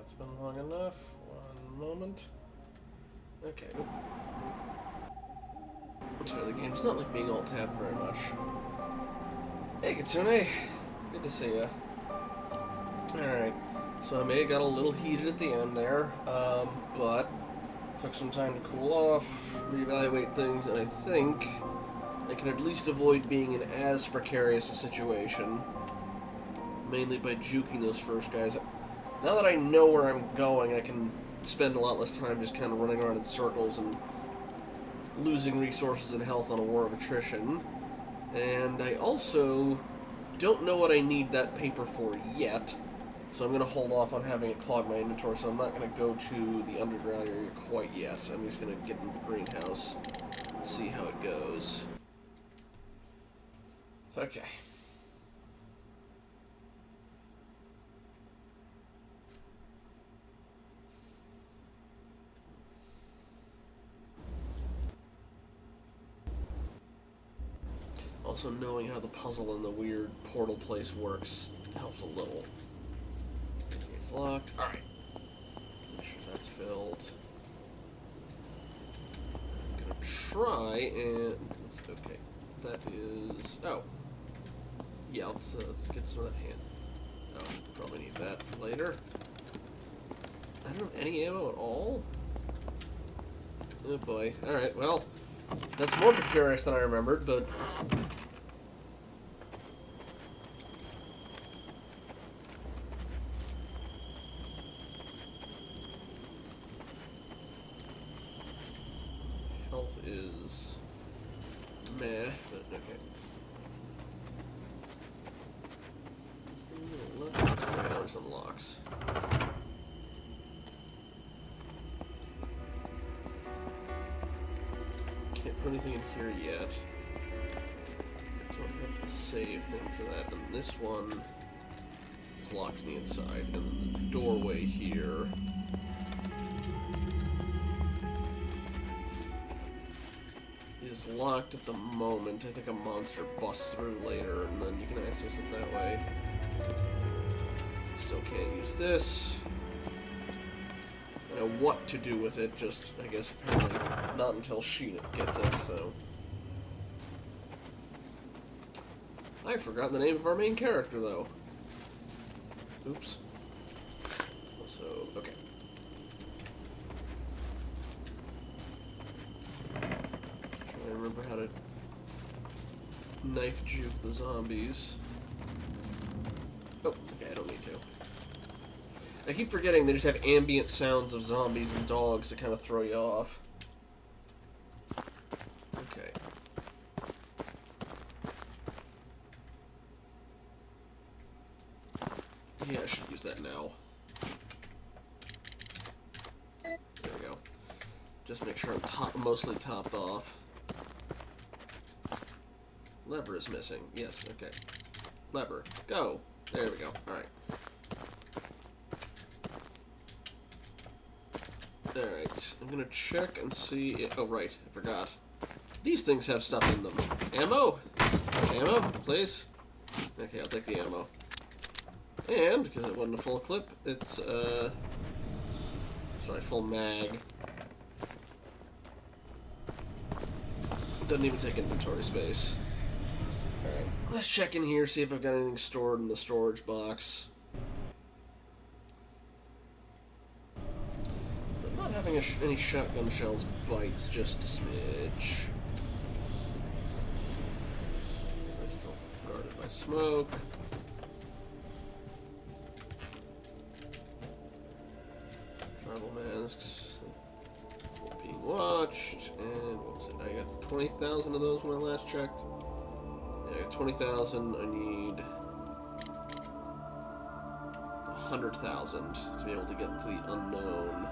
that's been long enough. One moment. Okay. Sorry, the game's not like being alt-tabbed very much. Hey, Kitsune. Good to see ya. Alright. So I may have got a little heated at the end there, but took some time to cool off, reevaluate things, and I think I can at least avoid being in as precarious a situation, mainly by juking those first guys. Now that I know where I'm going, I can spend a lot less time just kind of running around in circles and losing resources and health on a war of attrition. And I also don't know what I need that paper for yet, so I'm going to hold off on having it clog my inventory, so I'm not going to go to the underground area quite yet. I'm just going to get into the greenhouse and see how it goes. Okay. Also, knowing how the puzzle in the weird portal place works helps a little. It's locked. Alright. Make sure that's filled. I'm gonna try and... Okay. That is... Oh. Yeah, let's get some of that hand. Oh, probably need that for later. I don't have any ammo at all? Oh boy. Alright, well... That's more precarious than I remembered, but... Health is... meh, but okay. Okay, there's some locks. Can't put anything in here yet. So I have the save thing for that. And this one is locked on the inside. And then the doorway here is locked at the moment. I think a monster busts through later, and then you can access it that way. Still can't use this. I know what to do with it, just, I guess, apparently not until Sheena gets it, so... I've forgotten the name of our main character, though. Oops. Also, okay. Just trying to remember how to knife juke the zombies. Oh, okay, I don't need to. I keep forgetting they just have ambient sounds of zombies and dogs to kind of throw you off. Okay. Yeah, I should use that now. There we go. Just make sure I'm mostly topped off. Lever is missing. Yes, okay. Lever. Go. There we go. Alright. Alright, I'm gonna check and see... Oh, right, I forgot. These things have stuff in them. Ammo? Ammo, please? Okay, I'll take the ammo. And, because it wasn't a full clip, it's, sorry, full mag. Doesn't even take inventory space. Alright, let's check in here, see if I've got anything stored in the storage box. Having any shotgun shells bites just a smidge. I'm still guarded by smoke. Tribal masks. Being watched. And what was it? I got 20,000 of those when I last checked. Yeah, I got 20,000. I need 100,000 to be able to get to the unknown.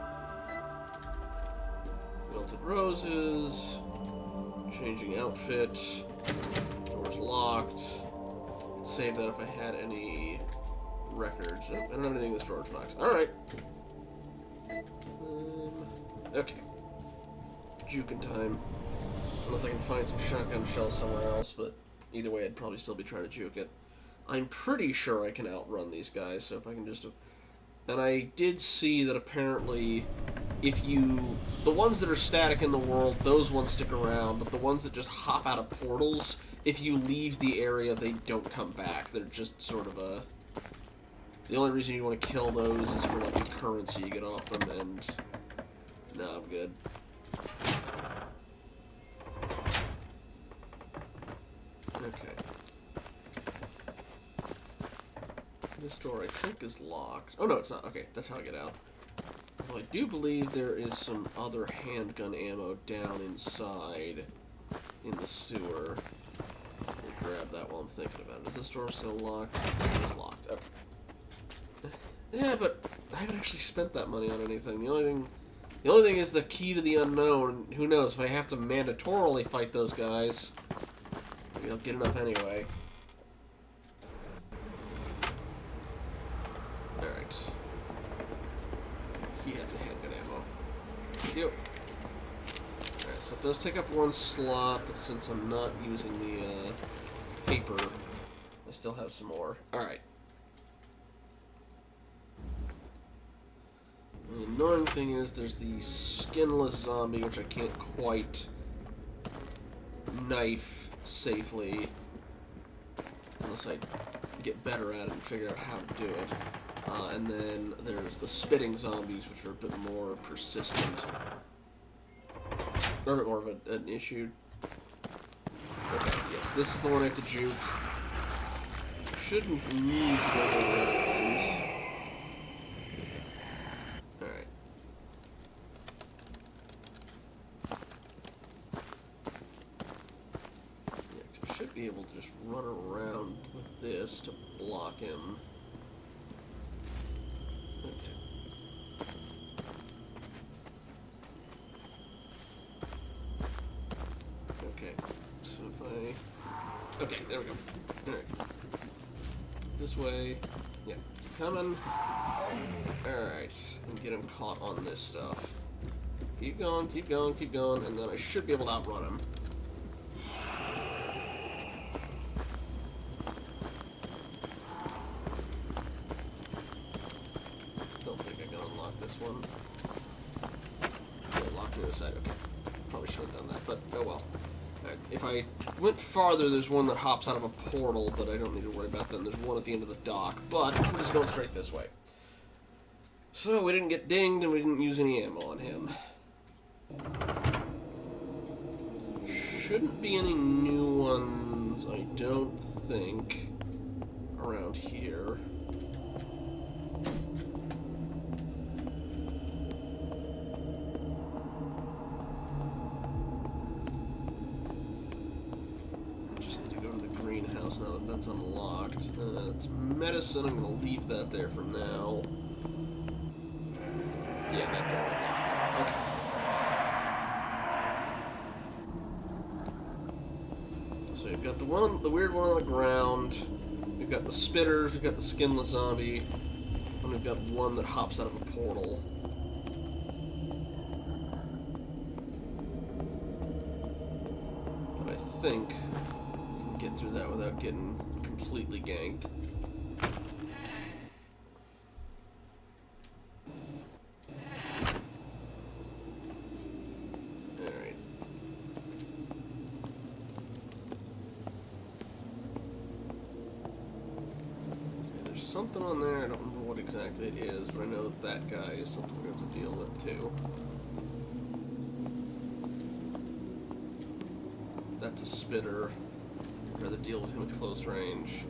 Melted roses, changing outfit, doors locked. I'd save that if I had any records. I don't have anything in the storage box. Alright. Okay. Juking time. Unless I can find some shotgun shells somewhere else, but either way I'd probably still be trying to juke it. I'm pretty sure I can outrun these guys, so if I can just... And I did see that apparently if you... The ones that are static in the world, those ones stick around, but the ones that just hop out of portals, if you leave the area, they don't come back. They're just sort of a... The only reason you want to kill those is for, like, the currency you get off them, and... No, I'm good. Okay. This door, I think, is locked. Oh, no, it's not. Okay, that's how I get out. Well, I do believe there is some other handgun ammo down inside in the sewer. Let me grab that while I'm thinking about it. Is this door still locked? It's locked. Okay. Yeah, but I haven't actually spent that money on anything. The only thing is the key to the unknown. Who knows, if I have to mandatorily fight those guys, maybe I'll get enough anyway. Alright. He had the handgun ammo. Yep. Alright, so it does take up one slot, but since I'm not using the paper, I still have some more. Alright. The annoying thing is there's the skinless zombie, which I can't quite knife safely unless I get better at it and figure out how to do it. And then there's the spitting zombies, which are a bit more persistent. They're a bit more of an issue. Okay, yes, this is the one I have to juke. Shouldn't need to go over the other ones. Alright. Yeah, 'cause I should be able to just run around with this to block him. Okay, there we go. Alright. This way. Yeah. Coming. Alright. And get him caught on this stuff. Keep going, keep going, keep going, and then I should be able to outrun him. Don't think I can unlock this one. Yeah, lock the other side. Okay. Probably should have done that, but oh well. If I went farther, there's one that hops out of a portal, but I don't need to worry about that. There's one at the end of the dock, but we're just going straight this way. So we didn't get dinged, and we didn't use any ammo on him. Shouldn't be any new ones, I don't think, around here. Now that that's unlocked. It's medicine. I'm going to leave that there for now. Yeah, that door unlocked. Okay. So we've got the weird one on the ground. We've got the spitters. We've got the skinless zombie. And we've got one that hops out of a portal. But I think get through that without getting completely ganked. Alright. Okay, there's something on there, I don't remember what exactly it is, but I know that guy is something we have to deal with too. That's a spitter. I'd rather deal with him at close range.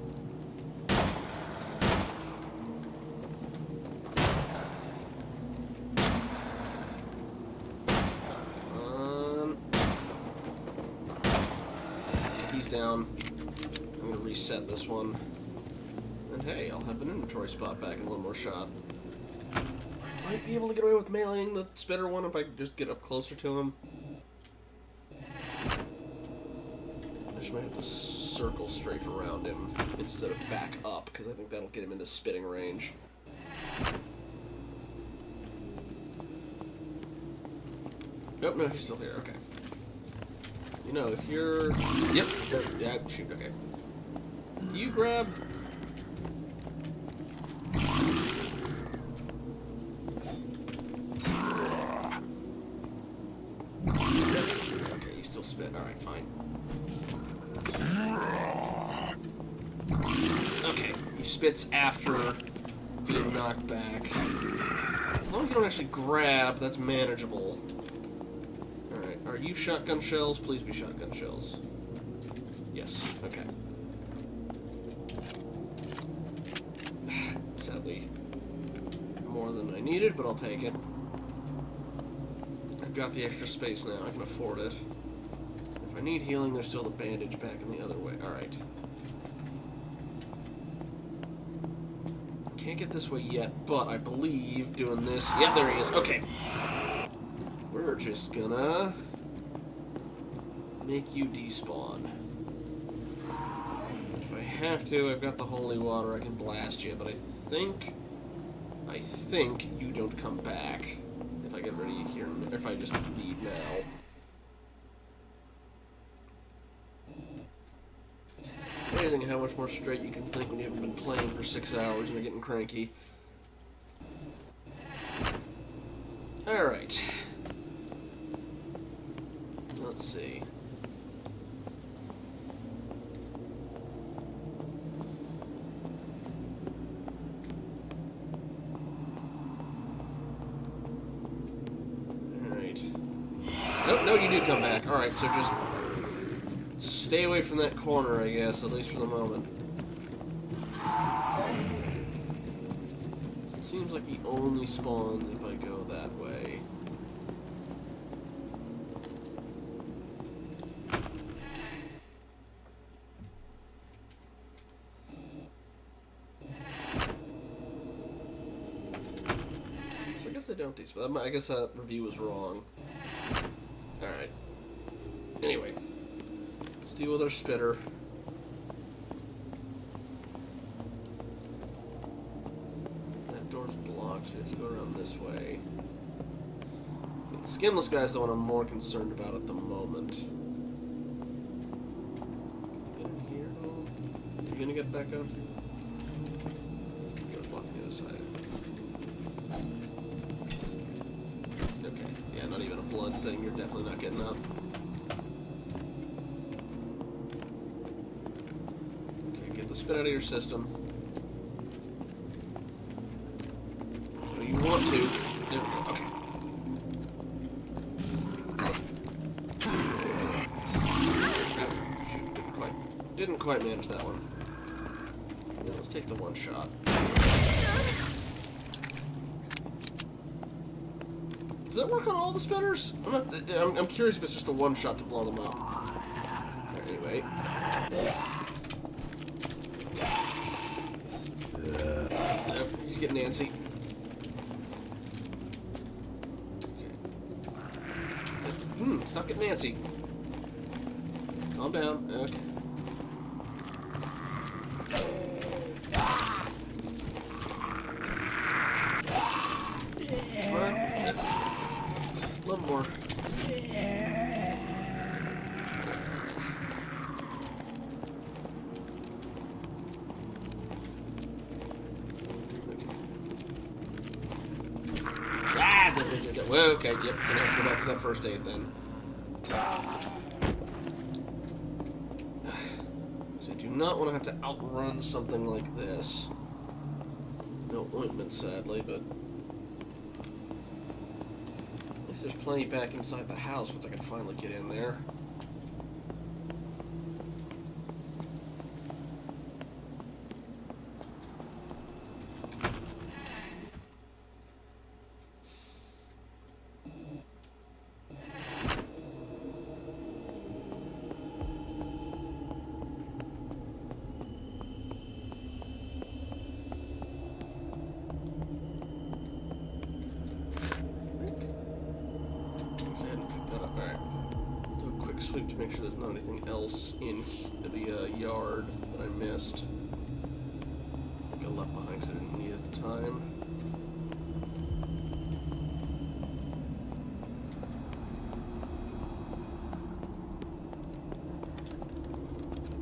He's down. I'm going to reset this one. And hey, I'll have an inventory spot back in one more shot. Might be able to get away with meleeing the spitter one if I can just get up closer to him. I just might have to circle strafe around him instead of back up, because I think that'll get him into spitting range. Nope, no, he's still here. Okay. You know, if you're... Yep. Yeah, shoot, okay. You grab... spit. Alright, fine. Okay, he spits after being knocked back. As long as you don't actually grab, that's manageable. Alright, are you shotgun shells? Please be shotgun shells. Yes, okay. Sadly, more than I needed, but I'll take it. I've got the extra space now, I can afford it. If I need healing, there's still the bandage back in the other way. Alright. Can't get this way yet, but I believe doing this... Yeah, there he is. Okay. We're just gonna... make you despawn. If I have to, I've got the holy water, I can blast you, but I think you don't come back if I get ready here, if I just leave now. Amazing how much more straight you can think when you haven't been playing for 6 hours and you're getting cranky. Alright. Let's see. Alright. Nope, no, you do come back. Alright, so just... stay away from that corner, I guess, at least for the moment. It seems like he only spawns if I go that way. So I guess I don't despawn. I guess that review was wrong. Alright. Anyway. Let's deal with our spitter. That door's blocked, so we have to go around this way. The skinless guy's the one I'm more concerned about at the moment. Get in here at all? Are you gonna get back up? Go block the other side. Okay, yeah, not even a blood thing. You're definitely not getting up. Spit out of your system. So you want to. There we go. Okay. Oh, shoot, didn't quite manage that one. Yeah, let's take the one shot. Does that work on all the spitters? I'm curious if it's just a one shot to blow them up. Anyway. He's getting Nancy. Okay. Stop getting Nancy. Calm down. Okay. Come on. A little more. Well, okay, yep, gonna have to go back to that first aid then. So I do not want to have to outrun something like this. No ointment, sadly, but... at least there's plenty back inside the house once I can finally get in there. Sleep to make sure there's not anything else in the yard that I missed. I think I left behind because I didn't need it at the time.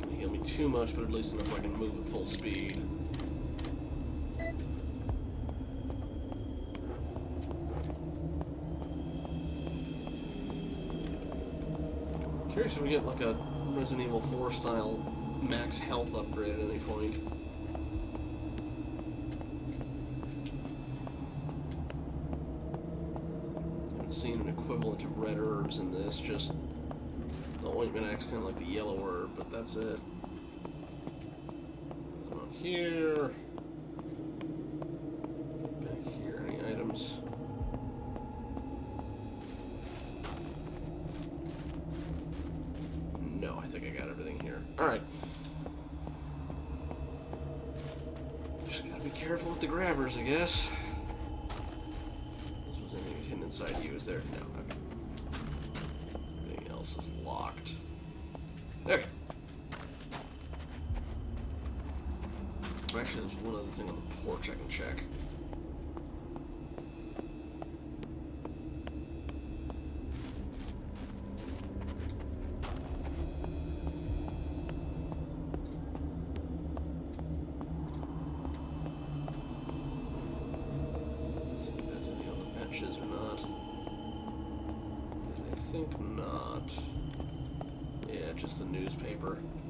Not gonna heal me too much, but at least enough I can move at full speed. Curious if we get like a Resident Evil 4 style max health upgrade at any point. Haven't seen an equivalent of red herbs in this, just the ointment acts kind of like the yellow herb, but that's it. Nothing on here. Back here, any items? No, I think I got everything here. Alright. Just gotta be careful with the grabbers, I guess. This was anything hidden inside you, is there? No, okay. Everything else is locked. Okay. Actually, there's one other thing on the porch I can check.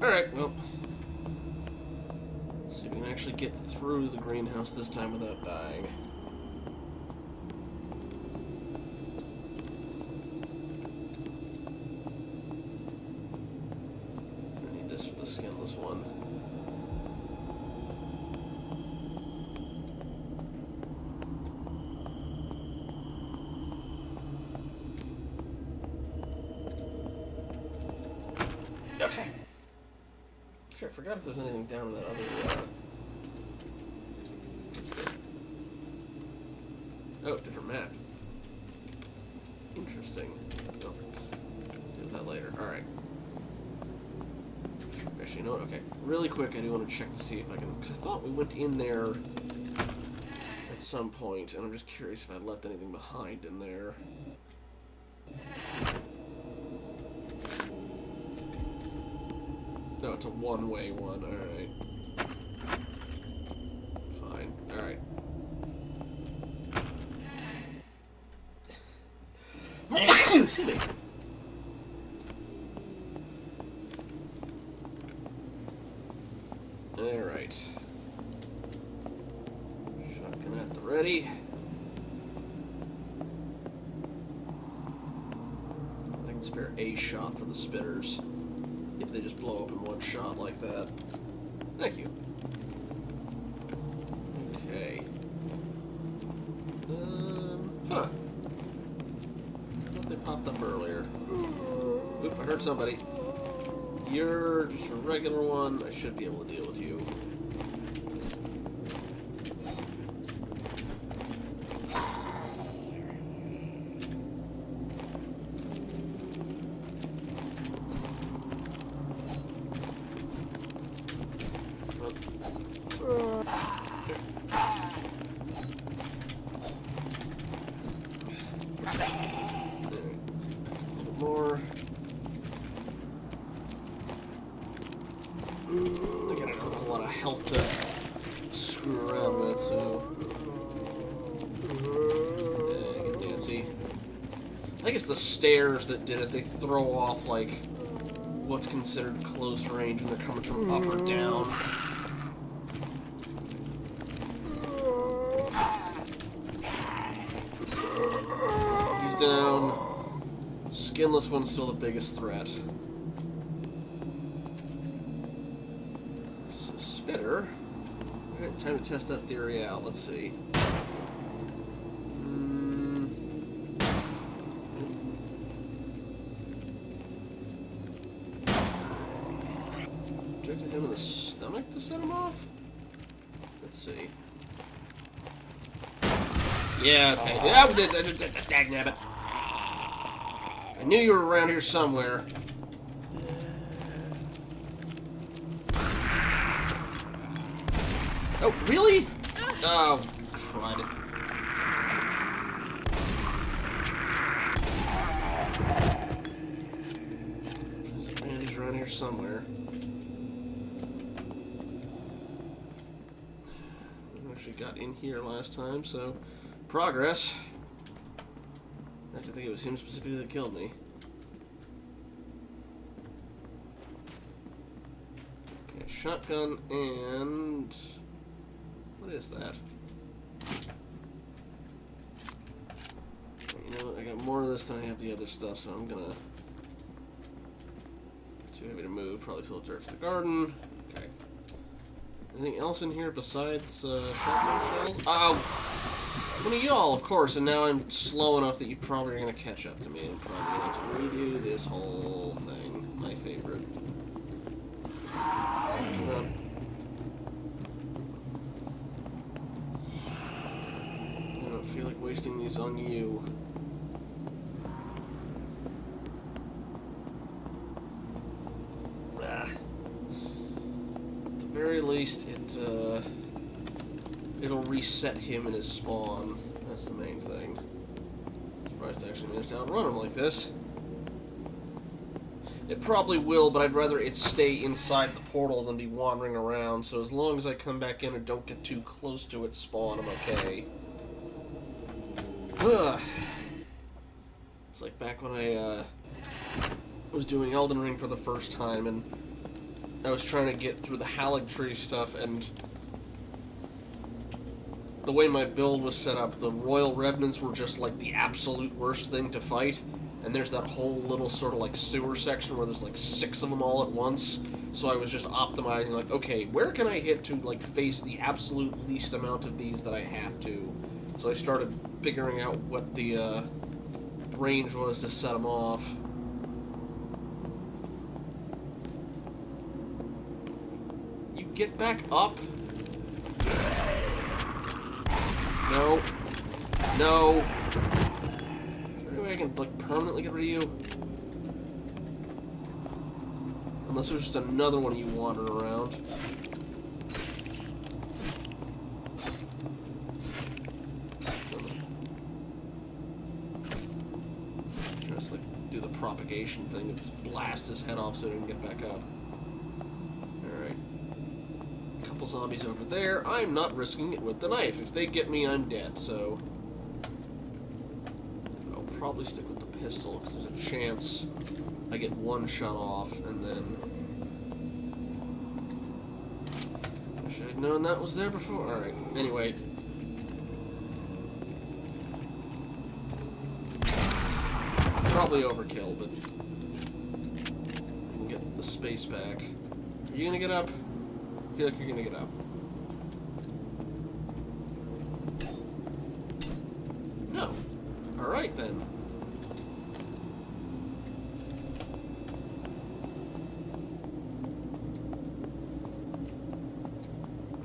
Alright, well, let's see if we can actually get through the greenhouse this time without dying. I need this for the skinless one. Okay. Sure, I forgot if there's anything down in that other, Oh, different map. Interesting. Oh, deal with that later. Alright. Actually, you know what? Okay. Really quick, I do want to check to see if I can... Because I thought we went in there at some point, and I'm just curious if I left anything behind in there. No, it's a one-way one, alright. Fine, alright. Excuse me. Alright. Shotgun at the ready. I can spare a shot for the spitters. If they just blow up in one shot like that. Thank you. Okay. Huh. I thought they popped up earlier. Oop, I heard somebody. You're just a regular one. I should be able to deal with you. More. I got a lot of health to screw around with, so. Dang it, Nancy. I think it's the stairs that did it. They throw off, like, what's considered close range when they're coming from up or down. He's down. Skinless one's still the biggest threat. So, spitter. Alright, time to test that theory out. Let's see. Injected him in the stomach to set him off? Let's see. Yeah, okay. Dagnabbit. I knew you were around here somewhere. Oh, really? Oh, crud. There's a bandage around here somewhere. I actually got in here last time, so progress. I have to think it was him specifically that killed me. shotgun and... What is that? You know what? I got more of this than I have the other stuff, so I'm gonna... Too heavy to move. Probably fill dirt for the garden. Okay. Anything else in here besides shotgun shells? Oh! One of y'all, of course, and now I'm slow enough that you probably are going to catch up to me, and I'm probably going to have to redo this whole thing. My favorite. Come on. I don't feel like wasting these on you. At the very least, it'll reset him in his spawn. That's the main thing. Surprised I actually managed to outrun him like this. It probably will, but I'd rather it stay inside the portal than be wandering around, so as long as I come back in and don't get too close to its spawn, I'm okay. Ugh. It's like back when I was doing Elden Ring for the first time, and I was trying to get through the Haligtree stuff, and the way my build was set up, the Royal Revenants were just like the absolute worst thing to fight, and there's that whole little sort of like sewer section where there's like 6 of them all at once, so I was just optimizing like, okay, where can I hit to like face the absolute least amount of these that I have to? So I started figuring out what the range was to set them off. You get back up? No. No. Maybe I can, like, permanently get rid of you. Unless there's just another one of you wandering around. Just, like, do the propagation thing and just blast his head off so he can get back up. Alright. Couple zombies over there. I'm not risking it with the knife. If they get me, I'm dead, so I'll probably stick with the pistol, because there's a chance I get one shot off, and then... Wish I'd known that was there before. Alright, anyway. Probably overkill, but I can get the space back. Are you gonna get up? I feel like you're gonna get up. No. Alright then.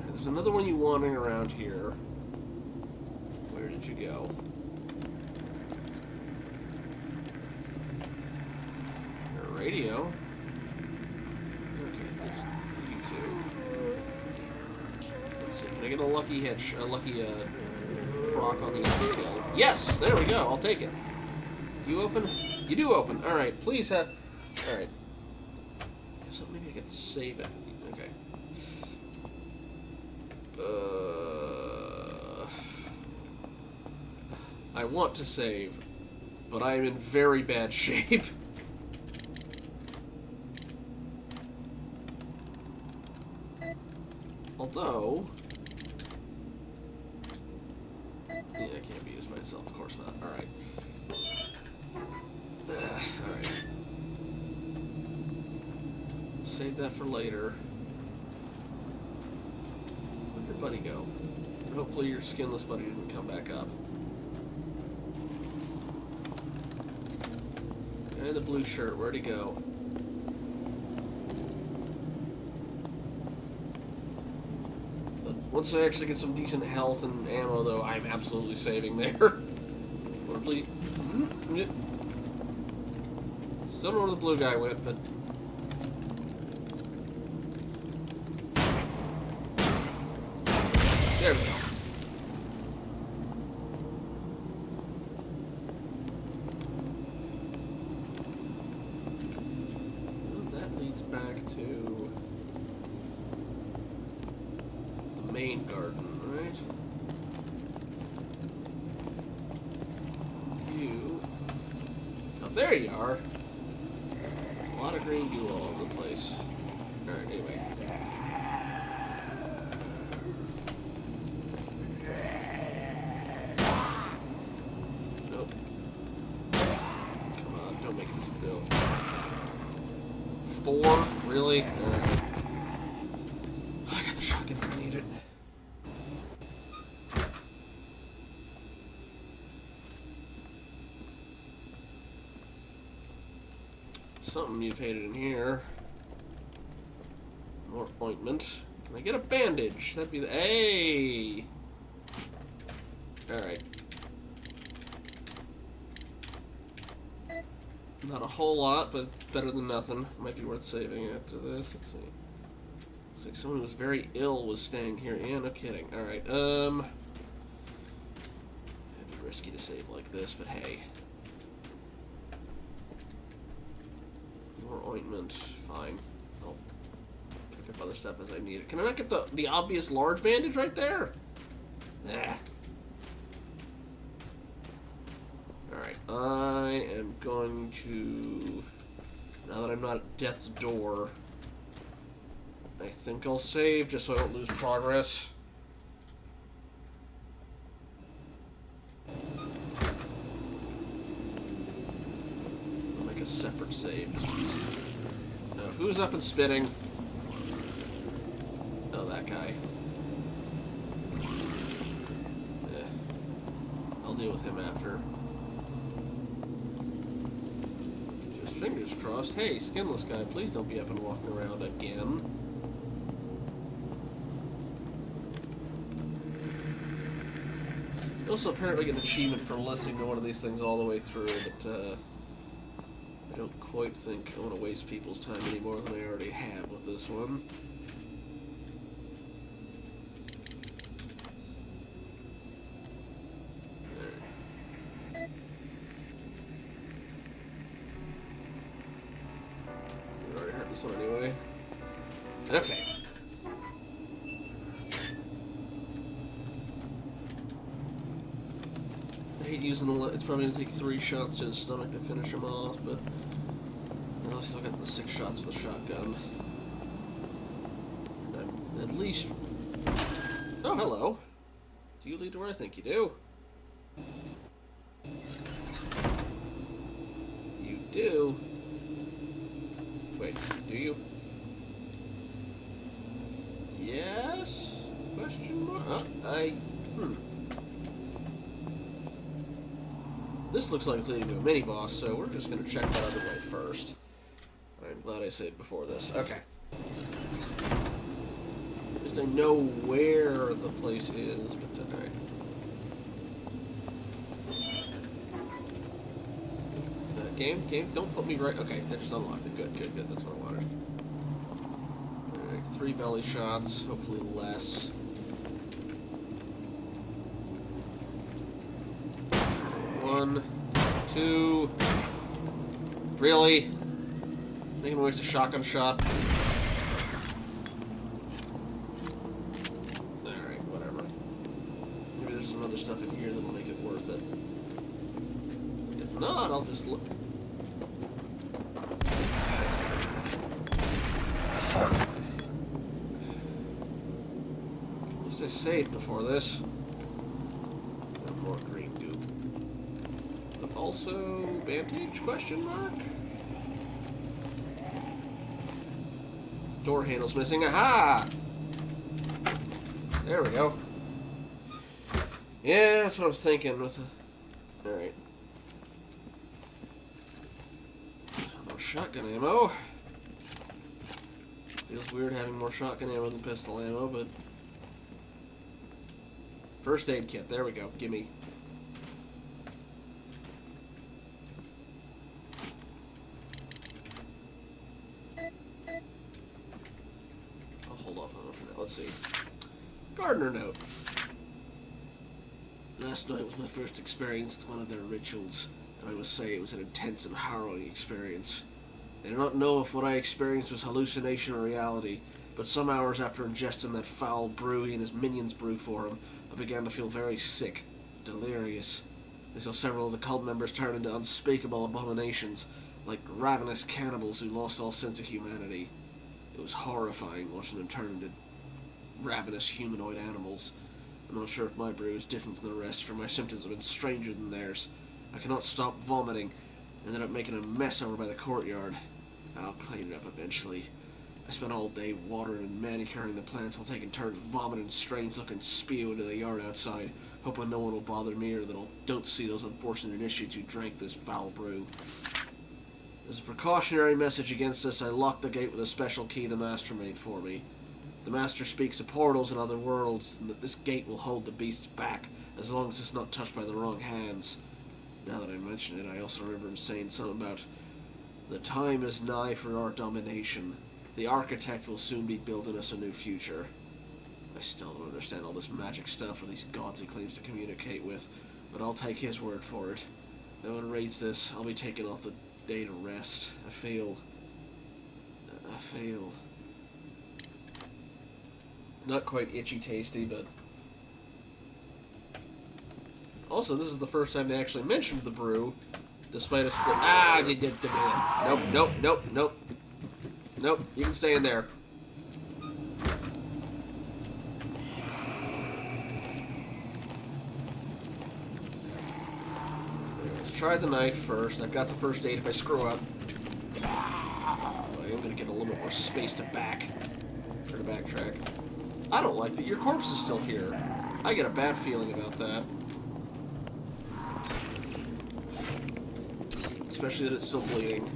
There's another one you wandering around here. Where did you go? Your radio. Okay, there's you two. Let's see, can I get a lucky hitch, a lucky proc on the exit kill? Yes! There we go, I'll take it. You open? You do open. Alright, please have... Alright. So maybe I can save it. Okay. I want to save, but I am in very bad shape. Although... Yeah, it can't be used by itself, of course not. Alright. Alright. Save that for later. Where'd your buddy go? Hopefully your skinless buddy didn't come back up. And the blue shirt, where'd he go? Once I actually get some decent health and ammo, though, I'm absolutely saving there. Or please. Still don't know where the blue guy went, but. There we go. Well, that leads back to the main garden, right? You. Oh, there you are. A lot of green goo all over the place. Alright, anyway. shots to do. 4? Really? Alright. I got the shotgun if I need it. Something mutated in here. More ointment. Can I get a bandage? That'd be the... Hey! Alright. Not a whole lot, but better than nothing. Might be worth saving after this. Let's see. Looks like someone who was very ill was staying here. Yeah, no kidding. Alright, it'd be risky to save like this, but hey. More ointment. Fine. I'll pick up other stuff as I need it. Can I not get the obvious large bandage right there? Nah. Alright, I am going to... Now that I'm not at death's door, I think I'll save just so I don't lose progress. I'll make a separate save. Now, who's up and spitting? Oh, that guy. Yeah. I'll deal with him after. Fingers crossed. Hey, skinless guy, please don't be up and walking around again. You also apparently get an achievement for listening to one of these things all the way through, but I don't quite think I want to waste people's time any more than I already have with this one. This one anyway. Okay. I hate using the... It's probably going to take 3 shots to the stomach to finish him off, but... I still got the 6 shots with a shotgun. I'm at least... Oh, hello. Do you lead to where I think you do? You do? Wait, do you? Yes? Question mark? This looks like it's leading to a mini-boss, so we're just going to check that other way first. I'm glad I said before this. Okay. At least I know where the place is, but alright. Game, don't put me right... Okay, that just unlocked it. Good, that's what I wanted. Alright, 3 belly shots, hopefully less. One, 2... Really? Think I'm gonna waste a shotgun shot? Alright, whatever. Maybe there's some other stuff in here that'll make it worth it. If not, I'll just look... At least I saved before this. And more green goop. But also, bandage, question mark? Door handle's missing. Aha! There we go. Yeah, that's what I was thinking with the... Alright. More shotgun ammo. Feels weird having more shotgun ammo than pistol ammo, but... First aid kit, there we go. Gimme. I'll hold off on it for now. Let's see. Gardener note. Last night was my first experience with one of their rituals, and I must say it was an intense and harrowing experience. I do not know if what I experienced was hallucination or reality, but some hours after ingesting that foul brew he and his minions brew for him, I began to feel very sick, delirious. I saw several of the cult members turn into unspeakable abominations, like ravenous cannibals who lost all sense of humanity. It was horrifying watching them turn into ravenous humanoid animals. I'm not sure if my brew is different from the rest, for my symptoms have been stranger than theirs. I cannot stop vomiting, Ended up making a mess over by the courtyard. I'll clean it up eventually. I spent all day watering and manicuring the plants while taking turns vomiting strange-looking spew into the yard outside, hoping no one will bother me or that I don't see those unfortunate initiates who drank this foul brew. As a precautionary message against this, I locked the gate with a special key the Master made for me. The Master speaks of portals and other worlds, and that this gate will hold the beasts back, as long as it's not touched by the wrong hands. Now that I mention it, I also remember him saying something about the time is nigh for our domination. The architect will soon be building us a new future. I still don't understand all this magic stuff or these gods he claims to communicate with, but I'll take his word for it. No one reads this, I'll be taking off the day to rest. I feel not quite itchy tasty, but also this is the first time they actually mentioned the brew, despite us. Nope, you can stay in there. Let's try the knife first. I've got the first aid if I screw up. I am going to get a little bit more space to backtrack. I don't like that your corpse is still here. I get a bad feeling about that. Especially that it's still bleeding.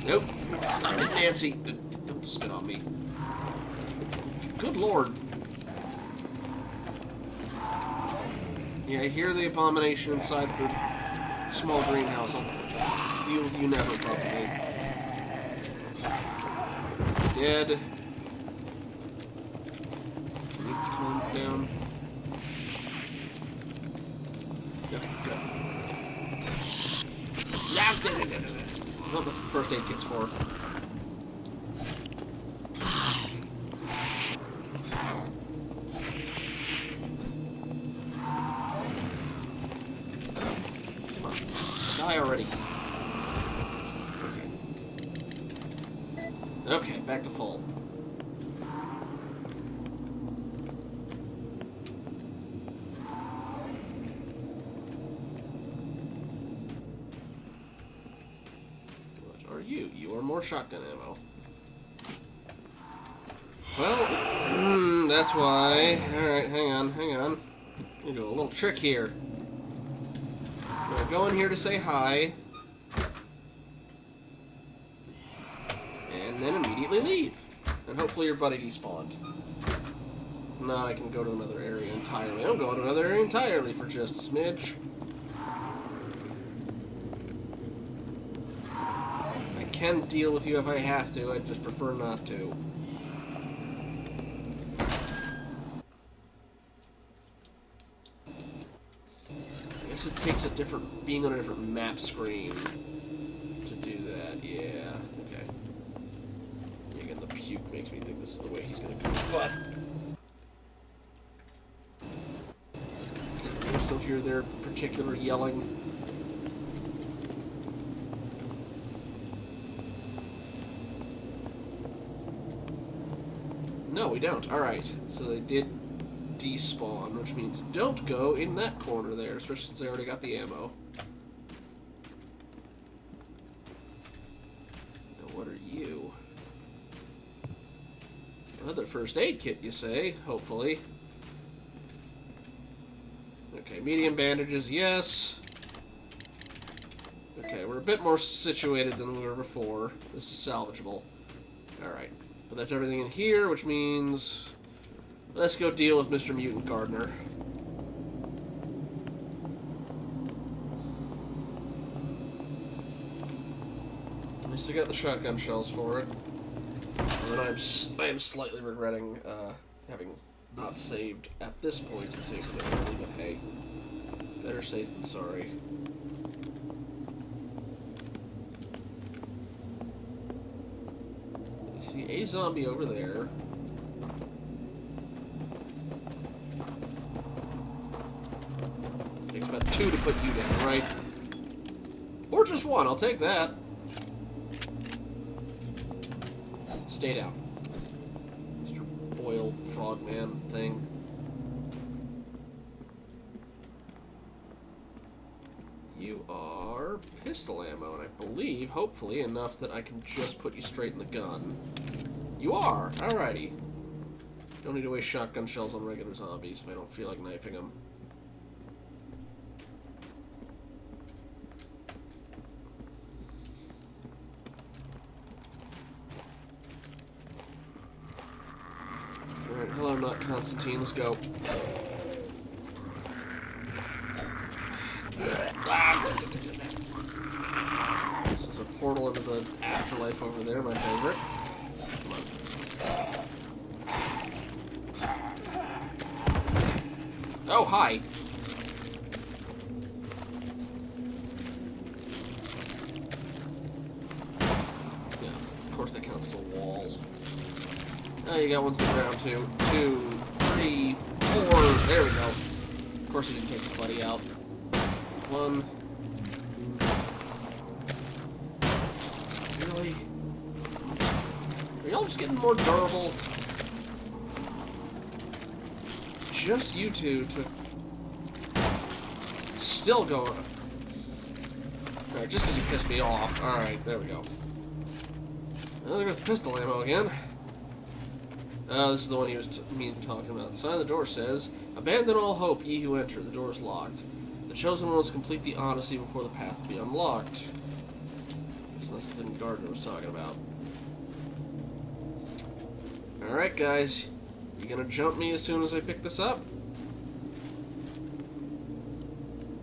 Nope. Stop it, Nancy. Don't spit on me. Good Lord. Yeah, I hear the abomination inside the small greenhouse. I'll deal with you never, probably. Dead. Can you calm down? Okay, good. Well, that's the first aid kit's for. Come on. Die already. Okay, back to full. You are more shotgun ammo. Well, that's why. Alright, hang on. We do a little trick here. I'm gonna go in here to say hi. And then immediately leave. And hopefully your buddy despawned. If not, I can go to another area entirely. I'm going to another area entirely for just a smidge. I can deal with you if I have to, I just prefer not to. I guess it takes being on a different map screen to do that, yeah, okay. Again, the puke makes me think this is the way he's gonna go, but I still hear their particular yelling. No, we don't. Alright, so they did despawn, which means don't go in that corner there, especially since they already got the ammo. Now, what are you? Another first aid kit, you say? Hopefully. Okay, medium bandages, yes. Okay, we're a bit more situated than we were before. This is salvageable. Alright. But that's everything in here, which means let's go deal with Mr. Mutant Gardener. At least I got the shotgun shells for it. And then I am slightly regretting having not saved at this point and saved it early, but hey, better safe than sorry. See a zombie over there. Takes about 2 to put you down, right? Or just 1, I'll take that. Stay down. Mr. Boyle Frogman thing. You are pistol ammo, and I believe, hopefully, enough that I can just put you straight in the gun. You are! Alrighty. Don't need to waste shotgun shells on regular zombies if I don't feel like knifing them. Alright, hello, not Constantine. Let's go. This is a portal into the afterlife over there, my favorite. Come on. Oh, hi. Yeah, of course that counts as a wall. Oh, you got ones on the ground too. 2, 3, 4. There we go. Of course he didn't take his buddy out. 1. Really? Are y'all just getting more durable? Just you two to still go. Alright, just because you pissed me off. Alright, there we go. Well, there's the pistol ammo again. This is the one he was talking about. The sign on the door says, "Abandon all hope, ye who enter. The door is locked. The chosen ones complete the Odyssey before the path to be unlocked." So that's the thing Gardner was talking about. Alright, guys. You gonna jump me as soon as I pick this up?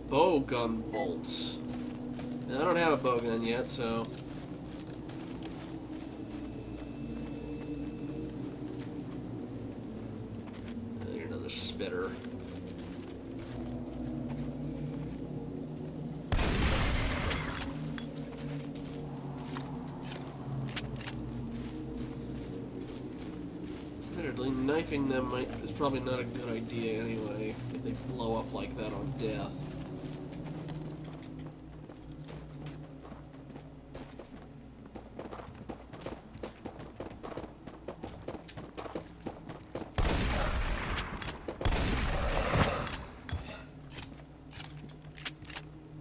Bow gun bolts. Now, I don't have a bow gun yet, so... There's another spitter. Admittedly, knifing them is probably not a good idea anyway, if they blow up like that on death.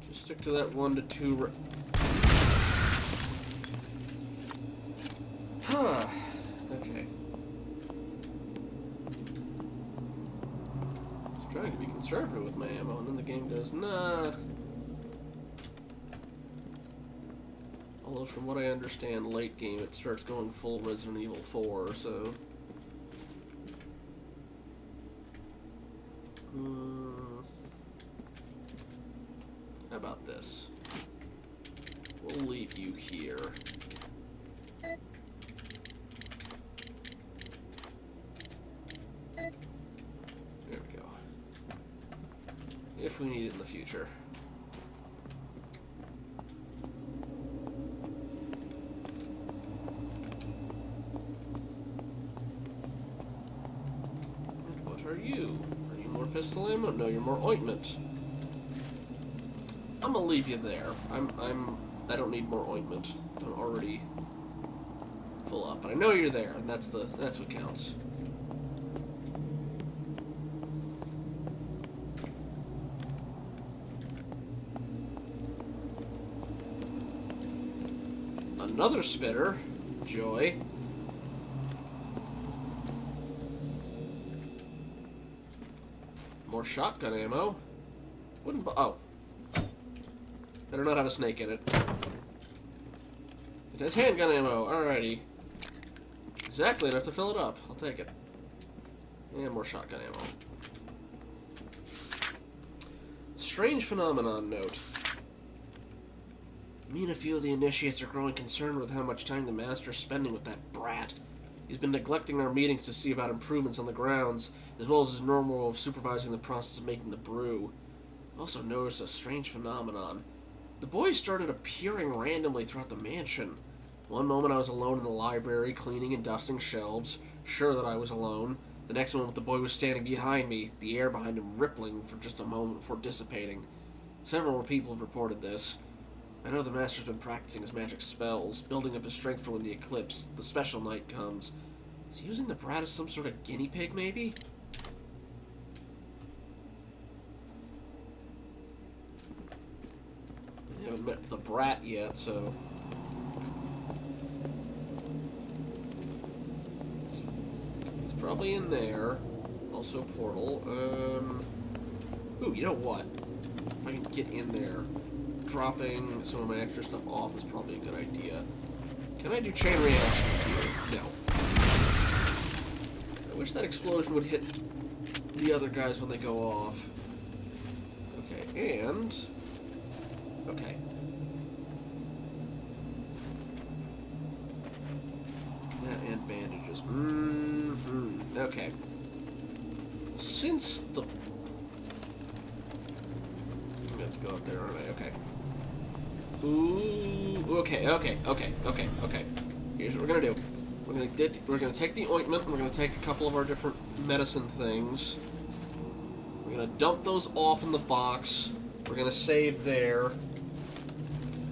Just stick to that 1 to 2... Huh. Okay. Trying to be conservative with my ammo, and then the game goes, nah. Although, from what I understand, late game it starts going full Resident Evil 4, so... How about this? We'll leave you here. If we need it in the future. And what are you? Are you more pistol ammo? No, you're more ointment. I'm gonna leave you there. I don't need more ointment. I'm already full up. But I know you're there, and that's what counts. Another spitter. Joy. More shotgun ammo. Wouldn't... Oh. Better not have a snake in it. It has handgun ammo. Alrighty. Exactly enough to fill it up. I'll take it. And more shotgun ammo. Strange phenomenon note. Me and a few of the initiates are growing concerned with how much time the Master's spending with that brat. He's been neglecting our meetings to see about improvements on the grounds, as well as his normal of supervising the process of making the brew. I've also noticed a strange phenomenon. The boys started appearing randomly throughout the mansion. One moment I was alone in the library, cleaning and dusting shelves, sure that I was alone. The next moment the boy was standing behind me, the air behind him rippling for just a moment before dissipating. Several more people have reported this. I know the Master's been practicing his magic spells, building up his strength for when the eclipse, the special night, comes. Is he using the brat as some sort of guinea pig, maybe? I haven't met the brat yet, so... He's probably in there. Also portal. Ooh, you know what? If I can get in there, dropping some of my extra stuff off is probably a good idea. Can I do chain reaction here? No. I wish that explosion would hit the other guys when they go off. Okay, and... Okay. That and bandages. Okay. Since the... I'm gonna have to go up there, aren't I? Okay. Ooh, okay. Here's what we're gonna do. We're gonna take the ointment, and we're gonna take a couple of our different medicine things. We're gonna dump those off in the box. We're gonna save there.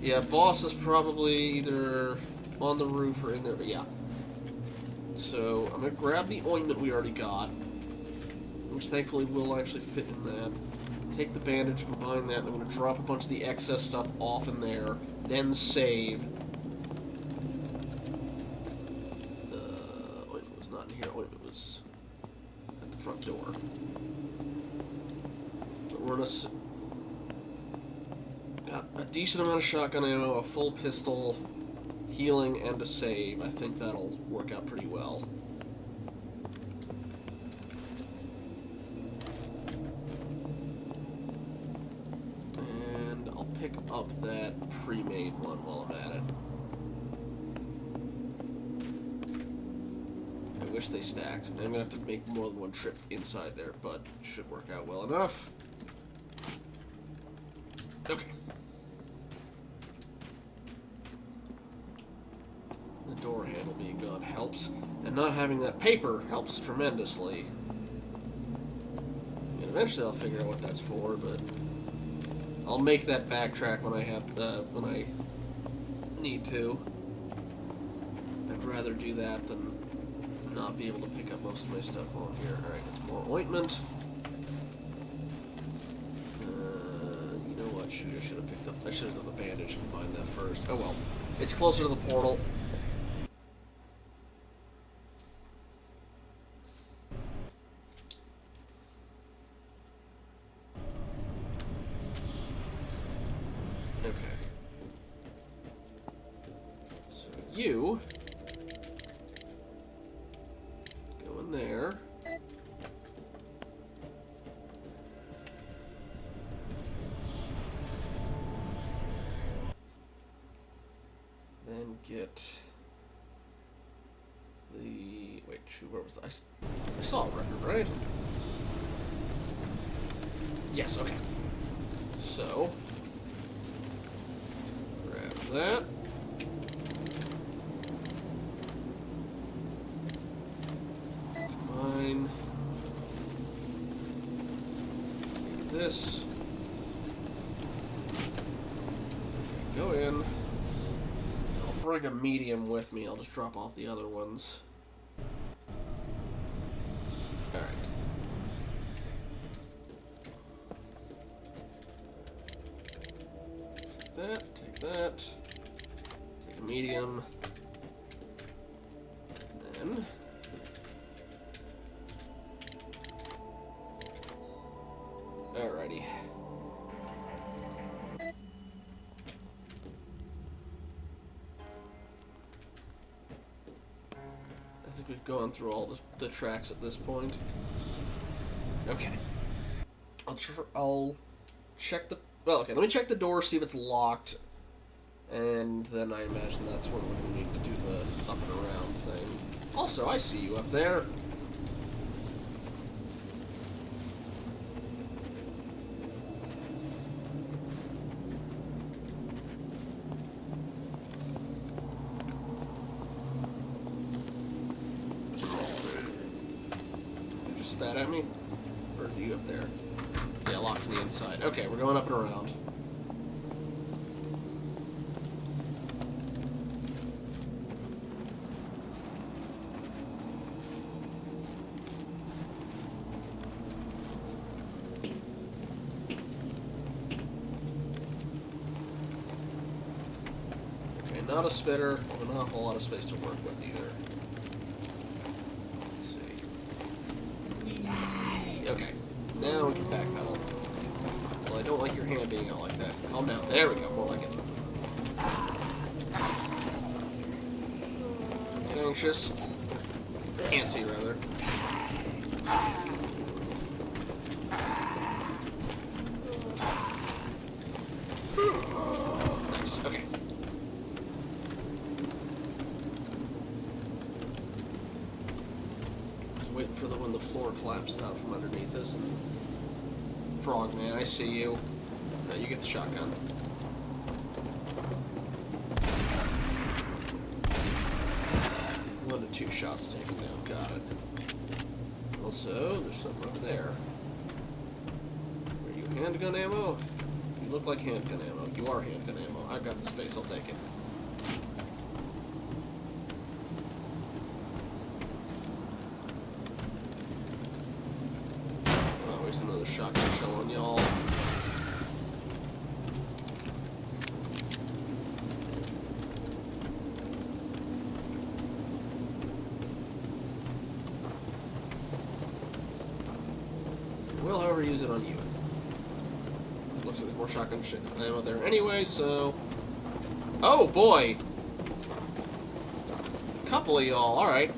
Yeah, boss is probably either on the roof or in there, but yeah. So, I'm gonna grab the ointment we already got, which thankfully will actually fit in that. Take the bandage, combine that, and I'm gonna drop a bunch of the excess stuff off in there, then save. Ointment was not in here, ointment was at the front door. But we're gonna... Got a decent amount of shotgun ammo, a full pistol, healing, and a save. I think that'll work out pretty well. And I'll pick up that pre-made one while I'm at it. I wish they stacked. I'm gonna have to make more than one trip inside there, but should work out well enough. Okay. The door handle being gone helps, and not having that paper helps tremendously. And eventually I'll figure out what that's for, but I'll make that backtrack when I have when I need to. I'd rather do that than not be able to pick up most of my stuff on here. All right, that's more ointment. You know what? Shoot, I should have picked up. I should have done the bandage and combined that first. Oh well, it's closer to the portal. You go in there. Then get the... Wait, shoot, where was the... I saw a record, right? Yes, okay. So, grab that. This. Go in. I'll bring a medium with me. I'll just drop off the other ones. Alright. Take that. Take a medium. Then... Alrighty. I think we've gone through all the tracks at this point. Okay. I'll check the... Well, okay, let me check the door, see if it's locked. And then I imagine that's when we're going to need to do the up and around thing. Also, I see you up there. Spat at me? Or is he up there? Yeah, locked from the inside. Okay, we're going up and around. not a spitter, and not a whole lot of space to work with either. Let's see. Okay, now we can backpedal. Well, I don't like your hand being out like that. Calm down. There we go, more like it. Get anxious. Antsy, rather. Nice, okay. Just waiting for when the floor collapses out from underneath us. Frogman, I see you. Now you get the shotgun. One to two shots taken down. Got it. Also, there's something over there. Are you handgun ammo? You look like handgun ammo. You are handgun ammo. I've got the space. I'll take it. Oh, waste another shotgun shell on y'all. We'll, however, use it on you. Looks like there's more shotgun shit ammo there anyway, so... Oh, boy! A couple of y'all, alright.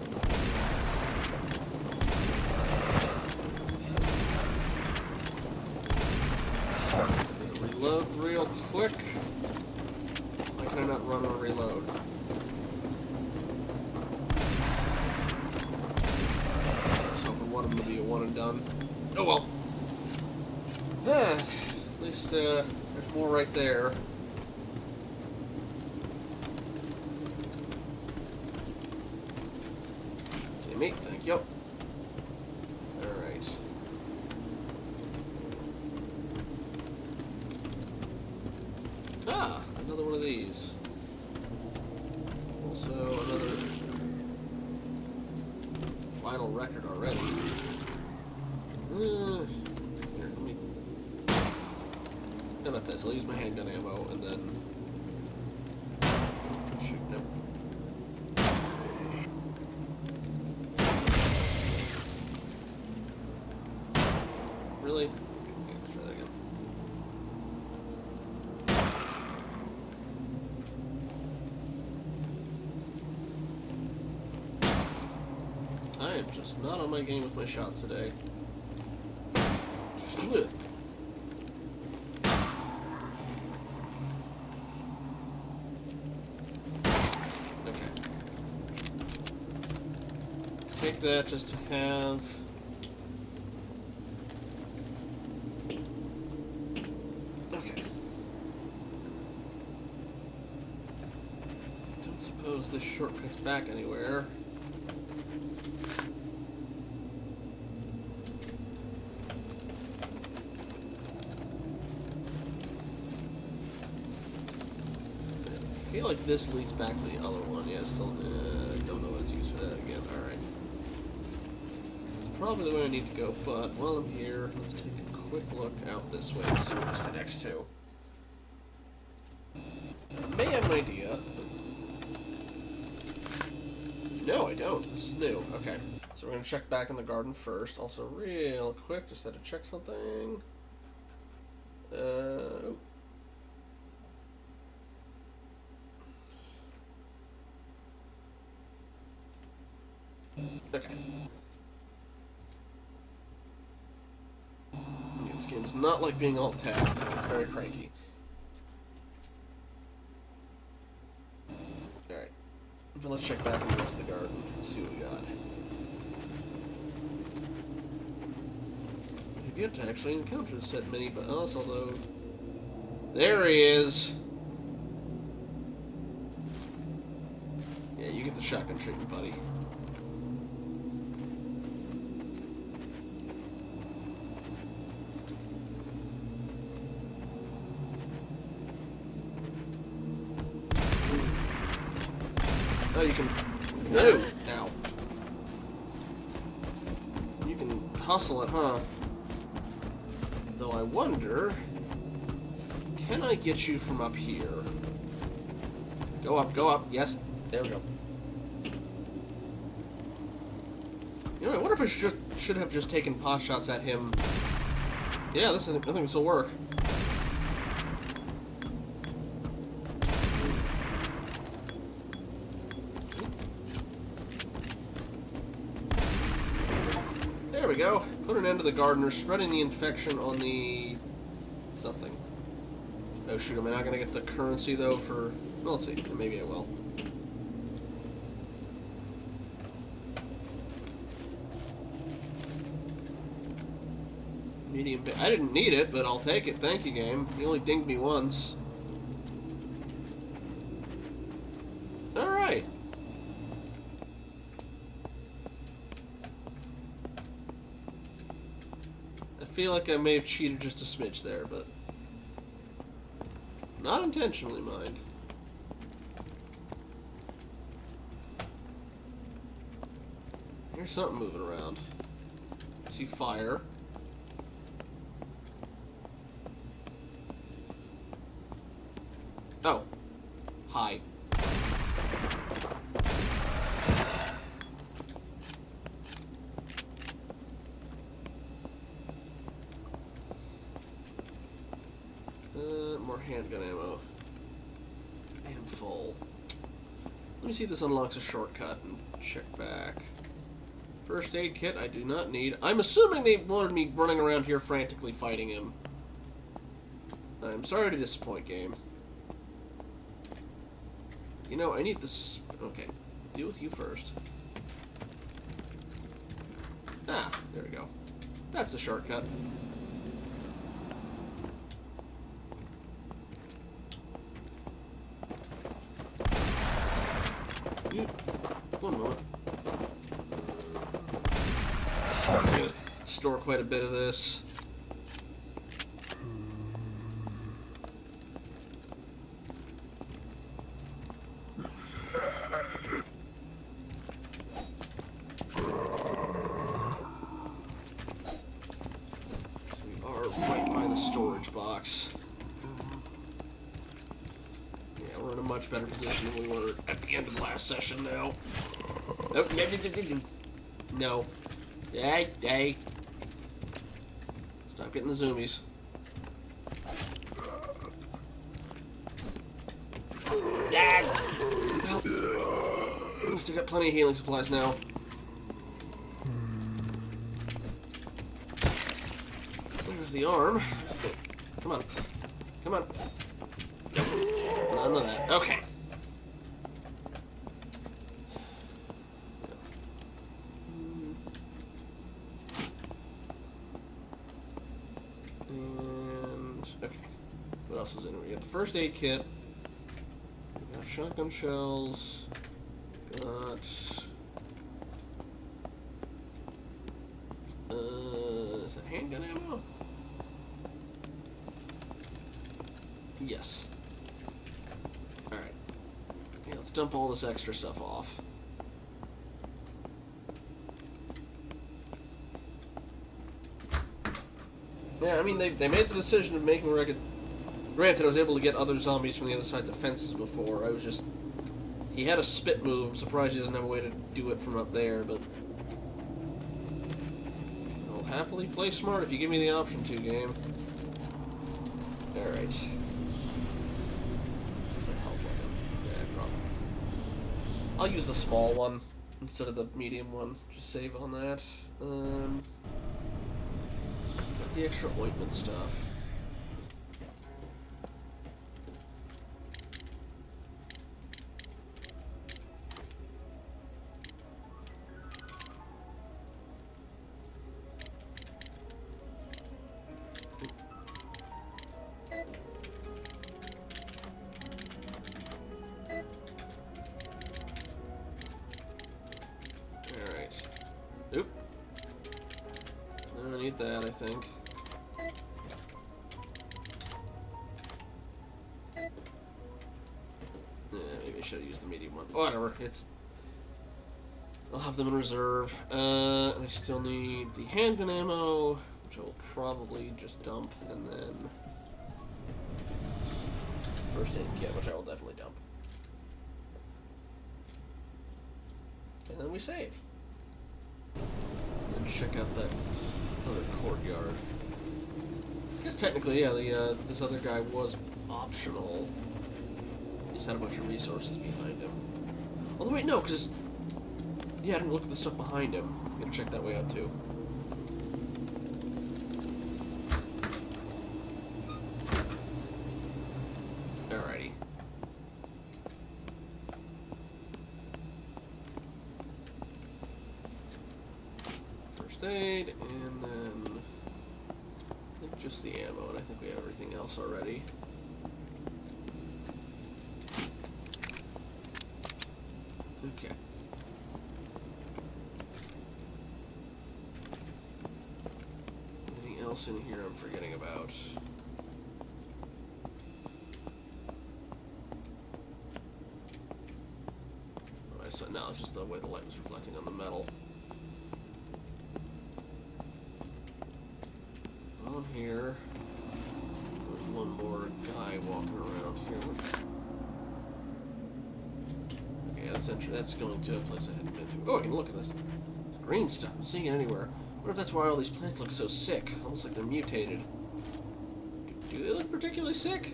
Reload real quick. Why can I not run or reload? I was hoping one of them would be a one and done. Oh well. At least there's more right there. Gimme, thank you. Alright. Ah, another one of these. Also another vinyl record already. Here, let me... How about this? I'll use my handgun ammo and then... Shoot, no. Really? Okay, let's try that again. I am just not on my game with my shots today. Okay. Take that just to have... Okay. Don't suppose this shortcut's back anywhere. I feel like this leads back to the other one. Yeah, still don't know what it's used for that again. Alright. It's probably the way I need to go, but while I'm here, let's take a quick look out this way and see what this connects to. I may have an idea. No, I don't. This is new. Okay. So we're going to check back in the garden first. Also, real quick, just had to check something. Okay. Yeah, this game is not like being alt-tabbed. It's very cranky. Alright. But let's check back in the rest of the garden and see what we got. You've yet to actually encounter said mini boss, although... There he is! Yeah, you get the shotgun treatment, buddy. Oh, you can... No! Ow. You can hustle it, huh? Though I wonder... Can I get you from up here? Go up, go up. Yes, there we go. You know, I wonder if I should have just taken pot shots at him. Yeah, I think this will work. There we go. Put an end to the gardener, spreading the infection on the... something. Oh shoot, am I not going to get the currency though for... Well, let's see. Maybe I will. Medium... I didn't need it, but I'll take it. Thank you, game. You only dinged me once. Alright. I feel like I may have cheated just a smidge there, but... Not intentionally, mind. Here's something moving around. I see fire. Oh. Hi. More handgun ammo. I am full. Let me see if this unlocks a shortcut and check back. First aid kit I do not need. I'm assuming they wanted me running around here frantically fighting him. I'm sorry to disappoint, game. You know, I need this... Okay. Deal with you first. Ah, there we go. That's the shortcut. One moment. I'm gonna store quite a bit of this. We are right by the storage box. Yeah, we're in a much better position than we were at the end of last session now. Oh, no. Hey. Stop getting the zoomies. Well, at least I got plenty of healing supplies now. There's the arm. Come on. Come on. None of that. Okay. And okay. What else was in here? We got the first aid kit. We got shotgun shells. Got is that handgun ammo? Yes. Alright. Yeah, let's dump all this extra stuff off. Yeah, I mean, they made the decision of making where I could... Granted, I was able to get other zombies from the other sides of fences before. I was just... He had a spit move. I'm surprised he doesn't have a way to do it from up there, but... I'll happily play smart if you give me the option to, game. Alright. I'll use the small one instead of the medium one. Just save on that. Got the extra ointment stuff. Oop. I don't need that, I think. Maybe I should have used the medium one. Whatever, it's... I'll have them in reserve. And I still need the handgun ammo, which I will probably just dump, and then... First aid kit, which I will definitely dump. And then we save. And check out that other courtyard. I guess technically, yeah, this other guy was optional. He just had a bunch of resources behind him. Although, wait, no, because... Yeah, I didn't look at the stuff behind him. I'm gonna check that way out, too. Alrighty. First aid, and then... I think just the ammo, and I think we have everything else already. Okay. Anything else in here I'm forgetting about? Oh, I saw, no, it's just the way the light was reflecting on the metal. On here, there's one more guy walking around here. That's going to a place I hadn't been to. Oh, I can look at this. Green stuff. I'm seeing it anywhere. I wonder if that's why all these plants look so sick. Almost like they're mutated. Do they look particularly sick?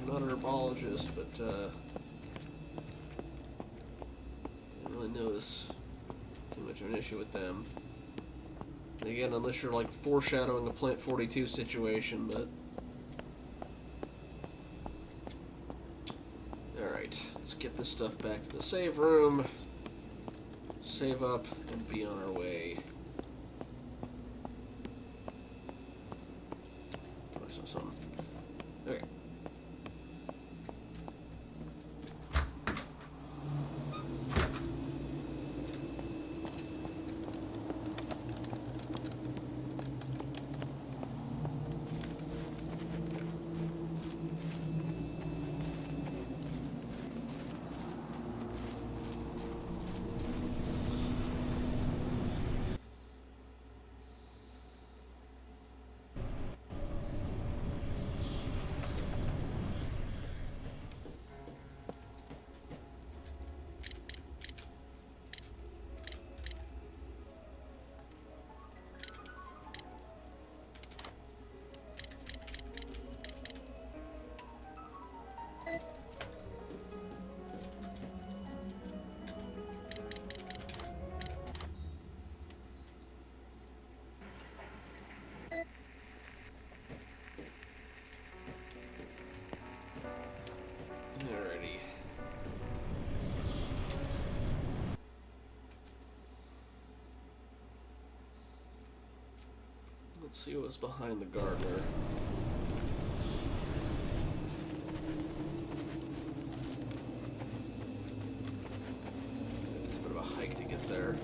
I'm not a herbologist, but I didn't really notice too much of an issue with them. And again, unless you're like foreshadowing a Plant 42 situation, but... Let's get this stuff back to the save room, save up, and be on our way. Oh, I saw something. Okay. Alrighty. Let's see what's behind the gardener. It's a bit of a hike to get there.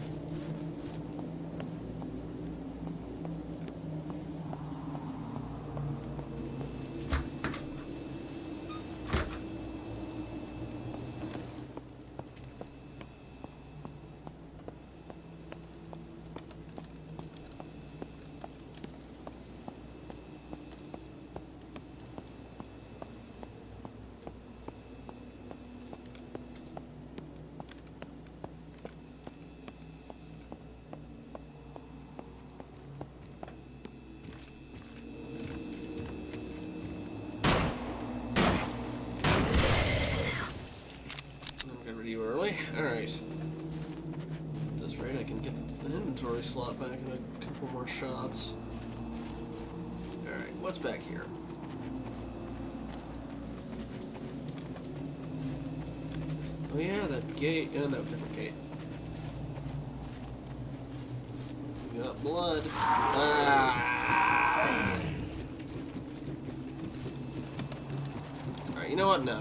You early. Alright. At this rate, I can get an inventory slot back in a couple more shots. Alright, what's back here? Oh yeah, that gate. No, different gate. We got blood. Ah! Alright, you know what? No.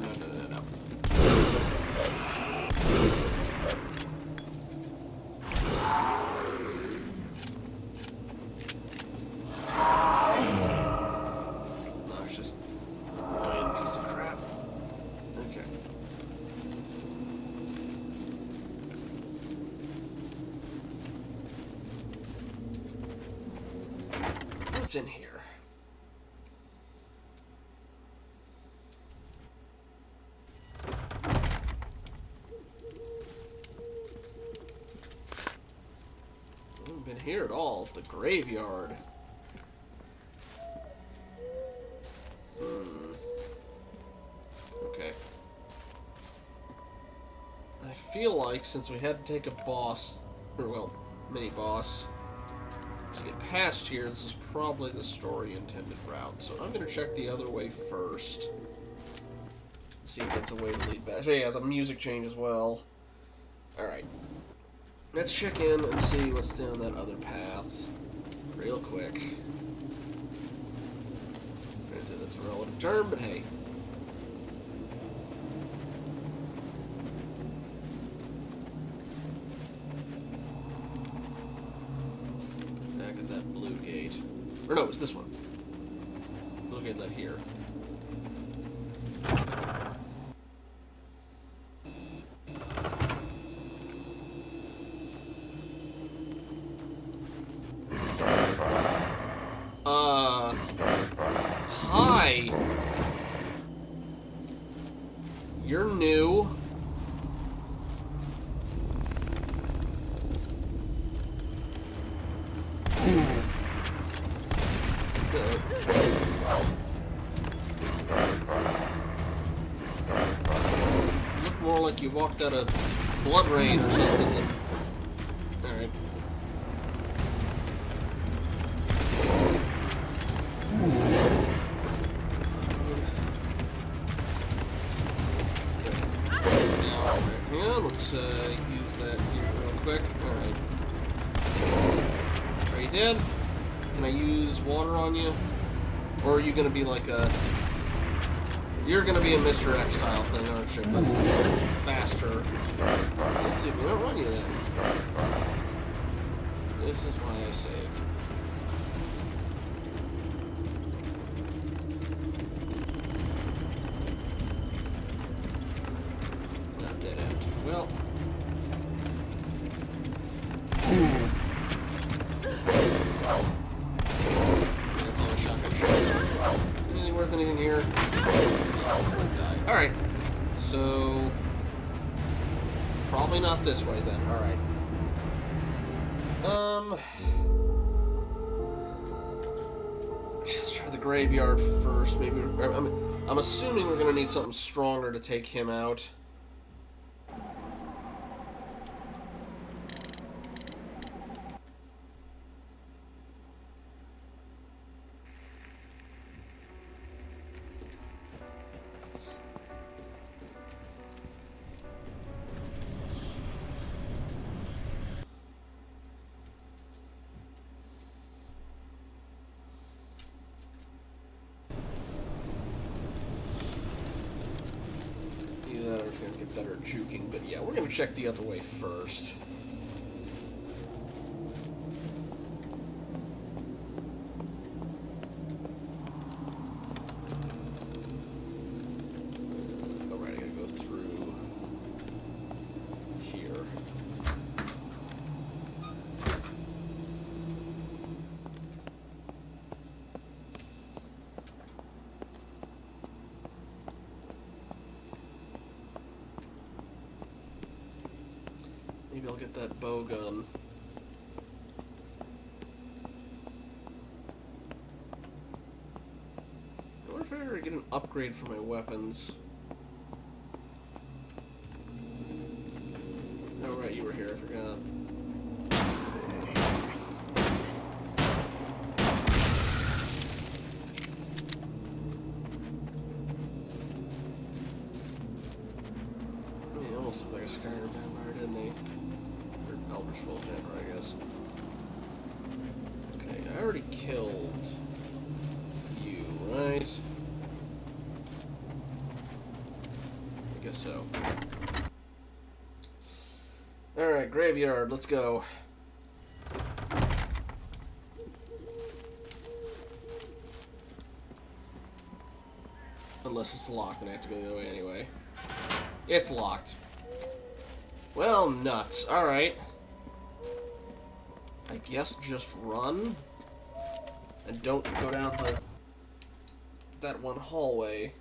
What's in here? here at all. The graveyard. Okay. I feel like since we had to take a boss, or well, mini-boss, to get past here, this is probably the story intended route. So I'm going to check the other way first. See if that's a way to lead back. So yeah, the music change as well. Alright. Let's check in and see what's down that other path. Real quick. Granted, that's a relative term, but hey. Back at that blue gate. Or no, it's this one. Blue gate led here. Hi! You're new. You look more like you walked out of blood rain or something. Alright. Let's use that here real quick. Alright. Are you dead? Can I use water on you? Or are you gonna be like a... You're gonna be a Mr. X style thing, aren't you? But faster. Let's see if we don't run you then. This is why I saved. Well, that's all a shotgun shot. Anything worth anything here? Alright, so probably not this way then. Alright. Let's try the graveyard first. Maybe I'm assuming we're gonna need something stronger to take him out. Better juking, but yeah, we're gonna check the other way first. Alright, I gotta go through here. Maybe I'll get that bow gun. I wonder if I ever get an upgrade for my weapons. Oh right, you were here, I forgot. They almost looked like a Skyrim vampire, didn't they? Eldritch Wolf Vampire, I guess. Okay, I already killed you, right? I guess so. Alright, graveyard, let's go. Unless it's locked and I have to go the other way anyway. It's locked. Well, nuts. Alright. I guess just run. And don't go down that one hallway.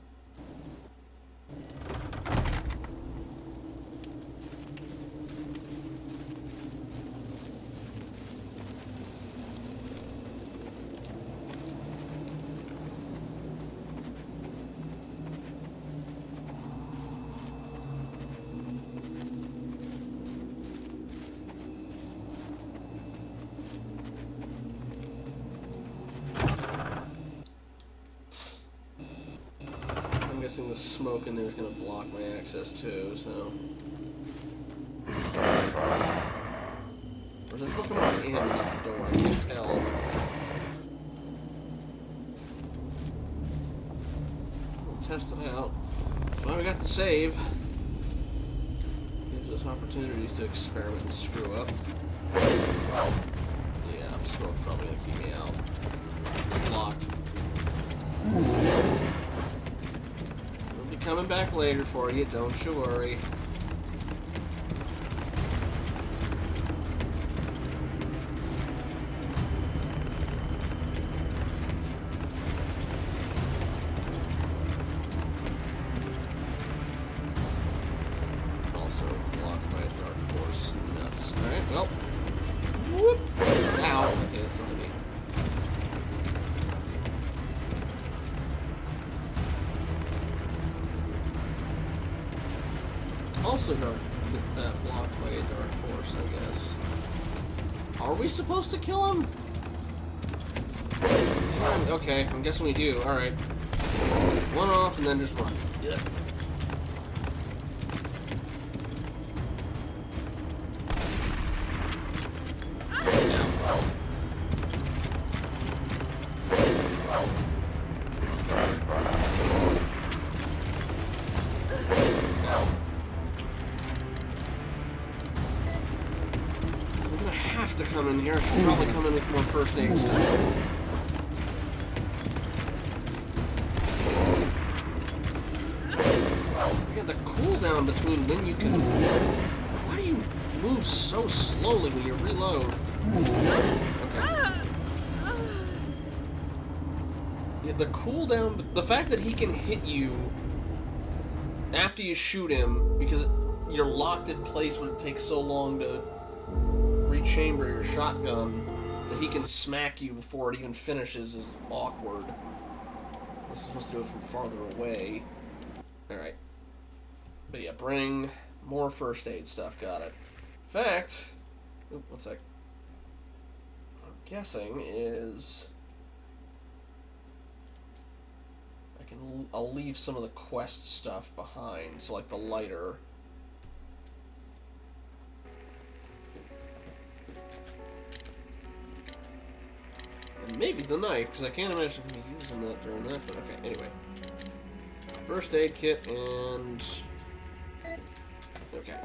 guessing the smoke in there is going to block my access too, so... Or is there smoke coming off in, not the door? I can't tell. We'll test it out. Well, we got the save. Gives us opportunities to experiment and screw up. Yeah, smoke's probably going to keep me out. Locked. We'll be coming back later for you, don't you worry. Also blocked by a dark force. Nuts. Alright, well. Whoop! Ow! Okay, that's not me. Also blocked by a dark force, I guess. Are we supposed to kill him? Yeah, okay, I'm guessing we do. Alright. One off and then just run. Yep. To come in here. I should probably come in with more first aid stuff. Yeah, the cooldown between when you can... Why do you move so slowly when you reload? Okay. Yeah, the cooldown... The fact that he can hit you after you shoot him, because you're locked in place when it takes so long to rechamber your shotgun, that he can smack you before it even finishes is awkward. This is supposed to do it from farther away. Alright. But yeah, bring more first aid stuff, got it. In fact, oop, one sec. What I'm guessing is I'll leave some of the quest stuff behind, so like the lighter. And maybe the knife, because I can't imagine me using that during that, but okay, anyway. First aid kit and... Okay.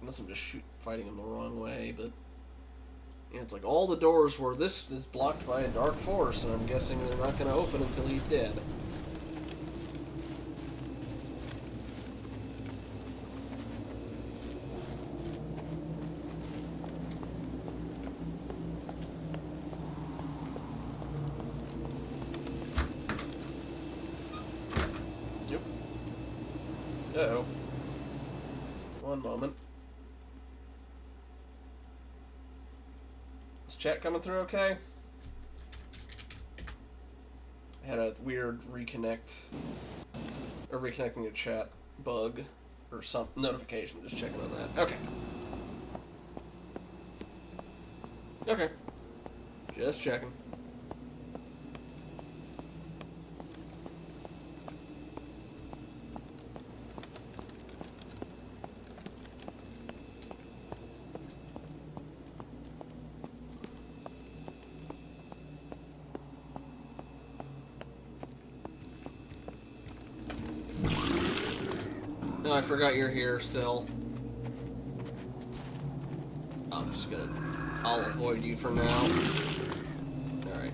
Unless I'm just fighting him the wrong way, but... Yeah, it's like all the doors were, this is blocked by a dark force, and I'm guessing they're not going to open until he's dead. Yep. Uh-oh. One moment. Chat coming through okay? I had a weird reconnecting the chat bug or some notification, just checking on that. Okay. Okay. Just checking. No, I forgot you're here still. I'm just gonna... I'll avoid you for now. Alright.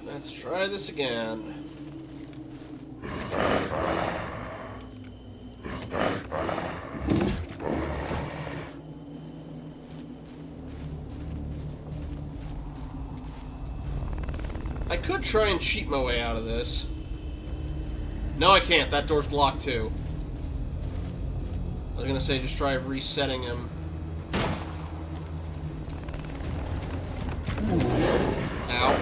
Let's try this again. I could try and cheat my way out of this. No, I can't. That door's blocked too. I was gonna say just try resetting him. Ow.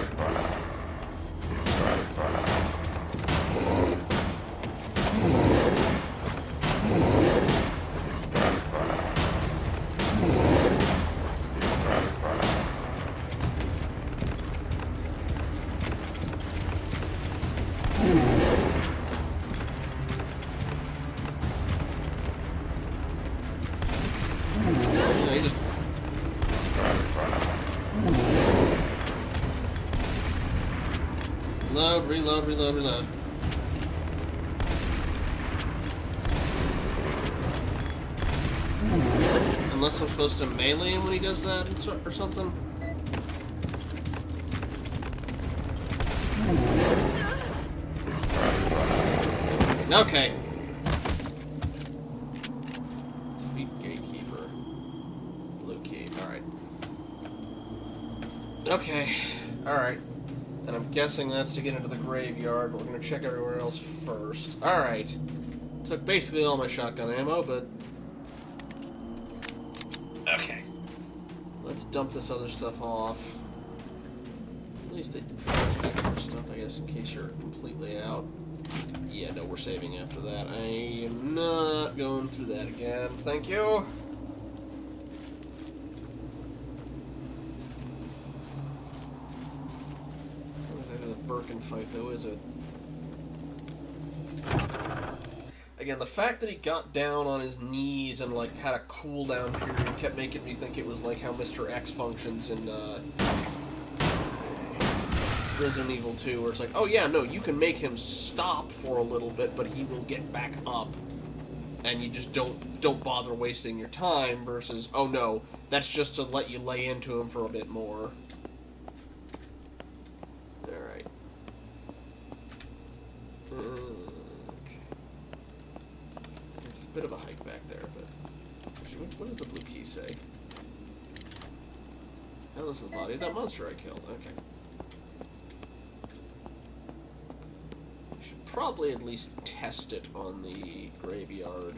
reload, reload, reload. Unless I'm supposed to melee him when he does that or something. Okay. Defeat gatekeeper. Blue key. Alright. Okay. Alright. And I'm guessing that's to get into the graveyard, but we're going to check everywhere else first. Alright. Took basically all my shotgun ammo, but... Okay. Let's dump this other stuff off. At least they put extra stuff, I guess, in case you're completely out. Yeah, no, we're saving after that. I am not going through that again. Thank you. Birkin fight, though, is it? Again, the fact that he got down on his knees and, like, had a cooldown period kept making me think it was like how Mr. X functions in, Resident Evil 2, where it's like, oh yeah, no, you can make him stop for a little bit, but he will get back up. And you just don't bother wasting your time, versus, oh no, that's just to let you lay into him for a bit more. Alright. Okay. There's a bit of a hike back there, but... Actually, what does the blue key say? Oh, this is the body of that monster I killed. Okay. I should probably at least test it on the graveyard.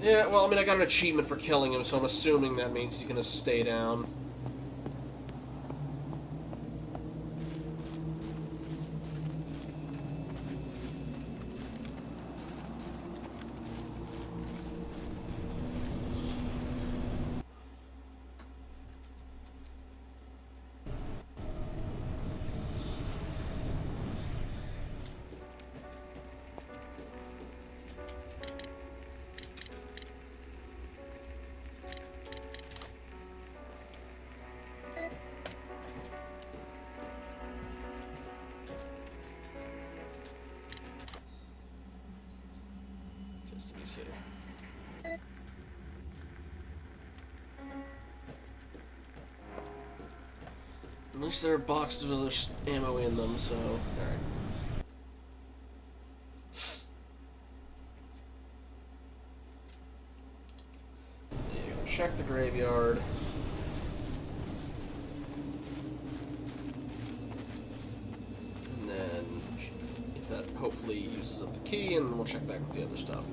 Yeah, well, I mean, I got an achievement for killing him, so I'm assuming that means he's gonna stay down. To be safe. At least there are boxes of other ammo in them, so... Alright. Yeah, check the graveyard. And then, if that hopefully uses up the key, and we'll check back with the other stuff.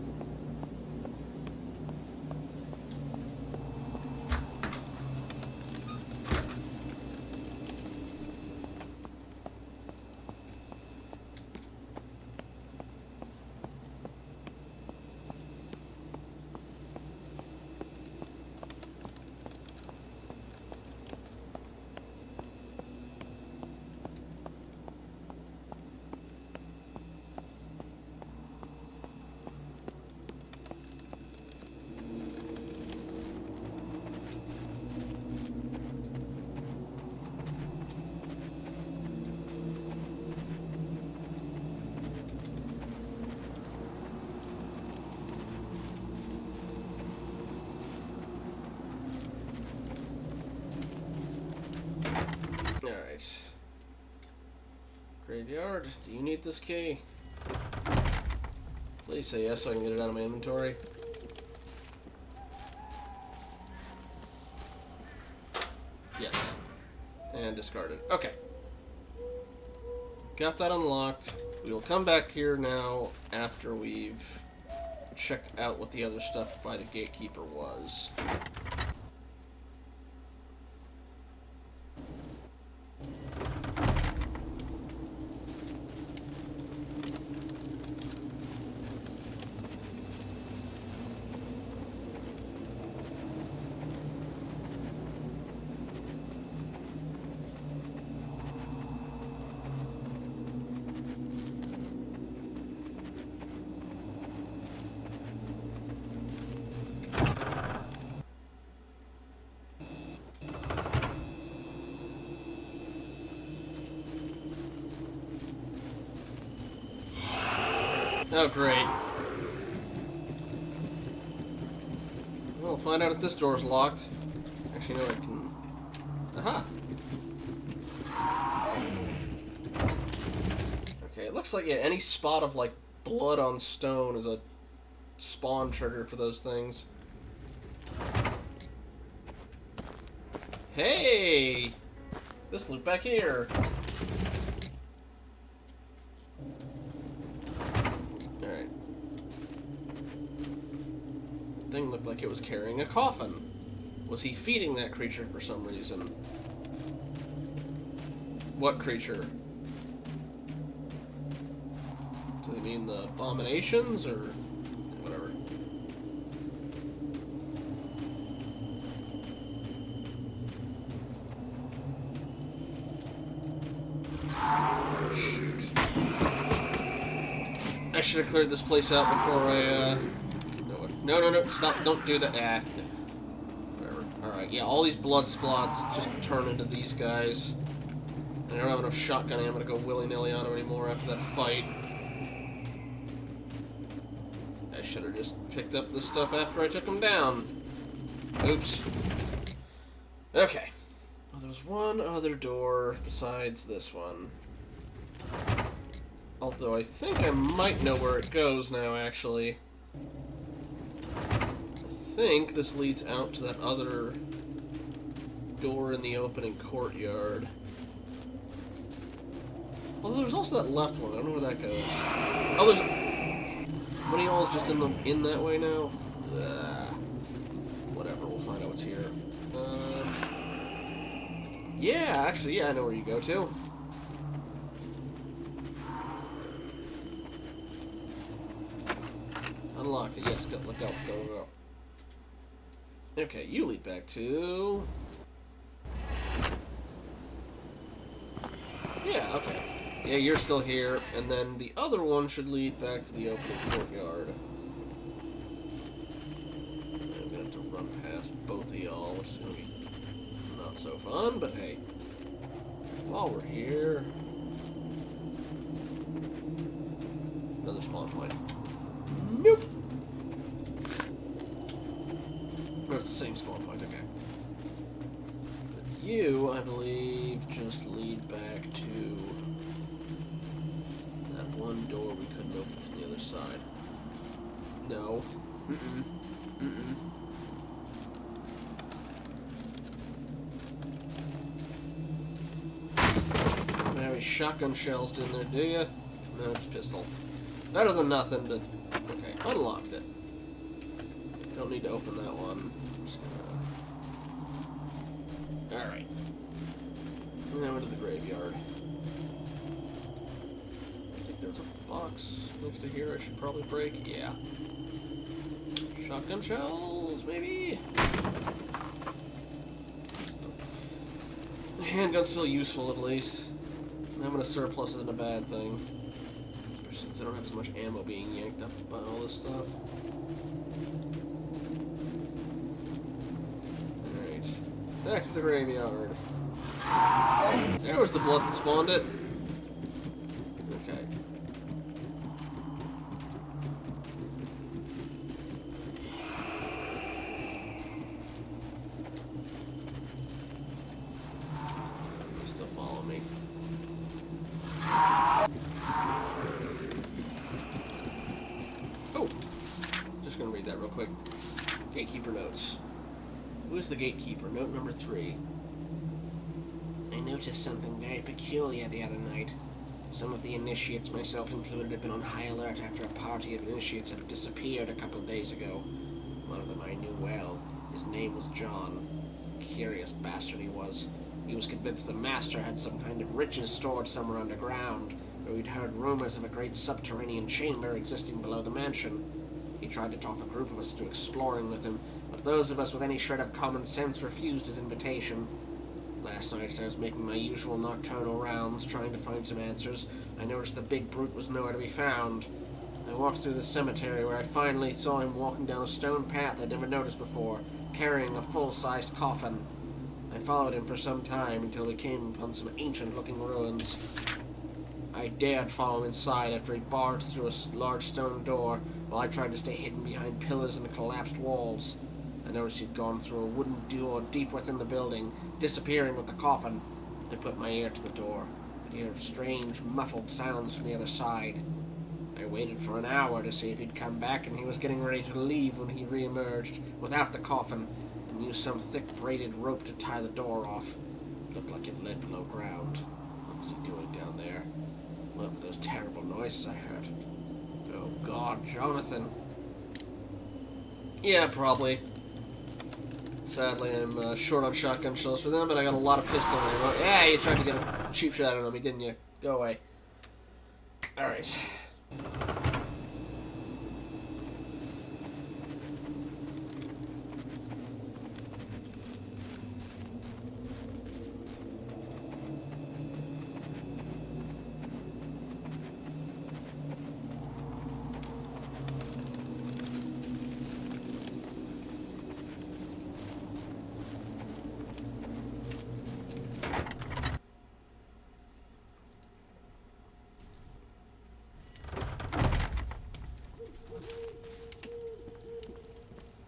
Alright. Graveyard, do you need this key? Please say yes so I can get it out of my inventory. Yes. And discarded. Okay. Got that unlocked. We will come back here now after we've checked out what the other stuff by the gatekeeper was. Oh, great. Well, we'll find out if this door's locked. Actually, no, I can... Aha! Okay, it looks like, yeah, any spot of, like, blood on stone is a spawn trigger for those things. Hey! This loop back here. Alright. The thing looked like it was carrying a coffin. Was he feeding that creature for some reason? What creature? Do they mean the abominations, or whatever? Shoot. I should have cleared this place out before I, No, stop, don't do that. Whatever. Alright, yeah, all these blood splots just turn into these guys. And I don't have enough shotgun ammo to go willy-nilly on them anymore after that fight. I should have just picked up this stuff after I took them down. Oops. Okay. Well, there's one other door besides this one. Although I think I might know where it goes now, actually. I think this leads out to that other door in the opening courtyard. Although there's also that left one. I don't know where that goes. Oh, there's... What are y'all just in that way now? Whatever, we'll find out what's here. Yeah, actually, yeah, I know where you go to. Unlocked it, yes, go, look out, go. Okay, you lead back to... Yeah, okay. Yeah, you're still here, and then the other one should lead back to the opening courtyard. I'm gonna have to run past both of y'all, which is gonna be not so fun, but hey. While we're here... Another spawn point. Nope! No, it's the same spawn point, okay. But you, I believe, just lead back to that one door we couldn't open from the other side. No. Don't have any shotgun shells in there, do you? No, just pistol. Better than nothing, but... Okay, unlocked it. Don't need to open that one. Alright. Now into the graveyard. I think there's a box next to here I should probably break. Yeah. Shotgun shells, maybe? The handgun's still useful, at least. Having a surplus isn't a bad thing. Especially since I don't have so much ammo being yanked up by all this stuff. Alright. Back to the graveyard. There was the blood that spawned it. Okay. Still follow me. Oh! Just gonna read that real quick. Gatekeeper notes. Who is the gatekeeper? Note number 3. I noticed something very peculiar the other night. Some of the initiates, myself included, have been on high alert after a party of initiates had disappeared a couple of days ago. One of them I knew well. His name was John. Curious bastard he was. He was convinced the Master had some kind of riches stored somewhere underground, though he'd heard rumors of a great subterranean chamber existing below the mansion. He tried to talk a group of us into exploring with him, but those of us with any shred of common sense refused his invitation. Last night, as I was making my usual nocturnal rounds, trying to find some answers, I noticed the big brute was nowhere to be found. I walked through the cemetery, where I finally saw him walking down a stone path I'd never noticed before, carrying a full-sized coffin. I followed him for some time until we came upon some ancient-looking ruins. I dared follow him inside after he barged through a large stone door while I tried to stay hidden behind pillars and the collapsed walls. I noticed he'd gone through a wooden door deep within the building, disappearing with the coffin. I put my ear to the door. I could hear strange, muffled sounds from the other side. I waited for an hour to see if he'd come back, and he was getting ready to leave when he re-emerged without the coffin and used some thick braided rope to tie the door off. It looked like it led below ground. What was he doing down there? What were those terrible noises I heard? Oh God, Jonathan. Yeah, probably. Sadly, I'm short on shotgun shells for them, but I got a lot of pistol ammo. Yeah, you tried to get a cheap shot on me, didn't you? Go away. Alright.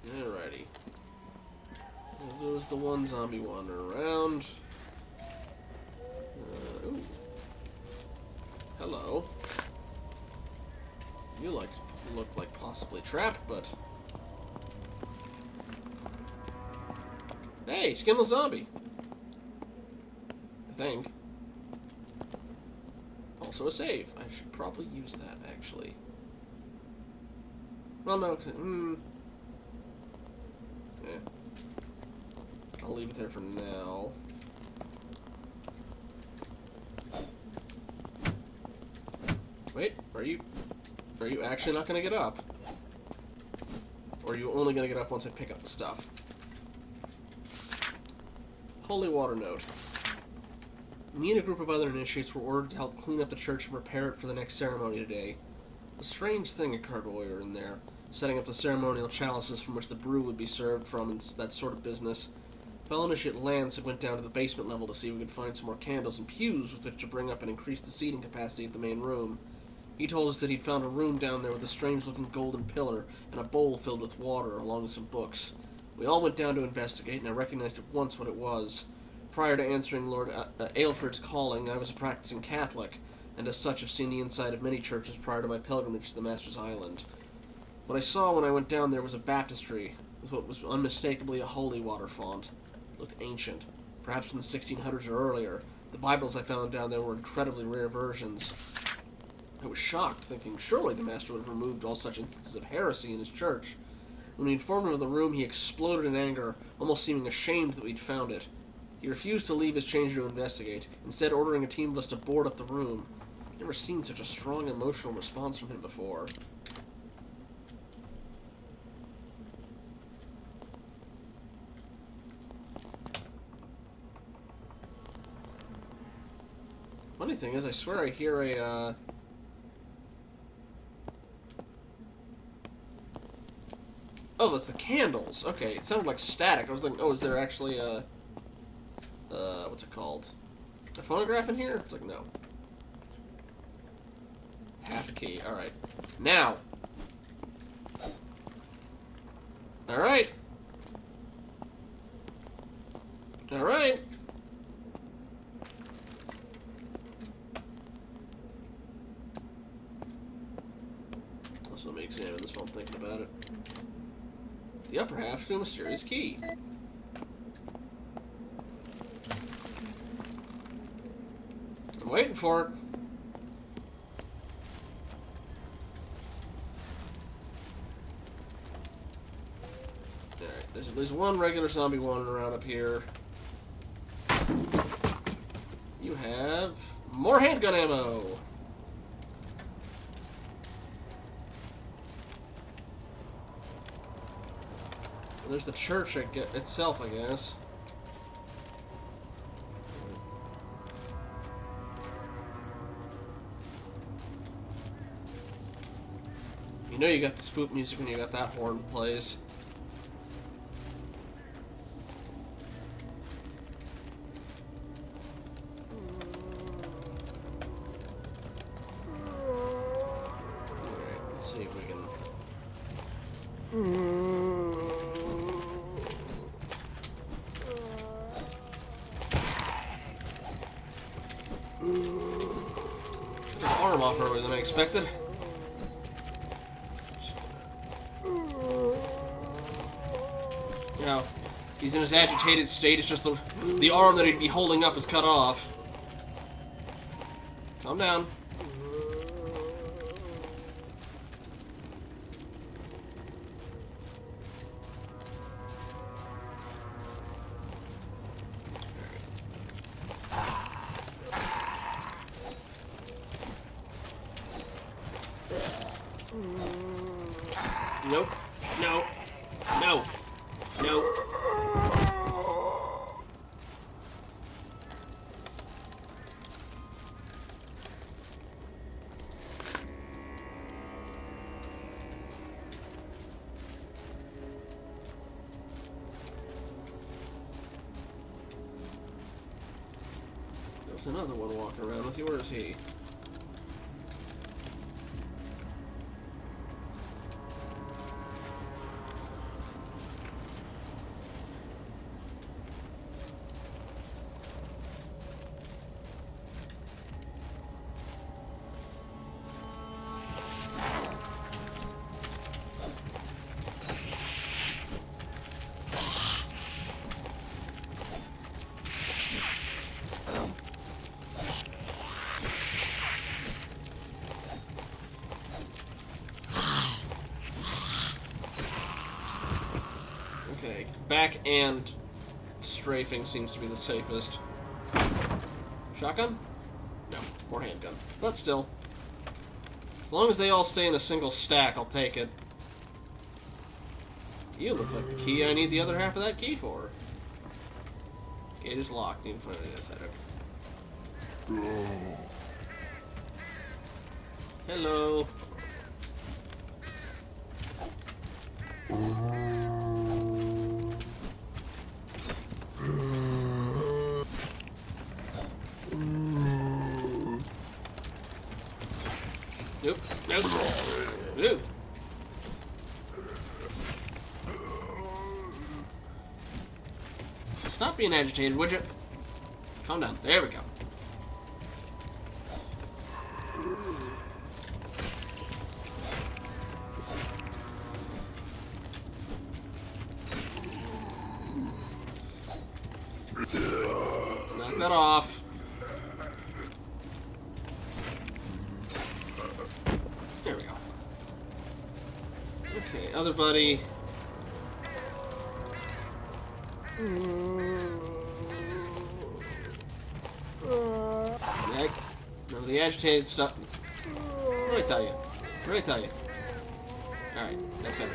Alrighty. There was the one zombie wandering around. Ooh. Hello. You look like possibly trapped, but... Hey, skinless zombie! I think. Also a save. I should probably use that, actually. Well, no, yeah. I'll leave it there for now. Wait, are you actually not gonna get up? Or are you only gonna get up once I pick up the stuff? Holy water note. Me and a group of other initiates were ordered to help clean up the church and prepare it for the next ceremony today. A strange thing occurred while we were in there, setting up the ceremonial chalices from which the brew would be served from and that sort of business. Fellow initiate Lance went down to the basement level to see if we could find some more candles and pews with which to bring up and increase the seating capacity of the main room. He told us that he'd found a room down there with a strange-looking golden pillar and a bowl filled with water, along with some books. We all went down to investigate, and I recognized at once what it was. Prior to answering Lord Aelfred's calling, I was a practicing Catholic, and as such have seen the inside of many churches prior to my pilgrimage to the Master's Island. What I saw when I went down there was a baptistry, with what was unmistakably a holy water font. It looked ancient, perhaps from the 1600s or earlier. The Bibles I found down there were incredibly rare versions. I was shocked, thinking surely the Master would have removed all such instances of heresy in his church. When we informed him of the room, he exploded in anger, almost seeming ashamed that we'd found it. He refused to leave his changer to investigate, instead ordering a team of us to board up the room. I've never seen such a strong emotional response from him before. Funny thing is, I swear I hear a, Oh, it's the candles. Okay, it sounded like static. I was like, oh, is there actually a... what's it called? A phonograph in here? It's like, no. Half a key. Alright. Now! Alright! Alright! Also, let me examine this while I'm thinking about it. The upper half to a mysterious key. I'm waiting for it. Alright, there's at least one regular zombie wandering around up here. You have more handgun ammo. There's the church itself, I guess. You know you got the spook music when you got that horn plays. see if we can... Arm off earlier than I expected. You know, he's in his agitated state. It's just the arm that he'd be holding up is cut off. Calm down. Nope. No. No. No. There's another one walking around with you. Where is he? Okay, back and strafing seems to be the safest. Shotgun? No, more handgun. But still. As long as they all stay in a single stack, I'll take it. You look like the key I need the other half of that key for. Gate is locked. Need to find the other side. Okay. Hello. Nope. Nope. Nope. Stop being agitated, would you? Calm down. There we go. Knock that off. There we go. Okay, other buddy. Neck. None of the agitated stuff. What did I tell you? What did I tell you? Alright, that's better.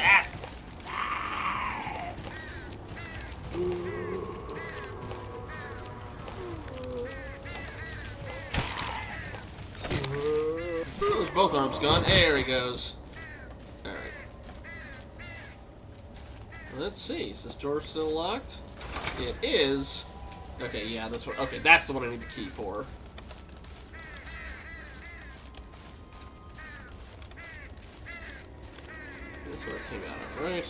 Ah! There's both arms gone. There he goes. Alright. Let's see. Is this door still locked? It is. Okay, yeah, this one. Okay, that's the one I need the key for. That's where it came out of, right?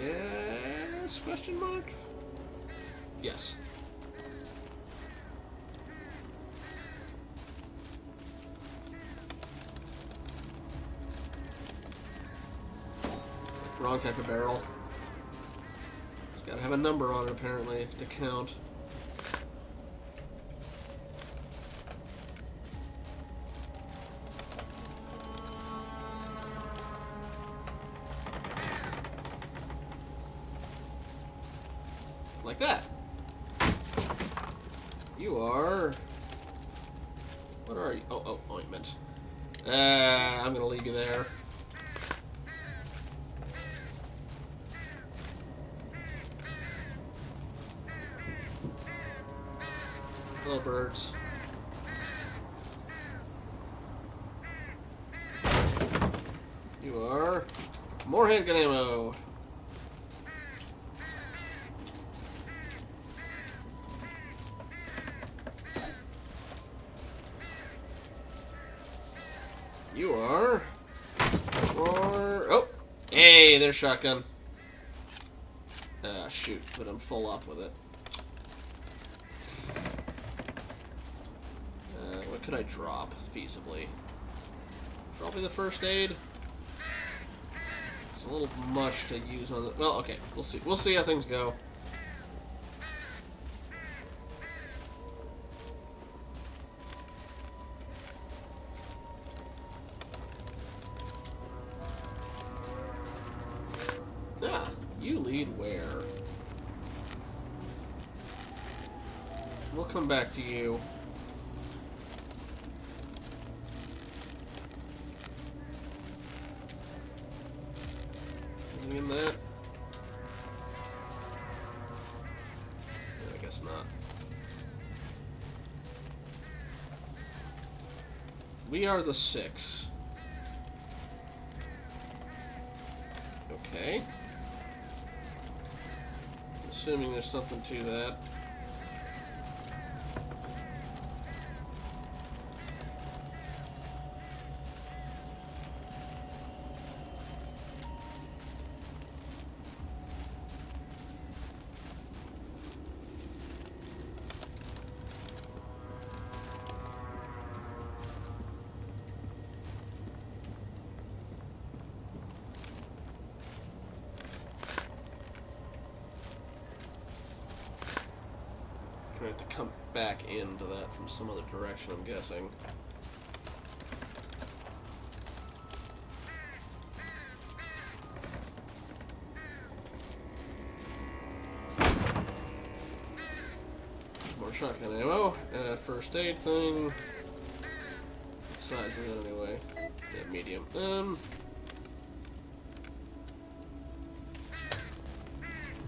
Yes? Question mark? Yes. Wrong type of barrel. It's gotta have a number on it, apparently, to count. Like that. You are... What are you? Oh, ointment. I'm gonna leave you there. Hello, birds. You are. More handgun ammo. You are. Oh! Hey, there's shotgun. Ah, shoot. But I'm full up with it. What could I drop, feasibly? Probably the first aid. It's a little much to use on the... Well, okay. We'll see. We'll see how things go. Ah, you lead where? We'll come back to you. Anything in that? I guess not. We are the 6. Okay. Assuming there's something to that. I have to come back into that from some other direction, I'm guessing. More shotgun ammo. First aid thing. What size is it anyway? Yeah, medium. You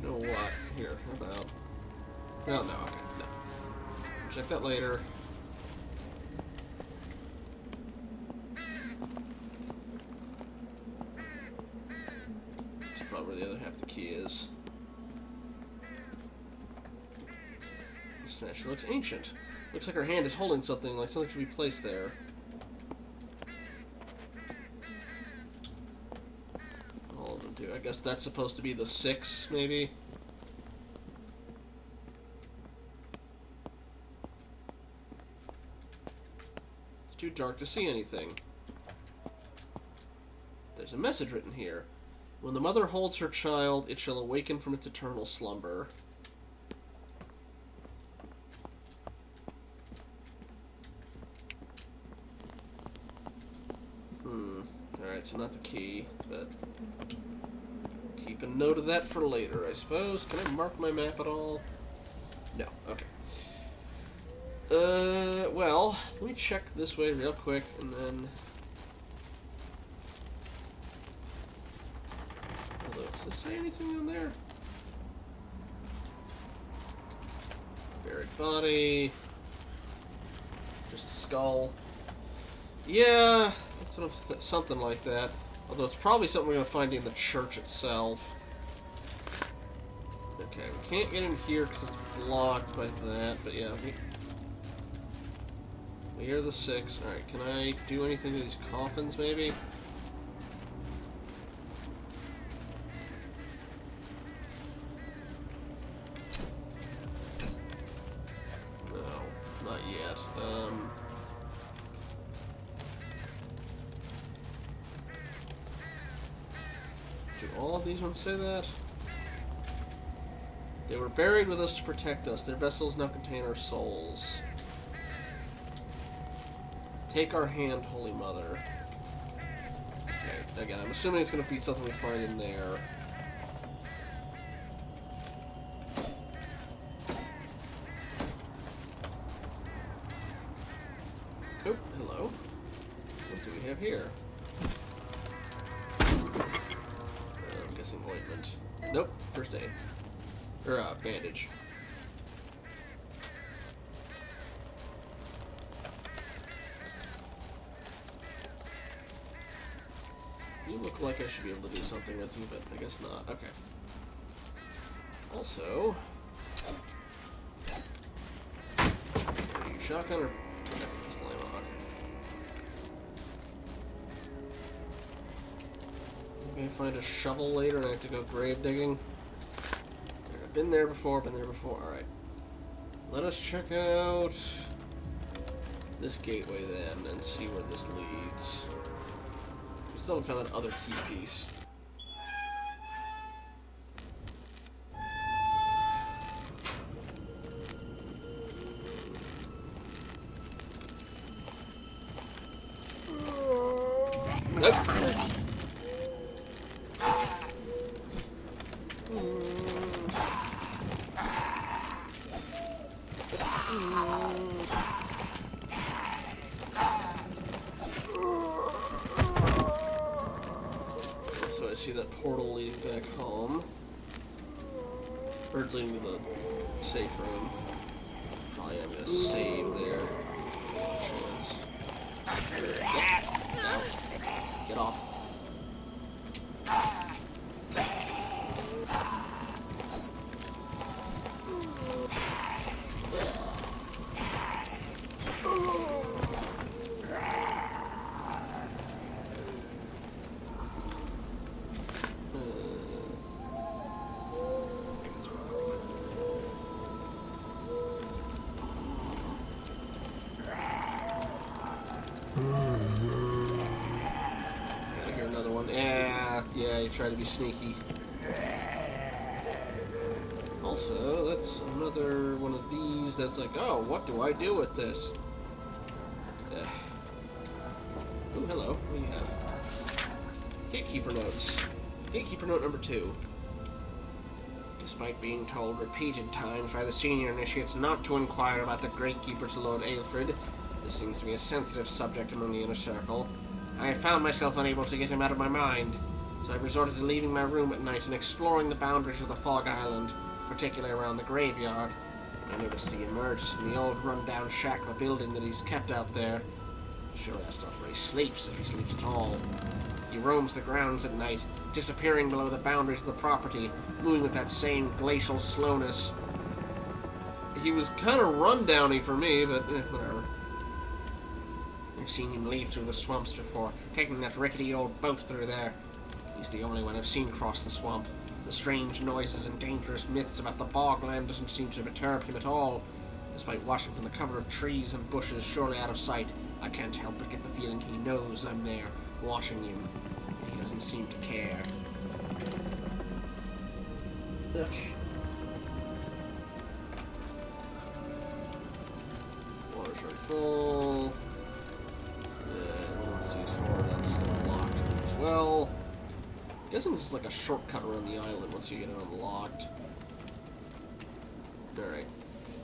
know what? Here, how about... No, okay, no. Check that later. That's probably where the other half of the key is. The snatcher looks ancient. Looks like her hand is holding something, like something should be placed there. All of them do. I guess that's supposed to be the 6, maybe? Too dark to see anything. There's a message written here. When the mother holds her child, it shall awaken from its eternal slumber. Alright, so not the key, but keep a note of that for later, I suppose. Can I mark my map at all? No, okay. Well, let me check this way real quick, and then... Hello, does this say anything in there? Buried body. Just a skull. Yeah, that's what I'm something like that. Although it's probably something we're going to find in the church itself. Okay, we can't get in here because it's blocked by that, but yeah, we are the 6. Alright, can I do anything to these coffins, maybe? No, not yet. Do all of these ones say that? They were buried with us to protect us. Their vessels now contain our souls. Take our hand, Holy Mother. Okay, again, I'm assuming it's going to be something we find in there. Oh, hello. What do we have here? I'm guessing ointment. Nope, first aid. Or, bandage. You look like I should be able to do something with you, but I guess not. Okay. Also, are you shotgun or pistol ammo? Okay. Maybe find a shovel later and I have to go grave digging. I've been there before, Alright. Let us check out this gateway then and see where this leads. We still haven't found that other key piece. So I see that portal leading back home. Or leading to the safe room. Probably am gonna save there. Chance. No. Get off. Gotta hear another one. Yeah, you try to be sneaky. Also, that's another one of these that's like, oh, what do I do with this? Ooh, hello. What do you have? Gatekeeper notes. Gatekeeper note number 2. Despite being told repeated times by the senior initiates not to inquire about the Great Keeper to Lord Aelfred, this seems to be a sensitive subject among the inner circle, I have found myself unable to get him out of my mind, so I've resorted to leaving my room at night and exploring the boundaries of the Fog Island, particularly around the graveyard. I noticed he emerges from the old run-down shack of a building that he's kept out there. Sure, that's not where he sleeps, if he sleeps at all. He roams the grounds at night, disappearing below the boundaries of the property, moving with that same glacial slowness. He was kind of run-downy for me, but whatever. I've seen him leave through the swamps before, taking that rickety old boat through there. He's the only one I've seen cross the swamp. The strange noises and dangerous myths about the bogland doesn't seem to disturb him at all. Despite watching from the cover of trees and bushes surely out of sight, I can't help but get the feeling he knows I'm there, watching him. He doesn't seem to care. Okay. Water's already full. That's still locked as well. I'm guessing this is like a shortcut around the island once you get it unlocked. Alright.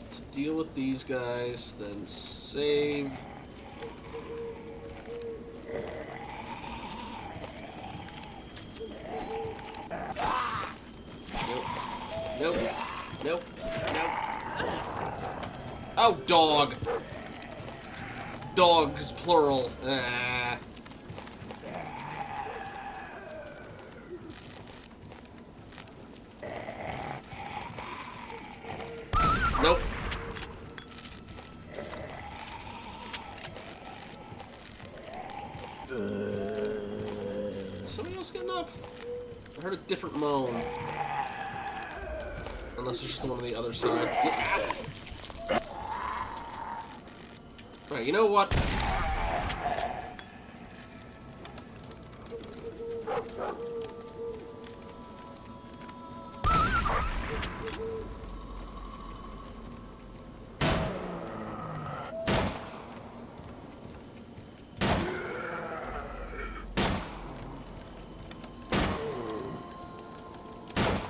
Let's deal with these guys, then save. Nope. Nope. Nope. Oh, dog. Dogs, plural. Nope. Somebody else getting up? I heard a different moan. Unless it's just the one on the other side. Alright, you know what?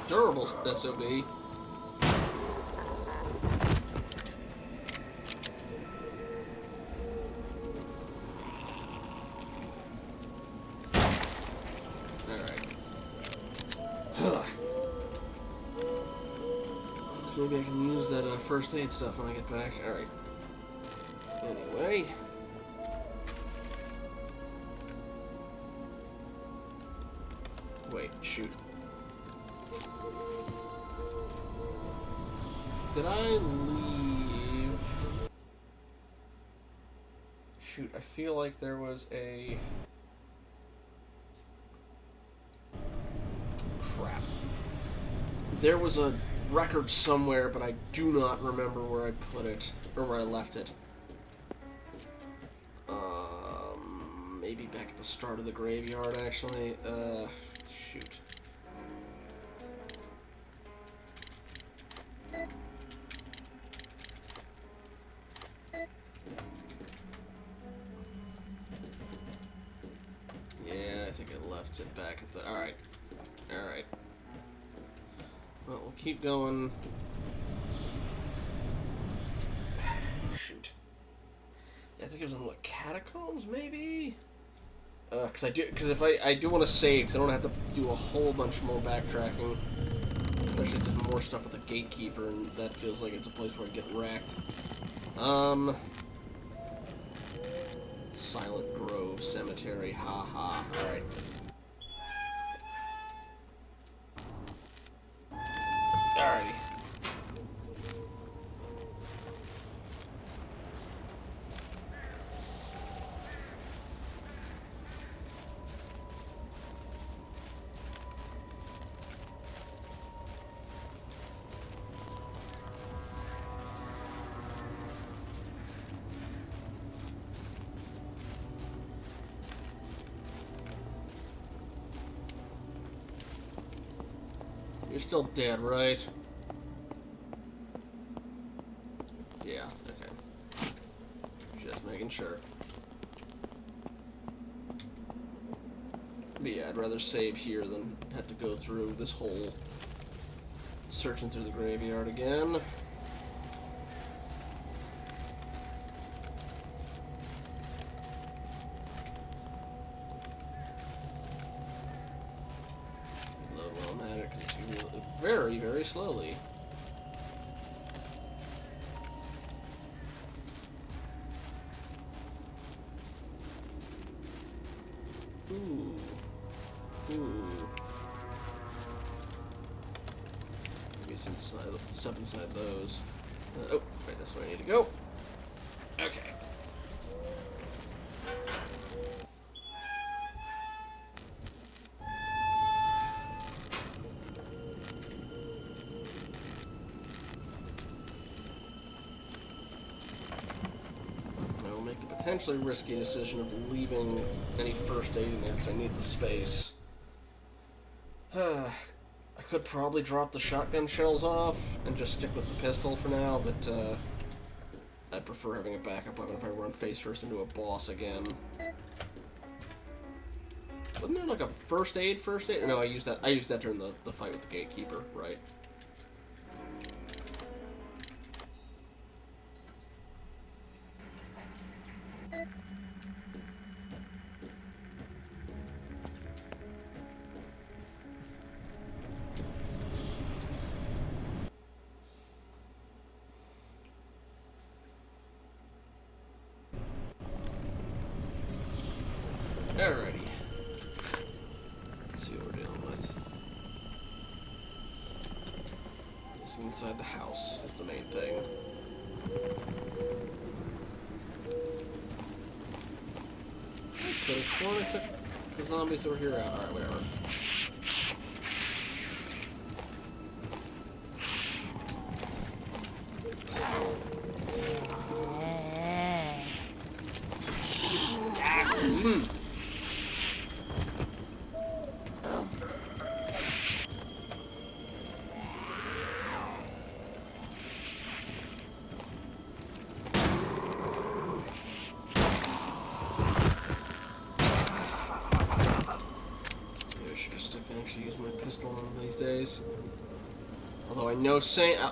Durable SOB. Maybe I can use that first aid stuff when I get back. Alright. Anyway. shoot. Did I leave? Shoot, I feel like there was a... Crap. There was a record somewhere, but I do not remember where I put it, or where I left it. Maybe back at the start of the graveyard, actually. Shoot. Yeah, I think I left it back at the... Alright. Alright. Well, we'll keep going. Shoot. Yeah, I think it was in the catacombs, maybe? Because if I do want to save, because I don't have to do a whole bunch more backtracking. Especially if there's more stuff with the gatekeeper, and that feels like it's a place where I get wrecked. Silent Grove Cemetery, haha. Alright. Alrighty. You're still dead, right? Yeah, okay. Just making sure. But yeah, I'd rather save here than have to go through this whole searching through the graveyard again. Load while I'm at it, because it's very, very slowly. Ooh. Ooh. Maybe it's inside, stuff inside those. Oh, right, that's where I need to go. Okay. I will make the potentially risky decision of leaving any first aid in there because I need the space. I could probably drop the shotgun shells off and just stick with the pistol for now, but I prefer having a backup weapon if I run face first into a boss again. Wasn't there like a first aid? No, I used that during the fight with the gatekeeper, right? Alrighty. Let's see what we're dealing with. This inside the house is the main thing. I could have sworn I took the zombies that were here out. Alright, whatever. Although I know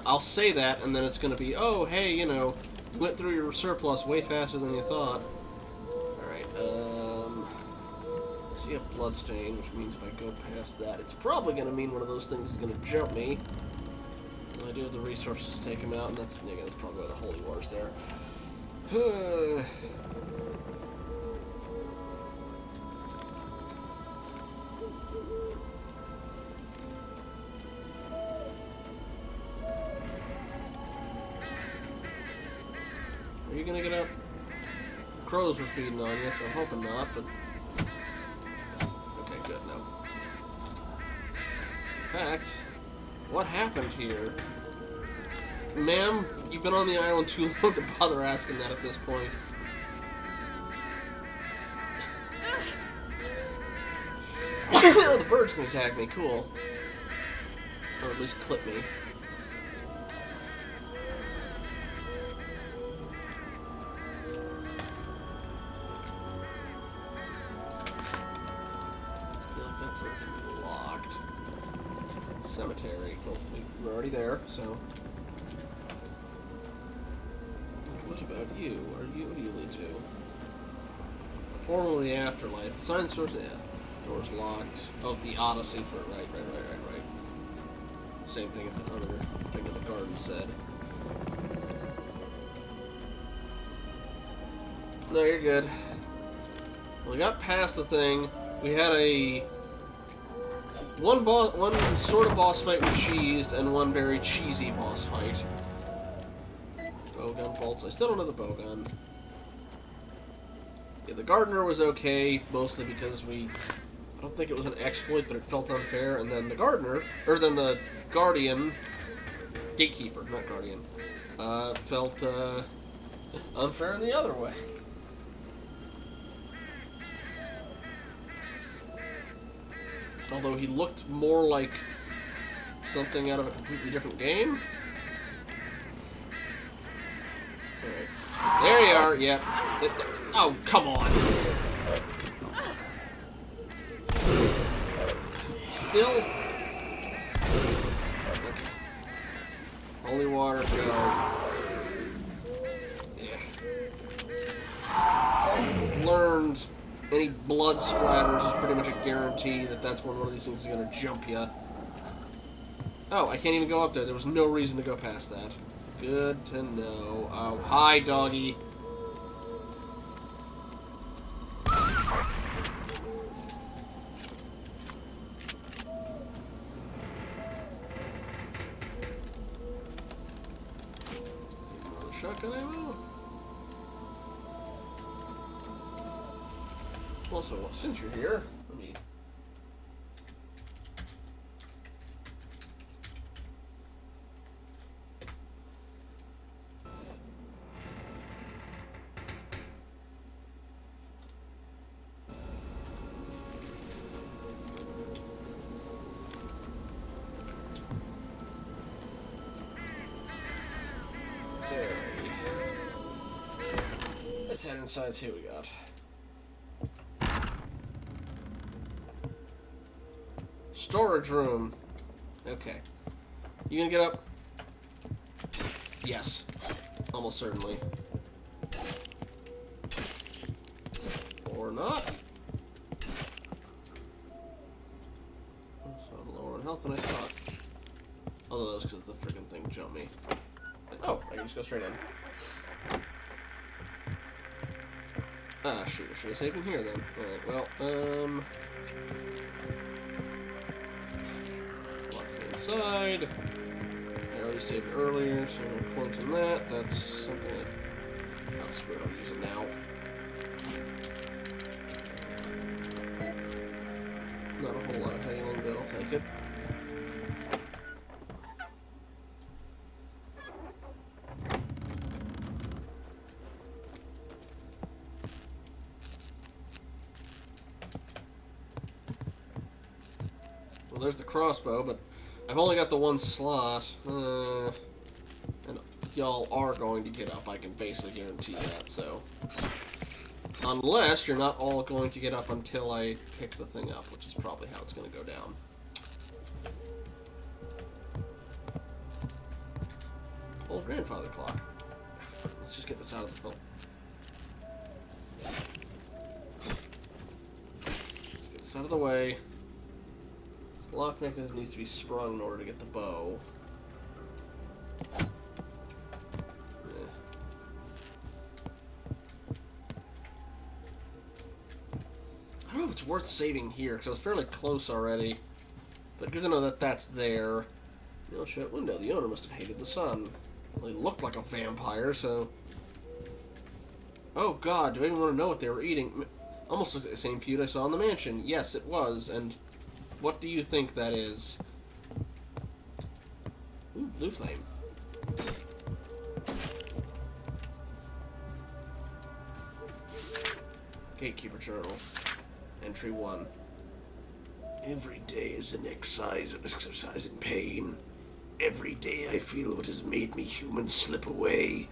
I'll say that, and then it's going to be, oh, hey, you know, you went through your surplus way faster than you thought. Alright, see a bloodstain, which means if I go past that, it's probably going to mean one of those things is going to jump me. And I do have the resources to take him out, and that's probably why the holy water's there. crows were feeding on you, so I'm hoping not, but... Okay, good, no. In fact, what happened here? Ma'am, you've been on the island too long to bother asking that at this point. Oh, the birds can attack me, cool. Or at least clip me. Locked. Cemetery. Well, we're already there, so. What about you? What do you lead to? Portal of the afterlife. The sign source. Yeah. Door's locked. Oh, the Odyssey for right. Same thing as the other thing in the garden said. No, you're good. We got past the thing. We had one sort of boss fight with cheese and one very cheesy boss fight. Bowgun bolts. I still don't have the bowgun. Yeah, the gardener was okay, mostly because I don't think it was an exploit, but it felt unfair. And then the guardian, gatekeeper, not guardian, felt unfair in the other way. Although he looked more like something out of a completely different game. Alright. There you are, yep. Oh, come on. Still? Okay. Holy water, go. Yeah. Learned any blood splatters is pretty much a guarantee that that's when one of these things is going to jump you. Oh, I can't even go up there. There was no reason to go past that. Good to know. Oh, hi, doggy. Shotgun ammo? Also, since you're here, let me... Let's head inside and see what we got. Storage room. Okay. You gonna get up? Yes. Almost certainly. Or not. So I'm lower on health than I thought. Although that's because the freaking thing jumped me. Oh, I can just go straight in. Ah, shoot. I should have saved him here then. Alright, well, lock from inside. I already saved it earlier, so no point in that. That's something I... Oh, screw it. I'll use it now. Not a whole lot of healing, but I'll take it. Well, there's the crossbow, but I've only got the one slot. And y'all are going to get up, I can basically guarantee that, so... Unless you're not all going to get up until I pick the thing up, which is probably how it's going to go down. Old grandfather clock. Let's just get this out of the... Let's get this out of the way. The lock mechanism needs to be sprung in order to get the bow. I don't know if it's worth saving here, because I was fairly close already. But good to know that that's there. No shut window. The owner must have hated the sun. Well, he looked like a vampire, so... Oh god, do I even want to know what they were eating? Almost like the same feud I saw in the mansion. Yes, it was, and what do you think that is? Ooh, blue flame. Gatekeeper Journal. Entry 1. Every day is an exercise in pain. Every day I feel what has made me human slip away,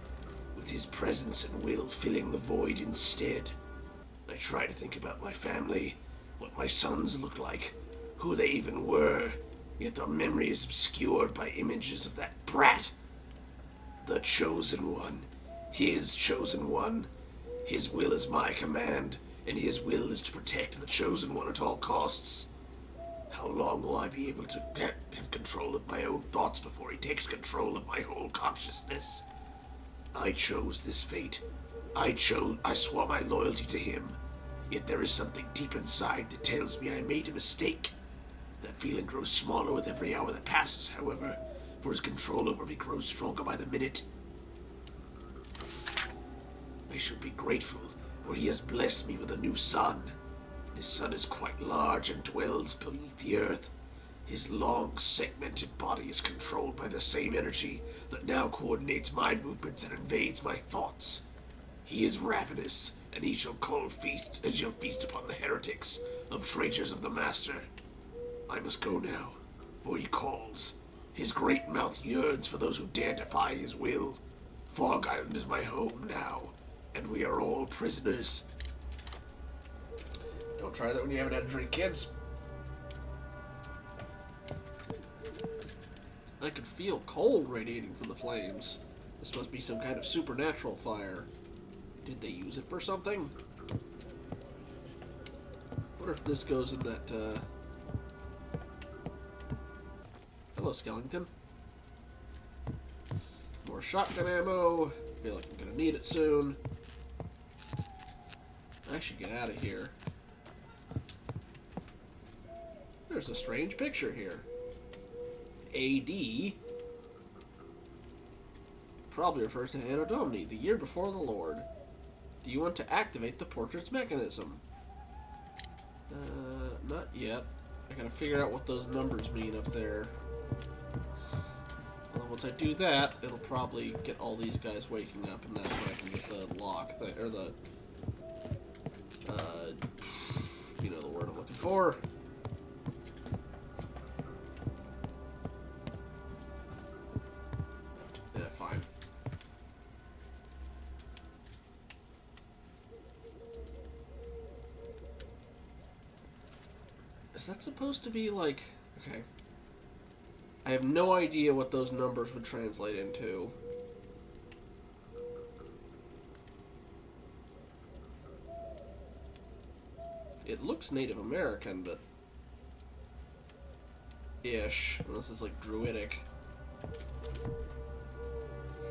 with his presence and will filling the void instead. I try to think about my family, what my sons looked like, who they even were, yet their memory is obscured by images of that brat. The Chosen One. His Chosen One. His will is my command, and his will is to protect the Chosen One at all costs. How long will I be able to have control of my own thoughts before he takes control of my whole consciousness? I chose this fate. I swore my loyalty to him. Yet there is something deep inside that tells me I made a mistake. That feeling grows smaller with every hour that passes, however, for his control over me grows stronger by the minute. I should be grateful, for he has blessed me with a new son. This son is quite large and dwells beneath the earth. His long, segmented body is controlled by the same energy that now coordinates my movements and invades my thoughts. He is ravenous, and he shall feast upon the heretics of traitors of the Master. I must go now, for he calls. His great mouth yearns for those who dare defy his will. Fog Island is my home now, and we are all prisoners. Don't try that when you haven't had a drink, kids. I could feel cold radiating from the flames. This must be some kind of supernatural fire. Did they use it for something? What if this goes in that, Hello, Skellington. More shotgun ammo. Feel like I'm gonna need it soon. I should get out of here. There's a strange picture here. AD probably refers to Anno Domini, the year before the Lord. Do you want to activate the portrait's mechanism? Not yet. I gotta figure out what those numbers mean up there. Although once I do that, it'll probably get all these guys waking up, and that's when I can get the lock thing, or the, you know the word I'm looking for. Yeah, fine. Is that supposed to be like... Okay. I have no idea what those numbers would translate into. It looks Native American, but... ish. Unless it's like Druidic.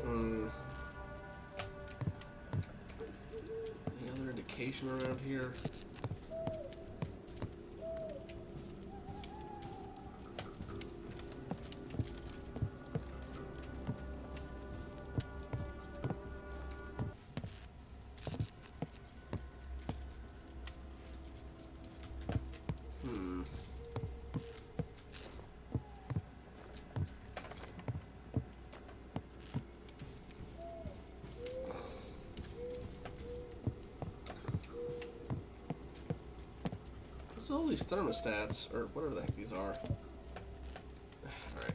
Any other indication around here? All these thermostats, or whatever the heck these are. Alright.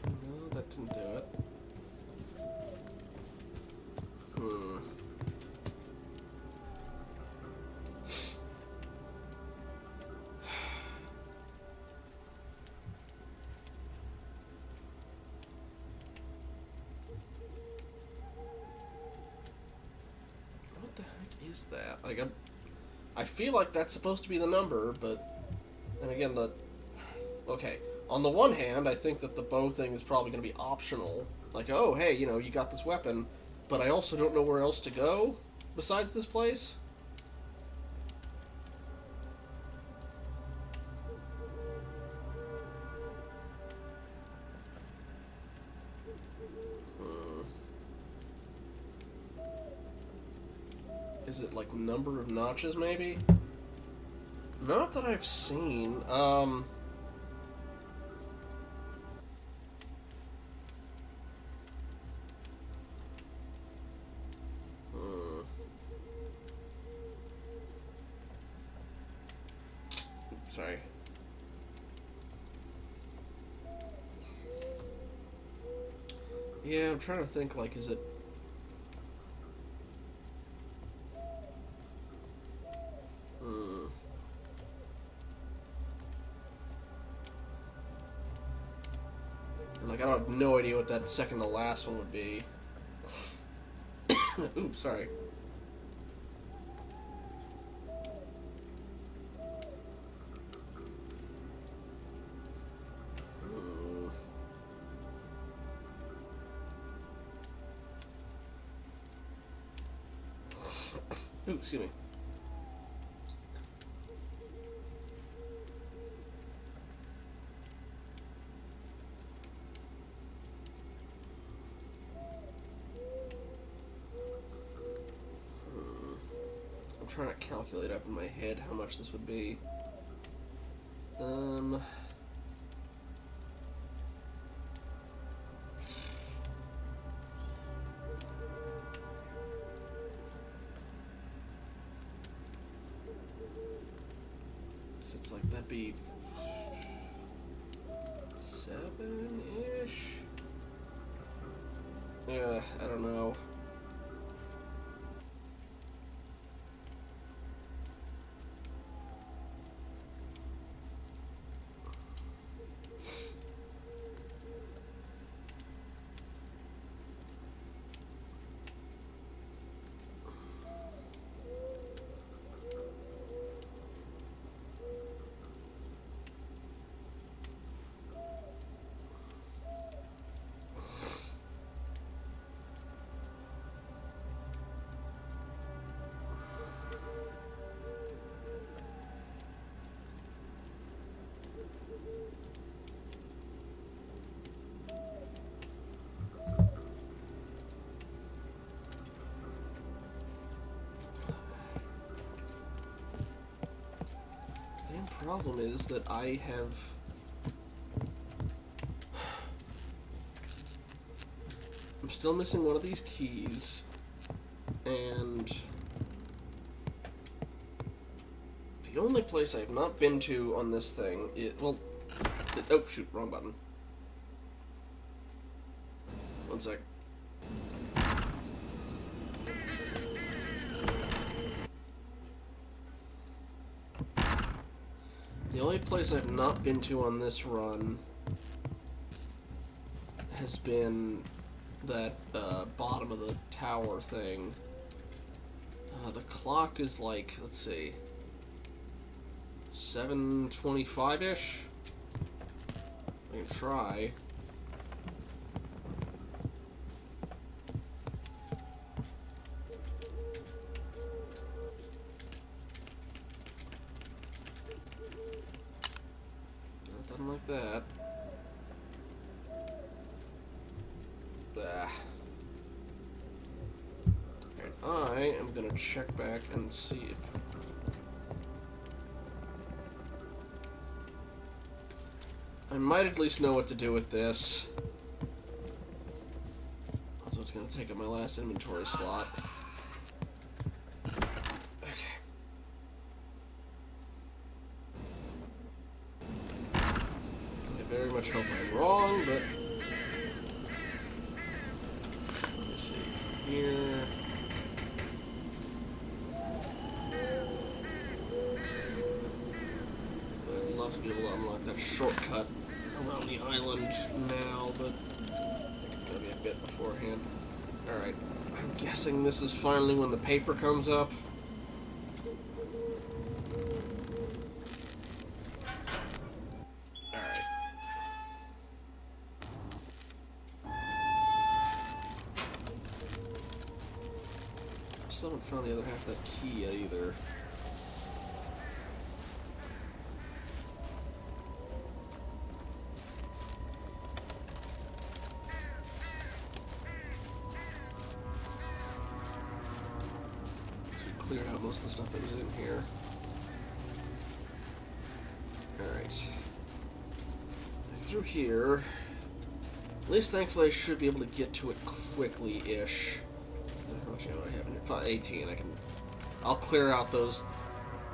No, that didn't do it. Is that like I feel like that's supposed to be the number, but and again okay, on the one hand I think that the bow thing is probably going to be optional, like, oh hey, you know, you got this weapon, but I also don't know where else to go besides this place. Is it like number of notches, maybe? Not that I've seen. Sorry. Yeah, I'm trying to think, like, is it... Like, I don't have no idea what that second to last one would be. Oops, sorry. Ooh, excuse me. I'm trying to calculate up in my head how much this would be. So it's like, that'd be 7-ish? Yeah, I don't know. The problem is that I have... I'm still missing one of these keys, and the only place I have not been to on this thing is, well, oh shoot, wrong button. One sec. The only place I've not been to on this run has been that bottom of the tower thing. The clock is like, let's see, 7:25-ish? I can try. Nothing like that. I am gonna check back and see if... I might at least know what to do with this. Also, it's gonna take up my last inventory slot. Okay. I very much hope I'm wrong, but... Let me see. From here... To be able to unlock that shortcut around the island now, but I think it's going to be a bit beforehand. Alright, I'm guessing this is finally when the paper comes up. Alright. Still haven't found the other half of that key yet either. cleared out most of the stuff that was in here. Alright. Through here. At least thankfully I should be able to get to it quickly-ish. How much ammo do I have in here? 18. I'll clear out those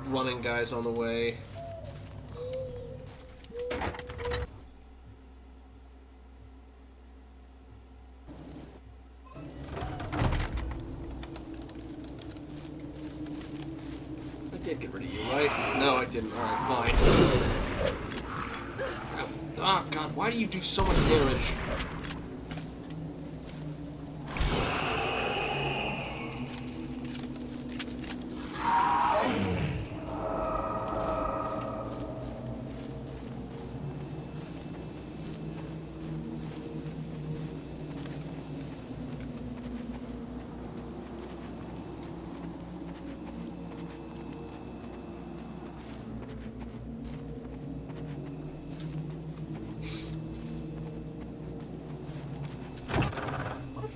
running guys on the way. I did get rid of you, right? No, I didn't. Alright, fine. Oh god, why do you do so much damage?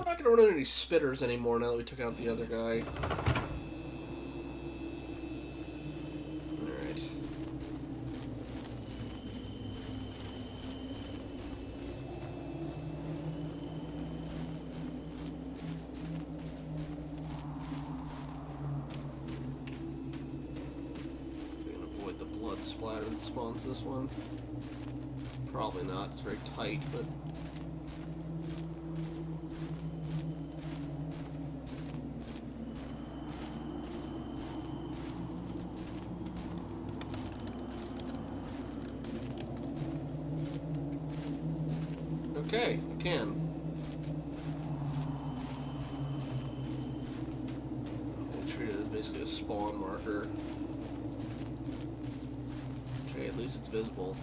I don't run any spitters anymore now that we took out the other guy. Alright. I'm gonna avoid the blood splatter that spawns this one. Probably not, it's very tight, but... Okay, I can. We'll treat it as basically a spawn marker. Okay, at least it's visible.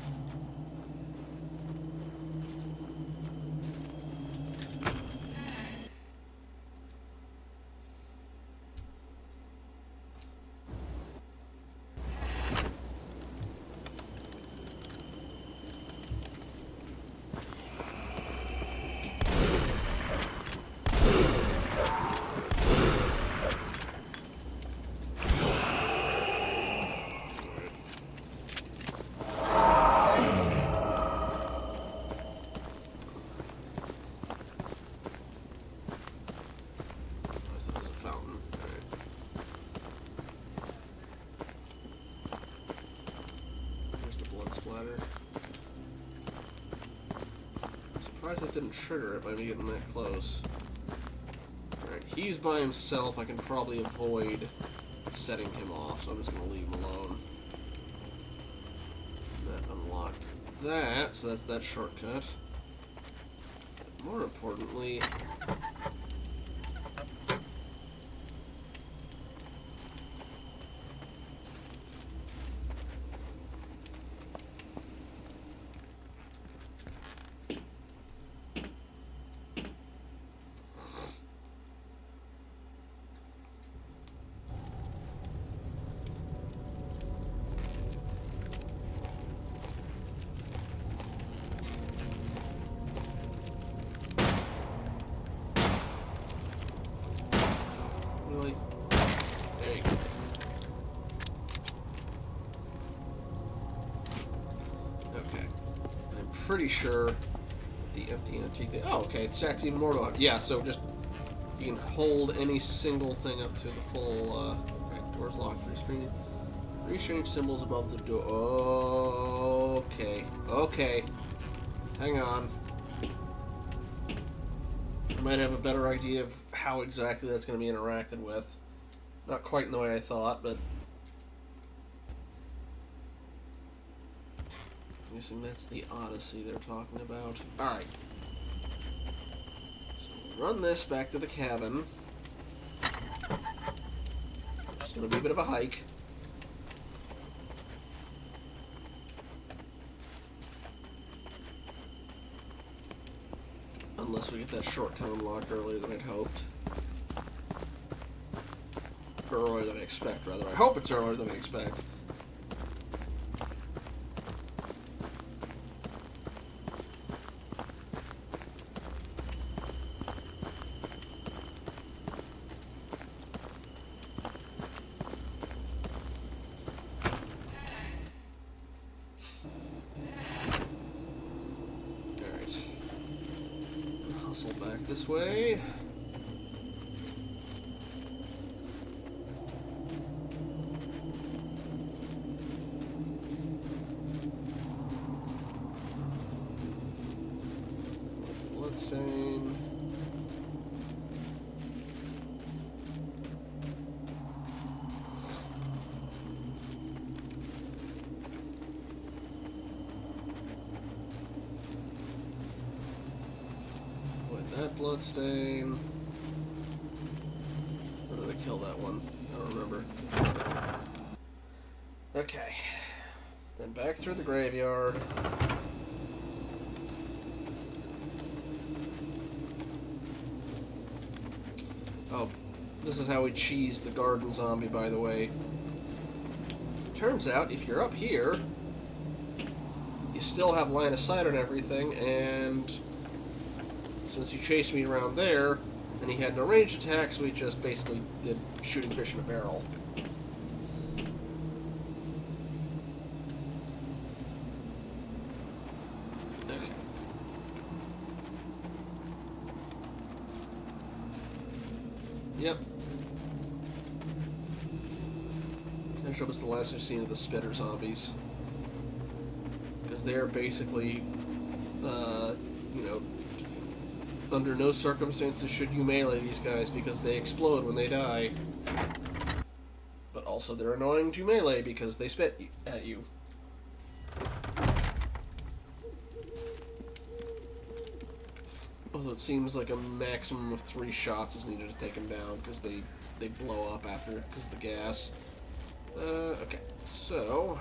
That didn't trigger it by me getting that close. Alright, he's by himself. I can probably avoid setting him off, so I'm just going to leave him alone. That unlocked that, so that's that shortcut. More importantly... Really? There you go. Okay. I'm pretty sure the empty antique thing... Oh, okay, it stacks even more on. Yeah, so just... You can hold any single thing up to the full... okay, door's locked. Three strange symbols above the door. Okay. Okay. Hang on. I might have a better idea of how exactly that's going to be interacted with. Not quite in the way I thought, but... I'm guessing that's the Odyssey they're talking about. Alright. So run this back to the cabin. It's going to be a bit of a hike. Unless we get that shortcut unlocked earlier than I'd hoped. Or earlier than I expect, rather. I hope it's earlier than I expect. this way. Bloodstain. That bloodstain. Or did I kill that one? I don't remember. Okay. Then back through the graveyard. Oh, this is how we cheese the garden zombie, by the way. Turns out, if you're up here, you still have line of sight on everything, and since he chased me around there, and he had no ranged attacks, we just basically did shooting fish in a barrel. Okay. Yep. That shows us the last we've seen of the spitter zombies. Because they're basically, you know, under no circumstances should you melee these guys because they explode when they die. But also they're annoying to melee because they spit at you. Although it seems like a maximum of 3 shots is needed to take them down because they blow up after because of the gas. Okay, so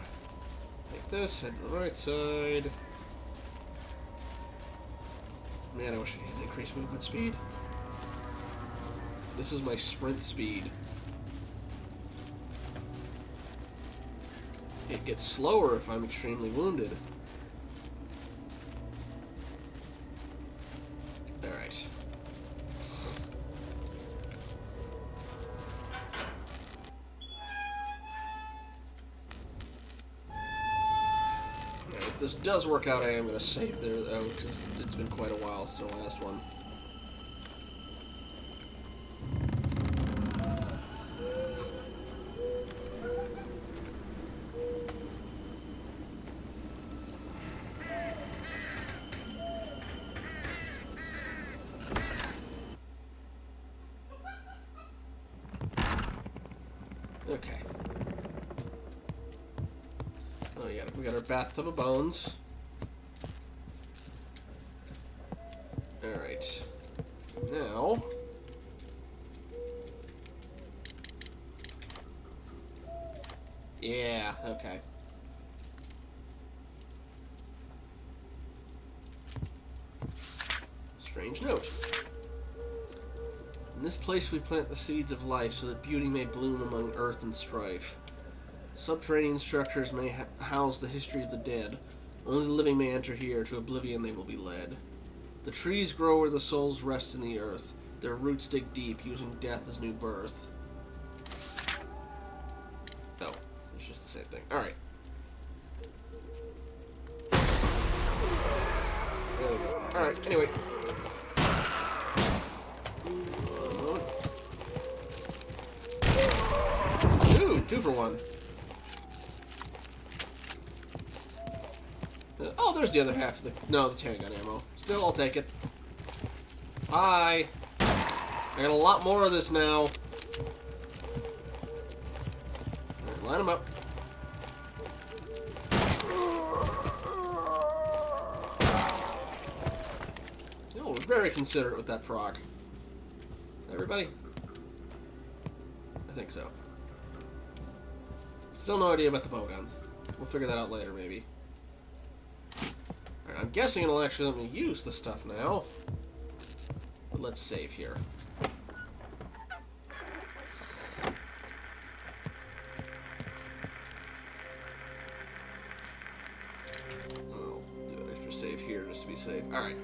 take this, head to the right side. Man, I wish I could increase movement speed. This is my sprint speed. It gets slower if I'm extremely wounded. Alright. If this does work out, I am going to save there, though, because it's been quite a while since the last one. Okay. Oh, yeah, we got our bathtub of bones. Alright. Now... yeah, okay. Strange note. In this place we plant the seeds of life so that beauty may bloom among earth and strife. Subterranean structures may house the history of the dead. Only the living may enter here, to oblivion they will be led. The trees grow where the souls rest in the earth. Their roots dig deep, using death as new birth. Oh, it's just the same thing. Alright. There we go. Alright, anyway. Ooh, 2 for 1. Oh, there's the other half of the... no, the handgun ammo. Still, I'll take it. Hi! I got a lot more of this now. Alright, line them up. Oh, we're very considerate with that proc. Everybody? I think so. Still no idea about the bowgun. We'll figure that out later, maybe. Alright, I'm guessing it'll actually let me use the stuff now. But let's save here. I'll do an extra save here just to be safe. Alright.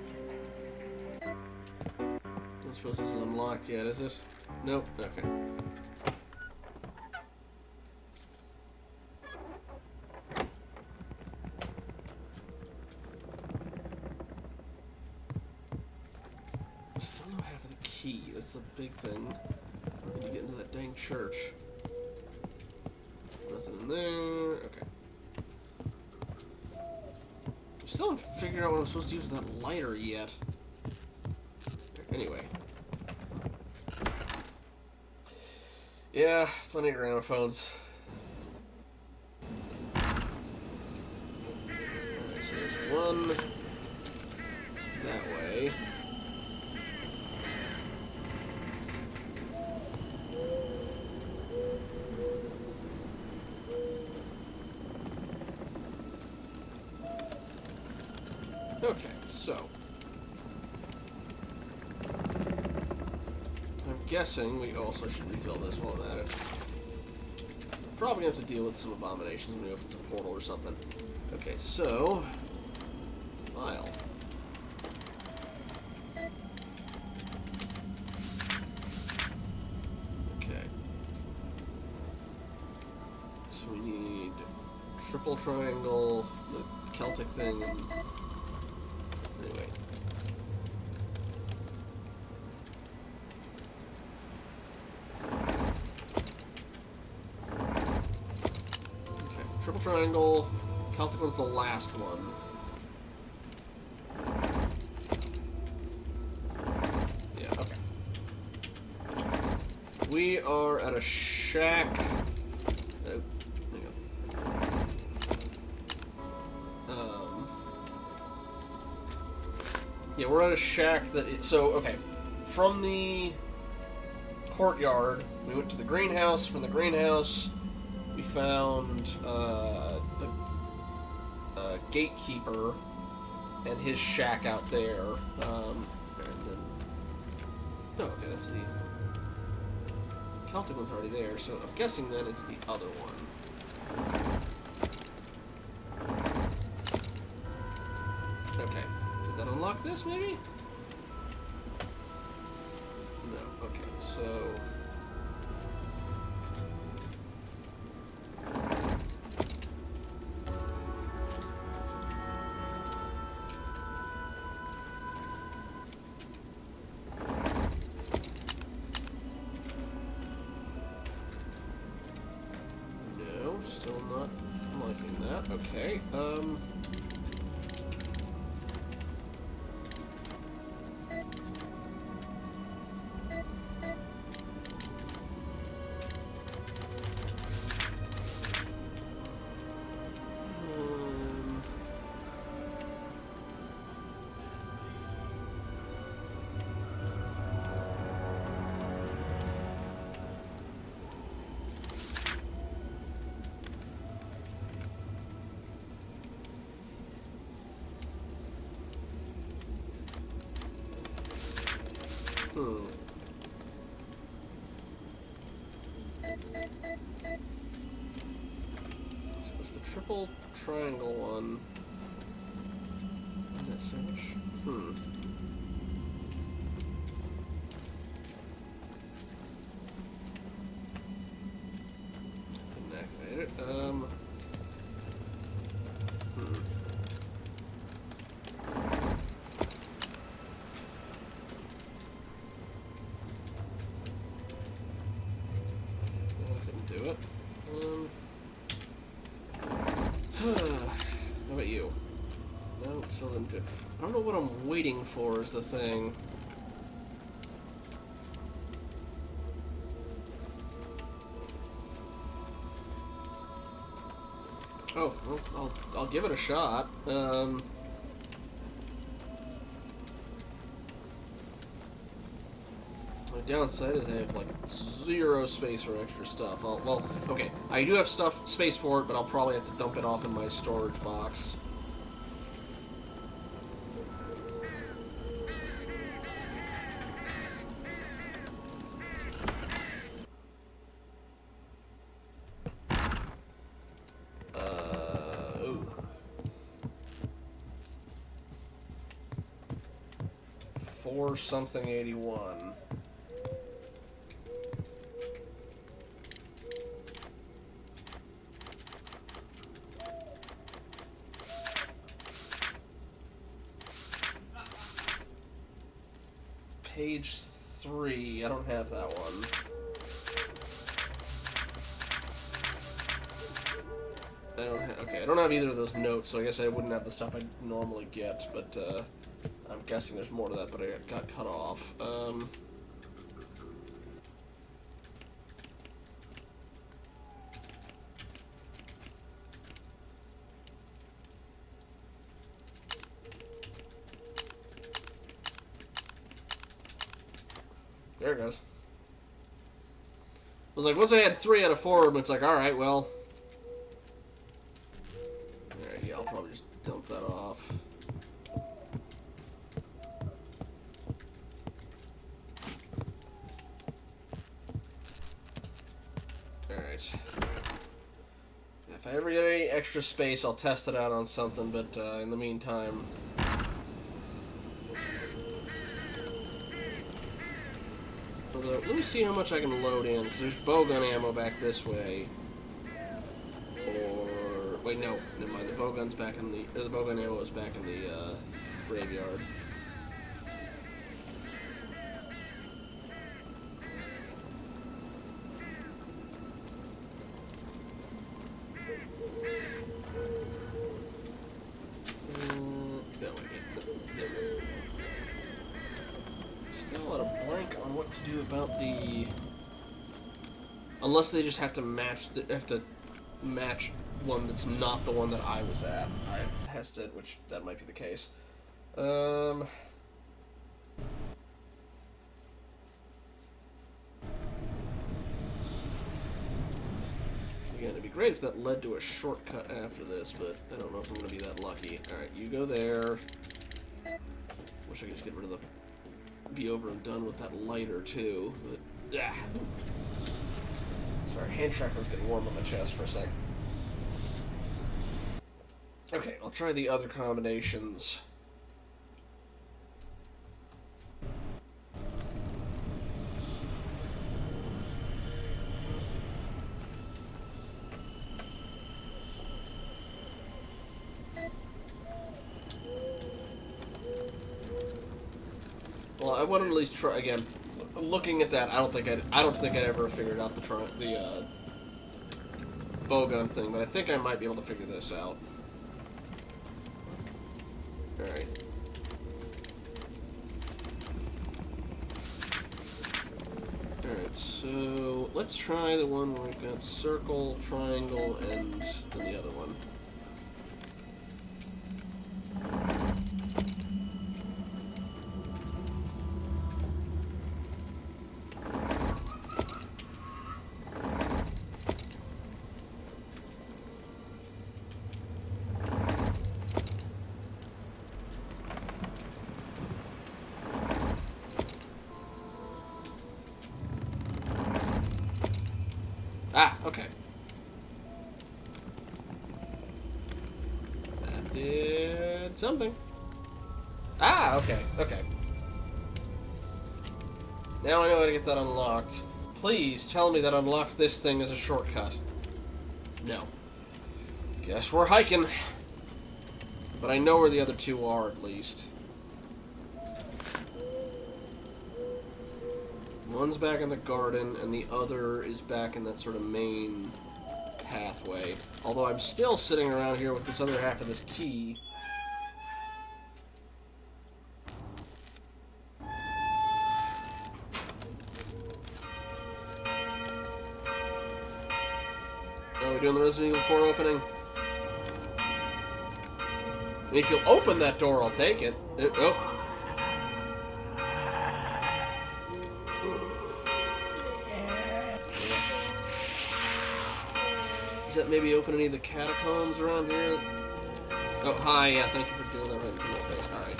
Don't suppose this is unlocked yet, is it? Nope. Okay. Still key. That's the big thing. When you get into that dang church. Nothing in there. Okay. I'm still haven't figured out what I'm supposed to use with that lighter yet. Anyway. Yeah, plenty of gramophones. Alright, so there's one that way. Okay, so I'm guessing we also should refill this while I'm at it. Probably have to deal with some abominations when we open some portal or something. Okay, so file. Okay. So we need triple triangle, the Celtic thing, and anyway. Okay, triple triangle. Celtic was the last one. Yeah, okay. We are at a shack. Oh, hang on. Yeah, we're at a shack that it, so okay. From the courtyard, we went to the greenhouse. From the greenhouse, we found the gatekeeper and his shack out there. And then, no, okay, that's the Celtic one's already there. So I'm guessing then it's the other one. Okay, did that unlock this maybe? No. Okay, so. Still not liking that. Okay, So it's the triple triangle one. That search. Didn't activate it. How about you? No, still didn't do it. I don't know what I'm waiting for is the thing. Oh, well, I'll give it a shot. The downside is I have like 0 space for extra stuff. Well, okay, I do have space for it, but I'll probably have to dump it off in my storage box. Ooh. 4 something 81. Page 3. I don't have that one. Okay, I don't have either of those notes, so I guess I wouldn't have the stuff I normally get, but I'm guessing there's more to that, but I got cut off. There it goes. I was like, once I had 3 out of 4, it's like, alright, well. Alright, yeah, I'll probably just dump that off. Alright. If I ever get any extra space, I'll test it out on something, but in the meantime... Although, let me see how much I can load in, because there's bowgun ammo back this way. Or... Wait, no. Never mind. The bowgun's back in the... Or the bowgun ammo is back in the, graveyard. About the... Unless they just have to match one that's not the one that I was at. I tested, which that might be the case. Again, it'd be great if that led to a shortcut after this, but I don't know if I'm going to be that lucky. Alright, you go there. Wish I could just get rid of the... Be over and done with that lighter too, but yeah. Sorry, hand tracker was getting warm on my chest for a sec. Okay, I'll try the other combinations. Well, I want to at least try again. Looking at that, I don't think I'd ever figured out the bowgun thing, but I think I might be able to figure this out. All right. All right. So let's try the one where we've got circle, triangle, and then the other one. Ah, okay. That did something. Ah, okay, okay. Now I know how to get that unlocked. Please tell me that unlocked this thing as a shortcut. No. Guess we're hiking. But I know where the other two are, at least. One's back in the garden, and the other is back in that sort of main pathway. Although I'm still sitting around here with this other half of this key. Oh, we doing the Resident Evil 4 opening? I mean, if you'll open that door, I'll take it. Oh. Does that maybe open any of the catacombs around here? Oh, hi, yeah, thank you for doing that right in my face. Alright.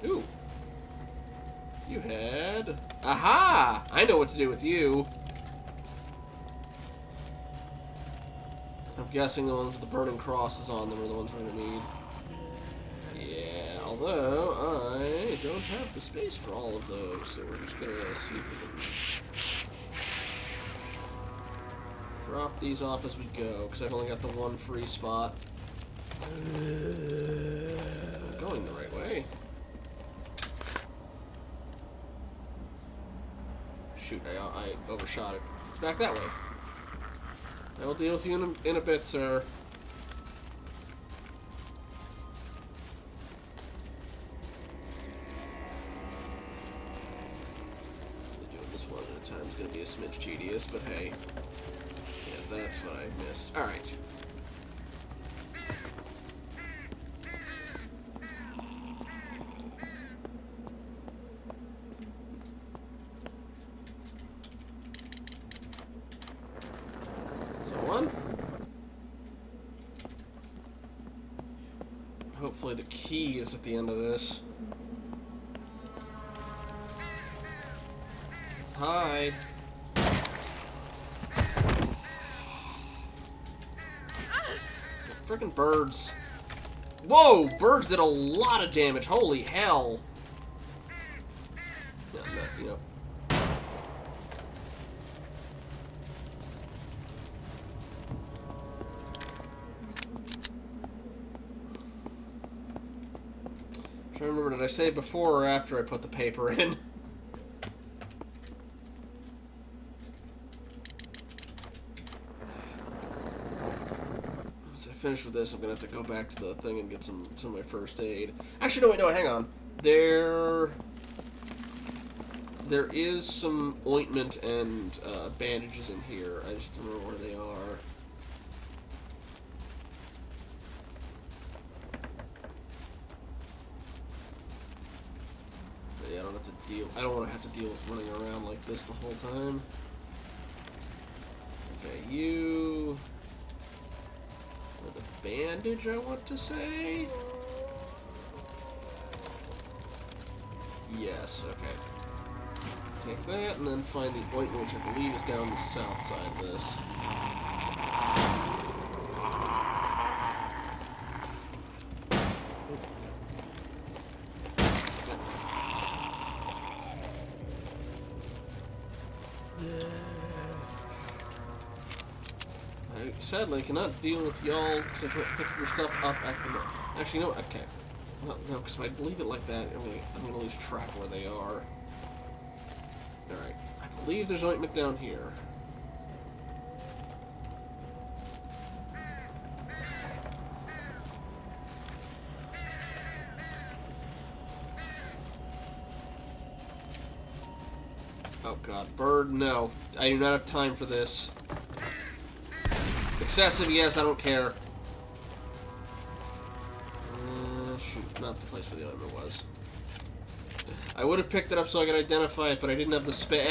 Ooh. You had... Aha! I know what to do with you. I'm I'm guessing the ones with the burning crosses on them are the ones we're gonna need. Yeah, although I don't have the space for all of those, so we're just gonna see if we can drop these off as we go, because I've only got the one free spot. I'm going the right way. Shoot, I overshot it. It's back that way. I will deal with you in a bit, sir. Doing this one at a time is going to be a smidge tedious, but hey. Yeah, that's what I missed. Alright. Hopefully the key is at the end of this. Hi. Freaking birds. Whoa! Birds did a lot of damage. Holy hell. No, you know. I remember, did I say before or after I put the paper in? Once I finish with this, I'm gonna have to go back to the thing and get some of my first aid. Actually, no, wait, no, hang on. There is some ointment and bandages in here. I just don't remember where they are. I don't have to deal. I don't want to have to deal with running around like this the whole time. Okay, you. Or the bandage, I want to say. Yes. Okay. Take that and then find the ointment, which I believe is down the south side of this. Sadly, I cannot deal with y'all because I can't pick your stuff up at the moment. Actually, no, okay. No, because if I leave it like that, I'm going to lose track where they are. Alright. I believe there's ointment down here. Oh god, bird, no. I do not have time for this. Excessive, yes, I don't care. Shoot, not the place where the ointment was. I would have picked it up so I could identify it, but I didn't have the space.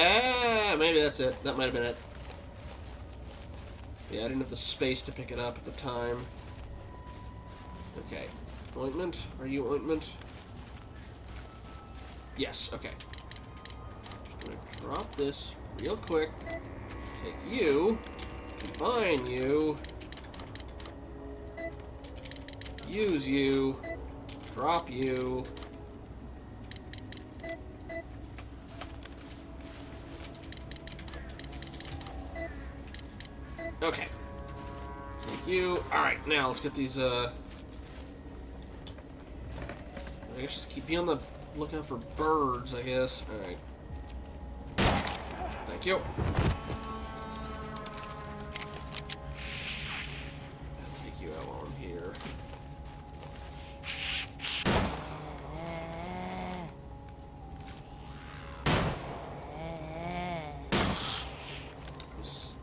Maybe that's it. That might have been it. Yeah, I didn't have the space to pick it up at the time. Okay. Ointment? Are you ointment? Yes, okay. Just gonna drop this real quick. Take you. Combine you. Use you. Drop you. Okay. Thank you. Alright, now let's get these, I guess just be on the lookout for birds, I guess. Alright. Thank you. I'll take you out on here.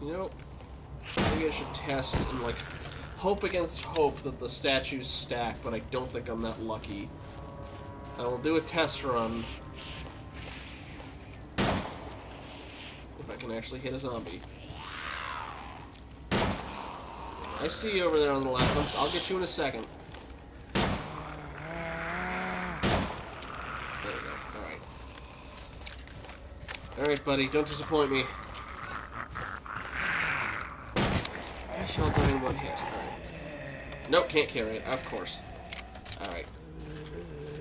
You know, maybe I should test and, like, hope against hope that the statues stack, but I don't think I'm that lucky. I will do a test run. If I can actually hit a zombie. I see you over there on the left. I'll get you in a second. There we go. Alright. Alright, buddy. Don't disappoint me. I shall die in one hit. Alright. Nope, can't carry it. Of course. Alright.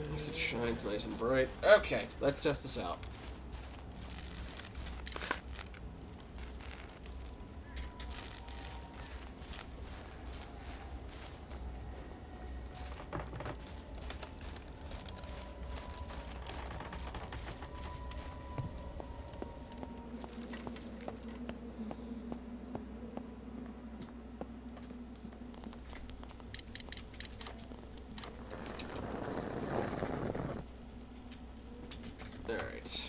At least it shines nice and bright. Okay, let's test this out. Alright.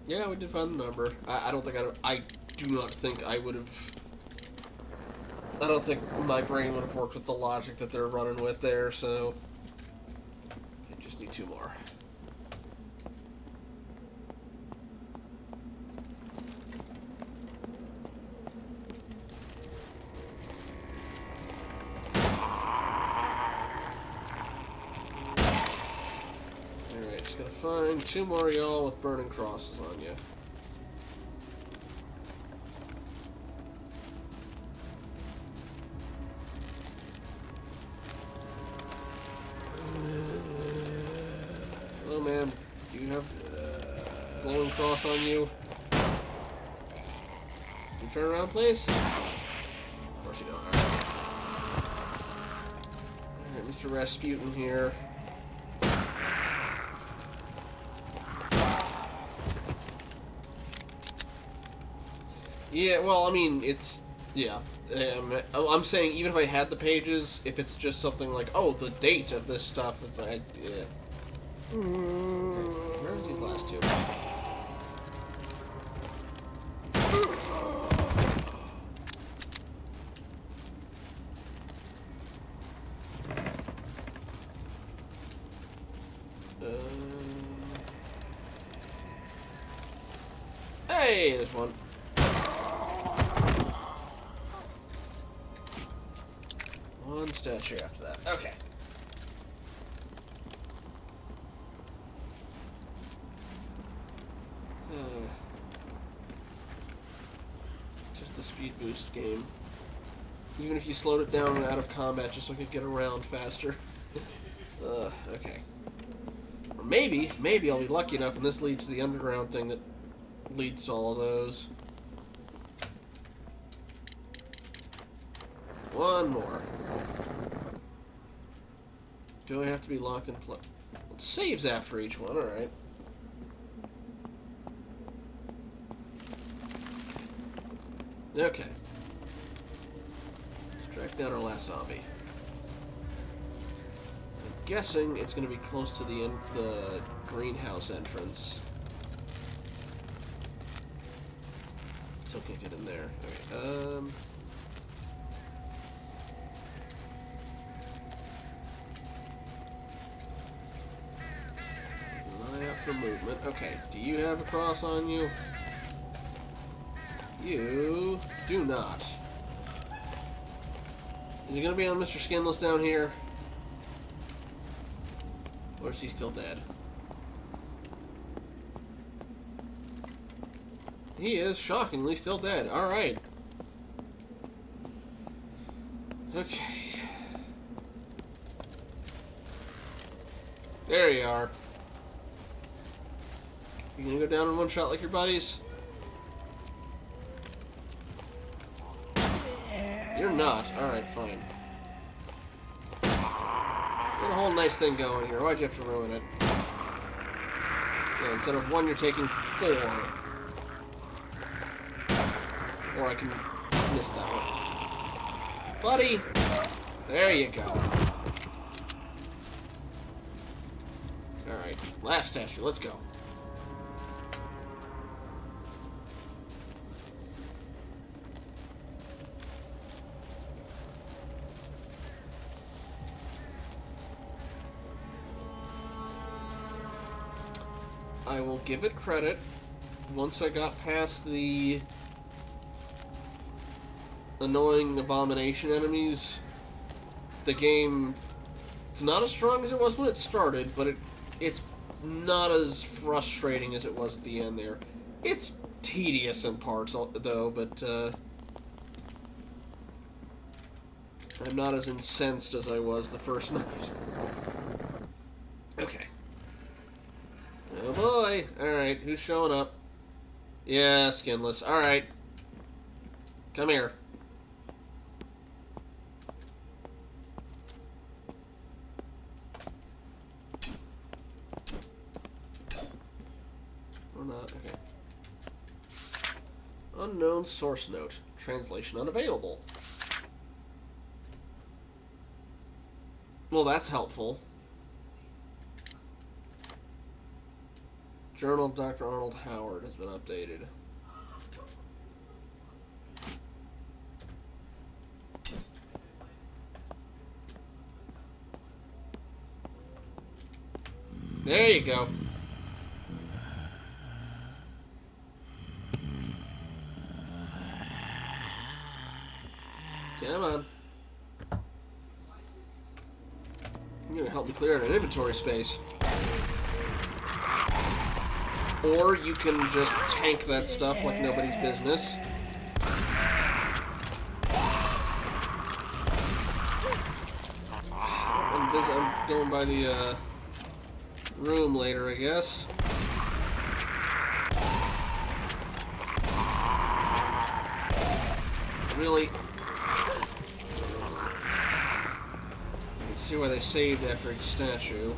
Yeah, we did find the number. I don't think I do not think I would have. I don't think my brain would have worked with the logic that they're running with there, so. I just need 2 more. Alright, just gotta find 2 more y'all with burning crosses on you. Hello, ma'am. Do you have glowing cross on you? Can you turn around, please? Of course you don't. Alright, Mr. Rasputin here. Yeah, well, I mean, it's... Yeah. I'm saying, even if I had the pages, if it's just something like, oh, the date of this stuff, it's like, yeah. Okay, where's these last 2? Hey, there's one. One statue after that. Okay. Just a speed boost game. Even if you slowed it down out of combat just so I could get around faster. Okay. Or maybe I'll be lucky enough and this leads to the underground thing that leads to all of those. One more. Do I have to be locked in place? It saves after each one, alright. Okay. Let's track down our last zombie. I'm guessing it's going to be close to the greenhouse entrance. Still can't get in there. Okay, line up for movement. Okay, do you have a cross on you? You do not. Is he gonna be on Mr. Skinless down here? Or is he still dead? He is shockingly still dead. Alright. Okay. There you are. You gonna go down in one shot like your buddies? You're not. Alright, fine. Got a whole nice thing going here. Why'd you have to ruin it? Yeah, instead of 1, you're taking 4. Or I can miss that one. Buddy! There you go. Alright, last statue, let's go. I will give it credit. Once I got past the annoying abomination enemies, the game, it's not as strong as it was when it started, but it's not as frustrating as it was at the end there. It's tedious in parts, though, but I'm not as incensed as I was the first night. Okay. Oh boy! Alright, who's showing up? Yeah, skinless. Alright. Come here. Or not, okay. Unknown source note. Translation unavailable. Well, that's helpful. Journal of Dr. Arnold Howard has been updated. There you go. Come on. You're gonna help me clear out an inventory space. Or you can just tank that stuff like nobody's business. I'm going by the room later, I guess. Really? Let's see why they saved after each statue.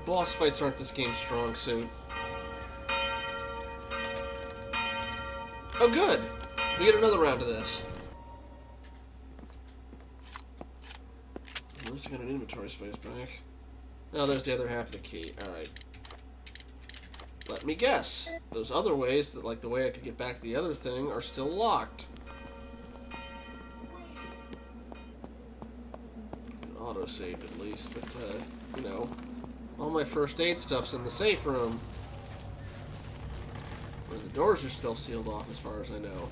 Boss fights aren't this game's strong suit. Oh, good! We get another round of this. At least I got an inventory space back. Oh, there's the other half of the key. Alright. Let me guess. Those other ways, that like the way I could get back to the other thing, are still locked. Auto-saved at least, but, you know. All my first aid stuff's in the safe room. Where the doors are still sealed off as far as I know.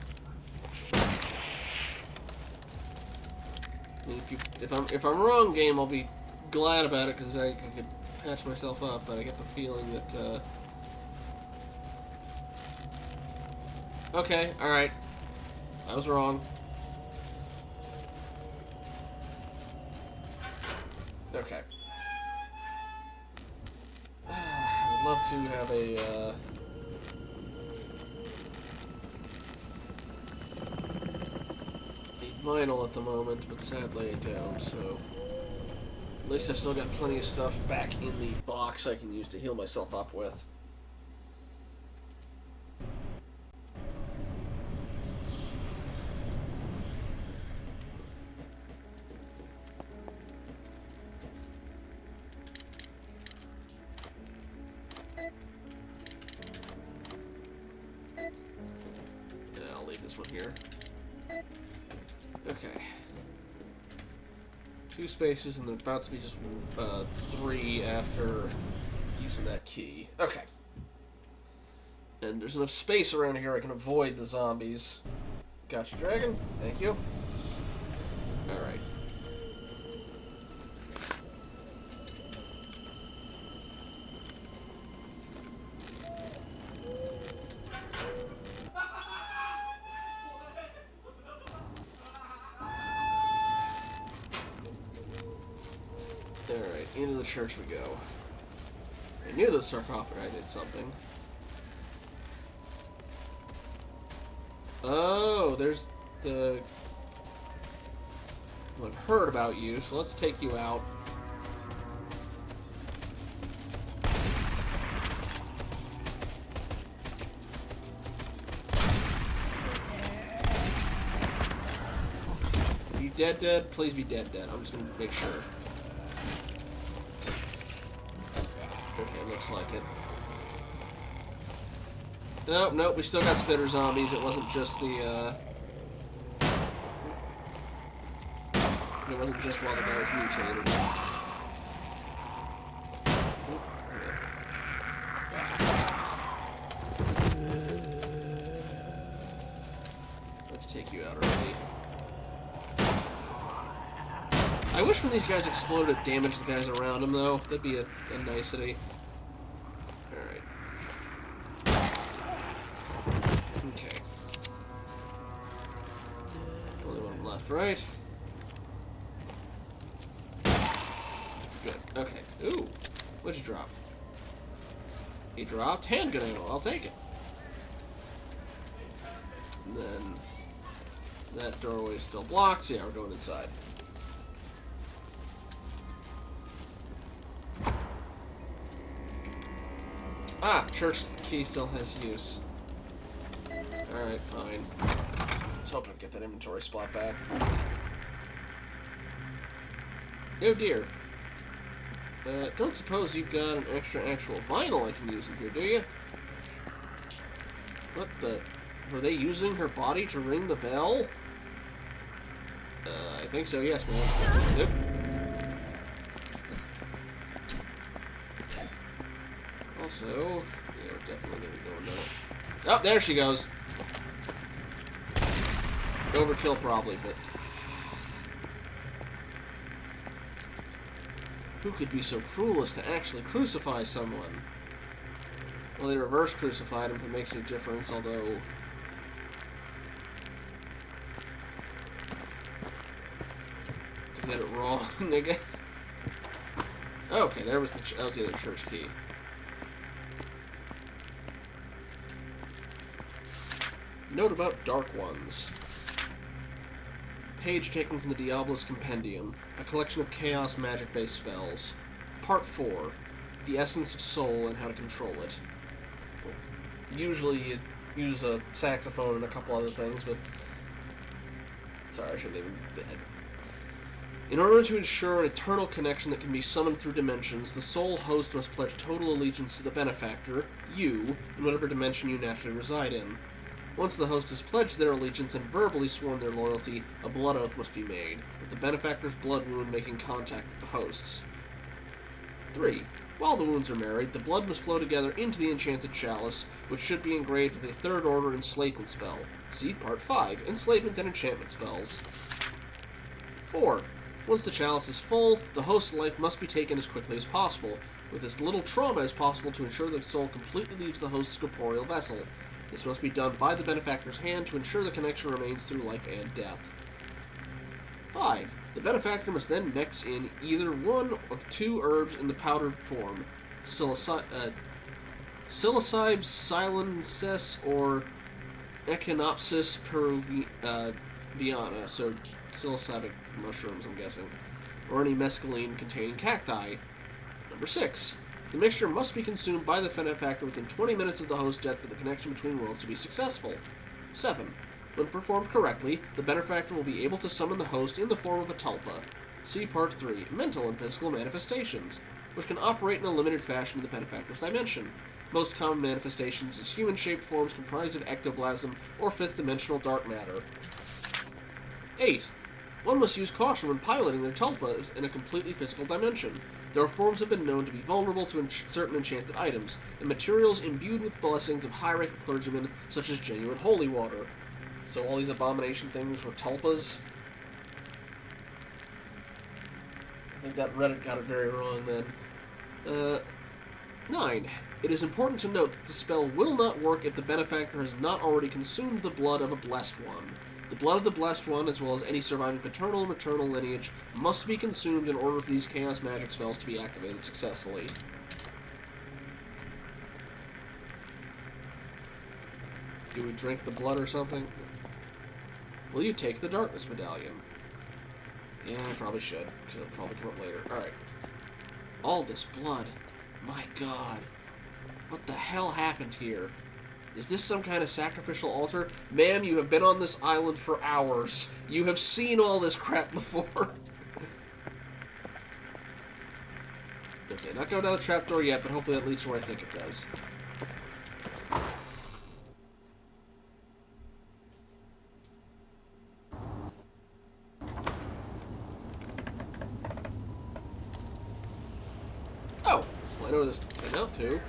I mean, if I'm wrong, game, I'll be glad about it because I could patch myself up, but I get the feeling that, okay, alright. I was wrong. Okay. I'd love to have a vinyl at the moment, but sadly I don't, so at least I've still got plenty of stuff back in the box I can use to heal myself up with. I'll leave this one here. Okay. 2 spaces, and there's about to be just 3 after using that key. Okay. And there's enough space around here I can avoid the zombies. Gotcha, dragon. Thank you. Alright. Alright, into the church we go. I knew the sarcophagi did something. Oh, there's the... Well, I've heard about you, so let's take you out. Are you dead? Please be dead. I'm just gonna make sure. Okay, looks like it. Nope, we still got spitter zombies. It wasn't just the, It wasn't just while the guy was mutated. Let's take you out already. I wish when these guys exploded, it damaged the guys around them, though. That'd be a nicety. Alright. Okay. Only one left, right? Good. Okay. Ooh. What'd you drop? He dropped handgun ammo. I'll take it. And then that doorway is still blocked, so yeah, we're going inside. Ah, church key still has use. Alright, fine. I was hoping to get that inventory spot back. Oh dear. Don't suppose you've got an extra actual vinyl I can use in here, do you? What the... Were they using her body to ring the bell? I think so, yes, man. Yep. Also, yeah, we're definitely gonna be going now. Oh, there she goes. Overkill probably, but... Who could be so cruel as to actually crucify someone? Well, they reverse crucified him if it makes any difference, although... To get it wrong, I guess. Okay, that was the other church key. Note about Dark Ones. Page taken from the Diablo's Compendium, a collection of chaos magic-based spells. Part 4, the essence of soul and how to control it. Usually you use a saxophone and a couple other things, but... Sorry, I shouldn't even... In order to ensure an eternal connection that can be summoned through dimensions, the soul host must pledge total allegiance to the benefactor, you, in whatever dimension you naturally reside in. Once the host has pledged their allegiance and verbally sworn their loyalty, a blood oath must be made, with the benefactor's blood wound making contact with the host's. 3. While the wounds are married, the blood must flow together into the enchanted chalice, which should be engraved with a third order enslavement spell. See Part 5, Enslavement and Enchantment Spells. 4. Once the chalice is full, the host's life must be taken as quickly as possible, with as little trauma as possible to ensure the soul completely leaves the host's corporeal vessel. This must be done by the benefactor's hand to ensure the connection remains through life and death. 5. The benefactor must then mix in either one of 2 herbs in the powdered form, psilocybe silensis or Echinopsis peruviana, so psilocybic mushrooms, I'm guessing, or any mescaline-containing cacti. Number 6. The mixture must be consumed by the benefactor within 20 minutes of the host's death for the connection between worlds to be successful. 7. When performed correctly, the benefactor will be able to summon the host in the form of a tulpa. See Part 3, Mental and Physical Manifestations, which can operate in a limited fashion in the benefactor's dimension. Most common manifestations is human-shaped forms comprised of ectoplasm or fifth-dimensional dark matter. 8. One must use caution when piloting their tulpas in a completely physical dimension. Their forms have been known to be vulnerable to certain enchanted items, and materials imbued with blessings of high-ranking clergymen, such as genuine holy water. So all these abomination things were tulpas? I think that Reddit got it very wrong then. 9. It is important to note that the spell will not work if the benefactor has not already consumed the blood of a blessed one. The blood of the Blessed One, as well as any surviving paternal and maternal lineage, must be consumed in order for these chaos magic spells to be activated successfully. Do we drink the blood or something? Will you take the darkness medallion? Yeah, I probably should, because it'll probably come up later. Alright. All this blood. My god. What the hell happened here? Is this some kind of sacrificial altar? Ma'am, you have been on this island for hours. You have seen all this crap before. Okay, not going down the trapdoor yet, but hopefully that leads to where I think it does. Oh! Well, I know where this turned out to.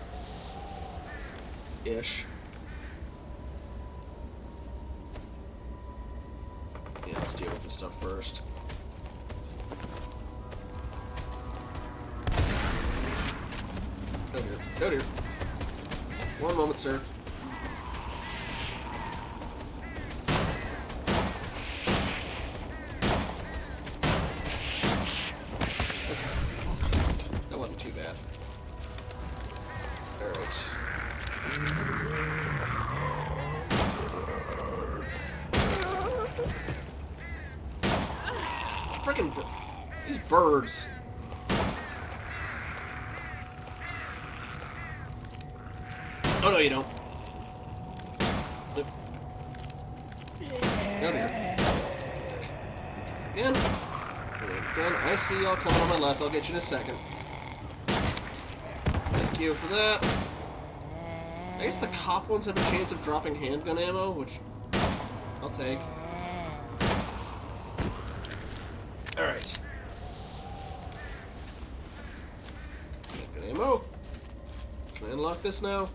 Ish. Yeah, let's deal with this stuff first. Go here. Go here. One moment, sir. That wasn't too bad. Alright. Frickin' these birds. Oh, no, you don't. Nope. Down here. Again. Again. I see y'all coming on my left. I'll get you in a second. Thank you for that. I guess the cop ones have a chance of dropping handgun ammo, which I'll take. Alright. Handgun ammo. Can I unlock this now?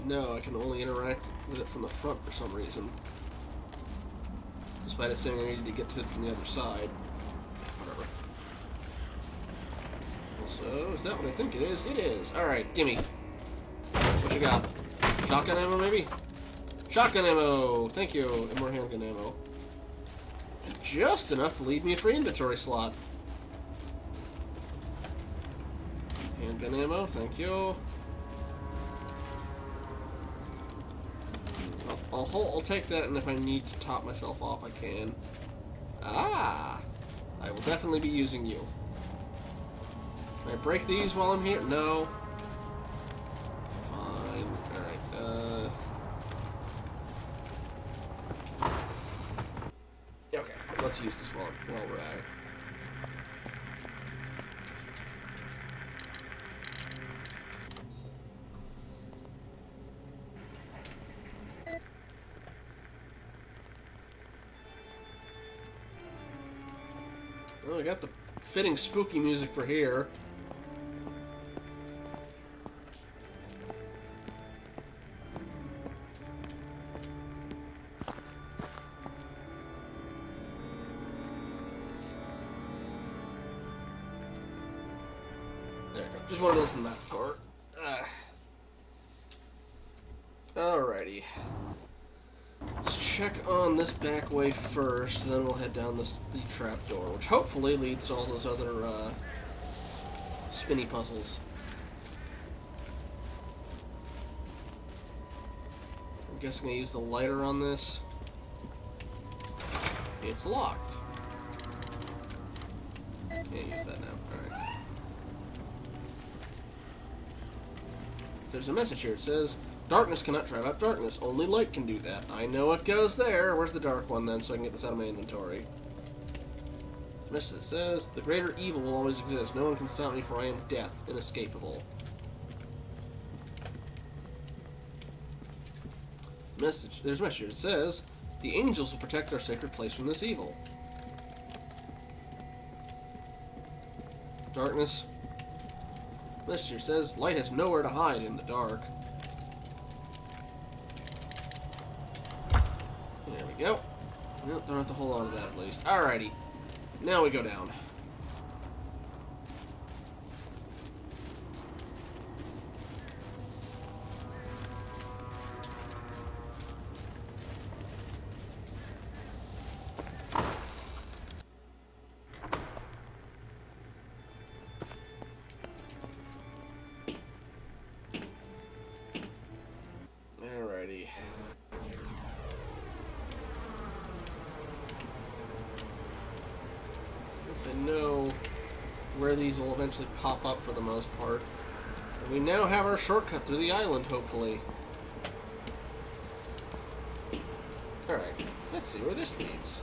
No, I can only interact with it from the front for some reason. Despite it saying I needed to get to it from the other side. Whatever. Also, is that what I think it is? It is. Alright, gimme. What you got? Shotgun ammo, maybe? Shotgun ammo! Thank you. And more handgun ammo. Just enough to leave me a free inventory slot. Handgun ammo, thank you. I'll take that, and if I need to top myself off, I can. Ah! I will definitely be using you. Can I break these while I'm here? No. Fine. Alright, okay, let's use this while we're at it. Oh, I got the fitting spooky music for here. There we go. Just wanted to listen to that part. Alrighty. Let's check on this back way first, then we'll head down the trapdoor, which hopefully leads to all those other spinny puzzles. I'm guessing I use the lighter on this. It's locked. Can't use that now. Alright. There's a message here. It says, darkness cannot drive out darkness. Only light can do that. I know what goes there. Where's the dark one, then, so I can get this out of my inventory? The message says, the greater evil will always exist. No one can stop me, for I am death, inescapable. Message. There's a message. It says, the angels will protect our sacred place from this evil. Darkness. Message says, light has nowhere to hide in the dark. There we go. Nope, don't have to hold on to that at least. Alrighty. Now we go down. Alrighty. know where these will eventually pop up for the most part. And we now have our shortcut through the island, hopefully. Alright, let's see where this leads.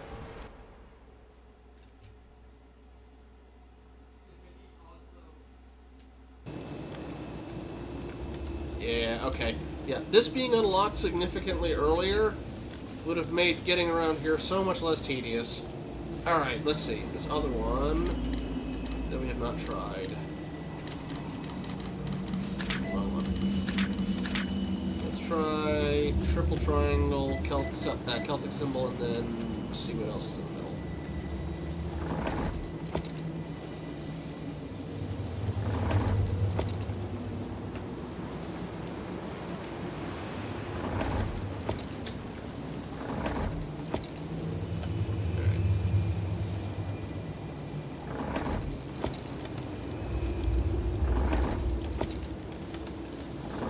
Yeah, okay. Yeah, this being unlocked significantly earlier would have made getting around here so much less tedious. Alright, let's see. This other one that we have not tried. Well, let's try triple triangle, Celtic symbol, and then see what else is in the middle.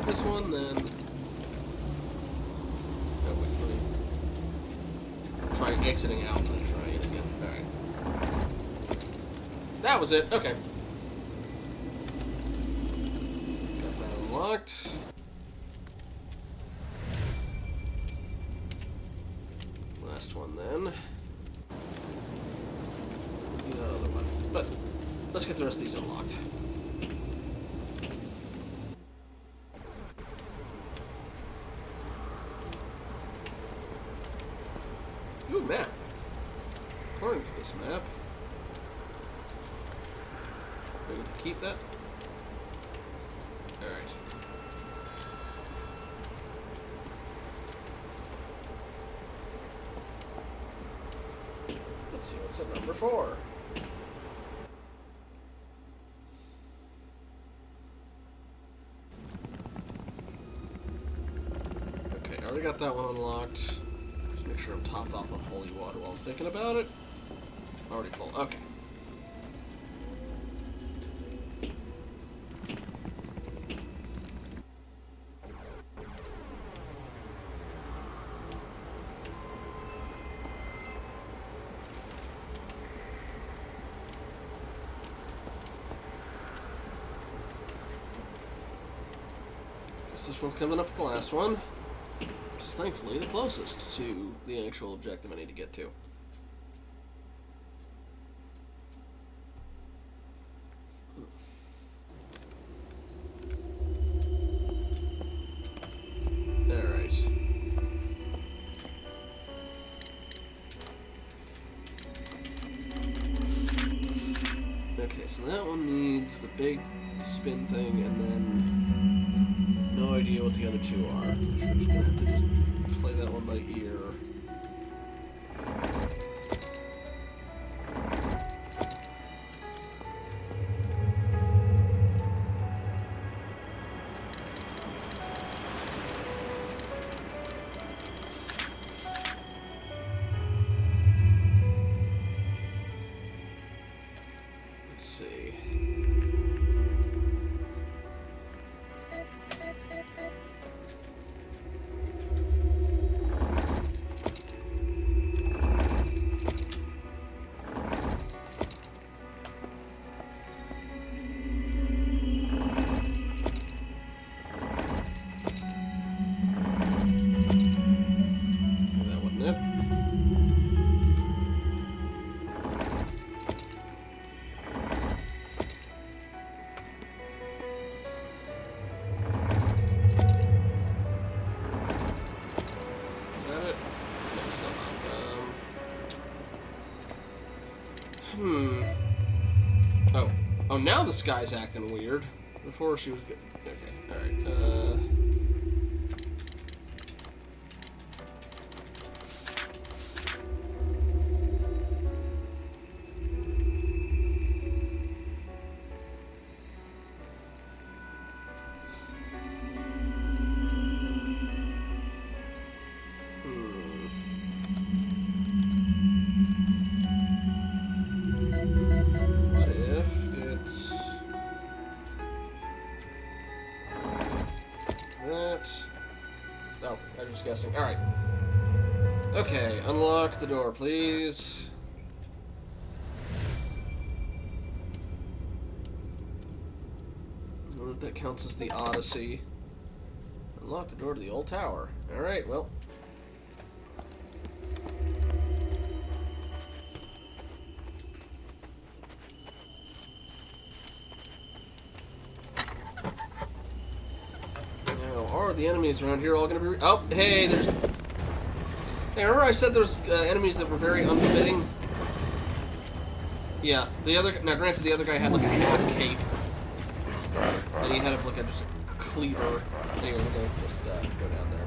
This one, then. Oh, wait, let me try exiting out and then try it again. Alright. That was it. Okay. Got that unlocked. Last one, then. The other one. But let's get the rest of these unlocked. Ooh, map. According to this map. We can keep that. Alright. Let's see what's at number 4. Okay, I already got that one unlocked. Make sure I'm topped off on holy water while I'm thinking about it. Already full. Okay. This one's coming up with the last one. Thankfully, the closest to the actual objective I need to get to. Alright. Okay, so that one needs the big spin thing, and then no idea what the other two are. So we're just gonna have to just play that one by ear. Let's see. That wasn't it. Is that it? No, still not. Oh. Oh, now the sky's acting weird. Before she was good. Okay, alright. What if it's that? Oh, I was just guessing. Alright. Okay, unlock the door, please. That counts as the Odyssey. Unlock the door to the old tower. Alright, well. Now, are the enemies around here all going to be... Oh, hey, there's... Hey, remember I said there's enemies that were very unfitting? Yeah, the other... Now, granted, the other guy had like a half cape. And he had like just a cleaver. Anyway, we're going to just go down there.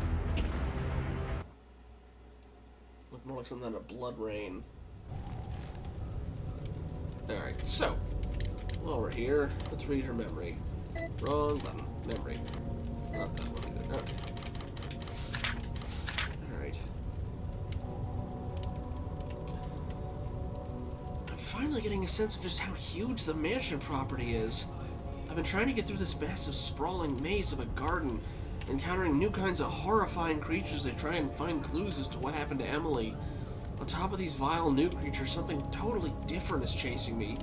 Look more like something out of Blood Rain. Alright, so. While we're here, let's read her memory. Wrong button. Memory. Not that one either. Okay. Alright. I'm finally getting a sense of just how huge the mansion property is. I've been trying to get through this massive, sprawling maze of a garden, encountering new kinds of horrifying creatures that try and find clues as to what happened to Emily. On top of these vile new creatures, something totally different is chasing me.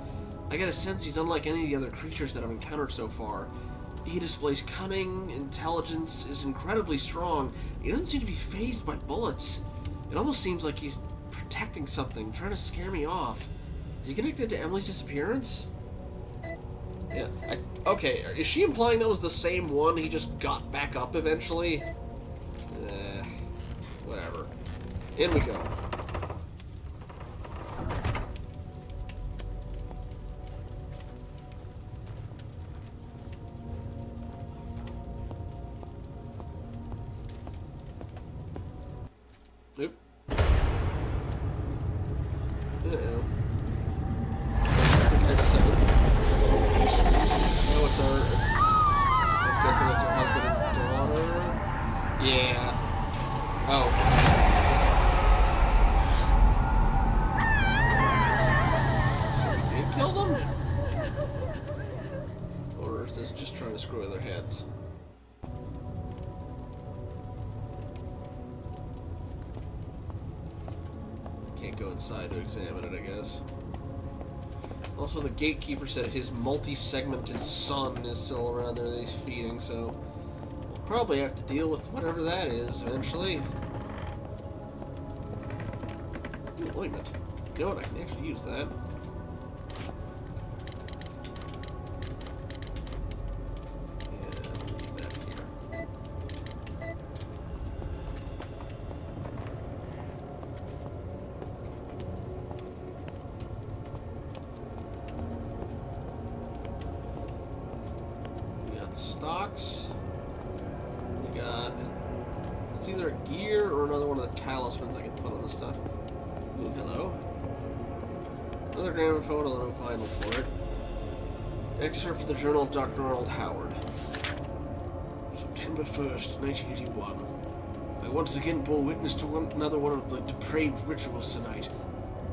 I get a sense he's unlike any of the other creatures that I've encountered so far. He displays cunning, intelligence, is incredibly strong. He doesn't seem to be fazed by bullets. It almost seems like he's protecting something, trying to scare me off. Is he connected to Emily's disappearance? Yeah. Okay, is she implying that was the same one? He just got back up eventually? Whatever. In we go. Oop. Uh-oh. Is this the guy's son? Oh, it's her. I'm guessing it's her husband and daughter. Yeah. Oh. So he did kill them? Or is this just trying to screw with their heads? Can't go inside to examine it, I guess. Also, the gatekeeper said his multi-segmented son is still around there that he's feeding, so we'll probably have to deal with whatever that is eventually. Ooh, ointment. You know what? I can actually use that. Yeah, leave that here. Stocks. We got... It's either a gear or another one of the talismans I can put on the stuff. Ooh, hello. Another gramophone, a little vinyl for it. Excerpt from the Journal of Dr. Arnold Howard. September 1st, 1981. I once again bore witness to another one of the depraved rituals tonight.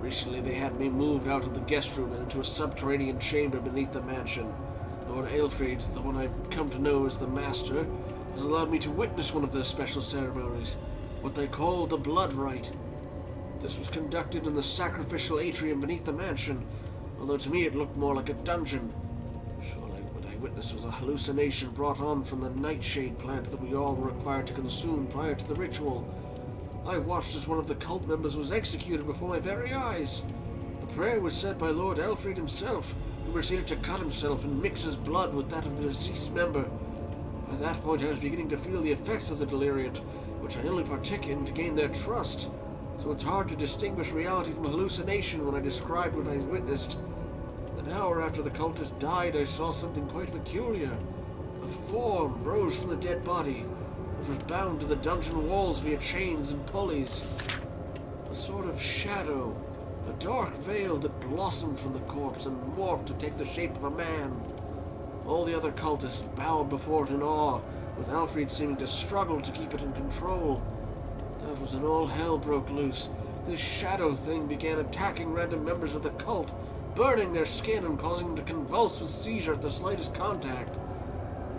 Recently they had me moved out of the guest room and into a subterranean chamber beneath the mansion. Lord Aelfried, the one I've come to know as the Master, has allowed me to witness one of their special ceremonies, what they call the Blood Rite. This was conducted in the sacrificial atrium beneath the mansion, although to me it looked more like a dungeon. Surely what I witnessed was a hallucination brought on from the nightshade plant that we all were required to consume prior to the ritual. I watched as one of the cult members was executed before my very eyes. The prayer was said by Lord Aelfried himself, who proceeded to cut himself and mix his blood with that of the deceased member. At that point I was beginning to feel the effects of the delirium, which I only partake in to gain their trust. So it's hard to distinguish reality from hallucination when I describe what I witnessed. An hour after the cultist died, I saw something quite peculiar. A form rose from the dead body, which was bound to the dungeon walls via chains and pulleys. A sort of shadow, a dark veil that blossomed from the corpse and morphed to take the shape of a man. All the other cultists bowed before it in awe, with Aelfried seeming to struggle to keep it in control. That was when all hell broke loose. This shadow thing began attacking random members of the cult, burning their skin and causing them to convulse with seizure at the slightest contact.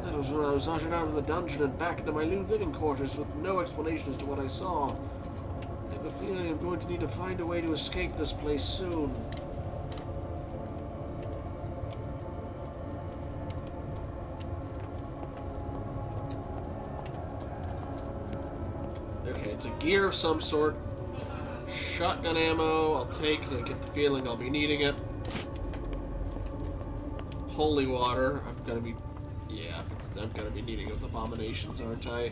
That was when I was ushered out of the dungeon and back into my new living quarters with no explanation as to what I saw. I have a feeling I'm going to need to find a way to escape this place soon. Okay, it's a gear of some sort. Shotgun ammo, I'll take because I get the feeling I'll be needing it. Holy water, I'm gonna be... Yeah, I'm gonna be needing it with abominations, aren't I?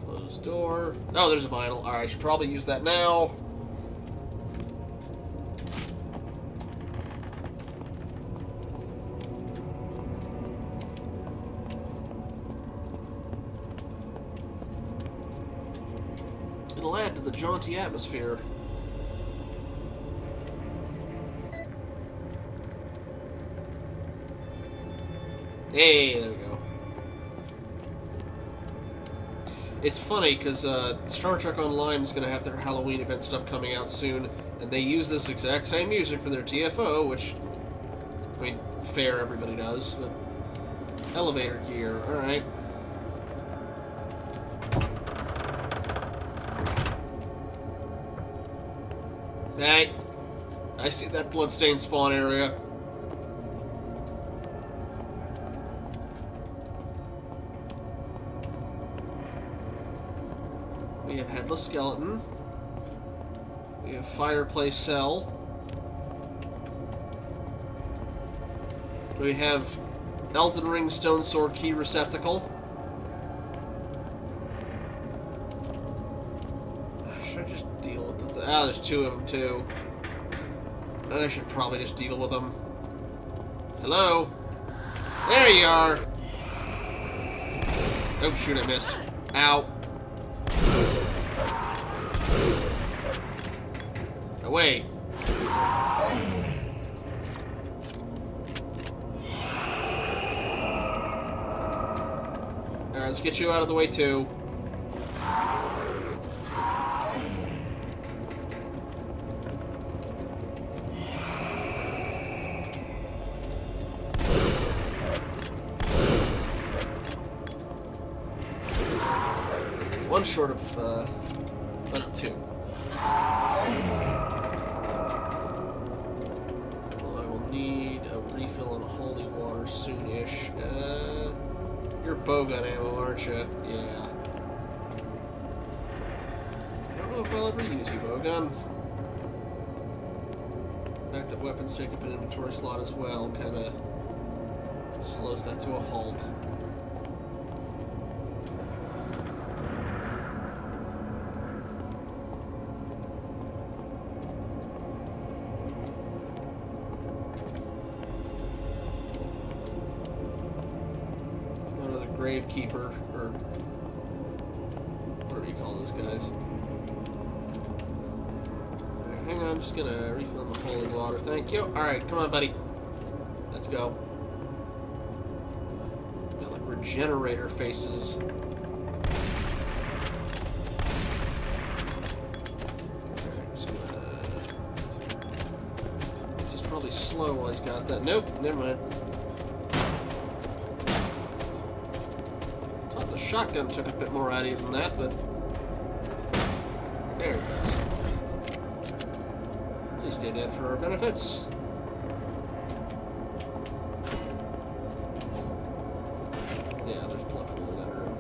Closed door. Oh, there's a vinyl. Alright, I should probably use that now. It'll add to the jaunty atmosphere. Hey, there we go. It's funny, because Star Trek Online is going to have their Halloween event stuff coming out soon, and they use this exact same music for their TFO, which, I mean, fair, everybody does, but elevator gear, alright. Hey, I see that bloodstained spawn area. We have Headless Skeleton. We have Fireplace Cell. We have Elden Ring Stone Sword Key Receptacle. Should I just deal with it? Ah, there's two of them too. I should probably just deal with them. Hello? There you are! Oh shoot, I missed. Ow. Away. Alright, let's get you out of the way too. One short of, oh no, two. Well, I will need a refill on holy water soon-ish. You're bowgun ammo, aren't you? Yeah. I don't know if I'll ever use you, bowgun. The fact that weapons take up an inventory slot as well kind of slows that to a halt. Gravekeeper, or whatever you call those guys. Right, hang on, I'm just gonna refill my holy water. Thank you. Alright, come on, buddy. Let's go. Got like regenerator faces. Alright, just gonna... He's just probably slow while he's got that. Nope, never mind. Shotgun took a bit more out of you than that, but there it goes. Please stay dead for our benefits. Yeah, there's blood pool in that room.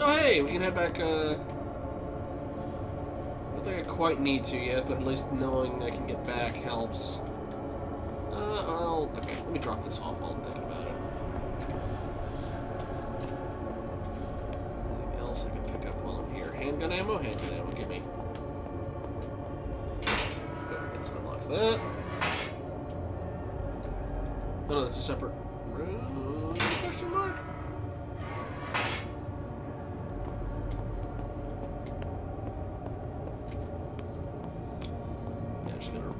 Oh hey, we can head back, I don't think I quite need to yet, but at least knowing I can get back helps. Okay, let me drop this off while I'm thinking about it. Anything else I can pick up while I'm here? Handgun ammo? Handgun ammo, give me. Oh, that just unlocks that. Oh no, that's a separate room? Question mark?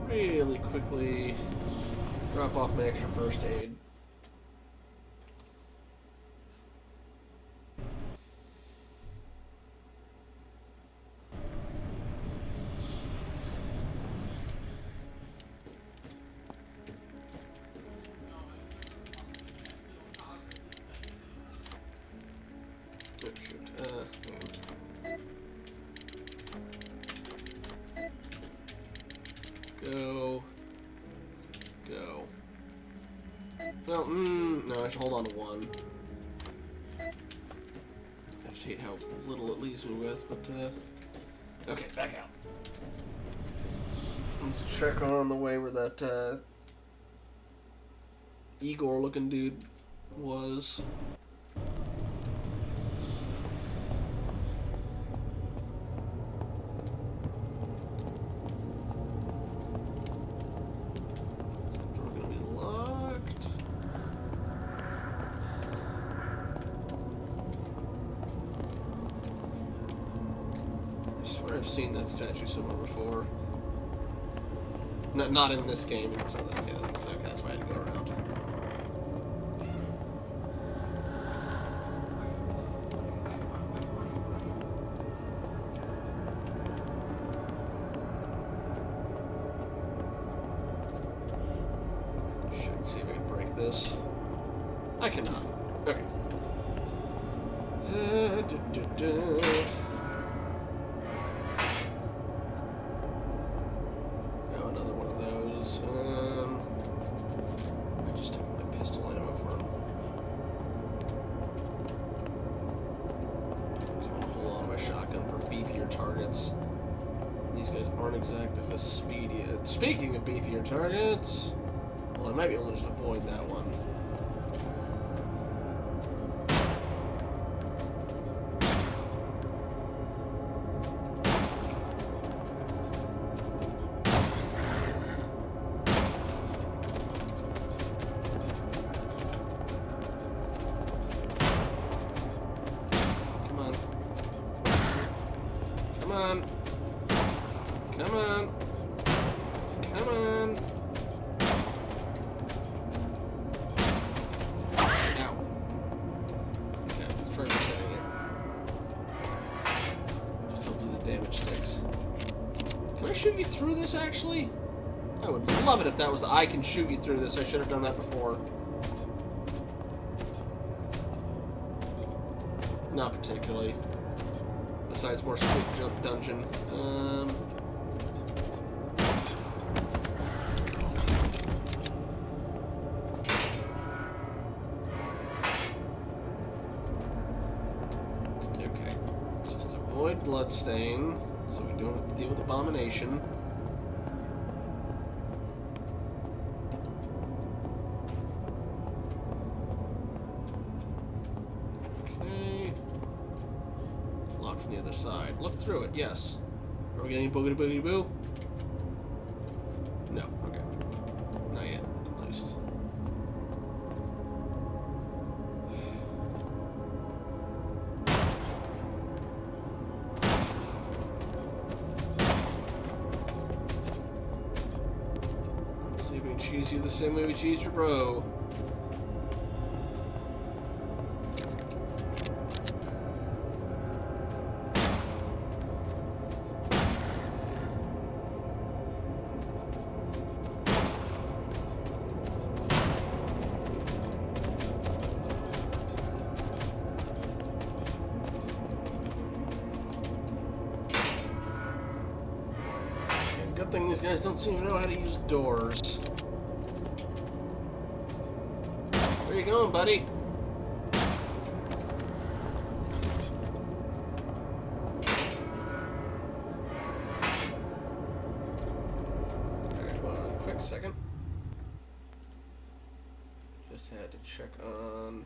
Really quickly drop off my extra first aid. Oh, shoot. Go. Go. Well, no, I should hold on to one. I just hate how little it leaves me with, but, okay, back out. Let's check on the way where that, Igor-looking dude was. Door gonna be locked. I swear I've seen that statue somewhere before. Not in this game. So okay, that's why I had to go around. Should see if I can break this. I cannot. Okay. Oh, another one of those. I just took my pistol ammo from. Just want to hold on to my shotgun for beefier targets. These guys aren't exactly the speedy. Speaking of beefier targets, well, I might be able to just avoid that one. Come on. Come on. Come on. Ow. Okay, let's try resetting it. Just hopefully the damage sticks. Can I shoot you through this, actually? I would love it if that was the I can shoot you through this. I should have done that before. Not particularly. Besides more squid jump dungeon. Okay. Just avoid bloodstain, so we don't have to deal with abomination. From the other side. Look through it, yes. Are we getting boogity boogity boo? No, okay. Not yet, at least. Let's see if we can cheese you the same way we cheese your bro. Good thing these guys don't seem to know how to use doors. Where you going, buddy? Alright, one quick second. Just had to check on...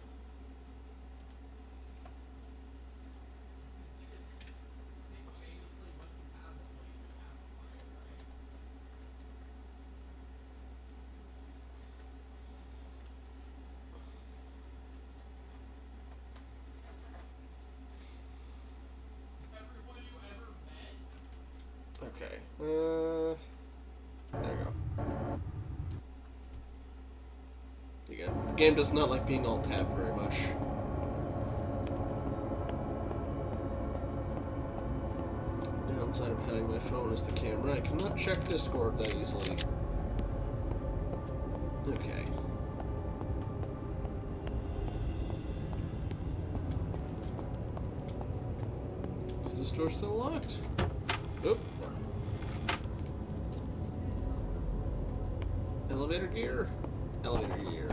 Okay, there you go. Again, the game does not like being alt-tabbed very much. The downside of having my phone as the camera, I cannot check Discord that easily. Okay. Is this door still locked? Oop. Elevator gear? Elevator gear.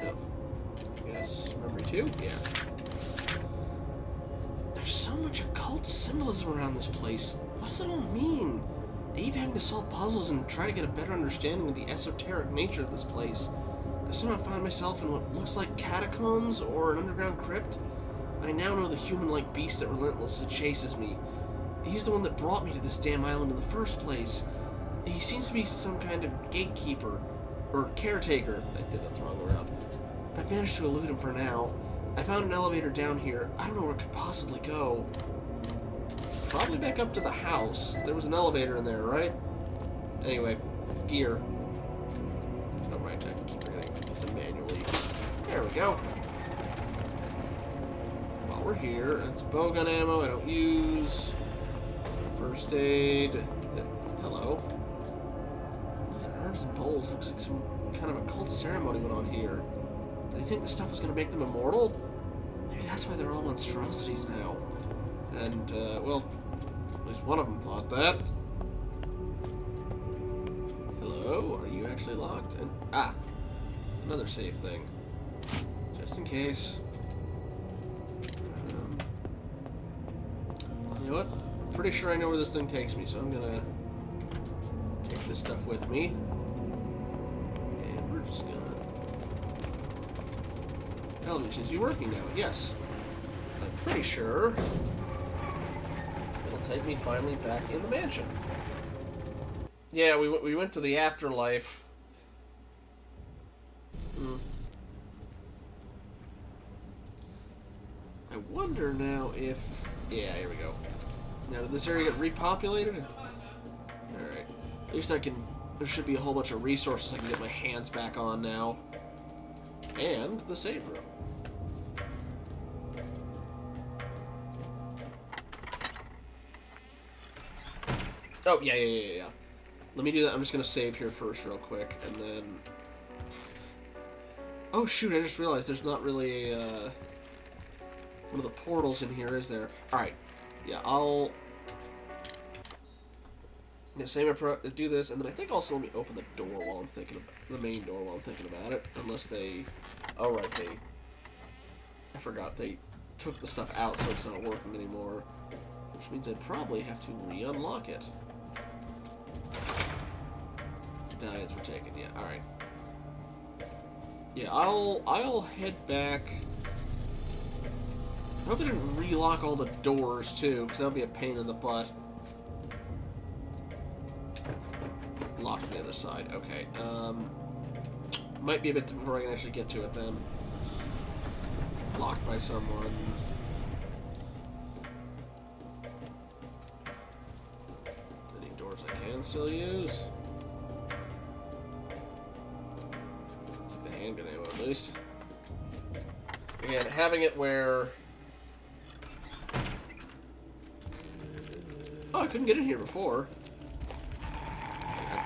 Oh. I guess memory 2? Yeah. There's so much occult symbolism around this place. What does it all mean? I keep having to solve puzzles and try to get a better understanding of the esoteric nature of this place. I somehow find myself in what looks like catacombs or an underground crypt. I now know the human-like beast that relentlessly chases me. He's the one that brought me to this damn island in the first place. He seems to be some kind of gatekeeper, or caretaker. I did that the wrong way around. I've managed to elude him for now. I found an elevator down here. I don't know where it could possibly go. Probably back up to the house. There was an elevator in there, right? Anyway, gear. Oh, right, I keep forgetting to manually. There we go. While we're here, it's bowgun ammo I don't use. First aid. Hello. Those urns and bowls. Looks like some kind of occult ceremony went on here. Do they think this stuff was going to make them immortal? Maybe that's why they're all monstrosities now. And, well, at least one of them thought that. Hello? Are you actually locked? And, another save thing. Just in case. You know what? I'm pretty sure I know where this thing takes me, so I'm gonna take this stuff with me. And we're just gonna... Television should be working now. Yes. I'm pretty sure it'll take me finally back in the mansion. Yeah, we went to the afterlife. I wonder now if... Yeah, here we go. Now, did this area get repopulated? Alright. At least I can... There should be a whole bunch of resources I can get my hands back on now. And the save room. Oh, yeah. Let me do that. I'm just going to save here first real quick, and then... Oh, shoot, I just realized there's not really a... one of the portals in here, is there? Alright. Yeah, I'll... Yeah, same approach, do this, and then I think also let me open the door while I'm thinking about... The main door while I'm thinking about it. Unless they... Oh, right, they... I forgot, they took the stuff out so it's not working anymore. Which means I'd probably have to re-unlock it. Medallions were taken, yeah, alright. Yeah, I'll head back. I hope I didn't relock all the doors too, because that would be a pain in the butt. Locked from the other side, okay. Might be a bit before I can actually get to it then. Locked by someone. Any doors I can still use? Handgun ammo, at least. Again, having it where... Oh, I couldn't get in here before.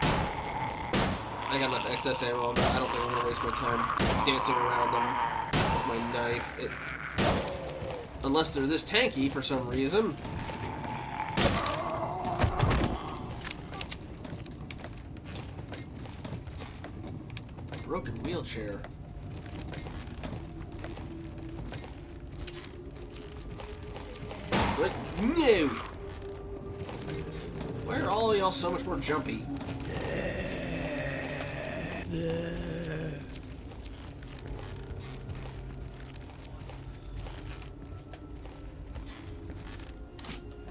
I got enough excess ammo, but I don't think I'm going to waste my time dancing around them with my knife. Unless they're this tanky for some reason. Broken wheelchair. What? No! Why are all of y'all so much more jumpy?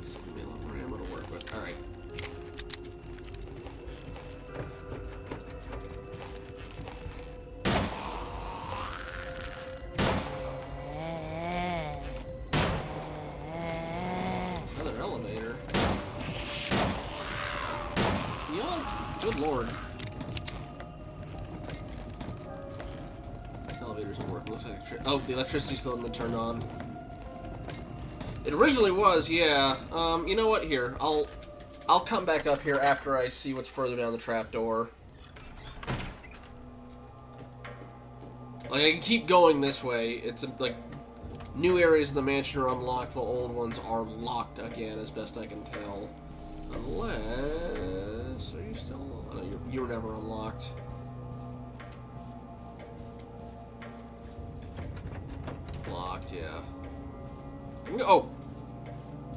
Something a lot more ammo to work with. Alright. Good lord. Elevators don't work. Looks like the electricity still hasn't been turned on. It originally was, yeah. You know what? Here, I'll come back up here after I see what's further down the trapdoor. Like I can keep going this way. It's like new areas of the mansion are unlocked while old ones are locked again, as best I can tell. Unless... Are you still... Oh, you were never unlocked. Locked, yeah. Oh!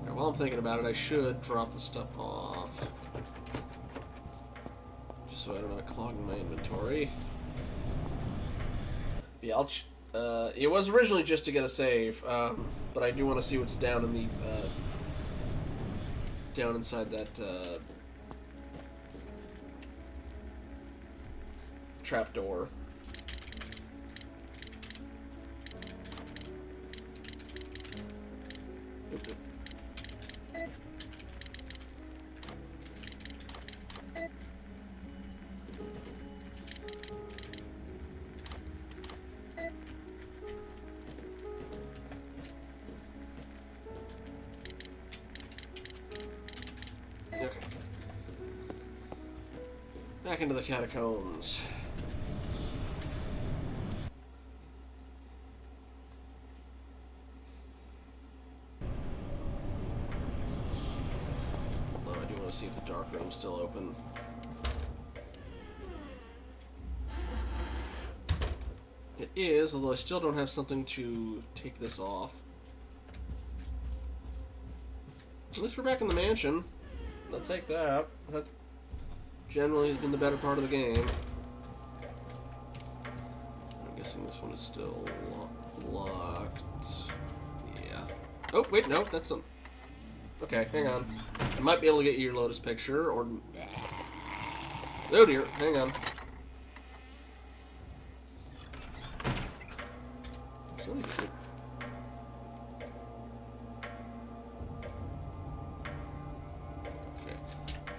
While I'm thinking about it, I should drop the stuff off. Just so I don't have clogging my inventory. Yeah, it was originally just to get a save, but I do want to see what's down in the, down inside that, trapdoor. Okay. Back into the catacombs. Although I do want to see if the dark room's still open. It is, although I still don't have something to take this off. At least we're back in the mansion. I'll take that. That generally has been the better part of the game. I'm guessing this one is still locked. Yeah. Oh, wait, no, that's some... Okay, hang on. I might be able to get your Lotus picture, or... Oh dear, hang on.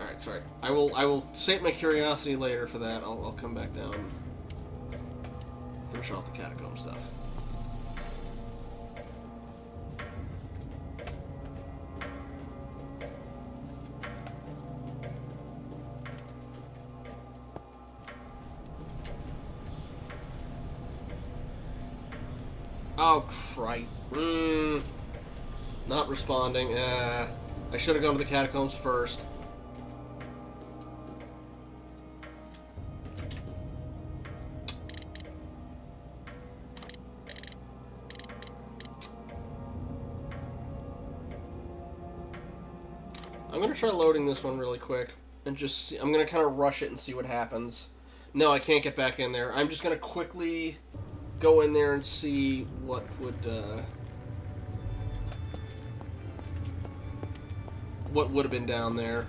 Alright, sorry. I will save my curiosity later for that. I'll come back down. Finish off the catacomb stuff. Oh, crap. Not responding. I should have gone to the catacombs first. I'm going to try loading this one really quick and just see. I'm going to kind of rush it and see what happens. No, I can't get back in there. I'm just going to quickly go in there and see what would have been down there.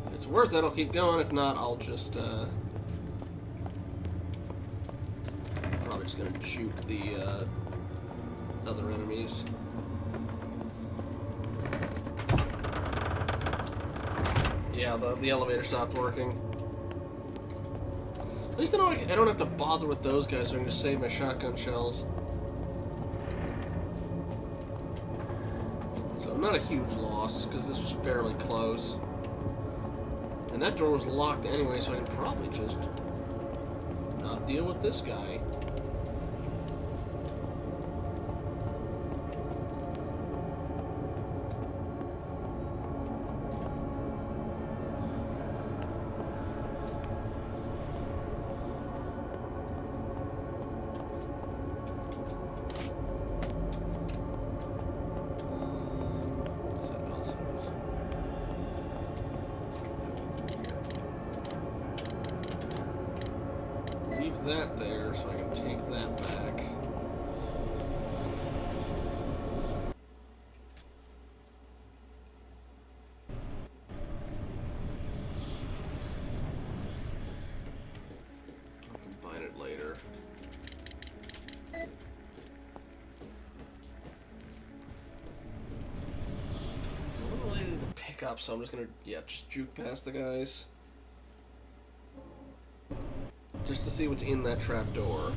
If it's worth it, I'll keep going. If not, I'll just probably just gonna juke the other enemies. Yeah, the elevator stopped working. At least I don't have to bother with those guys, so I can just save my shotgun shells. So not a huge loss, because this was fairly close. And that door was locked anyway, so I can probably just not deal with this guy. That there, so I can take that back. I'll combine it later. I don't really need to pick up, so I'm just gonna, just juke past the guys. Just to see what's in that trapdoor.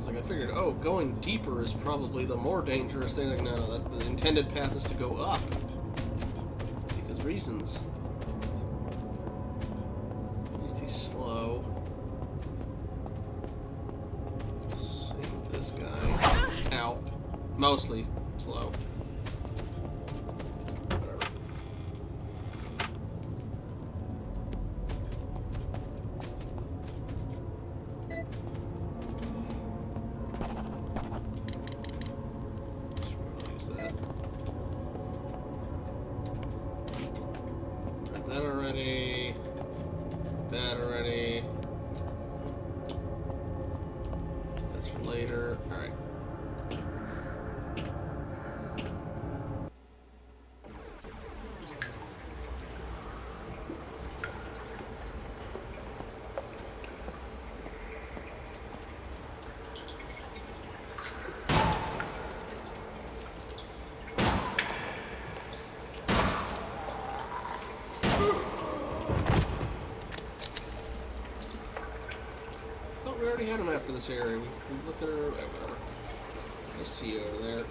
It's like I figured, oh, going deeper is probably the more dangerous thing. Like, no, that the intended path is to go up. Because reasons. At least he's slow. Same with this guy. Ow. Mostly slow. That already. That's for later. Alright. We already had a map for this area. We looked at her. Whatever. I see you over there.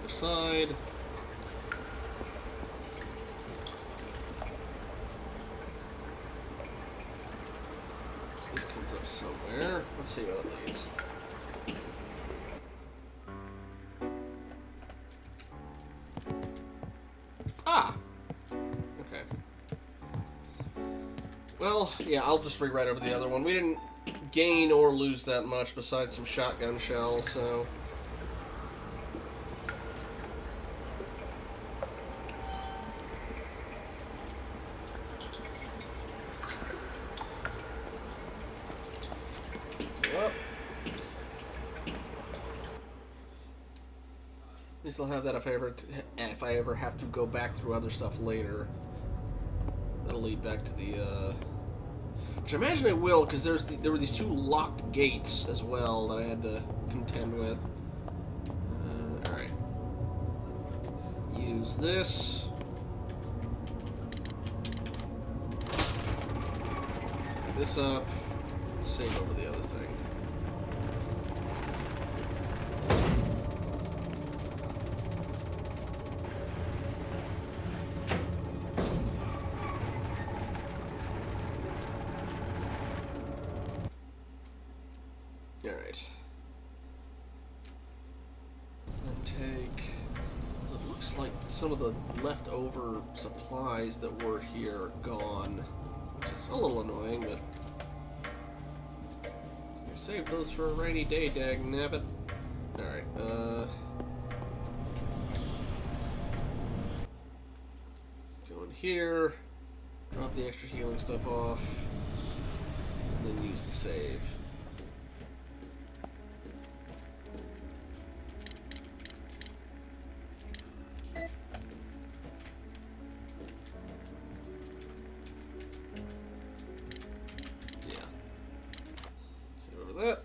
Side. This comes up somewhere. Let's see where that leads. Ah! Okay. Well, yeah, I'll just rewrite over the other one. We didn't gain or lose that much besides some shotgun shells, so... At least I'll have that if I ever have to go back through other stuff later. That'll lead back to the, which I imagine it will, because there were these two locked gates as well that I had to contend with. Alright. Use this. Pick this up. Save over the other thing. Alright. And take... It looks like some of the leftover supplies that were here are gone. Which is a little annoying, but... I saved those for a rainy day, dagnabbit. Alright, go in here, drop the extra healing stuff off, and then use the save. That.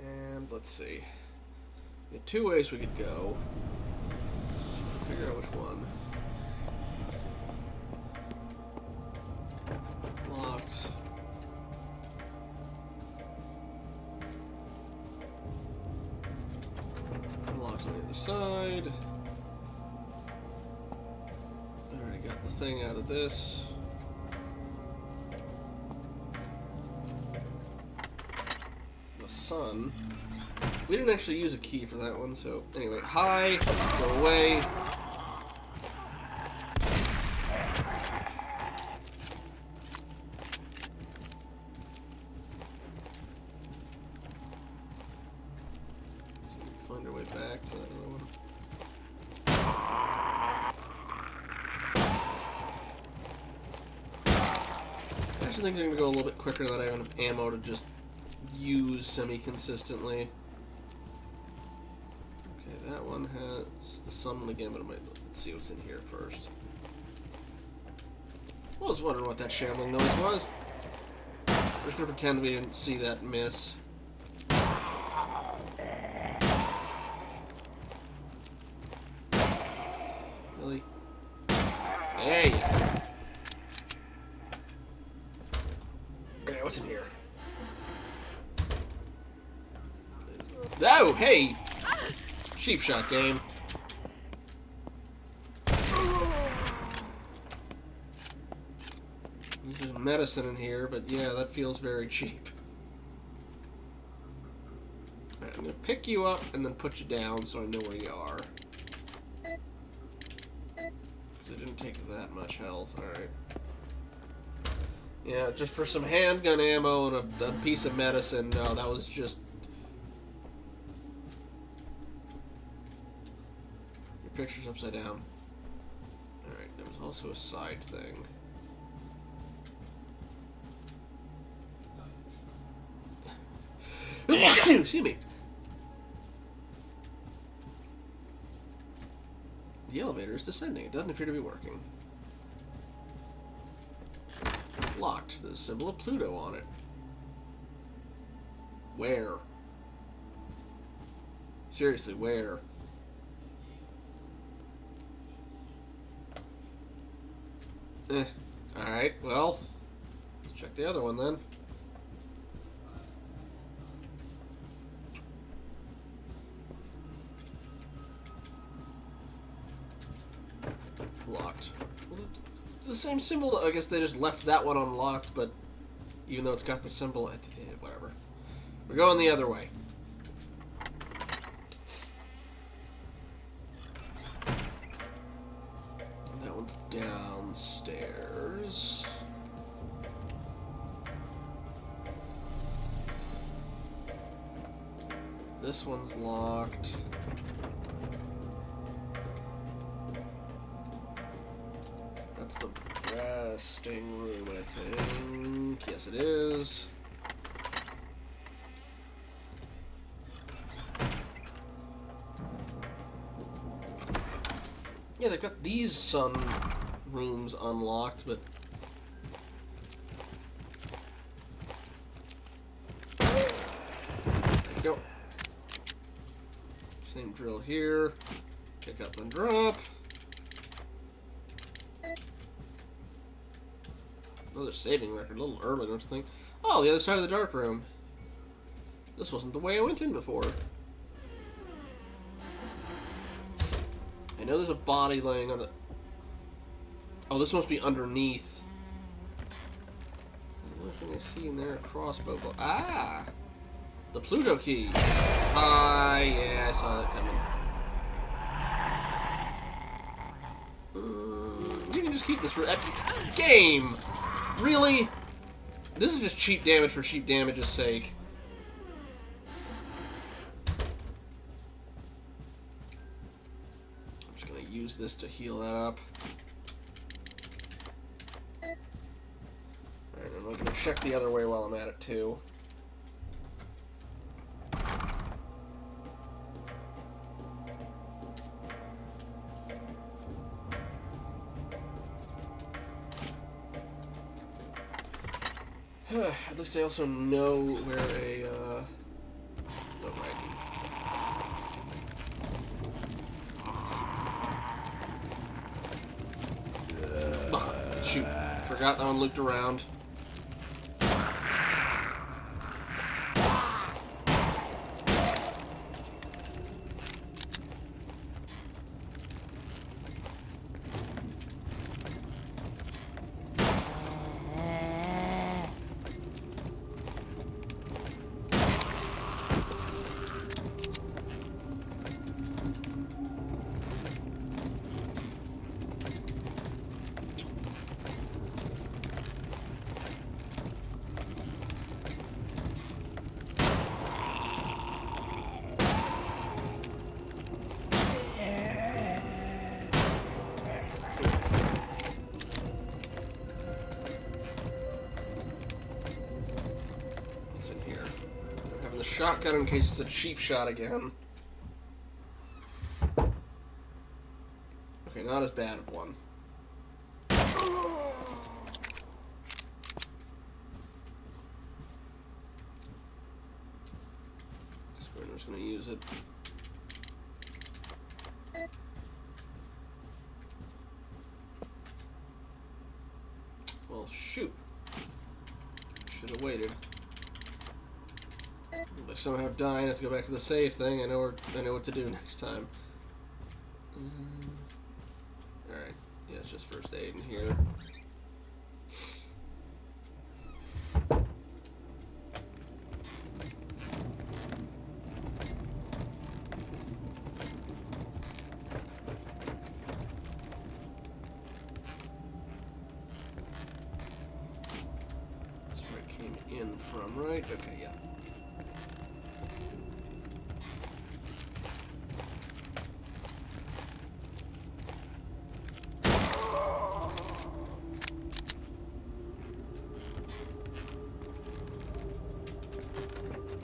And let's see. We have two ways we could go. Figure out which one. Locked. Unlocks on the other side. I already got the thing out of this. The sun. We didn't actually use a key for that one, so anyway, hi, go away. Find our way back to that other one. actually think they're going to go a little bit quicker than I have enough ammo to just use semi-consistently. Okay, that one has the summon again, but let's see what's in here first. I was wondering what that shambling noise was. We're just going to pretend we didn't see that miss. Really? There you go. Okay, what's in here? Oh, hey! Cheap shot game. There's medicine in here, but yeah, that feels very cheap. Alright, I'm gonna pick you up and then put you down so I know where you are. Because it didn't take that much health, alright. Yeah, just for some handgun ammo and a piece of medicine, no, that was just... Your picture's upside down. Alright, there was also a side thing. Excuse me. The elevator is descending. It doesn't appear to be working. Locked. There's a symbol of Pluto on it. Where? Seriously, where? Alright, well, let's check the other one then. Locked. Well, it's the same symbol. I guess they just left that one unlocked, but even though it's got the symbol, whatever. We're going the other way. And that one's downstairs. This one's locked. That's the resting room, I think. Yes, it is. Yeah, they've got these sun rooms unlocked, but... There you go. Same drill here. Pick up and drop. Another saving record, a little early, don't you think? Oh, the other side of the dark room. This wasn't the way I went in before. I know there's a body laying on the... Oh, this must be underneath. The only thing I see in there, a crossbow. Ah! The Pluto key. Ah, yeah, I saw that coming. You can just keep this for... Game! Really? This is just cheap damage for cheap damage's sake. I'm just gonna use this to heal that up. Alright, I'm gonna check the other way while I'm at it too. At least I also know where a, oh, right. Shoot. Forgot that one looped around. shotgun in case it's a cheap shot again. Okay, not as bad of one. I'm just going to use it. Well, shoot. Should have waited. If I somehow die and have to go back to the save thing, I know what to do next time. Alright. Yeah, it's just first aid in here. From right? Okay, yeah.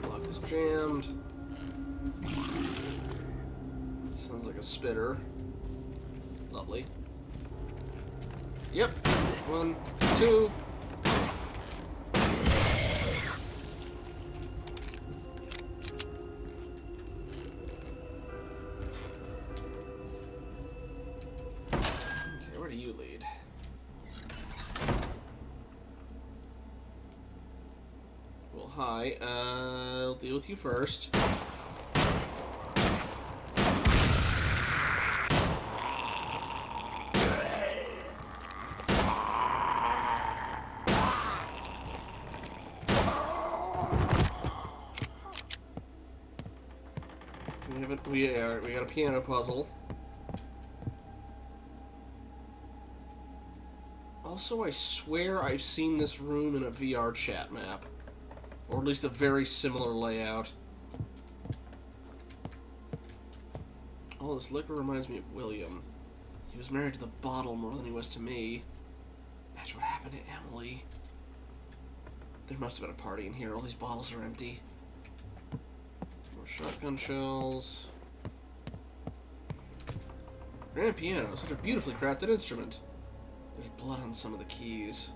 Lock is jammed. Sounds like a spitter. Lovely. Yep. 1, 2. Where do you lead? Well, hi. I'll deal with you first. We got a piano puzzle. Also, I swear I've seen this room in a VR chat map. Or at least a very similar layout. Oh, this liquor reminds me of William. He was married to the bottle more than he was to me. That's what happened to Emily. There must have been a party in here. All these bottles are empty. More shotgun shells. Grand piano. Such a beautifully crafted instrument. There's blood on some of the keys.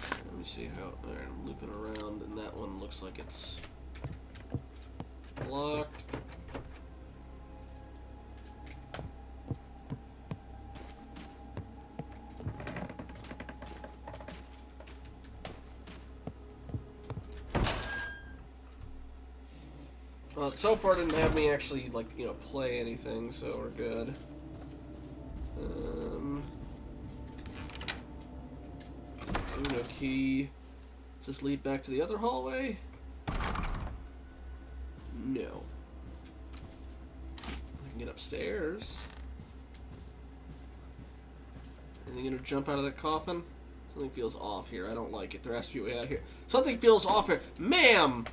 Let me see how... Alright, I'm looping around, and that one looks like it's locked. Well, so far it didn't have me actually, like, you know, play anything, so we're good. Uno key. Does this lead back to the other hallway? No. I can get upstairs. Anything gonna jump out of that coffin? Something feels off here. I don't like it. There has to be a way out here. Something feels off here. Ma'am!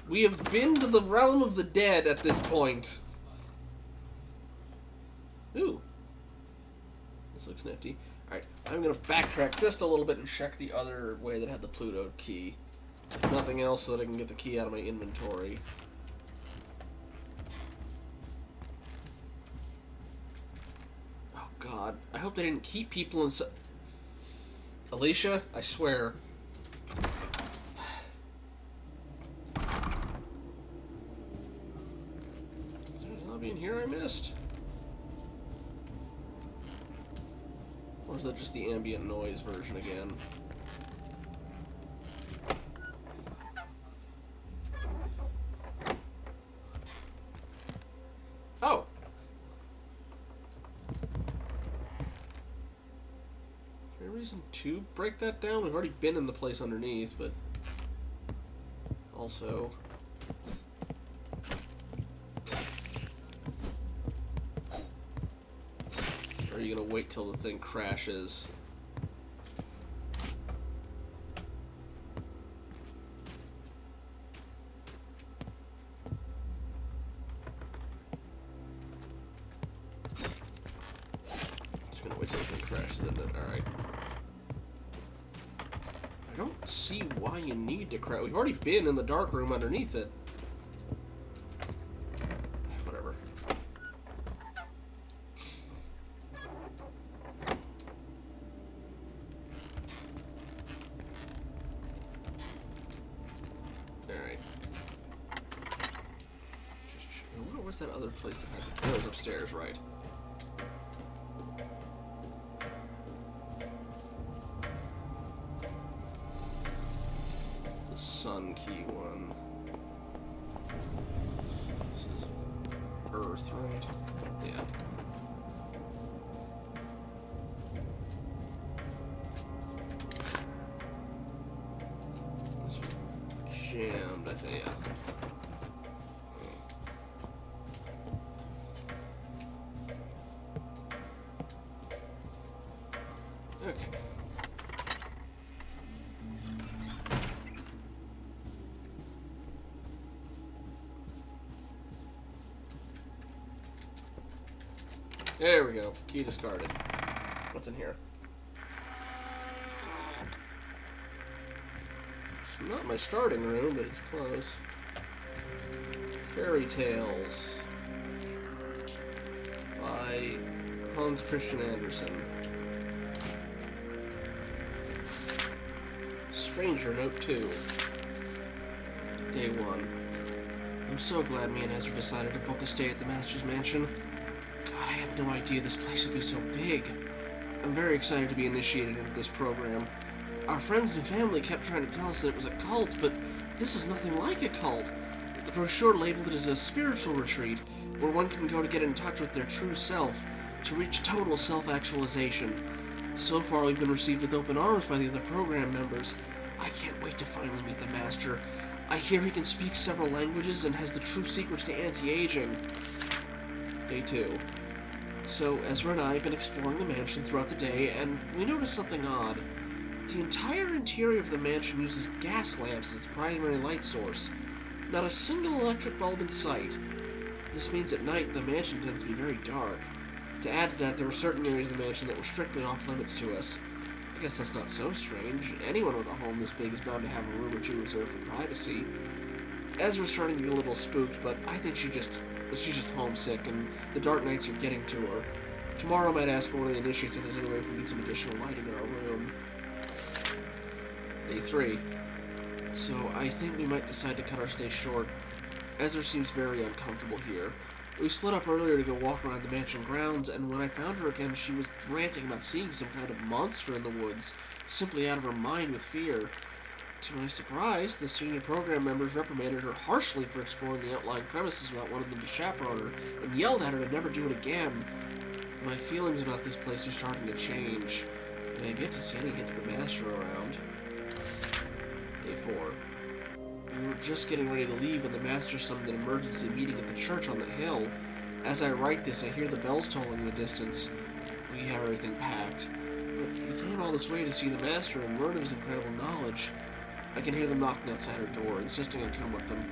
We have been to the realm of the dead at this point. Ooh. This looks nifty. Alright, I'm going to backtrack just a little bit and check the other way that had the Pluto key. If nothing else, so that I can get the key out of my inventory. Oh god, I hope they didn't keep people inside. Alicia, I swear. Is there a lobby in here I missed? Or is that just the ambient noise version again? Oh! Is there a reason to break that down? We've already been in the place underneath, but... Also... Or are you gonna wait till the thing crashes? Just gonna wait till the thing crashes, isn't it? Alright. I don't see why you need to craft. We've already been in the dark room underneath it. Whatever. Alright. Where's that other place that had the... That was upstairs, right? The sun key one. This is Earth, right? Yeah. This was jammed, I think, yeah. Okay. There we go. Key discarded. What's in here? It's not my starting room, but it's close. Fairy Tales by Hans Christian Andersen. Stranger Note 2. Day 1. I'm so glad me and Ezra decided to book a stay at the Master's Mansion. God, I had no idea this place would be so big. I'm very excited to be initiated into this program. Our friends and family kept trying to tell us that it was a cult, but this is nothing like a cult. The brochure labeled it as a spiritual retreat, where one can go to get in touch with their true self, to reach total self-actualization. So far, we've been received with open arms by the other program members. I can't wait to finally meet the Master. I hear he can speak several languages and has the true secrets to anti-aging. Day 2. So, Ezra and I have been exploring the mansion throughout the day, and we noticed something odd. The entire interior of the mansion uses gas lamps as its primary light source. Not a single electric bulb in sight. This means at night the mansion tends to be very dark. To add to that, there were certain areas of the mansion that were strictly off-limits to us. I guess that's not so strange. Anyone with a home this big is bound to have a room or two reserved for privacy. Ezra's starting to get a little spooked, but I think she's just homesick, and the dark nights are getting to her. Tomorrow I might ask for one of the initiates if there's any way we can get some additional lighting in our room. Day 3. So I think we might decide to cut our stay short. Ezra seems very uncomfortable here. We split up earlier to go walk around the mansion grounds, and when I found her again, she was ranting about seeing some kind of monster in the woods, simply out of her mind with fear. To my surprise, the senior program members reprimanded her harshly for exploring the outlying premises without wanting them to chaperone her, and yelled at her to never do it again. My feelings about this place are starting to change, and I get to see any hint of the Master around. Day 4. We were just getting ready to leave when the Master summoned an emergency meeting at the church on the hill. As I write this, I hear the bells tolling in the distance. We have everything packed. But we came all this way to see the Master and learn of his incredible knowledge. I can hear them knocking outside her door, insisting I come with them.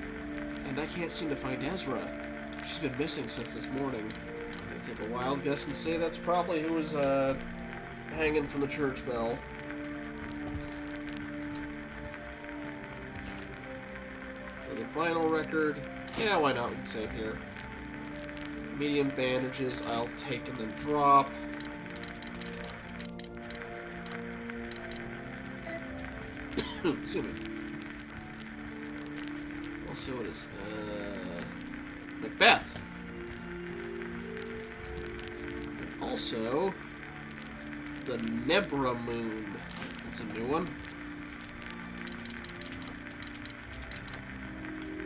And I can't seem to find Ezra. She's been missing since this morning. I'm gonna take a wild guess and say that's probably who was, hanging from the church bell. The final record. Yeah, why not? We can save here. Medium bandages, I'll take and then drop. Excuse me. Also, it is, Macbeth. And also, the Nebra Moon. That's a new one.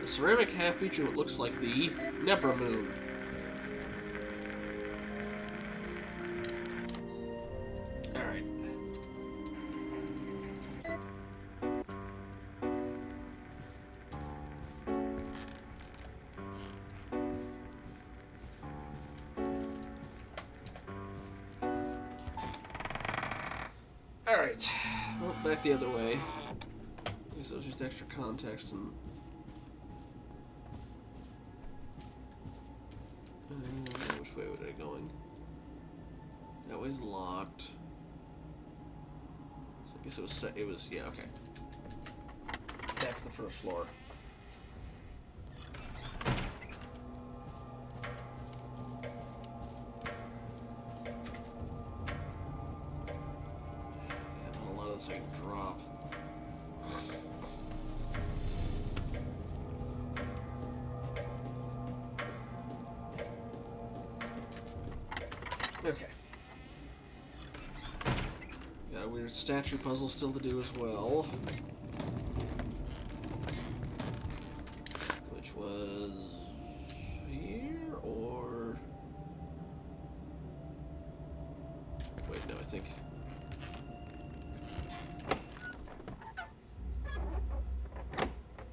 A ceramic half feature what looks like the Nebra Moon. Alright. Alright. Well, back the other way. I guess that was just extra context and... which way was I going? That way's locked. So I guess it was, yeah, okay. back to the first floor. Yeah, not a lot of this I can drop. Okay. Got a weird statue puzzle still to do as well. Which was here, or... Wait, no, I think...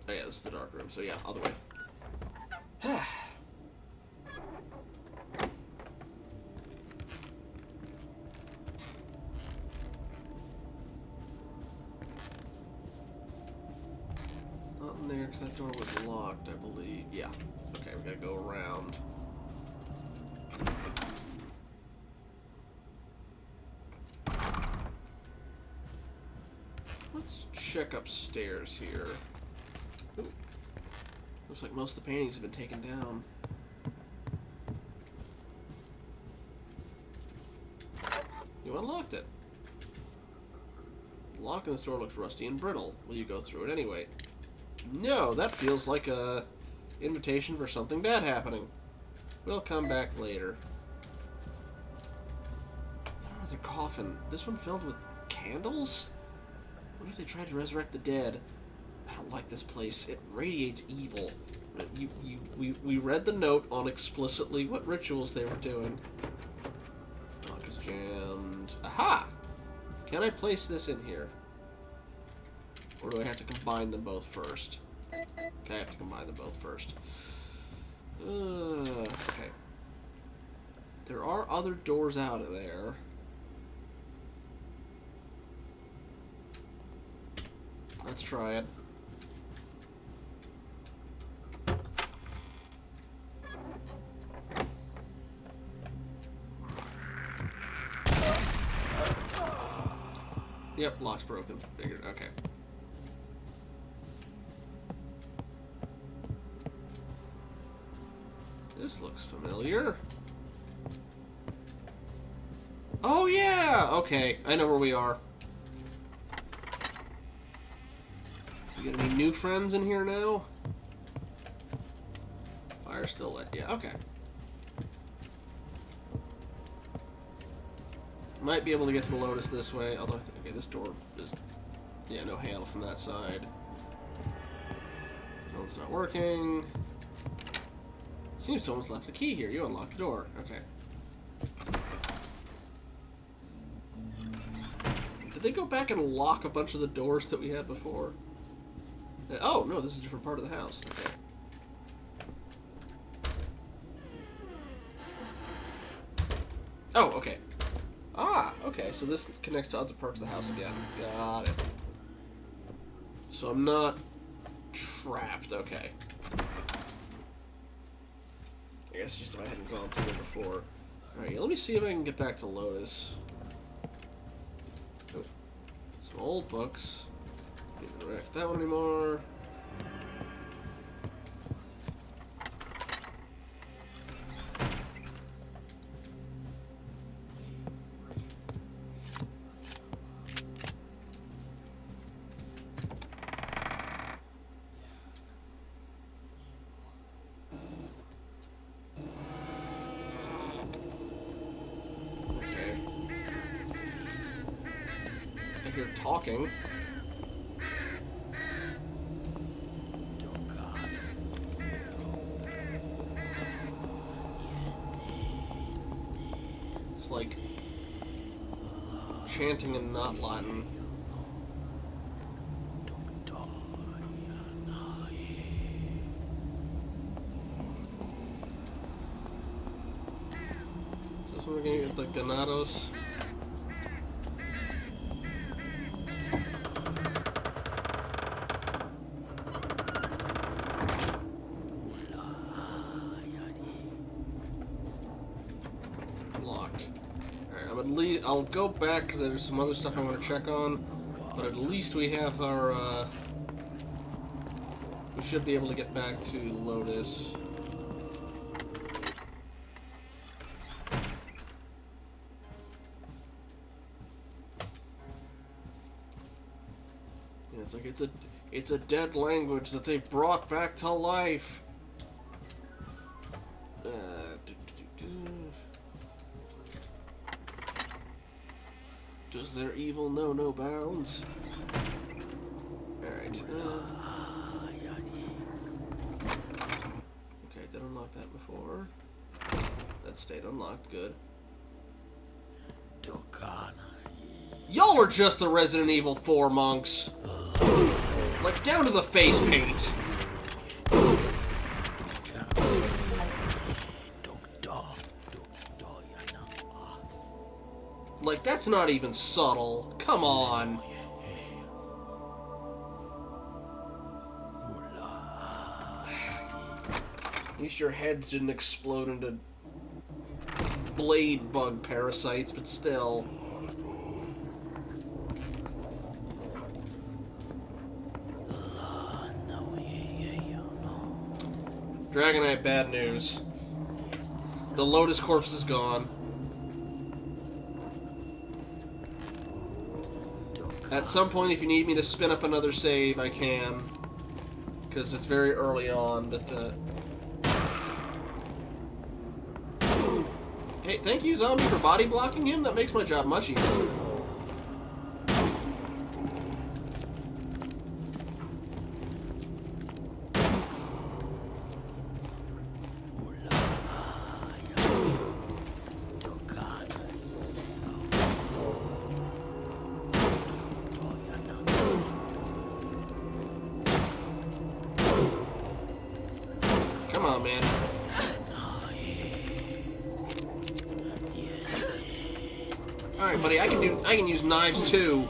Oh yeah, this is the dark room, so yeah, other way. Not in there, because that door was locked, I believe. Yeah. Okay, we gotta go around. Let's check upstairs here. Ooh. Looks like most of the paintings have been taken down. You unlocked it. The lock on this door looks rusty and brittle. Will you go through it anyway? No, that feels like a invitation for something bad happening. We'll come back later. Another coffin. This one filled with candles? What if they tried to resurrect the dead? I don't like this place. It radiates evil. We read the note on explicitly what rituals they were doing. Lock is jammed. Aha! Can I place this in here? Or do I have to combine them both first? Okay, I have to combine them both first. Okay. There are other doors out of there. Let's try it. Yep, lock's broken. Figured. Okay. This looks familiar. Oh, yeah! Okay, I know where we are. You got any new friends in here now? Fire still lit. Yeah, okay. Might be able to get to the Lotus this way, although I think, okay, this door is, yeah, no handle from that side. So it's not working. Seems someone's left the key here. You unlocked the door. Okay. Did they go back and lock a bunch of the doors that we had before? Oh, no, this is a different part of the house. Okay. Oh, okay. Ah, okay, so this connects to other parts of the house again. Got it. So I'm not trapped. Okay. I guess just if I hadn't gone through it before. Alright, let me see if I can get back to Lotus. Oh, some old books. Can't wreck that one anymore. You're talking. It's like chanting in not Latin. So this one we're gonna get the Ganados. I'll go back because there's some other stuff I want to check on, but at least we have our we should be able to get back to Lotus. Yeah, it's like it's a dead language that they brought back to life. Does their evil know no bounds? Alright. Okay, did unlock that before. That stayed unlocked, good. Y'all are just the Resident Evil 4 monks. Like, down to the face paint. Like, that's not even subtle. Come on. At least your heads didn't explode into blade bug parasites, but still. Dragonite, bad news. The Lotus corpse is gone. At some point, if you need me to spin up another save, I can. Because it's very early on, but... Hey, thank you, zombie, for body blocking him. That makes my job much easier. Come on, man. Alright, buddy, I can use knives too.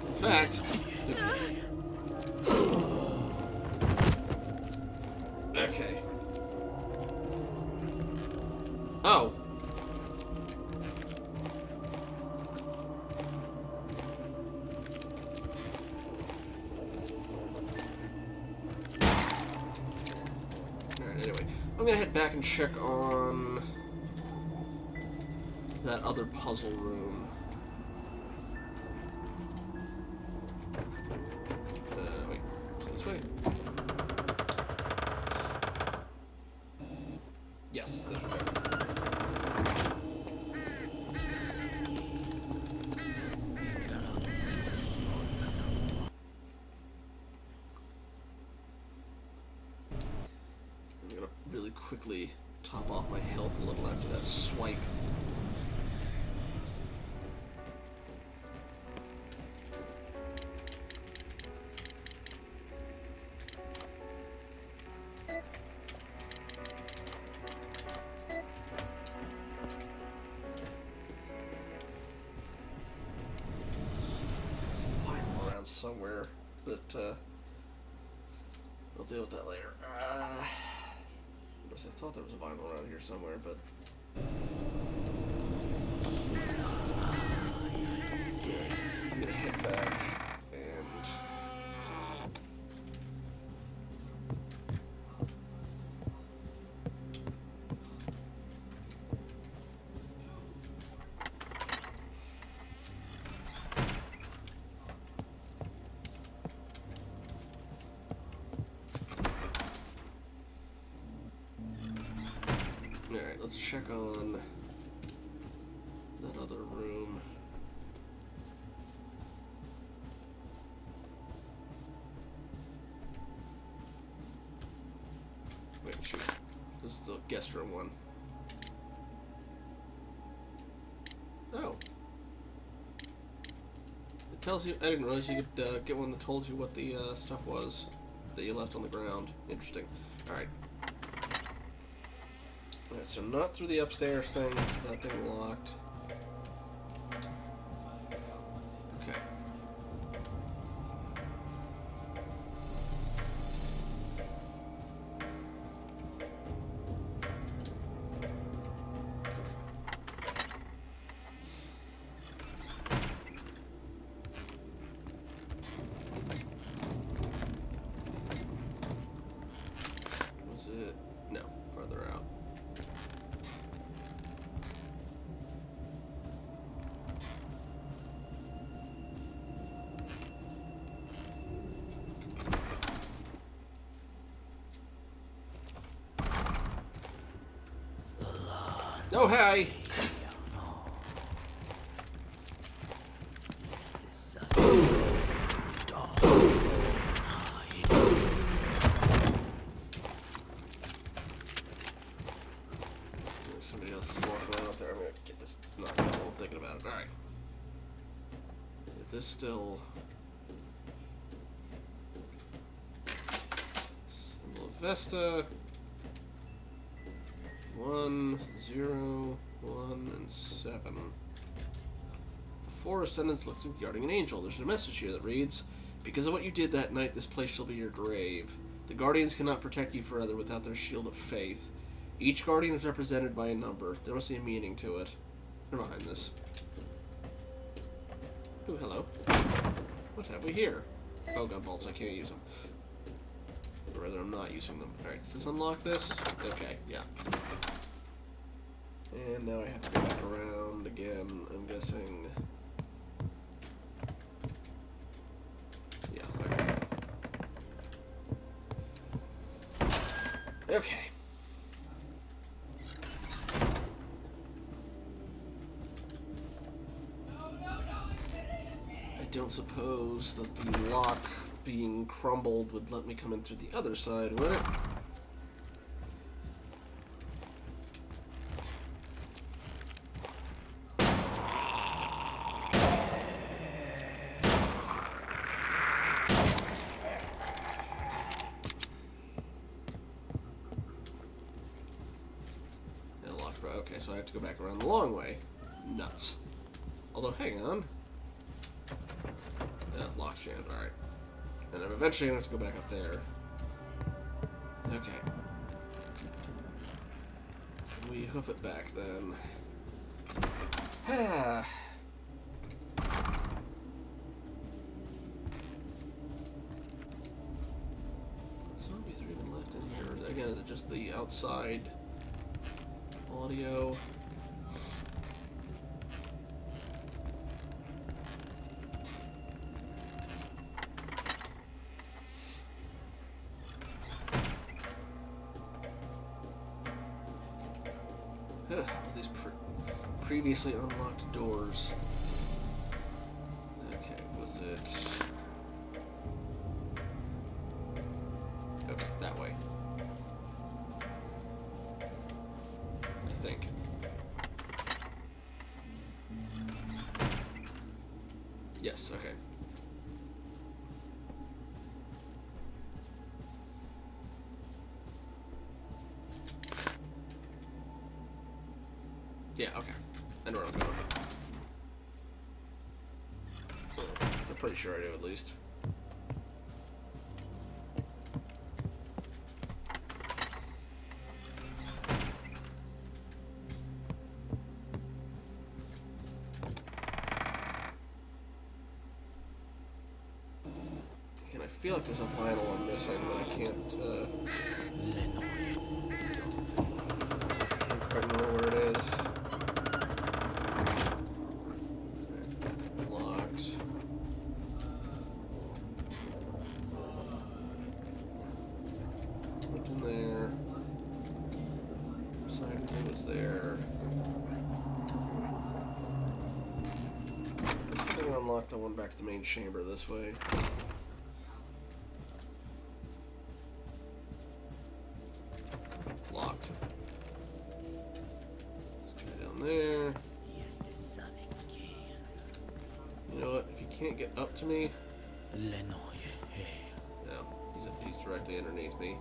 In fact. Okay. Oh. Anyway, I'm gonna head back and check on that other puzzle room. Wait, is it this way? Yes, this way. Really quickly top off my health a little after that swipe. There's a vinyl around somewhere, but I'll deal with that later. I thought there was a vinyl around here somewhere, but... Yeah, I'm gonna head back and... Alright, let's check on that other room. Wait, shoot. This is the guest room one. Oh. It tells you... I didn't realize you could get one that told you what the stuff was that you left on the ground. Interesting. Alright. Alright, so not through the upstairs thing, because that thing locked. Okay. Oh, hey! Somebody else is walking around out there. I'm gonna get this knocked out while I'm thinking about it. Alright. Is this still... Symbol of Vesta. 1, 0, 1, and 7. The 4 ascendants look to be guarding an angel. There's a message here that reads, because of what you did that night, this place shall be your grave. The guardians cannot protect you forever without their shield of faith. Each guardian is represented by a number. There must be a meaning to it. What's behind this? Ooh, hello. What have we here? Oh, gun bolts. I can't use them. Or rather, I'm not using them. Alright, does this unlock this? Okay, yeah. And now I have to go back around again, I'm guessing. Yeah, okay. Okay. I don't suppose that the lock being crumbled would let me come in through the other side, would it? It locked, right? Okay, so I have to go back around the long way. Nuts. Although, hang on. Yeah, lock jam, alright. And I'm eventually going to have to go back up there. Okay. We hoof it back then. Ah. Zombies are even left in here. Again, is it just the outside audio? These previously unlocked doors. Okay, was it... Okay, that way. I think. Yes, okay. Yeah, okay. I know where I'm going. I'm pretty sure I do, at least. Again, I feel like there's a vinyl I'm missing, but I can't quite remember where it is. There. Side thing was there. I think I unlocked the one back to the main chamber this way. Locked. Let's go down there. You know what? If you can't get up to me. No, he's directly underneath me.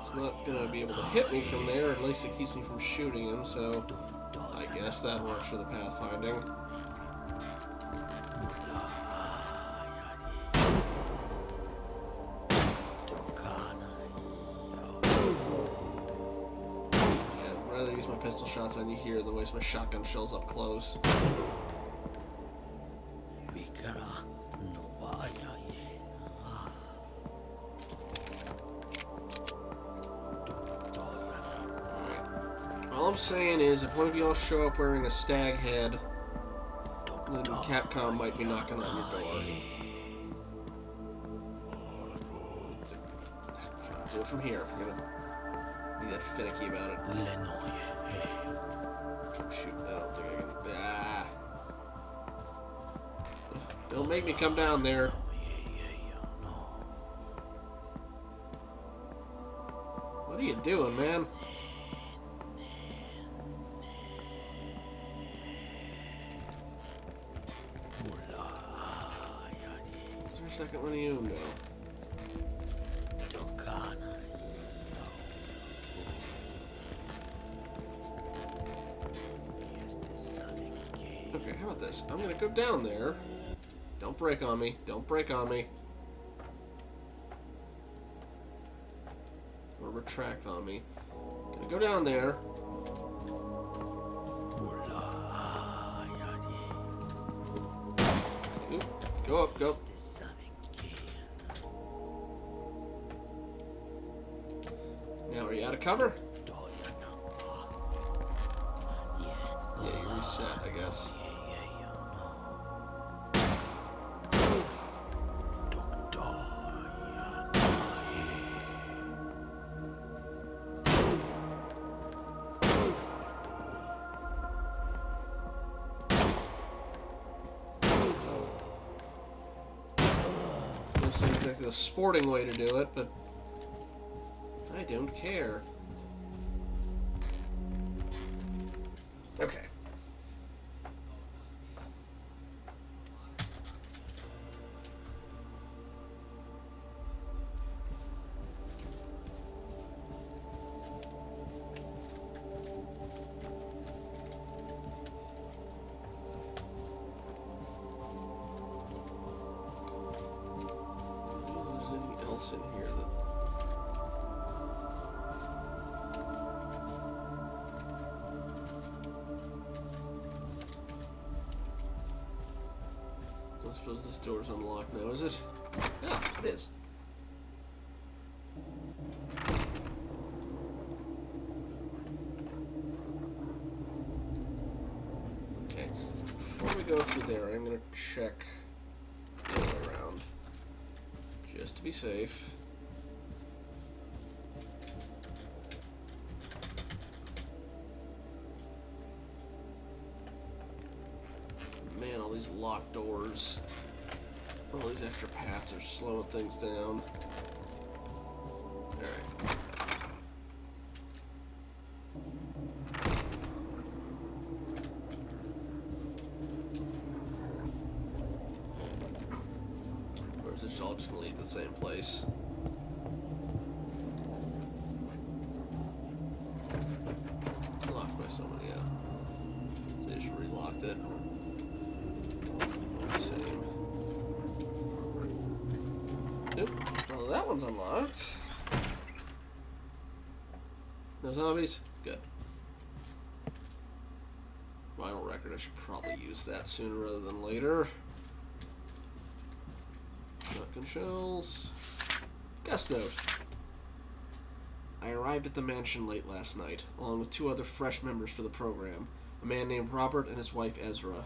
It's not gonna be able to hit me from there, at least it keeps me from shooting him, so I guess that works for the pathfinding. Yeah, I'd rather use my pistol shots on you here than waste my shotgun shells up close. All I'm saying is, if one of y'all show up wearing a stag head, then Capcom might be knocking on your door. Do it from here if you're gonna Be that finicky about it. Oh, shoot, I don't think I can. Ah. Don't make me come down there. What are you doing, man? Is there a second one of you? No. Okay, how about this? I'm gonna go down there. Don't break on me. Don't break on me. Or retract on me. Gonna go down there. Oop, go up, go. Now are you out of cover? Yeah, you reset, I guess. Seems like the sporting way to do it, but I don't care. Okay. In here that don't suppose this door's unlocked now, is it? Yeah, it is. Okay, before we go through there, I'm gonna check the other way around. Just to be safe. Man, all these locked doors, all these extra paths are slowing things down. Alright. Or is this all just gonna lead to the same place? Locked by someone, yeah. They just relocked it. Same. Nope. Well, that one's unlocked. No zombies? Good. Vinyl record, I should probably use that sooner rather than later. Shotgun shells. Guest note. I arrived at the mansion late last night, along with 2 other fresh members for the program, a man named Robert and his wife Ezra.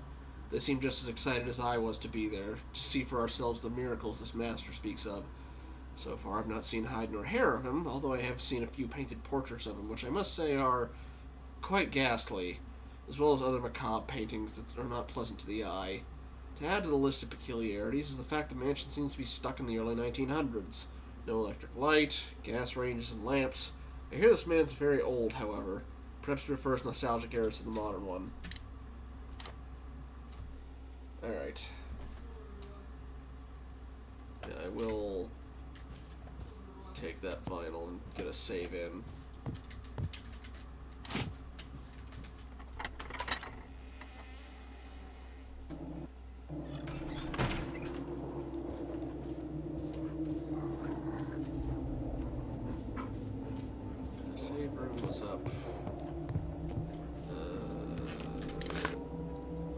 They seemed just as excited as I was to be there, to see for ourselves the miracles this master speaks of. So far, I've not seen hide nor hair of him, although I have seen a few painted portraits of him, which I must say are quite ghastly, as well as other macabre paintings that are not pleasant to the eye. To add to the list of peculiarities is the fact the mansion seems to be stuck in the early 1900s. No electric light, gas ranges, and lamps. I hear this man's very old, however. Perhaps he prefers nostalgic eras to the modern one. Alright. Yeah, I will take that vinyl and get a save in. Save room was up.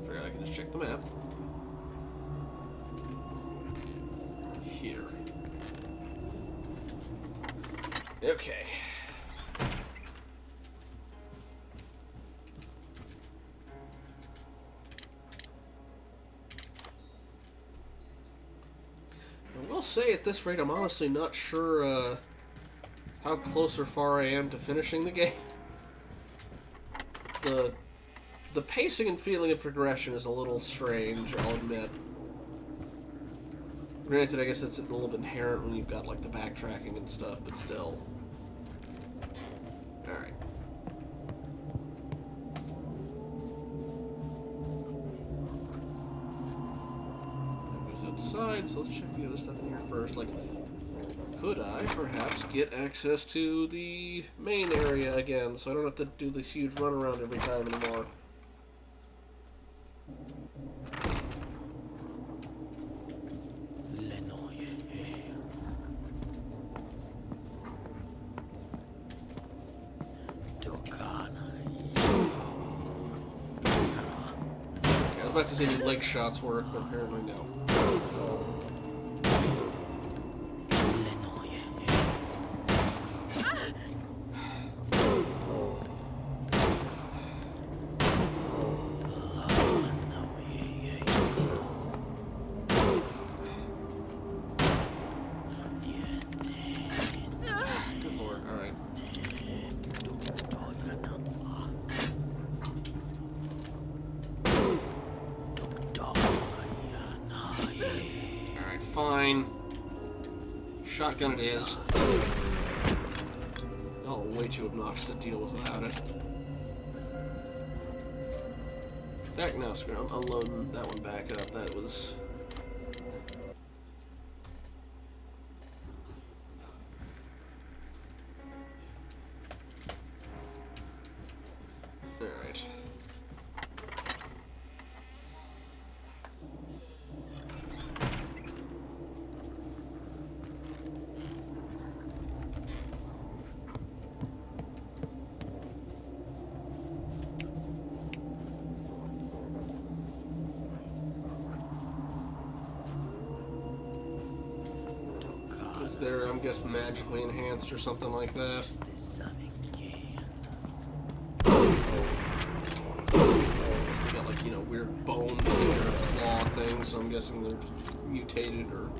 Forgot I can just check the map. Here. Okay. I will say at this rate, I'm honestly not sure how how close or far I am to finishing the game. The pacing and feeling of progression is a little strange, I'll admit. Granted, I guess it's a little bit inherent when you've got, like, the backtracking and stuff, but still. Alright. That goes outside, so let's check the other stuff in here first. Like, could I perhaps get access to the main area again, so I don't have to do this huge runaround every time anymore? I was about to say the leg shots work, but apparently no. Good lord, alright. Alright, fine. Shotgun it is. Oh, way too obnoxious to deal with without it. Back now, screw. I'm unloading that one back up. That was... Alright. Is there, I'm guessing, magically enhanced or something like that? They got, like, you know, weird bones or claw things, so I'm guessing they're mutated or...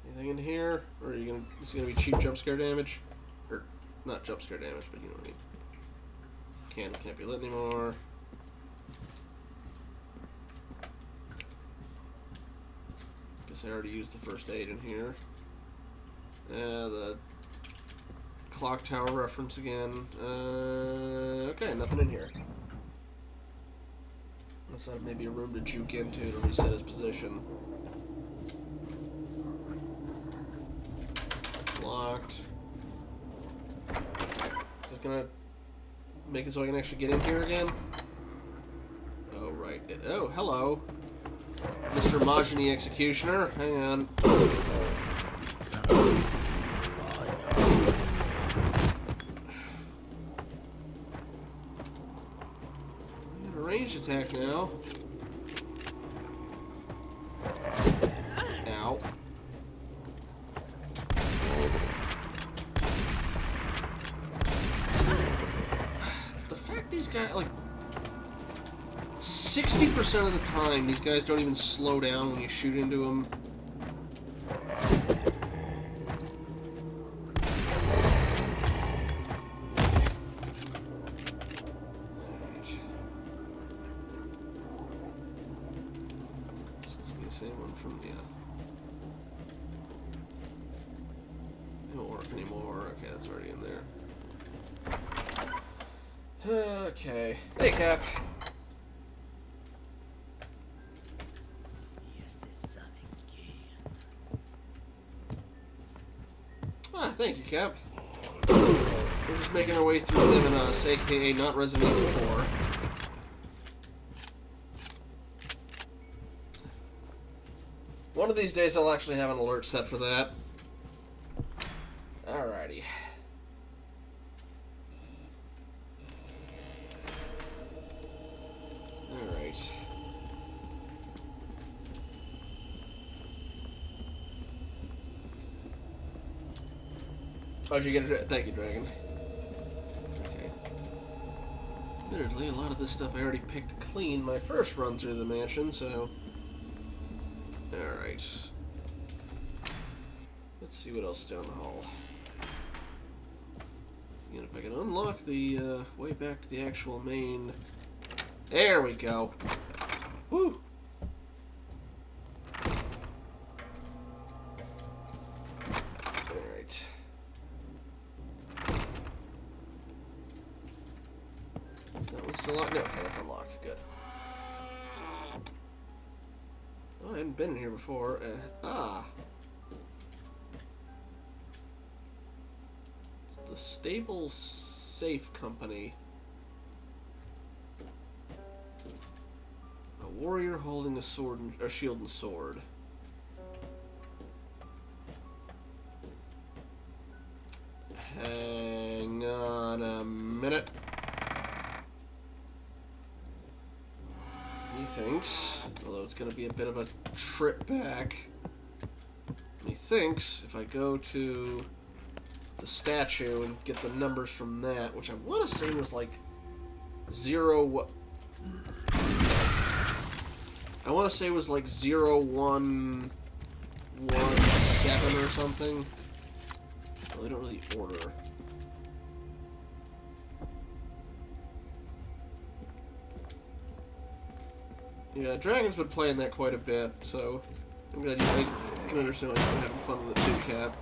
Anything in here? Or are you gonna, it's gonna be cheap jump scare damage? Or, not jump scare damage, but you know what I mean. Can't be lit anymore. Guess I already used the first aid in here. The clock tower reference again. Okay, nothing in here. Unless I have maybe a room to juke into to reset his position. Locked. Is this gonna make it so I can actually get in here again? Oh, right. Oh, hello. Mr. Mahogany Executioner. Hang on. I got a ranged attack now. Ow. These guys, like, 60% of the time, these guys don't even slow down when you shoot into them. This must be the same one from the, it won't work anymore. Okay, that's already in there. Okay. Hey, Cap. Ah, thank you, Cap. We're just making our way through Live and Us, aka not Resident Evil 4. One of these days I'll actually have an alert set for that. Alrighty. Alright. How'd you get it? Thank you, Dragon. Okay. Admittedly, a lot of this stuff I already picked clean my first run through the mansion, so... Alright. Let's see what else is down the hall. And if I can unlock the way back to the actual main... There we go! Woo! Alright. That was unlocked? No, okay, that's unlocked. Good. Oh, I hadn't been in here before. The Stable Safe Company. A warrior holding a sword and, or shield and sword. Hang on a minute. He thinks, although it's going to be a bit of a trip back, he thinks if I go to the statue and get the numbers from that, which I want to say was like 0... I want to say it was like 0117 or something. Well, they don't really order. Yeah, Dragon's been playing that quite a bit, so I'm glad you can understand why he's been having fun with it too, Cap.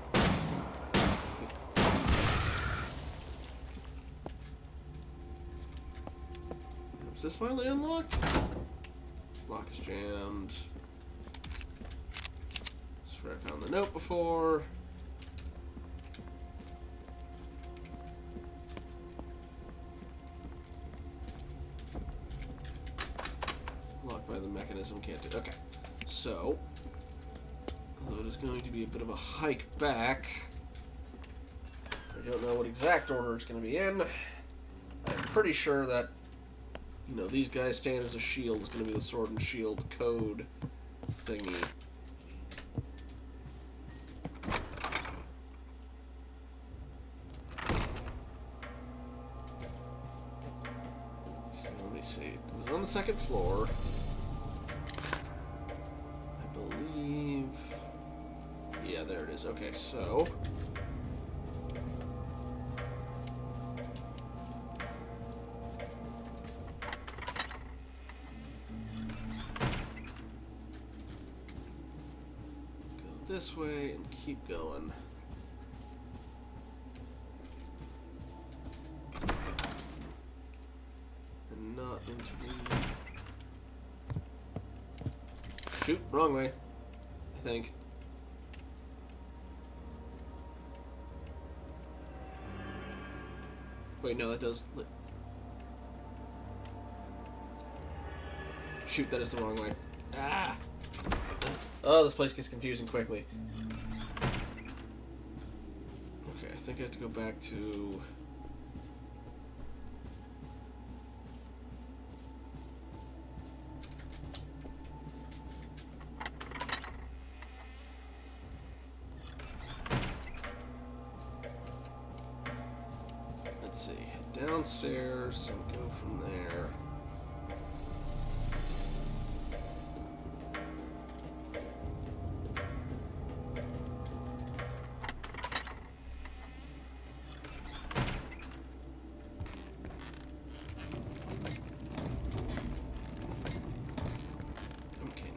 Is this finally unlocked? Lock is jammed. That's where I found the note before. Locked by the mechanism, can't do it. Okay, so, although it is going to be a bit of a hike back, I don't know what exact order it's going to be in. I'm pretty sure that, you know, these guys stand as a shield is going to be the sword and shield code thingy. So let me see. It was on the second floor. I believe... Yeah, there it is. Okay, so... this way and keep going. And not into the... Shoot, wrong way, I think. Wait, no, that does... Shoot, that is the wrong way. Ah! Oh, this place gets confusing quickly. Okay, I think I have to go back to... Let's see, head downstairs and go from there.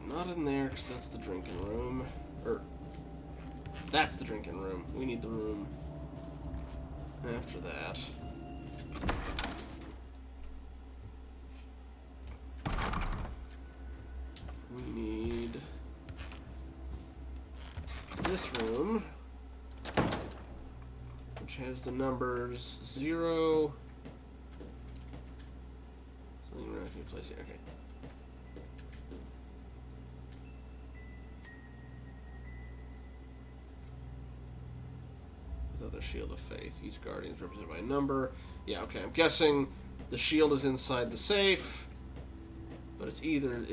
Not in there, because that's the drinking room. Or, that's the drinking room. We need the room after that. We need this room, which has the numbers 0. Something around here, place here. Okay. The Shield of Faith. Each guardian is represented by a number. Yeah, okay. I'm guessing the shield is inside the safe, but it's either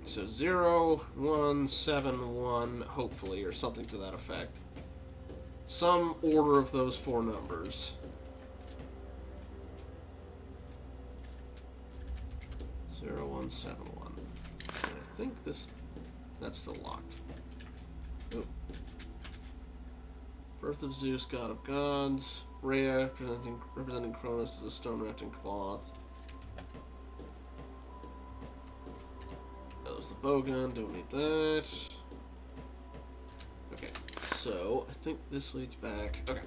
so 0171, hopefully, or something to that effect. Some order of those 4 numbers. 0171. And I think that's still locked. Oh. Birth of Zeus, god of gods. Rhea, representing Cronus as a stone wrapped in cloth. That was the bowgun, don't need that. Okay, so I think this leads back. Okay.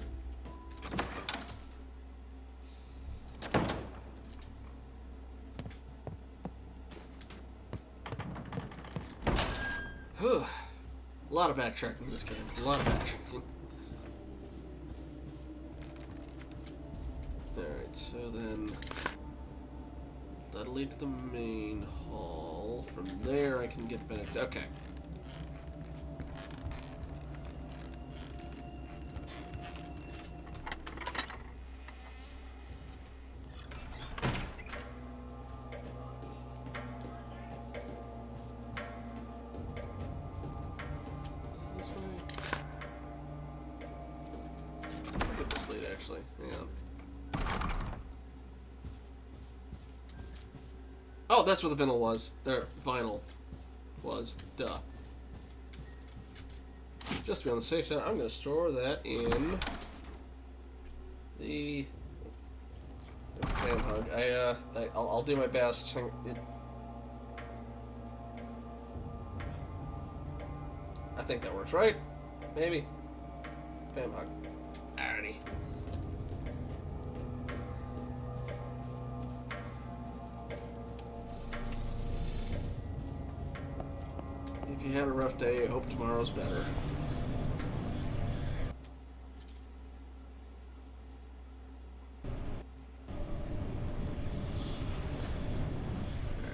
A lot of backtracking in this game. A lot of backtracking. Alright, so then that'll lead to the main hall. From there I can get back to... Okay. Actually, hang on. Oh, that's what the vinyl was. Vinyl was. Duh. Just to be on the safe side, I'm going to store that in the fan hug. I'll do my best. I think that works, right? Maybe. Fan hug. Alrighty. If you had a rough day, I hope tomorrow's better.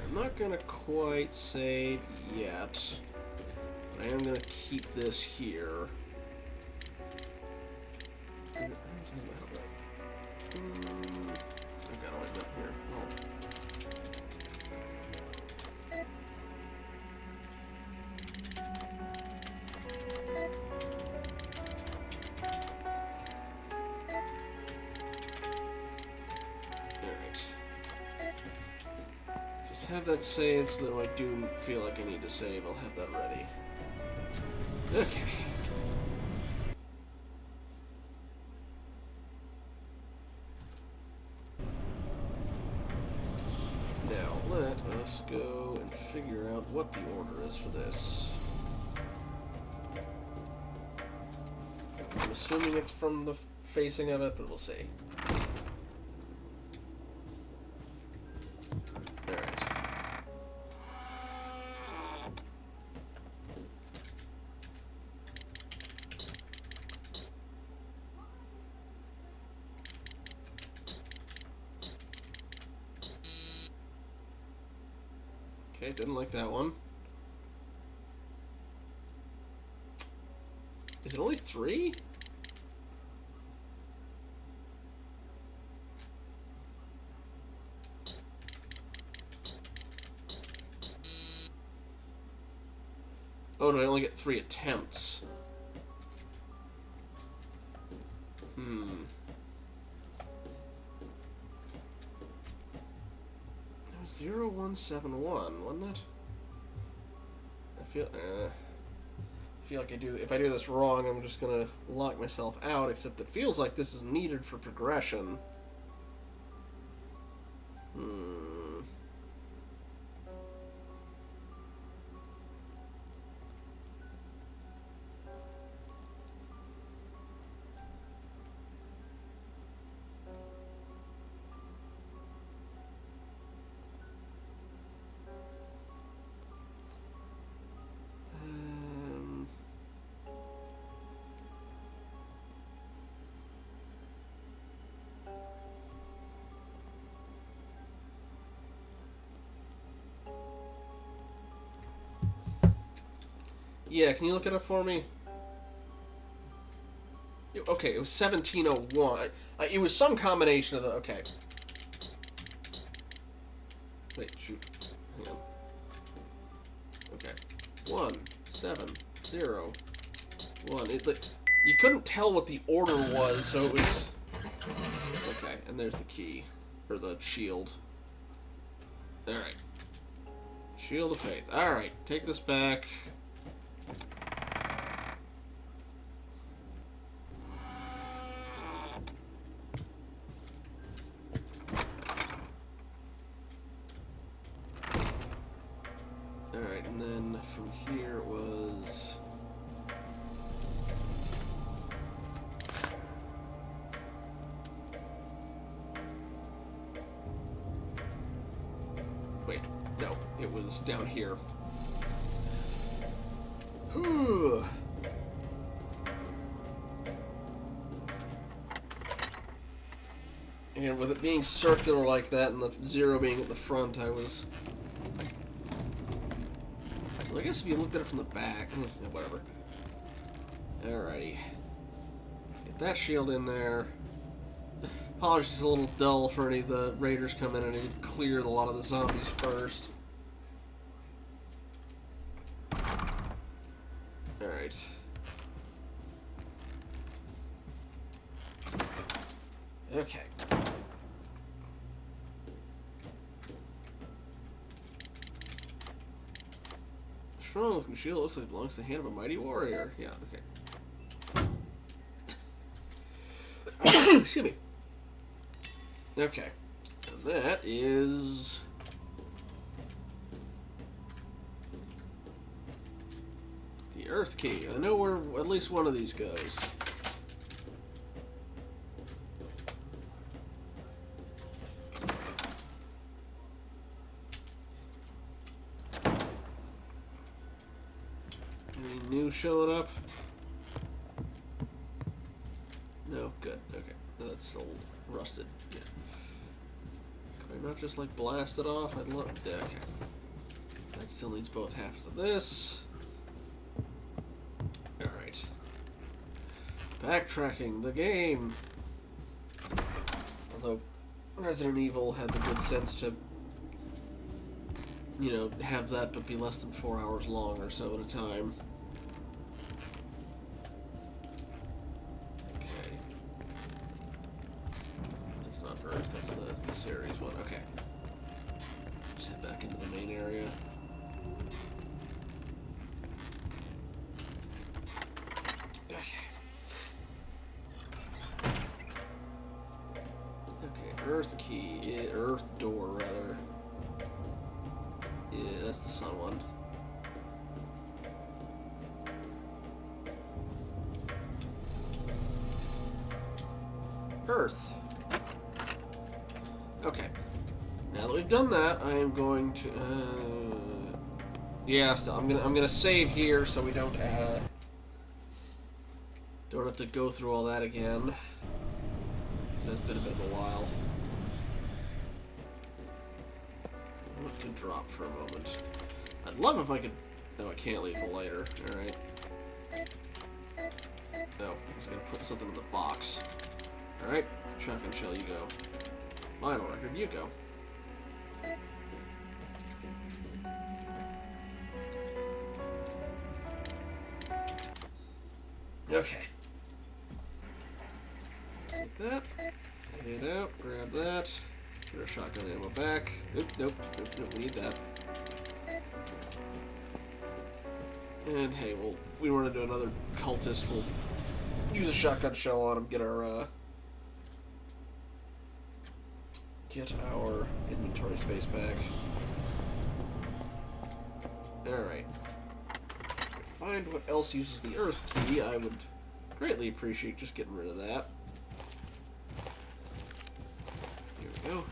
I'm not gonna quite save yet, but I am gonna keep this here. I've got all that here. Have that saved so that when I do feel like I need to save, I'll have that ready. Okay. Now let us go and figure out what the order is for this. I'm assuming it's from the facing of it, but we'll see. Okay, didn't like that one. Is it only 3? Oh, do I only get 3 attempts? 0171, wasn't it? I feel like if I do this wrong, I'm just gonna lock myself out, except it feels like this is needed for progression. Yeah, can you look it up for me? Okay, it was 1701. It was some combination of the... Okay. Wait, shoot. Hang on. Okay. 1701. You couldn't tell what the order was, so it was... Okay, and there's the key. Or the shield. Alright. Shield of Faith. Alright, take this back. Alright, and then from here it was... Wait, no, it was down here. Whew. And with it being circular like that and the 0 being at the front, I was... Well, I guess if you looked at it from the back... whatever. Alrighty. Get that shield in there. Apologies, it's a little dull for any of the raiders come in and it cleared a lot of the zombies first. Alright. Okay. Strong looking shield looks like it belongs to the hand of a mighty warrior. Yeah, okay. Excuse me. Okay. And that is... the Earth Key. I know where at least one of these goes. Any new showing up? No? Good. Okay. That's still rusted. Yeah. Could I not just, like, blast it off? I'd love... Okay. That still needs both halves of this. Alright. Backtracking the game. Although Resident Evil had the good sense to, you know, have that but be less than 4 hours long or so at a time. Okay. That's not Earth, that's the series one. Okay. Just head back into the main area. Earth key, Earth door, rather. Yeah, that's the sun one. Earth. Okay. Now that we've done that, I am going to. Yeah, still, I'm gonna save here so we don't have to go through all that again. So it's been a bit of a while. To drop for a moment. I'd love if I could... No, I can't leave the lighter. Alright. No, I was gonna put something in the box. Alright, shotgun shell, you go. Vinyl record, you go. Okay. Take that. Head out, grab that. Put our shotgun ammo back. Nope, we need that. And hey, we run into another cultist, we'll use a shotgun shell on him, get our inventory space back. Alright. Find what else uses the Earth Key. I would greatly appreciate just getting rid of that. Here we go.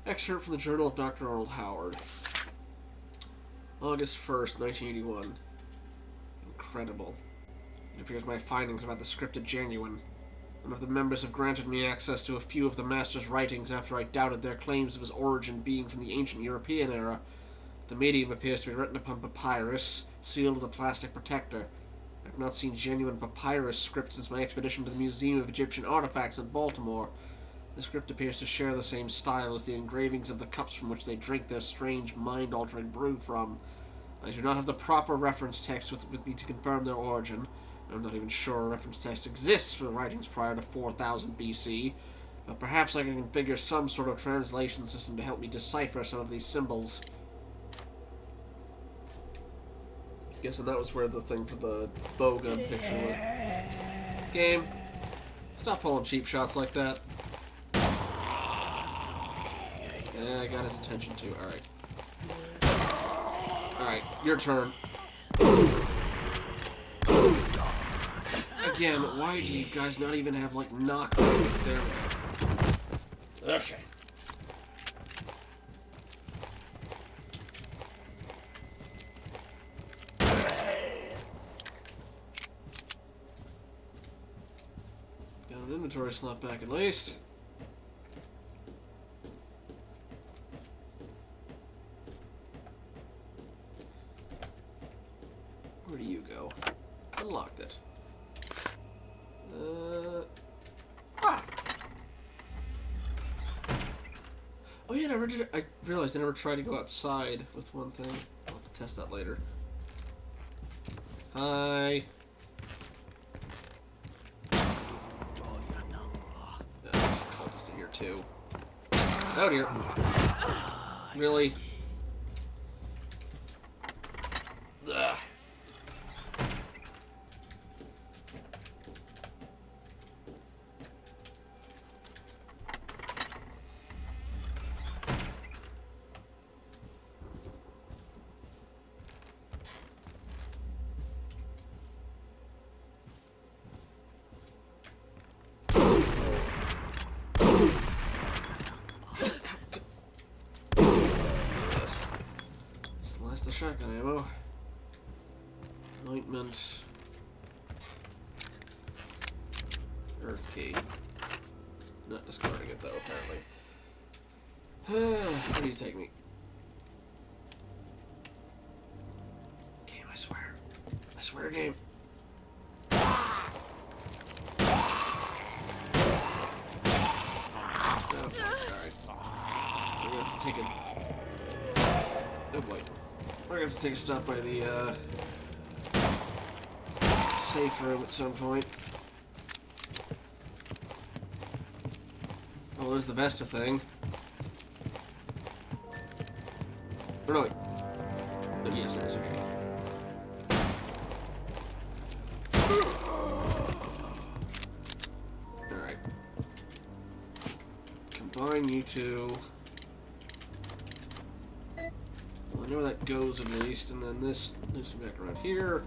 Excerpt from the Journal of Dr. Arnold Howard. August 1st, 1981. Incredible. It appears my findings about the script are genuine. One of the members have granted me access to a few of the Master's writings after I doubted their claims of his origin being from the ancient European era. The medium appears to be written upon papyrus, sealed with a plastic protector. I have not seen genuine papyrus script since my expedition to the Museum of Egyptian Artifacts in Baltimore. The script appears to share the same style as the engravings of the cups from which they drink their strange, mind-altering brew from. I do not have the proper reference text with me to confirm their origin. I'm not even sure a reference text exists for the writings prior to 4000 BC, but perhaps I can configure some sort of translation system to help me decipher some of these symbols. Guessing that was where the thing for the bowgun picture was. Game, stop pulling cheap shots like that. Yeah, I got his attention too. Alright. Alright, your turn. Again, why do you guys not even have, like, knockback? There we go. Okay. Got an inventory slot back at least. Where do you go? Unlocked it. Oh yeah, I realized I never tried to go outside with one thing. I'll have to test that later. Hi. There's a cultist in here too. Oh dear. Really? Ugh. The shotgun ammo. Ointment. Earth key. Not discarding it though, apparently. Where do you take me? Game, I swear. I swear, game. Oh, alright. We're gonna have to take it. Oh boy. We're gonna have to take a stop by the safe room at some point. Oh, there's the Vesta thing. Or no, wait. Oh, yes, it is. Okay. Alright. Combine you two. I know where that goes at least, and then this moves me back around here.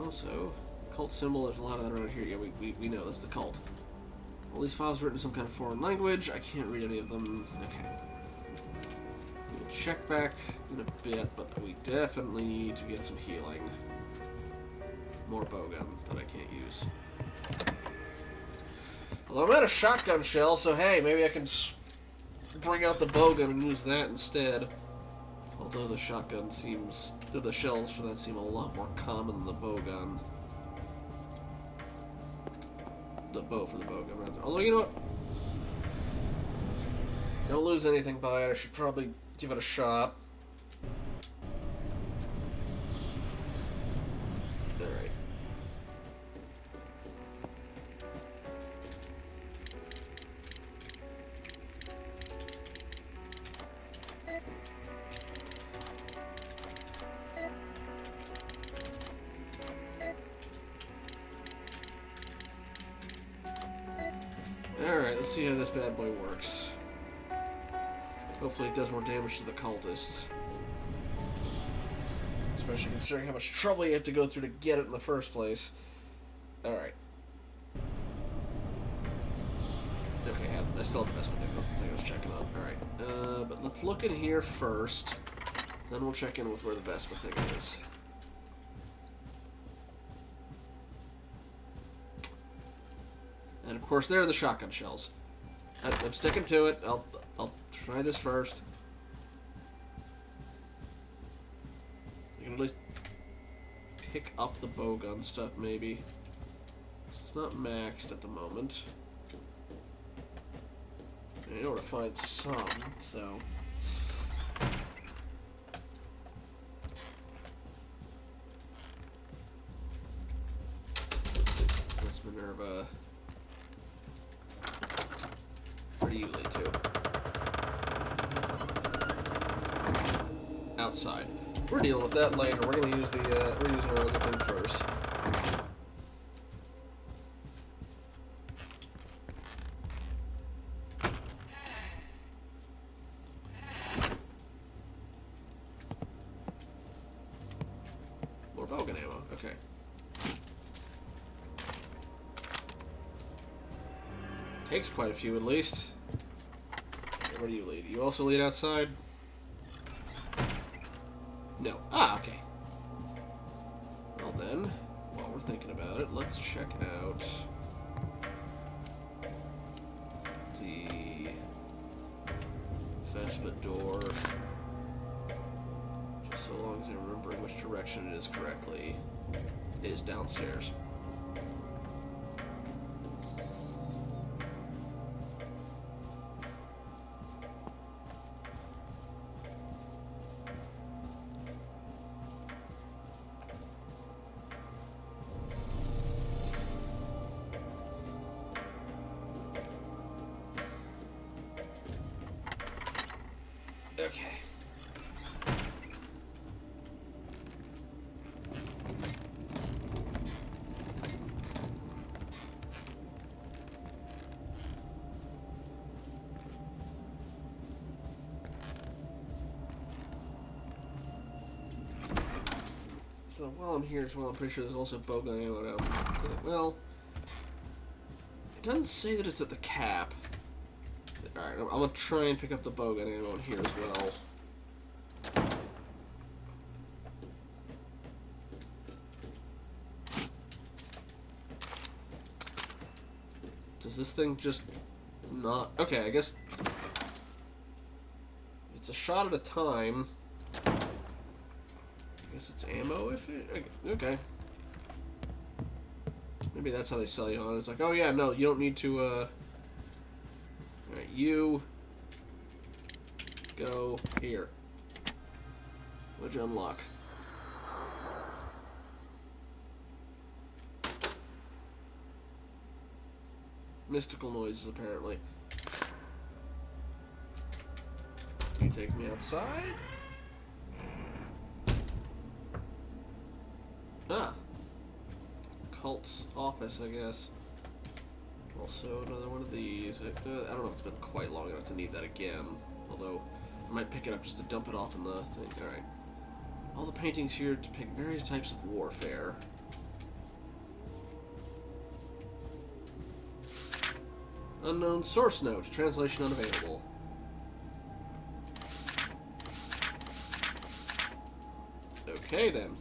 Also, cult symbol, there's a lot of that around here. Yeah, we know that's the cult. All these files are written in some kind of foreign language. I can't read any of them. Okay. We'll check back in a bit, but we definitely need to get some healing. More bowgun that I can't use. Although I'm out of shotgun shell, so hey, maybe I can bring out the bowgun and use that instead. Although the shotgun seems... the shells for that seem a lot more common than the bowgun. The bow for the bowgun, rather. Although, you know what? Don't lose anything by it. I should probably give it a shot. Alright. Alright, let's see how this bad boy works. Hopefully it does more damage to the cultists. Especially considering how much trouble you have to go through to get it in the first place. Alright. Okay, I still have the best one. That was the thing I was checking on. Alright, but let's look in here first. Then we'll check in with where the best thing is. And of course, there are the shotgun shells. I'm sticking to it. I'll try this first. You can at least pick up the bowgun stuff, maybe. It's not maxed at the moment. I know where to find some, so. That's Minerva. Where do you lead to? Outside. We're dealing with that later. We're gonna use the, we're using our other thing first. More bogan ammo, okay. Takes quite a few at least. Okay, where do you lead? You also lead outside? No. Ah, okay. Well then, while we're thinking about it, let's check out the Vespa door. Just so long as I'm remembering which direction it is correctly. It is downstairs. Okay. So while I'm here as well, I'm pretty sure there's also bowgun ammo down. Well, it doesn't say that it's at the cap. Alright, I'm gonna try and pick up the bowgun ammo in here as well. Does this thing just not... Okay, I guess... It's a shot at a time. I guess it's ammo if it... Okay. Maybe that's how they sell you on it. It's like, oh yeah, no, you don't need to, Alright, you... Go here. What'd you unlock? Mystical noises, apparently. Can you take me outside? Ah. Cult's office, I guess. Also, another one of these. I don't know if it's been quite long enough to need that again. Although, I might pick it up just to dump it off in the thing. Alright. All the paintings here depict various types of warfare. Unknown source note. Translation unavailable. Okay, then.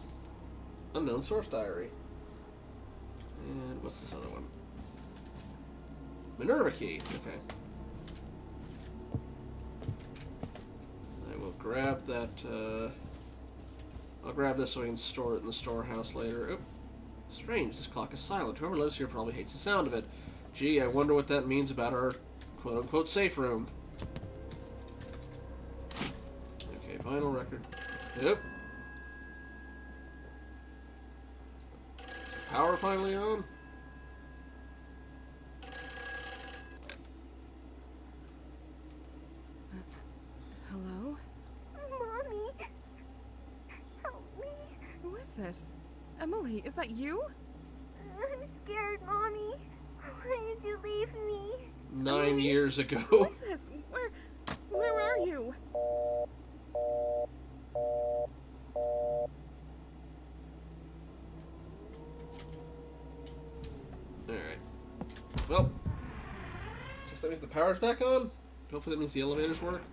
Unknown source diary. And what's this other one? Minerva key. Okay. I will grab that, I'll grab this so I can store it in the storehouse later. Oop. Strange, this clock is silent. Whoever lives here probably hates the sound of it. Gee, I wonder what that means about our quote-unquote safe room. Okay, vinyl record. Yep. Is the power finally on? Hello? Mommy! Help me! Who is this? Emily, is that you? I'm scared, Mommy. Why did you leave me? 9 years ago. Who is this? Where are you? Alright. Well, guess that means the power's back on? Hopefully that means the elevators work.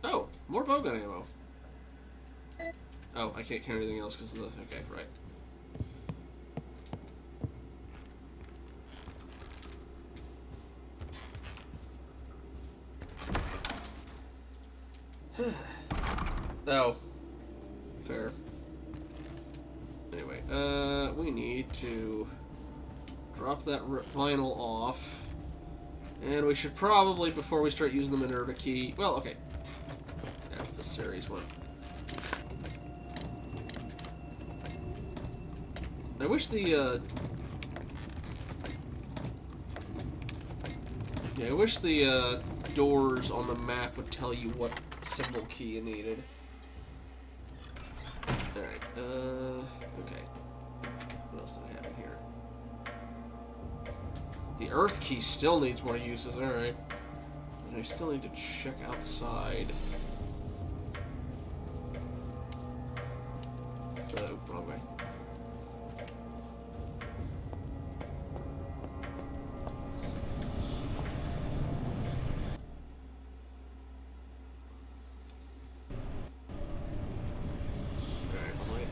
Oh, more bowgun ammo. Oh, I can't carry anything else because of the... Okay, right. Oh. Fair. Anyway, we need to drop that vinyl off. And we should probably, before we start using the Minerva key... Well, okay. That's the series one. I wish the, Yeah, I wish the doors on the map would tell you what symbol key you needed. Alright, okay. What else did I have in here? The earth key still needs more uses, alright. And I still need to check outside. Wrong way.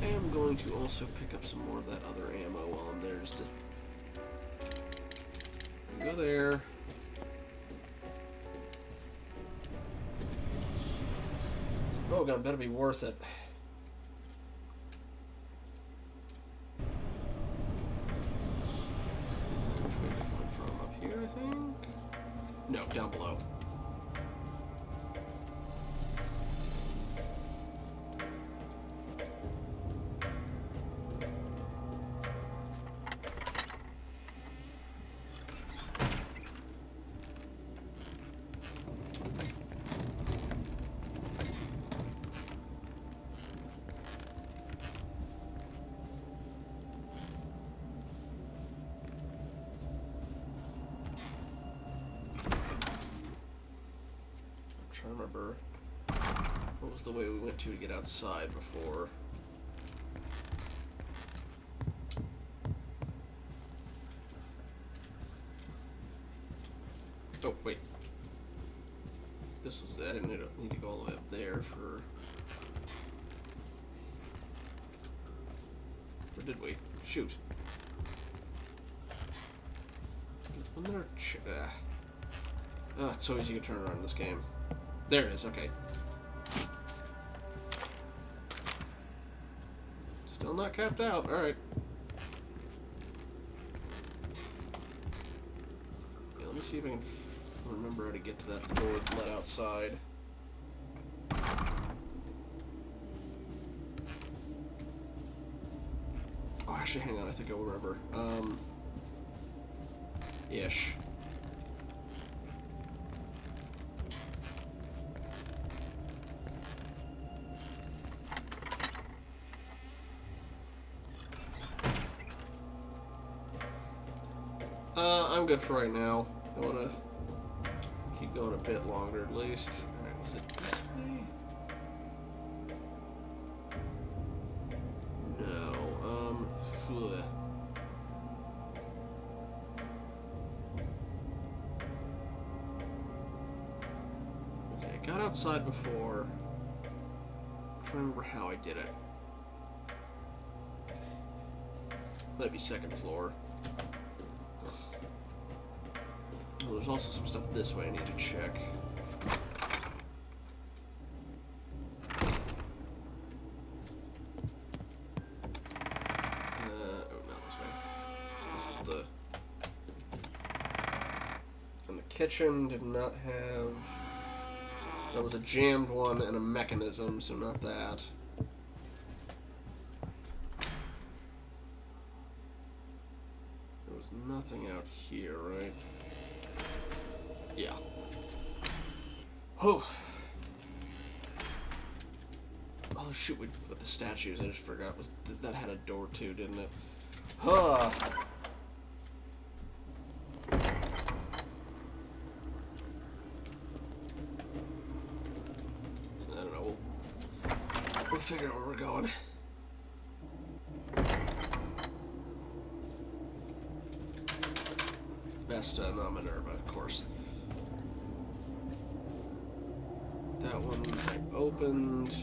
I am going to also pick up some more of that other ammo while I'm there, just to go there. Oh god, better be worth it. Which way are they coming from? Up here, I think? No, down below. I remember what was the way we went to get outside before. Oh wait, this was I didn't need to go all the way up there for. Or did we? Shoot. Oh, it's so easy to turn around in this game. There it is, okay. Still not capped out, alright. Yeah, let me see if I can remember how to get to that door to let outside. Oh, actually, hang on, I think I will remember. Ish. I'm good for right now. I want to keep going a bit longer at least. Alright, was it this way? No, ugh. Okay, I got outside before. I'm trying to remember how I did it. Might be second floor. Well, there's also some stuff this way I need to check. Oh, not this way. This is the... And the kitchen did not have... That was a jammed one and a mechanism, so not that. There was nothing out here, right? Yeah. Oh. Oh shoot! With the statues, I just forgot that had a door too, didn't it? Huh. I don't know. We'll figure out where we're going. Vesta, not Minerva, of course. That one I opened.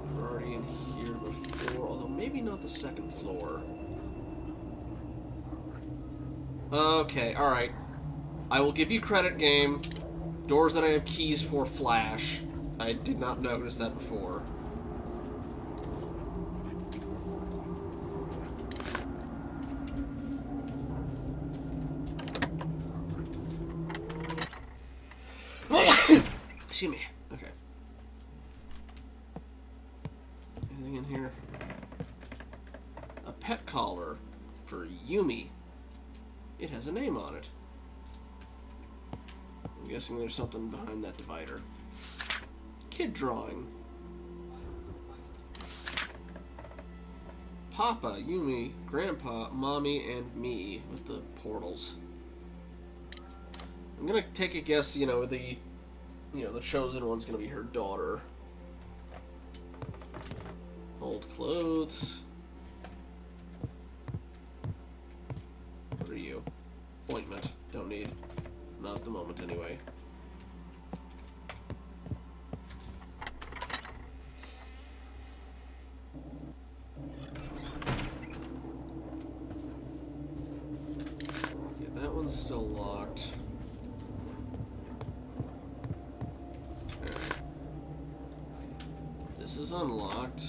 We were already in here before, although maybe not the second floor. Okay, alright. I will give you credit, game. Doors that I have keys for flash. I did not notice that before. Excuse me. Okay. Anything in here? A pet collar for Yumi. has a name on it. I'm guessing there's something behind that divider. Kid drawing. Papa, Yumi, Grandpa, Mommy, and me with the portals. I'm gonna take a guess, the chosen one's gonna be her daughter. Old clothes. What are you? Ointment. Don't need. Not at the moment, anyway. Yeah, that one's still locked. Alright. This is unlocked.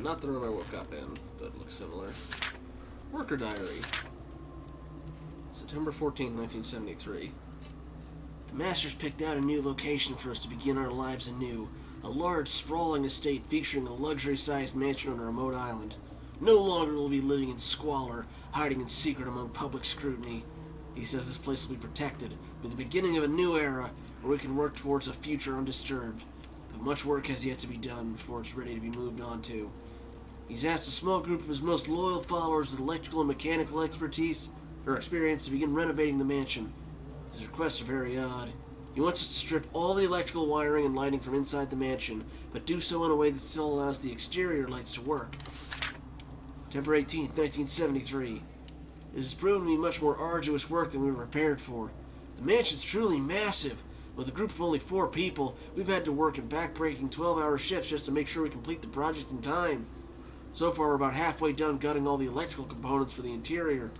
Not the room I woke up in, but looks similar. Worker diary. September 14th, 1973. The Masters picked out a new location for us to begin our lives anew. A large, sprawling estate featuring a luxury-sized mansion on a remote island. No longer will we be living in squalor, hiding in secret among public scrutiny. He says this place will be protected, with the beginning of a new era where we can work towards a future undisturbed. But much work has yet to be done before it's ready to be moved on to. He's asked a small group of his most loyal followers with electrical and mechanical experience to begin renovating the mansion. His requests are very odd. He wants us to strip all the electrical wiring and lighting from inside the mansion, but do so in a way that still allows the exterior lights to work. September 18th, 1973. This has proven to be much more arduous work than we were prepared for. The mansion's truly massive. With a group of only 4 people, we've had to work in back-breaking 12-hour shifts just to make sure we complete the project in time. So far, we're about halfway done gutting all the electrical components for the interior.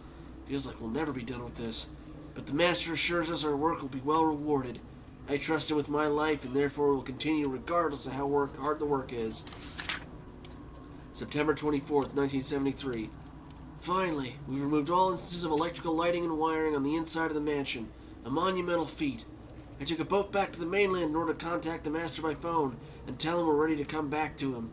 Feels like we'll never be done with this. But the Master assures us our work will be well rewarded. I trust him with my life, and therefore will continue regardless of how hard the work is. September 24th, 1973. Finally, we removed all instances of electrical lighting and wiring on the inside of the mansion. A monumental feat. I took a boat back to the mainland in order to contact the Master by phone and tell him we're ready to come back to him.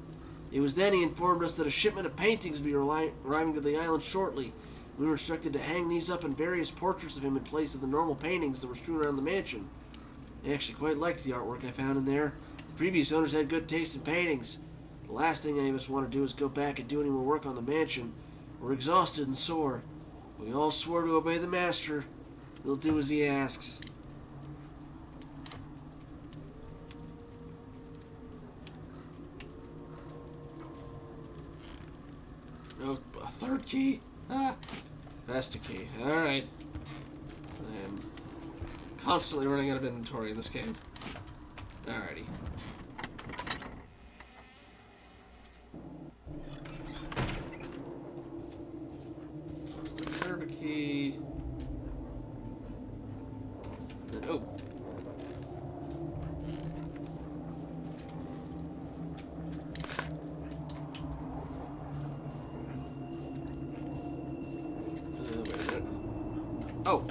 It was then he informed us that a shipment of paintings would be arriving to the island shortly. We were instructed to hang these up and various portraits of him in place of the normal paintings that were strewn around the mansion. I actually quite liked the artwork I found in there. The previous owners had good taste in paintings. The last thing any of us want to do is go back and do any more work on the mansion. We're exhausted and sore. We all swore to obey the Master. We'll do as he asks. Oh, a third key? Vesta key. Alright. I am constantly running out of inventory in this game. Alrighty. There's the key. And then, oh. Oh.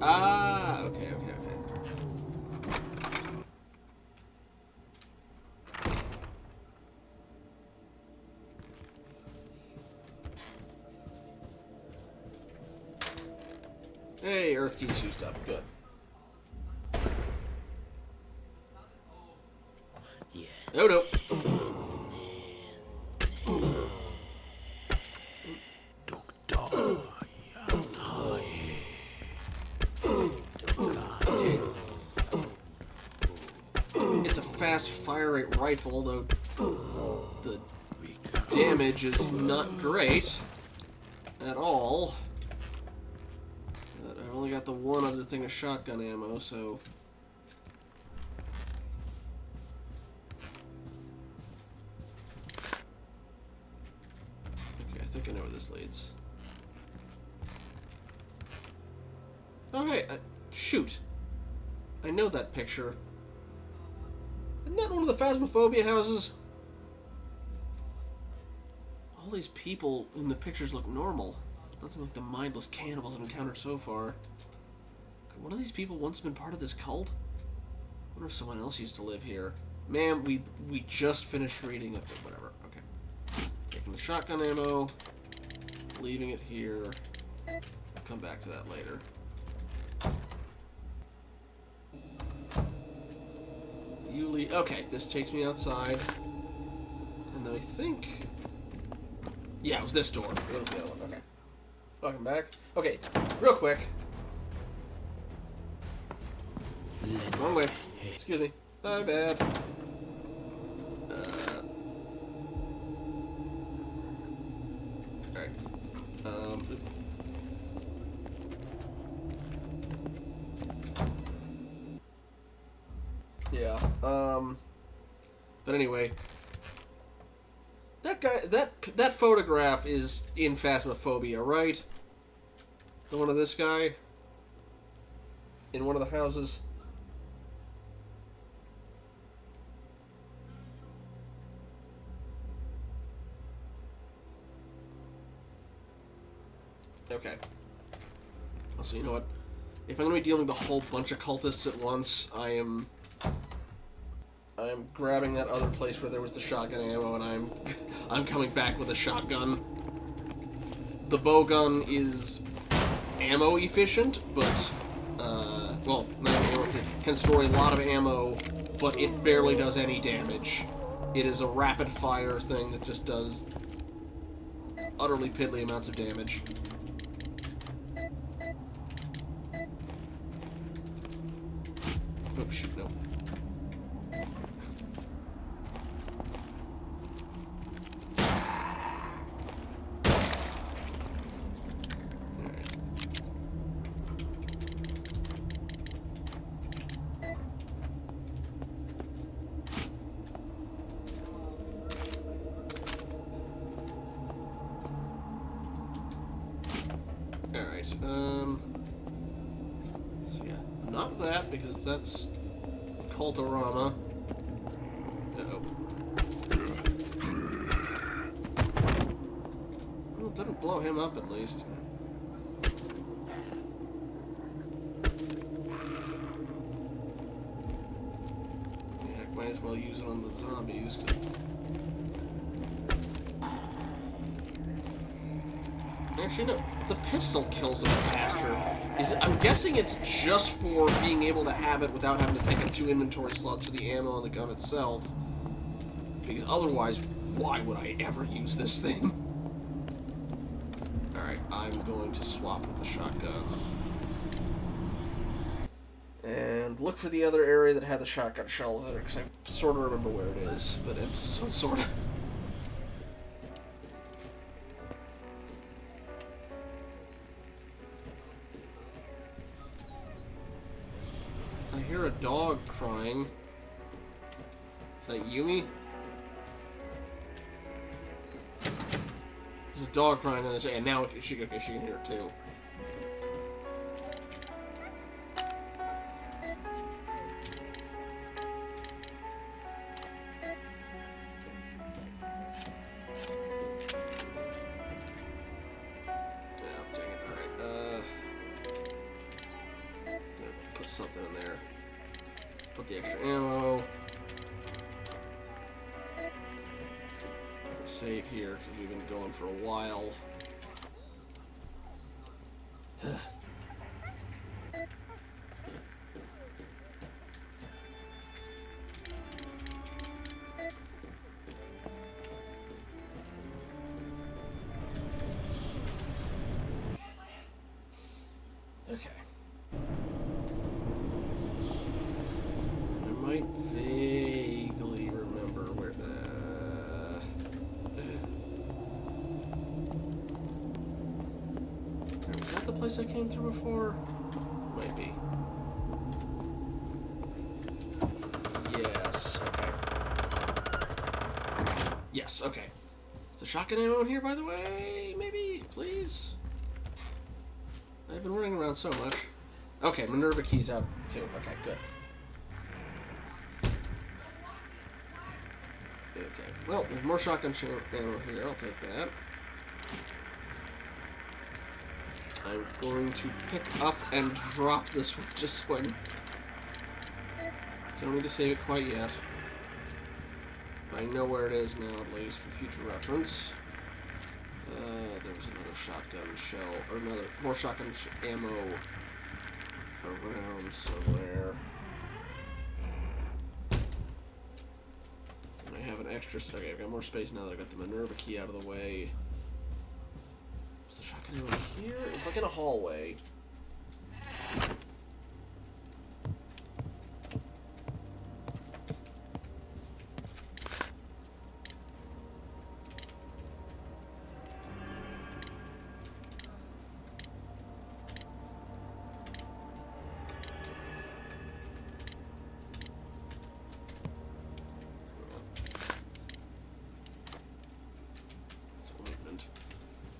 Ah, okay. Hey, Earth key's used up. Good. Yeah. Oh, no. It's a fast fire rate rifle, though the damage is not great at all. But I've only got the one other thing of shotgun ammo, so... Okay, I think I know where this leads. Oh, hey, shoot. I know that picture. Isn't that one of the Phasmophobia houses? All these people in the pictures look normal. Nothing like the mindless cannibals I've encountered so far. Could one of these people once have been part of this cult? I wonder if someone else used to live here. Ma'am, we just finished reading it, but whatever. Okay. Taking the shotgun ammo, leaving it here. Come back to that later. Okay, this takes me outside. And then I think... Yeah, it was this door. It was the other one. Okay. Welcome back. Okay, real quick. Wrong way. Excuse me. My bad. Alright. Yeah. But anyway, that guy, that photograph is in Phasmophobia, right? The one of this guy in one of the houses. Okay. So you know what? If I'm going to be dealing with a whole bunch of cultists at once, I am grabbing that other place where there was the shotgun ammo, and I'm coming back with a shotgun. The bow gun is ammo efficient, but well, not ammo efficient. Can store a lot of ammo, but it barely does any damage. It is a rapid fire thing that just does utterly piddly amounts of damage. Oh shoot, no. Alright, so yeah, not that, because that's Cultorama. Uh-oh. Well, it didn't blow him up, at least. Yeah, might as well use it on the zombies. Actually, no. The pistol kills them faster. I'm guessing it's just for being able to have it without having to take up 2 inventory slots for the ammo and the gun itself. Because otherwise, why would I ever use this thing? Alright, I'm going to swap with the shotgun. And look for the other area that had the shotgun shell there, because I sort of remember where it is, but it's sort of... I hear a dog crying. Is that Yumi? There's a dog crying on this, and now she can hear it too. Something in there. Put the extra ammo. Save here because we've been going for a while. Okay. I might vaguely remember where was that the place I came through before? Might be. Yes, okay. Yes, okay. Is the shotgun ammo in here, by the way? Maybe? Please? I've been running around so much. Okay, Minerva key's out too. Okay, good. Okay, well, there's more shotgun ammo here. I'll take that. I'm going to pick up and drop this one just so I don't need to save it quite yet. I know where it is now, at least, for future reference. There was another shotgun shell, or more shotgun ammo around somewhere. And I have an extra, okay, I've got more space now that I got the Minerva key out of the way. Was the shotgun ammo here? It's like in a hallway.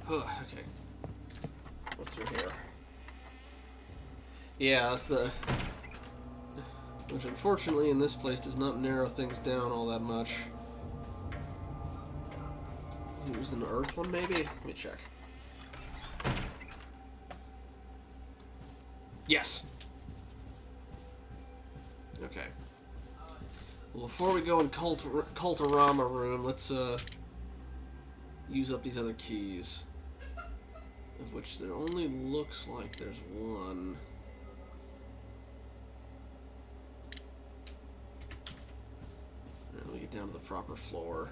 Okay. What's through here? Yeah, that's the... Which unfortunately in this place does not narrow things down all that much. It was an earth one, maybe? Let me check. Yes! Okay. Well, before we go in Cultorama room, let's, use up these other keys. Of which there only looks like there's one. Let me get down to the proper floor.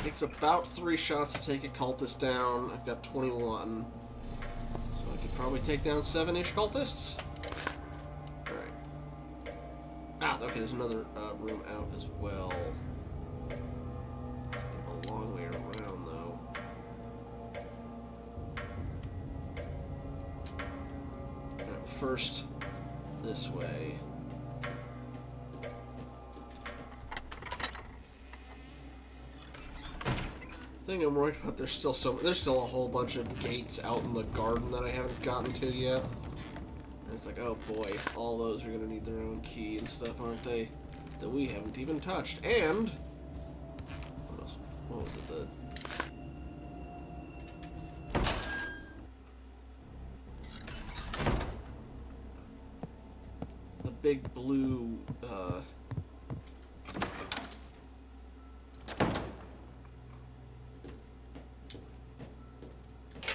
Takes about 3 shots to take a cultist down. I've got 21. So I could probably take down 7-ish cultists. Alright. Ah, okay, there's another room out as well. A long way around, though. Alright, first, this way. The thing I'm worried about, there's still a whole bunch of gates out in the garden that I haven't gotten to yet. And it's like, oh boy, all those are gonna need their own key and stuff, aren't they? That we haven't even touched. And what else? What was it? The big blue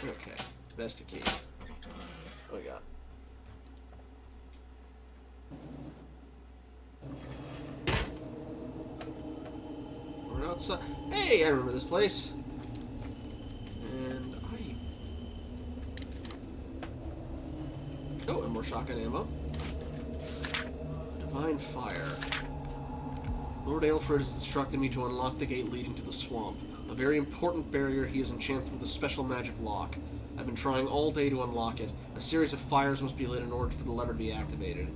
okay, best of key. What we got? We're outside. Hey, I remember this place. And oh, and more shotgun ammo. Divine Fire. Lord Aelfred has instructed me to unlock the gate leading to the swamp. A very important barrier he has enchanted with a special magic lock. I've been trying all day to unlock it. A series of fires must be lit in order for the lever to be activated.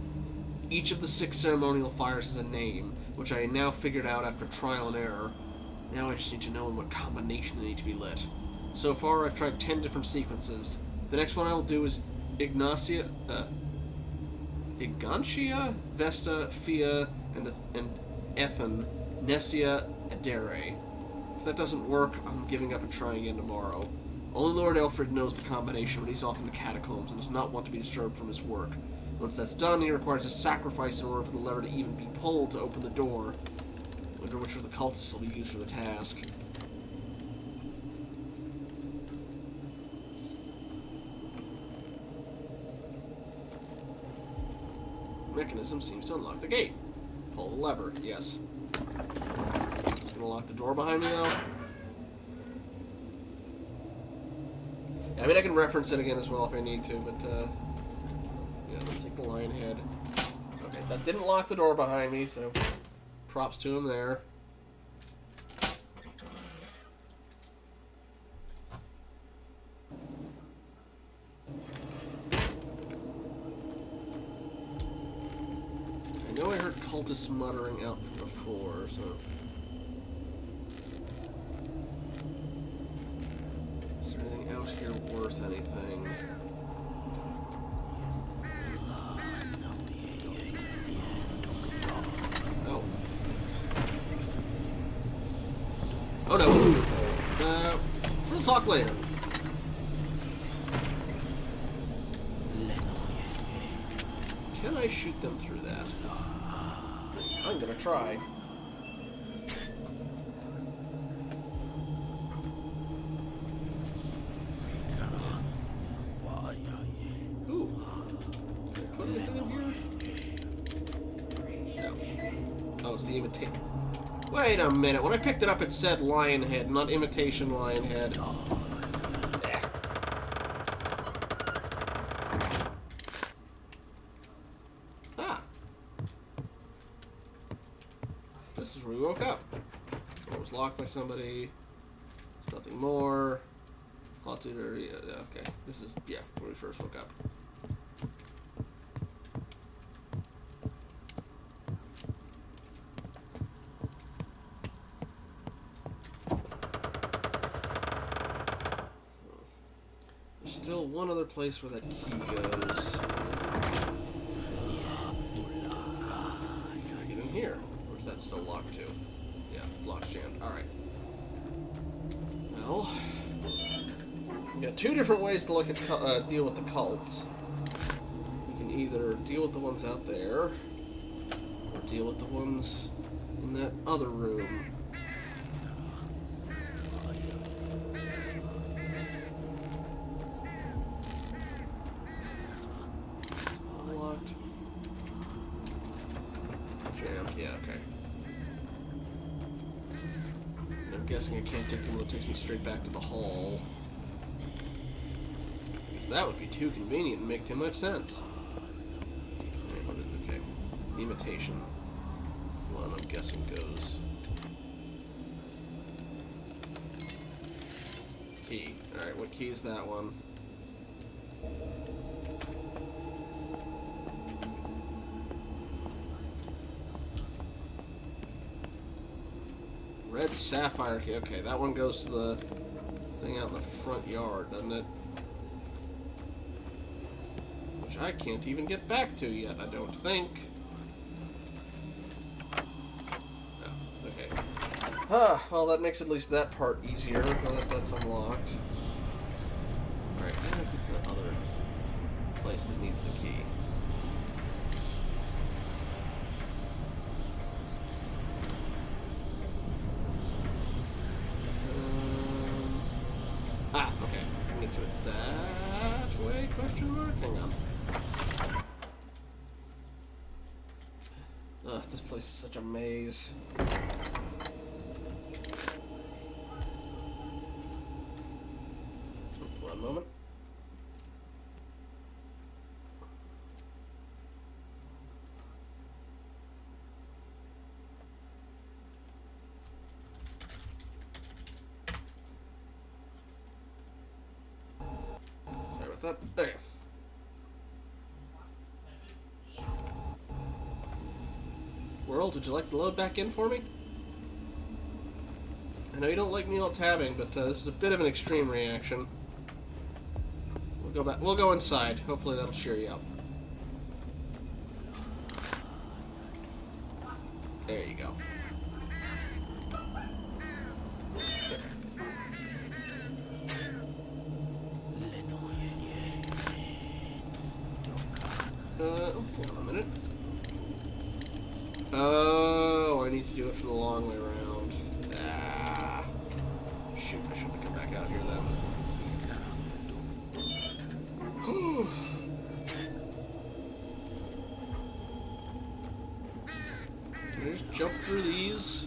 Each of the 6 ceremonial fires has a name, which I now figured out after trial and error. Now I just need to know in what combination they need to be lit. So far, I've tried 10 different sequences. The next one I will do is Igantia, Vesta, Fia, and Ethan, Nessia, Adere. If that doesn't work, I'm giving up and trying again tomorrow. Only Lord Aelfred knows the combination when he's off in the catacombs and does not want to be disturbed from his work. Once that's done, he requires a sacrifice in order for the lever to even be pulled to open the door. I wonder which of the cultists will be used for the task. Mechanism seems to unlock the gate. Pull the lever, yes. It's gonna lock the door behind me though. Yeah, I mean I can reference it again as well if I need to, but yeah, let's take the lion head. Okay, that didn't lock the door behind me, so props to him there. I know I heard cultists muttering out from before, so... Is there anything out here worth anything? Oh. Oh no. We'll talk later. Can I shoot them through that? I'm gonna try. Ooh. Can I put anything in here? No. Oh, it's the imitation. Wait a minute. When I picked it up, it said lion head, not imitation lion head. Ah. This is where we woke up. Door was locked by somebody. There's nothing more. Haunted area. Okay. This is, yeah, where we first woke up. There's still one other place where that key goes. Can I get in here? Or is that still locked too? Yeah, locked jammed. Alright. Well, we got two different ways to look at deal with the cults. We can either deal with the ones out there, or deal with the ones in that other room. Locked. Jammed. Yeah. Okay. I'm guessing I can't take the one that takes me straight back to the hall. Because that would be too convenient and make too much sense. Okay. The imitation one, I'm guessing, goes. Key. Alright, what key is that one? Red sapphire key. Okay, that one goes to the thing out in the front yard, doesn't it? Which I can't even get back to yet, I don't think. Oh, okay. Ah, well, that makes at least that part easier, now that that's unlocked. Alright, how do I get to that other place that needs the key? Okay. I can get to it that way, question mark? Hang on. Ugh, this place is such a maze. One moment. Sorry about that. There. World, would you like to load back in for me? I know you don't like me alt-tabbing, but this is a bit of an extreme reaction. We'll go back. We'll go inside. Hopefully that'll cheer you up. There you go. Hang on a minute. Oh, I need to do it for the long way around. Ah. Shoot, I should have come back out here then. Whew. Can I just jump through these?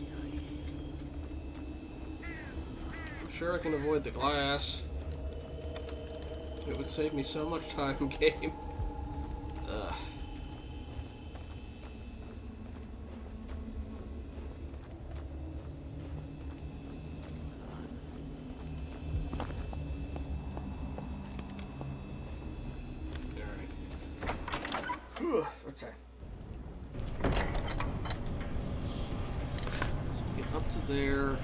I'm sure I can avoid the glass. It would save me so much time, game. Ugh. Okay. So we get up to there, a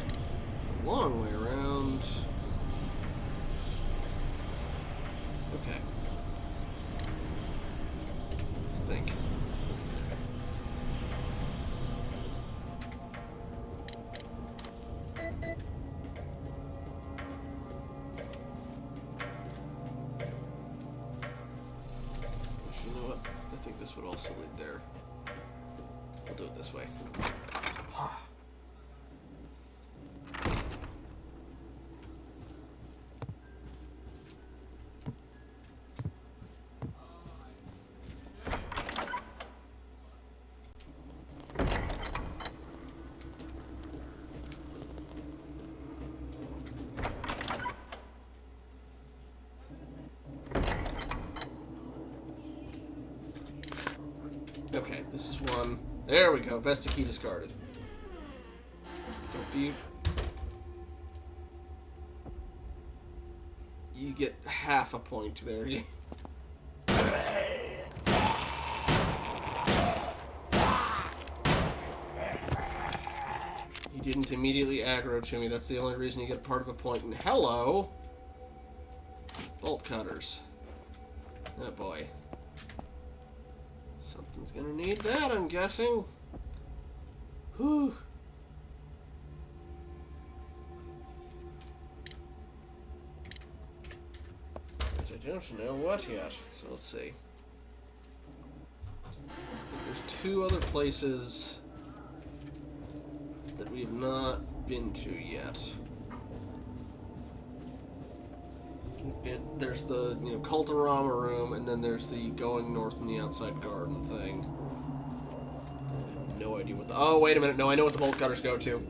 long way around. Okay. I think. You know what? I think this would also lead this is one. There we go. Vesta key discarded. Don't be... You get half a point there. You didn't immediately aggro to me. That's the only reason you get part of a point. And hello! Bolt cutters. Oh boy. Something's gonna need that, I'm guessing. Whew. But I don't know what yet, so let's see. There's two other places that we have not been to yet. There's the, Culturama room, and then there's the going north in the outside garden thing. I have no idea what the... Oh, wait a minute. No, I know what the bolt cutters go to.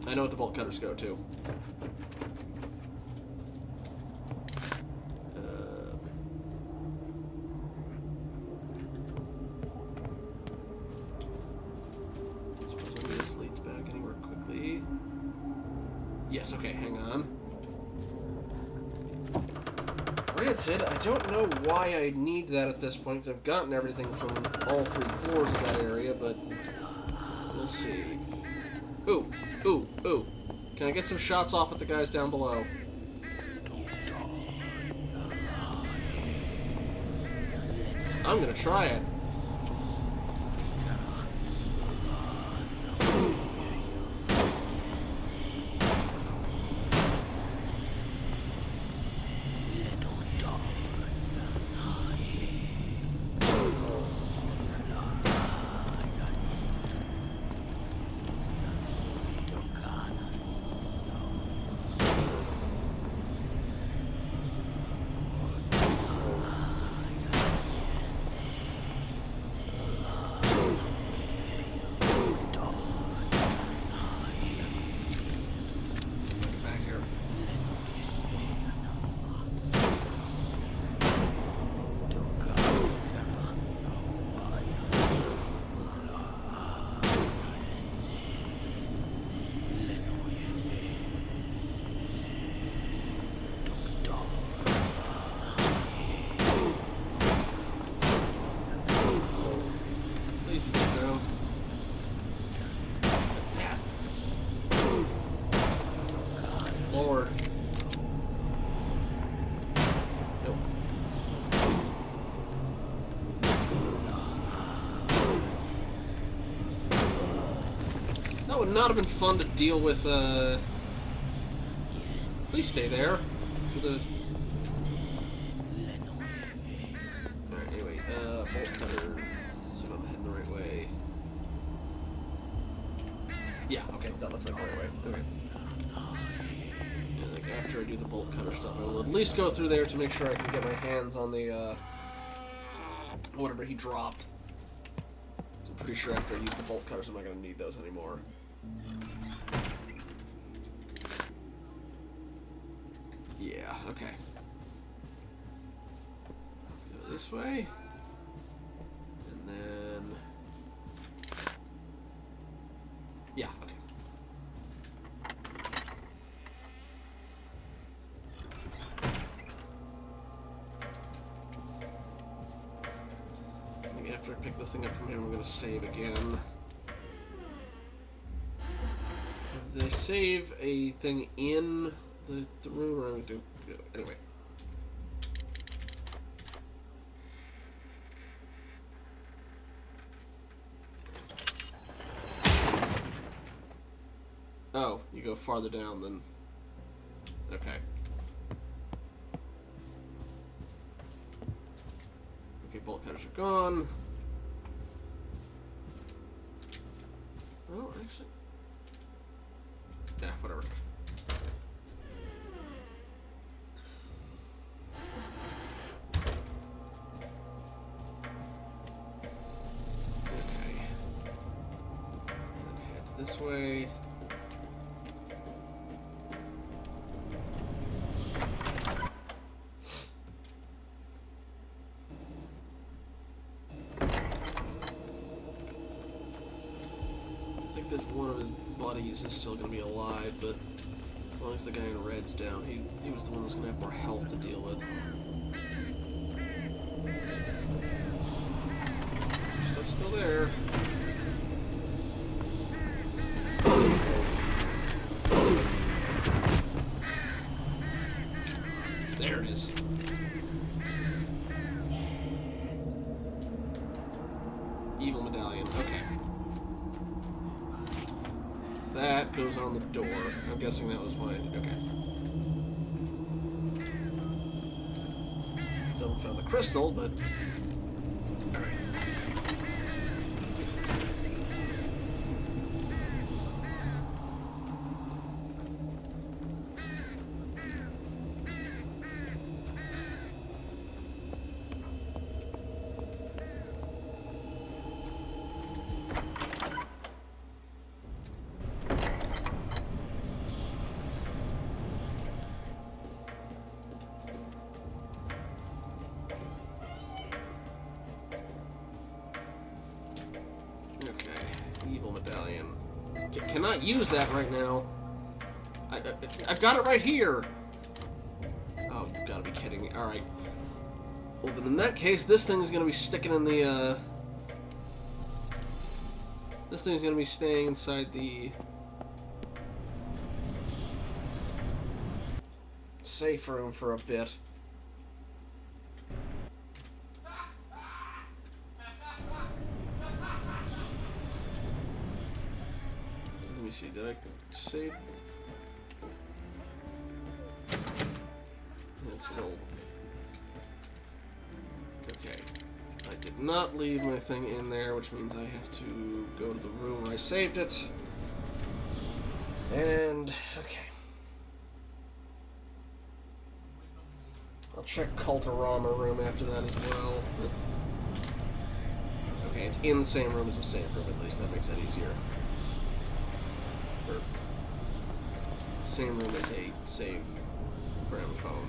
I know what the bolt cutters go to. Supposing this leads back anywhere quickly. Yes, okay, hang on. Granted, I don't know why I need that at this point, because I've gotten everything from all 3 floors of that area, but we'll see. Ooh, ooh, ooh. Can I get some shots off at the guys down below? I'm gonna try it. Lord. Nope. That would not have been fun to deal with, Please stay there. To the... Alright, anyway, bolt cutter. So I'm heading the right way. Yeah, okay, that looks like the right way. Okay. After I do the bolt cutter stuff, I will at least go through there to make sure I can get my hands on the, whatever he dropped. So I'm pretty sure after I use the bolt cutters, I'm not going to need those anymore. Yeah, okay. Go this way. And then... Yeah, okay. After I pick this thing up from here, I'm going to save again. Did I save a thing in the room, or I'm going to do... Anyway. Oh, you go farther down than... Okay. Okay, bolt cutters are gone. Well, actually... Yeah, whatever. Okay. Then head this way. think there's one of his buddies is still gonna be alive, but as long as the guy in red's down, he was the one that's gonna have more health to deal with. Stuff's still there. There it is. Evil medallion. Okay. That goes on the door. I'm guessing that was why. Okay. Someone found the crystal, but alright. Cannot use that right now. I've got it right here. Oh, you gotta be kidding me. Alright. Well, then in that case, this thing is gonna be sticking in the, this thing's gonna be staying inside the safe room for a bit. Let me see, did I save? It's still... Okay. I did not leave my thing in there, which means I have to go to the room where I saved it. And... okay. I'll check Culturama room after that as well. But... okay, it's in the same room as the save room, at least. That makes that easier. Or same room as a save gramophone.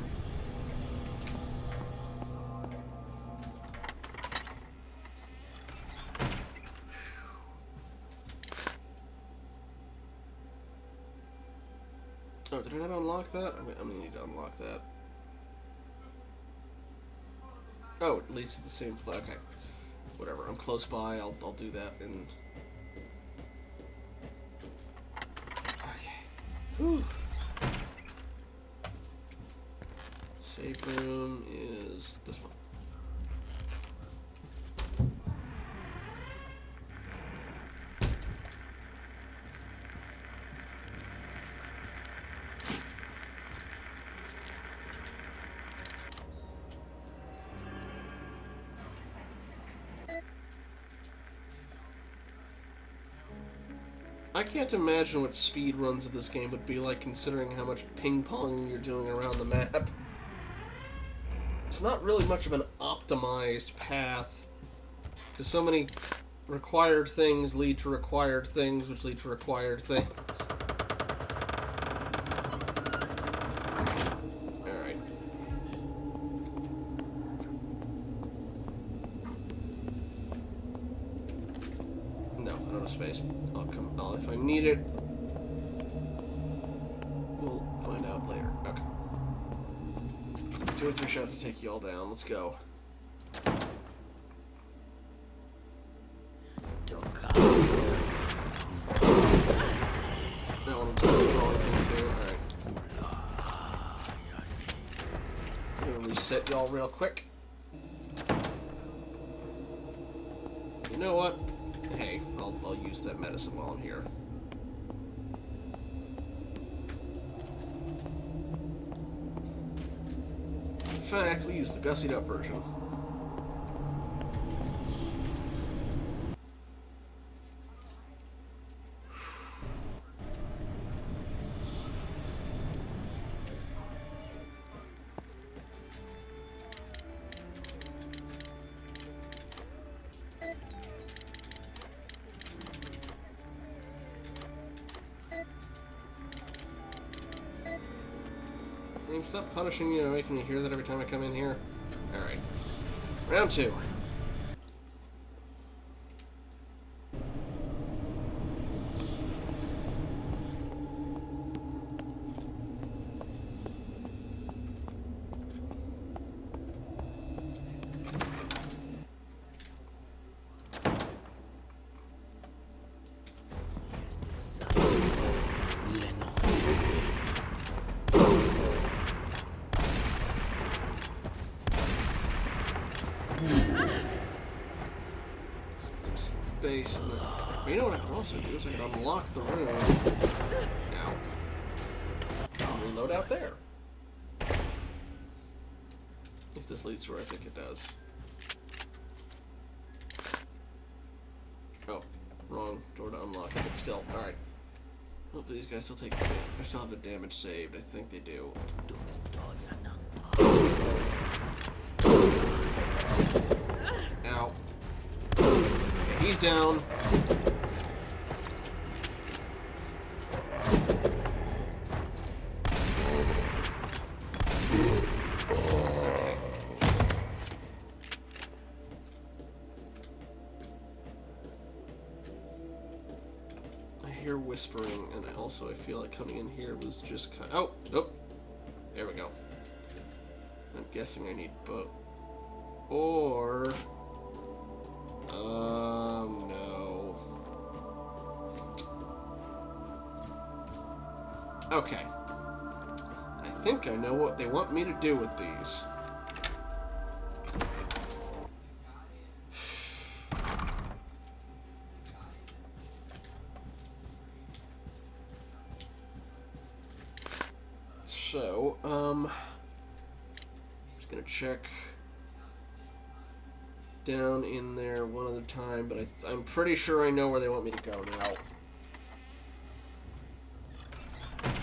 Oh, did I not unlock that? I'm gonna need to unlock that. Oh, it leads to the same place. Okay. Whatever. I'm close by. I'll do that in... whew. Save room is this one. I can't imagine what speed runs of this game would be like, considering how much ping-ponging you're doing around the map. It's not really much of an optimized path, because so many required things lead to required things, which lead to required things. Alright. No, I don't have space. If I need it, we'll find out later. Okay. 2 or 3 shots to take you all down. Let's go. Don't come. That one was throwing thing too. Alright. I'm gonna reset y'all real quick. You know what? Hey, I'll use that medicine while I'm here. In fact, we use the gussied up version. Stop punishing me and making me hear that every time I come in here. Alright. Round 2. space. And you know what I can also do is I can unlock the room. Now. And reload out there. If this leads to where I think it does. Oh, wrong door to unlock it, but still, alright. Hopefully these guys still take damage. They still have the damage saved. I think they do. Ow. Okay, he's down. Whispering, and also I feel like coming in here was just kind of, oh, there we go. I'm guessing I need both. Or, no. Okay. I think I know what they want me to do with these. So, just gonna check down in there one other time, but I'm pretty sure I know where they want me to go now. But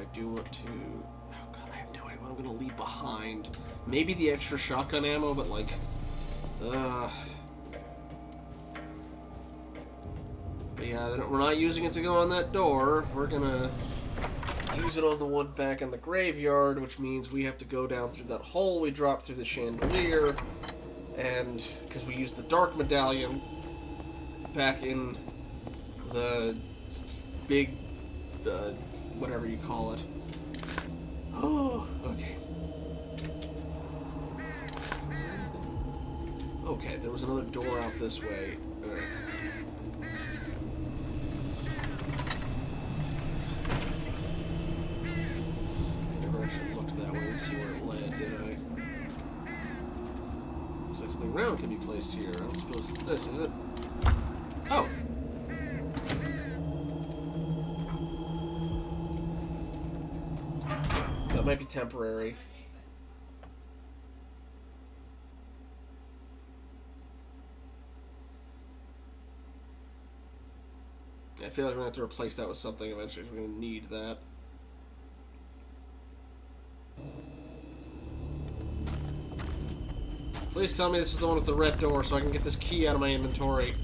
I do want to... Oh god, I have no idea what I'm gonna leave behind. Maybe the extra shotgun ammo, but like... But yeah, we're not using it to go on that door. We're gonna... use it on the one back in the graveyard, which means we have to go down through that hole we dropped through the chandelier, and because we used the dark medallion back in the big, whatever you call it. Oh, okay. Okay, there was another door out this way. All right. See where it led, did I? Looks like something round can be placed here. I don't suppose it's this, is it? Oh! That might be temporary. I feel like we're going to have to replace that with something eventually. We're going to need that. Please tell me this is the one with the red door so I can get this key out of my inventory.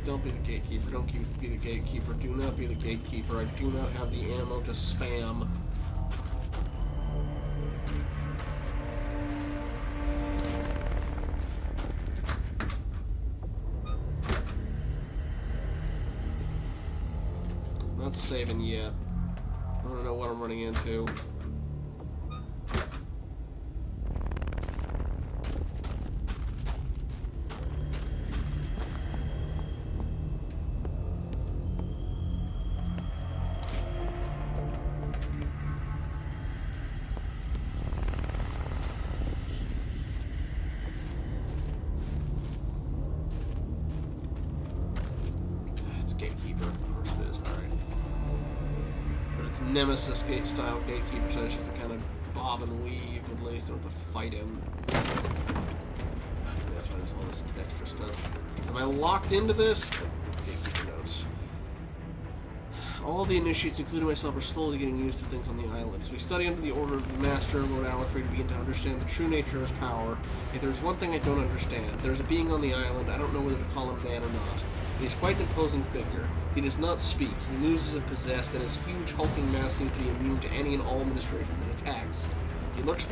Don't be the gatekeeper. Don't be the gatekeeper. Do not be the gatekeeper. I do not have the ammo to spam. Not saving yet. I don't know what I'm running into. It's gatekeeper. Of course it is. Alright. Nemesis gate style gatekeeper, so I just have to kind of bob and weave at least. I don't have to fight him. That's why there's all this extra stuff. Am I locked into this? Gatekeeper notes. All the initiates, including myself, are slowly getting used to things on the island. So we study under the order of the Master, Lord Alfred, to begin to understand the true nature of his power. Yet there's one thing I don't understand. There's a being on the island. I don't know whether to call him man or not. He's quite an imposing figure. He does not speak. He moves as if possessed, and his huge hulking mass seems to be immune to any and all administrations and attacks. He lurks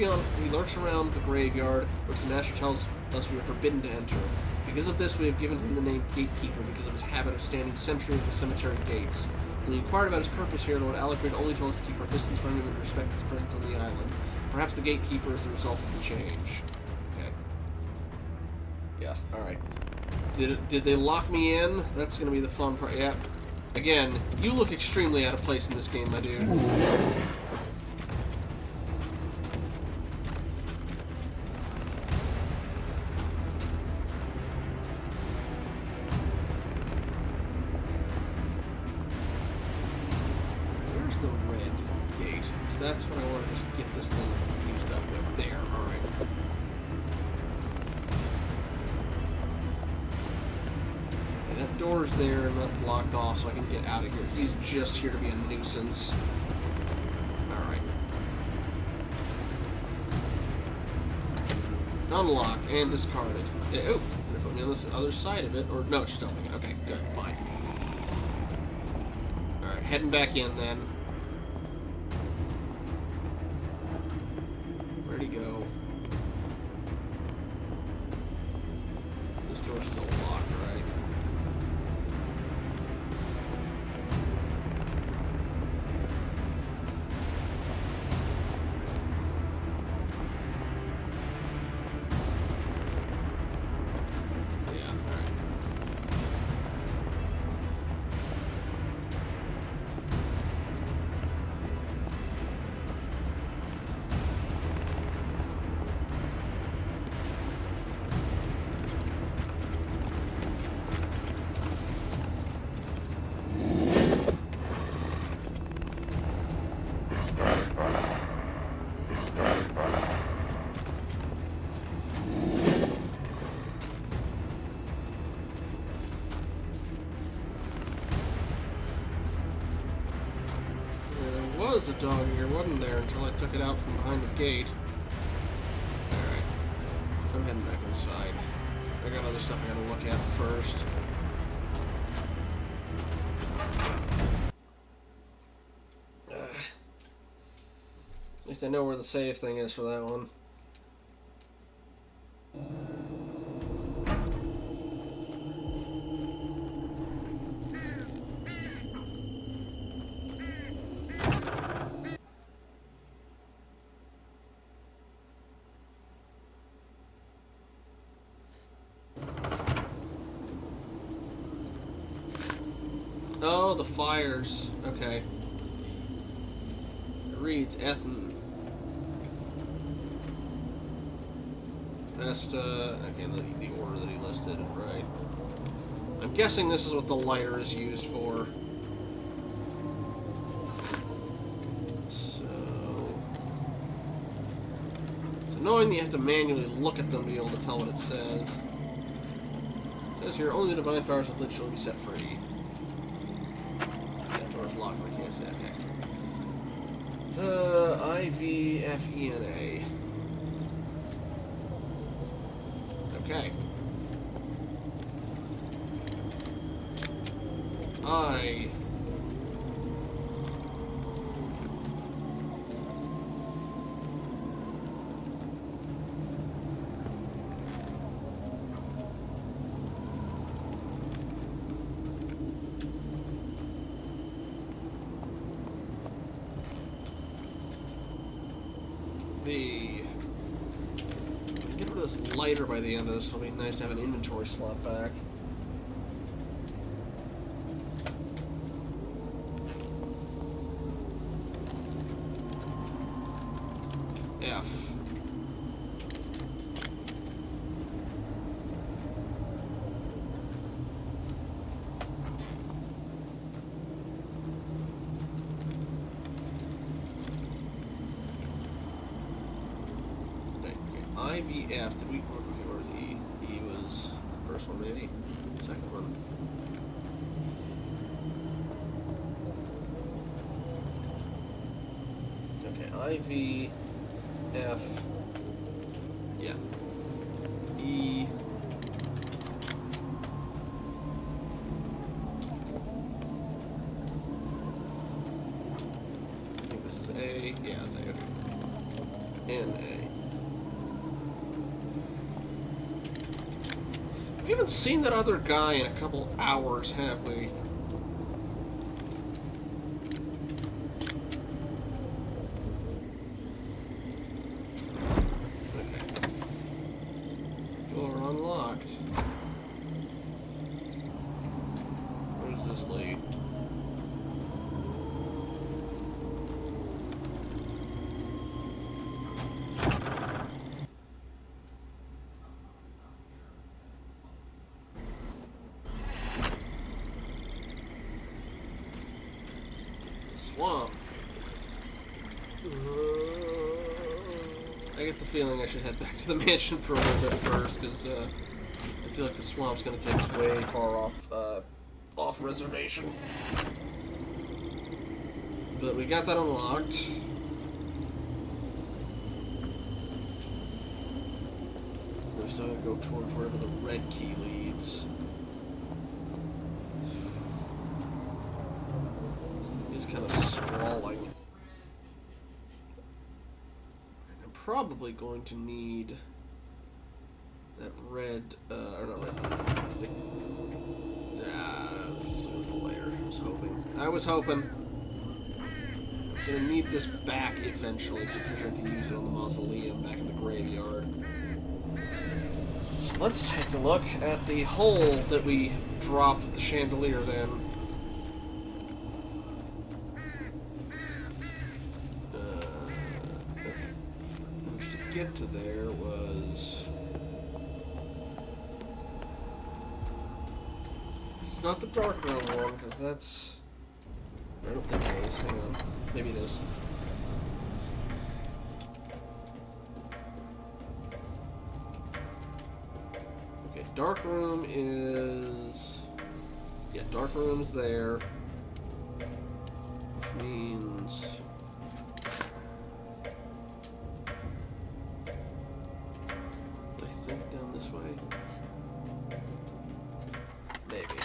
around the graveyard, which the Master tells us we are forbidden to enter. Because of this, we have given him the name Gatekeeper, because of his habit of standing sentry at the cemetery gates. When we inquired about his purpose here, Lord Alfred only told us to keep our distance from him and respect his presence on the island. Perhaps the Gatekeeper is the result of the change. Okay. Yeah, alright. Did they lock me in? That's gonna be the fun part. Yeah. Again, you look extremely out of place in this game, my dude. Where's the red gate? 'Cause that's what I want to just get this thing used up with. There, alright. Okay, that door's there and not blocked off, so I can get out of here. He's just here to be a nuisance. Alright. Unlocked and discarded. Yeah, oh, gonna put me on this other side of it. Or, no, it's just opening it. Okay, good, fine. Alright, heading back in then. Where'd he go? This door's still locked, right? Yeah, alright. There was a dog here, wasn't there, until I took it out from behind the gate. Alright. I'm heading back inside. I got other stuff I gotta look at first. At least I know where the save thing is for that one. Oh, the fires. Okay. It reads Ethan. Best, okay, the order that he listed, right. I'm guessing this is what the lighter is used for. So... It's annoying that you have to manually look at them to be able to tell what it says. It says here, only the divine powers of lich shall be set free. That door's locked, but I can't say, okay. I-V-F-E-N-A. Okay. I... Get rid of this lighter by the end of this. It'll be nice to have an inventory slot back. F. IVF, did we, or was E? E was the first one, maybe? Second one. Okay, IV, F, yeah. E. I think this is A, yeah, it's A, okay. And A. We haven't seen that other guy in a couple hours, have we? Okay. Door unlocked. swamp. I get the feeling I should head back to the mansion for a little bit first, because I feel like the swamp's going to take us way far off reservation. But we got that unlocked. We're still going to go towards wherever the red key leads. It's kind of sprawling. I'm probably going to need that red, or not red. I was just looking for later. I was hoping. I'm gonna need this back eventually, so I'm sure I have to use it on the mausoleum back in the graveyard. So let's take a look at the hole that we dropped with the chandelier then. To get to there was... It's not the dark room one, because that's... I don't think it is. Hang on. Maybe it is. Okay, dark room is... Yeah, dark room's there. Which means... I think down this way. Maybe.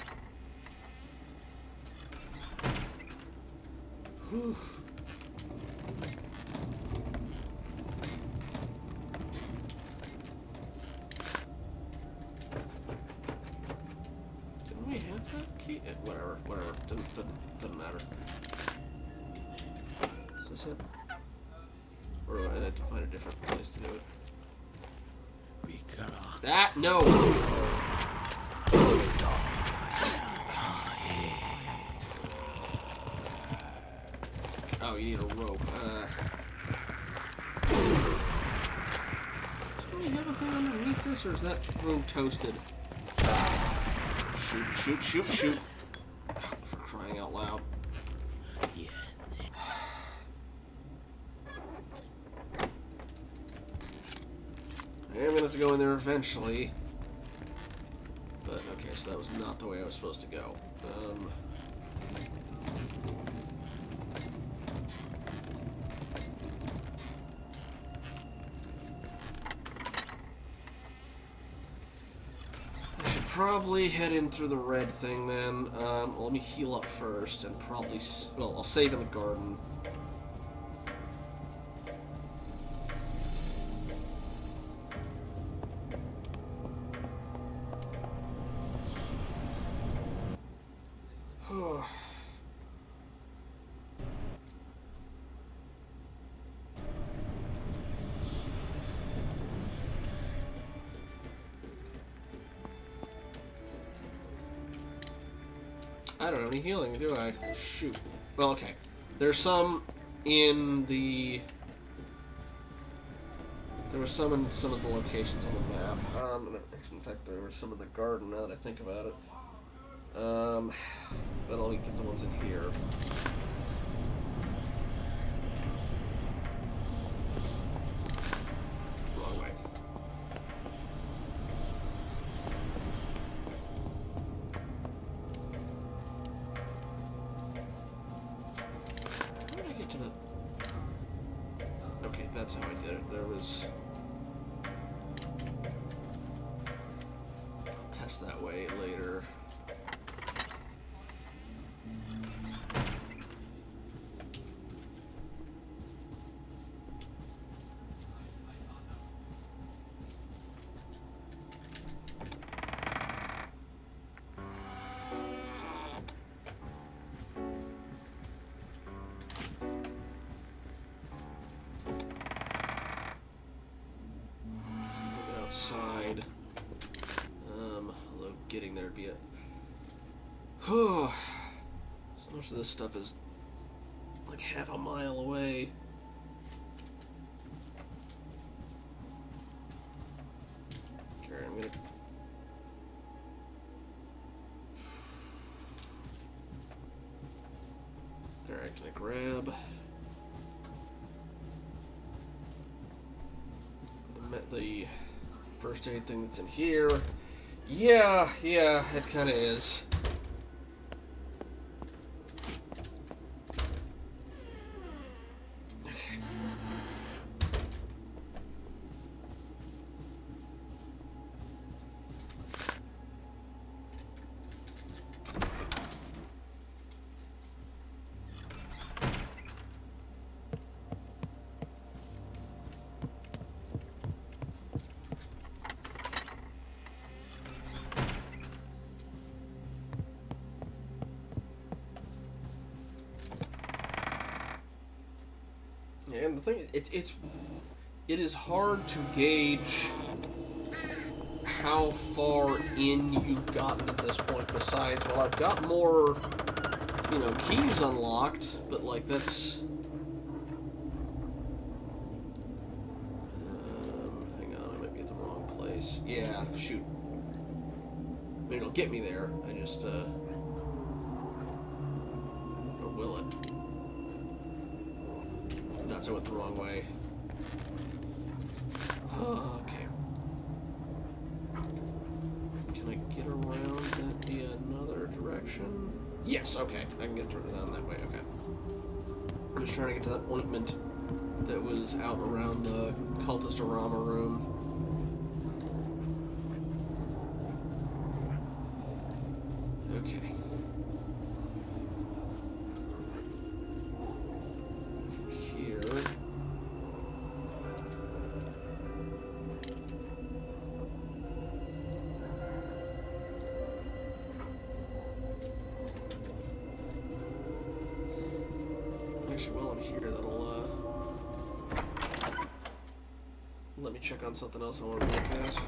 Whew. Didn't we have that key? Whatever. Doesn't matter. Is this it? Or do I have to find a different place to do it? That no. Oh, you need a rope. Do we have a thing underneath this, or is that room toasted? Shoot. For crying out loud. Yeah. I am gonna have to go in there eventually. But, okay, so that was not the way I was supposed to go. I should probably head in through the red thing then. Let me heal up first and probably... Well, I'll save in the garden. I don't have any healing, do I? Shoot. Well, okay. There's some in the... There was some in some of the locations on the map. In fact, there was some in the garden, now that I think about it. But I'll get the ones in here. Wrong way. How did I get to the... Okay, that's how I did it. There was... I'll test that way later. Outside. Although getting there would be a... So much of this stuff is like half a mile away. Okay, I'm gonna... Alright. can I grab the first aid thing that's in here? Yeah, it kind of is. Yeah, and the thing, it is hard to gauge how far in you've gotten at this point. Besides, well, I've got more, keys unlocked, but like that's. Hang on, I might be at the wrong place. Yeah, shoot. Maybe it'll get me there. I just or will it? Nuts, I went the wrong way. Okay. Can I get around that via another direction? Yes, okay. I can get down that way, okay. I'm just trying to get to that ointment that was out around the cultist-orama room. Okay. From here. Actually, while I'm here, that'll let me check on something else I want to look at.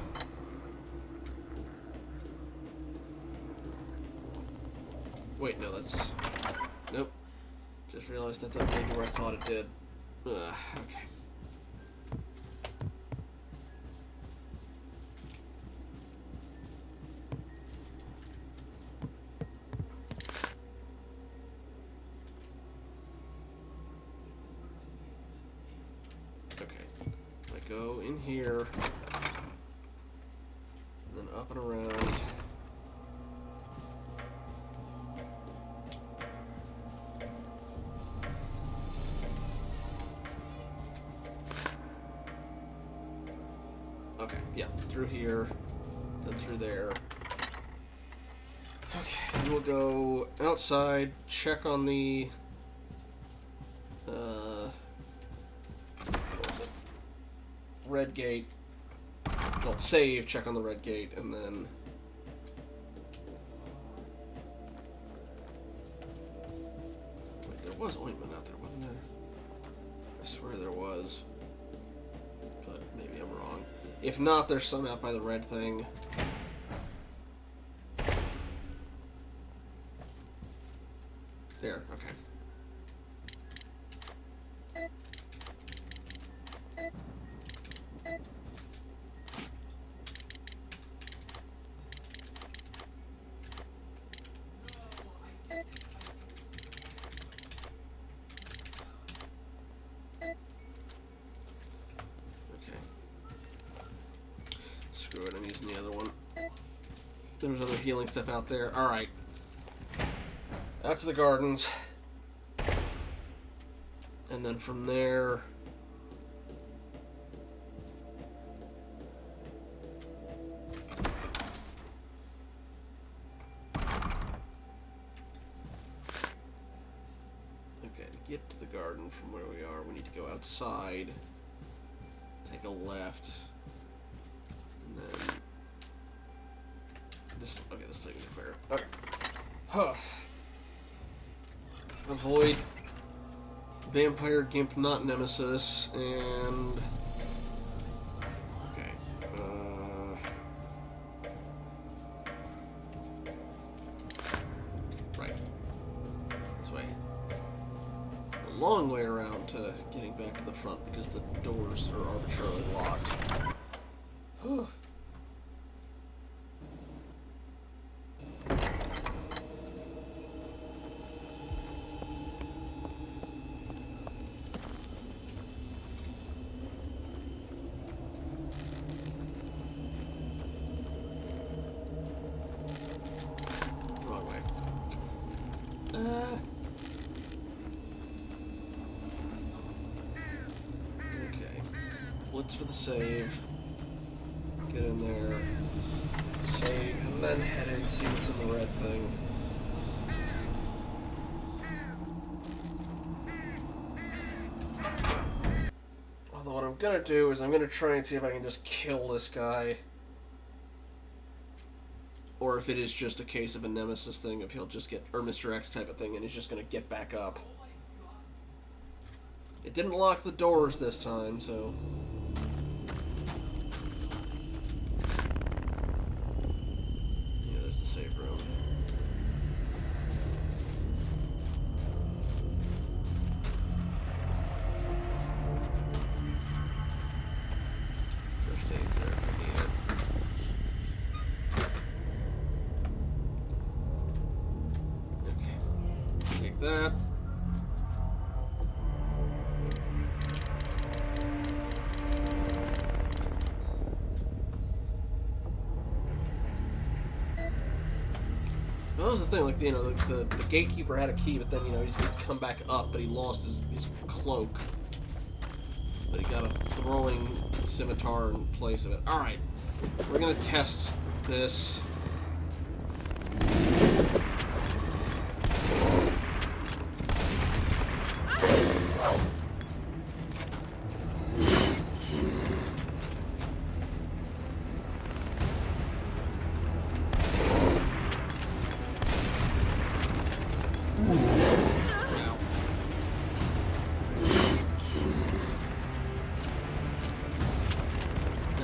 Wait, no, that's... Nope. Just realized that may be where I thought it did. Okay. Okay. I go in here, and then up and around. Okay, yeah, through here, then through there. Okay, then we'll go outside, check on the, what was it? Red gate. Well, save, check on the red gate, and then... Wait, there was ointment out there, wasn't there? I swear there was. But maybe I'm wrong. If not, there's some out by the red thing. There, okay. Screw it, I'm using the other one. There's other healing stuff out there. Alright. Out to the gardens. And then from there... Okay, to get to the garden from where we are, we need to go outside. Take a left. And then... This is taking me clear. Okay. Huh. Avoid vampire gimp not nemesis and okay. Right. This way. A long way around to getting back to the front because the doors are arbitrarily locked. Whew. Looks for the save. Get in there. Save, and then head in, see what's in the red thing. Although what I'm gonna do is I'm gonna try and see if I can just kill this guy. Or if it is just a case of a nemesis thing, if he'll just get, or Mr. X type of thing, and he's just gonna get back up. It didn't lock the doors this time, so... Yeah, there's the save room. First aid's there if I need it. Okay. Take that. That was the thing, like, you know, the gatekeeper had a key, but then, you know, he's come back up, but he lost his cloak. But he got a throwing scimitar in place of it. Alright, we're gonna test this.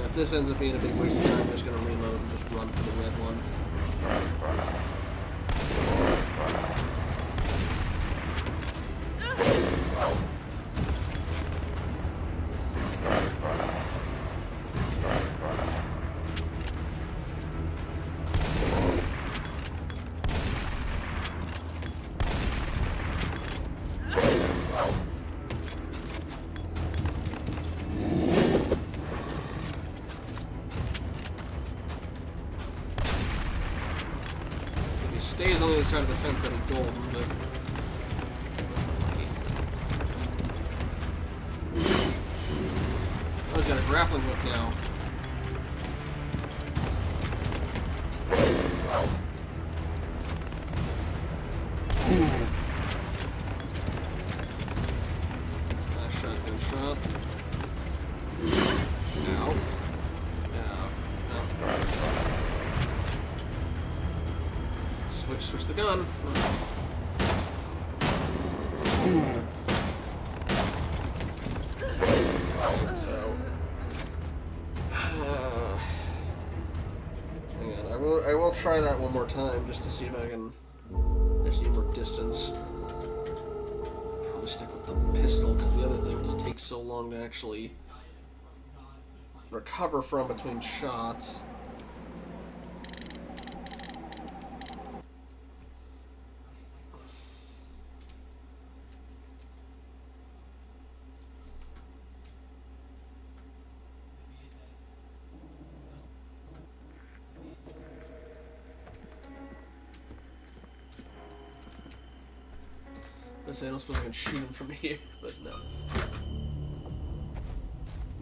If this ends up being a big waste of time, I'm just going to reload and just run for the red one. Stays on the other side of the fence that he golden, but... Oh, he's got a grappling hook now. Last shot, good shot. Ow. Switch the gun. So, hang on. I will try that one more time just to see if I can actually get more distance. Probably stick with the pistol because the other thing just takes so long to actually recover from between shots. I don't suppose I can shoot him from here, but no.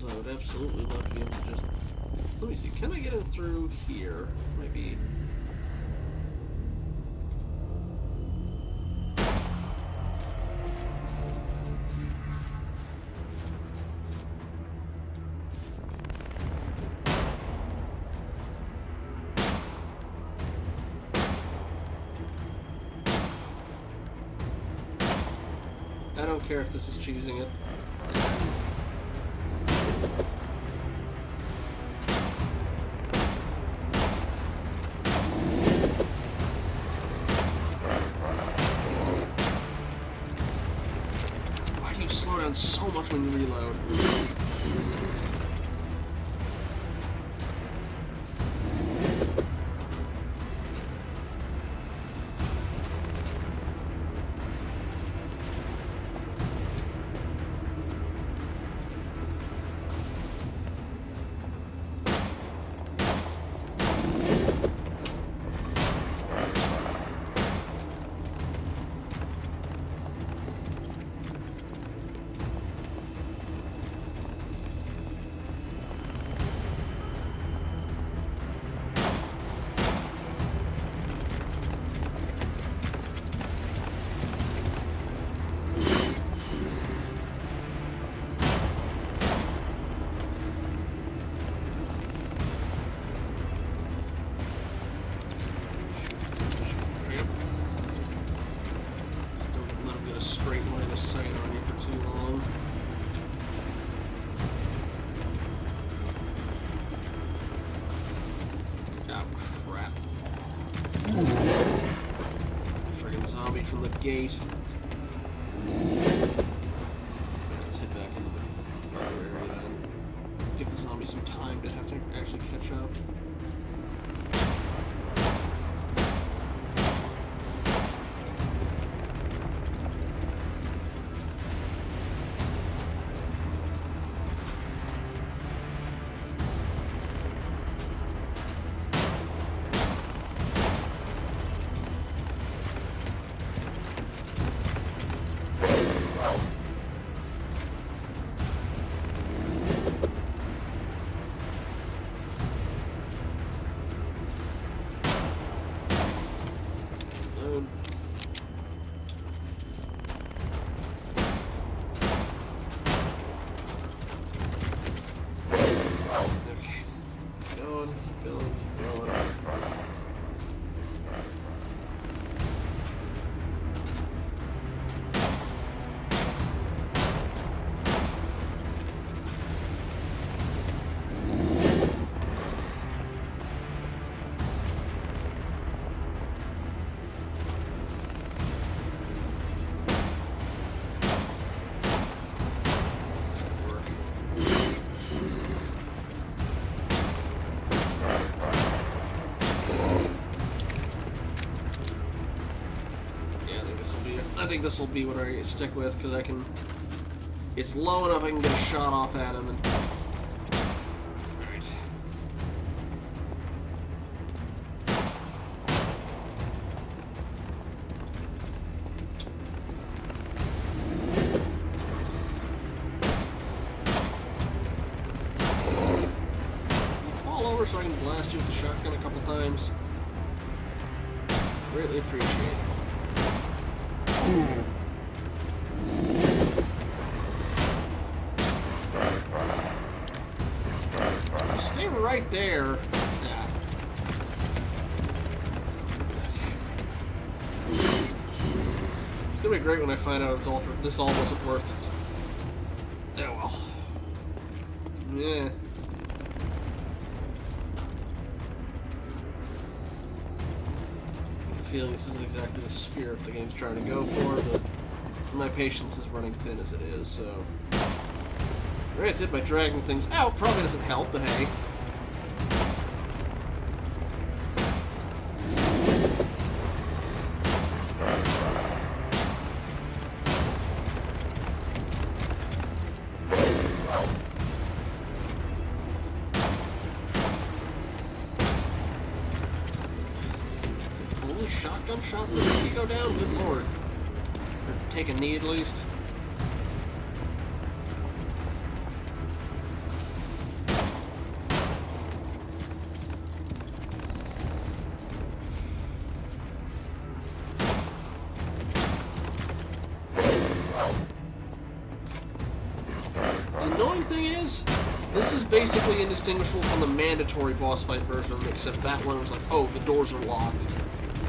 I would absolutely love to be able to just... Let me see, can I get him through here? Maybe... I don't care if this is choosing it. Why do you slow down so much when you reload? sight on you for too long. Oh, crap. Friggin' zombie from the gate. Let's head back into the other area then. Give the zombie some time to have to actually catch up. I think this will be what I stick with, because I can... It's low enough I can get a shot off at him, and... Alright. You fall over so I can blast you with the shotgun a couple times. Greatly appreciate it. Stay right there. Yeah. It's gonna be great when I find out it's all for this all wasn't worth it. Yeah, well. Yeah. Feeling this isn't exactly the spirit the game's trying to go for, but my patience is running thin as it is, so... Granted, by dragging things out probably doesn't help, but hey. Shotgun shots as you go down, good lord. Or take a knee at least. The annoying thing is, this is basically indistinguishable from the mandatory boss fight version, except that one was like, oh, the doors are locked.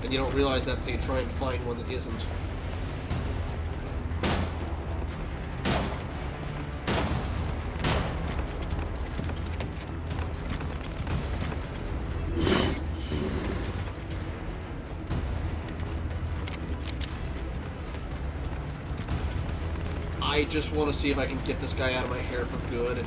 And you don't realize that until you try and find one that isn't. I just want to see if I can get this guy out of my hair for good.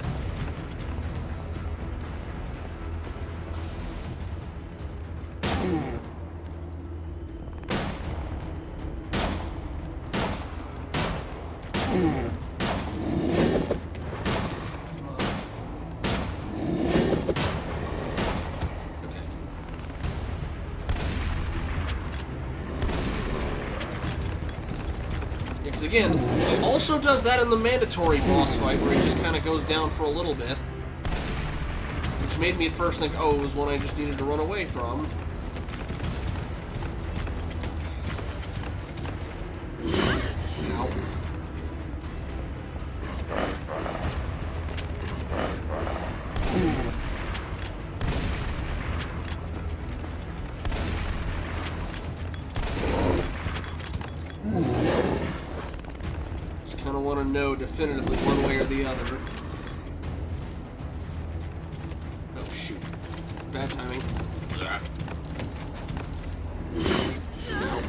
Again, it also does that in the mandatory boss fight, where he just kind of goes down for a little bit. Which made me at first think, oh, it was one I just needed to run away from. Ow. kind of want to know definitively one way or the other. Oh, shoot. Bad timing. No.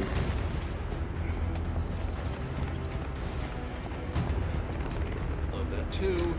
Love that, too.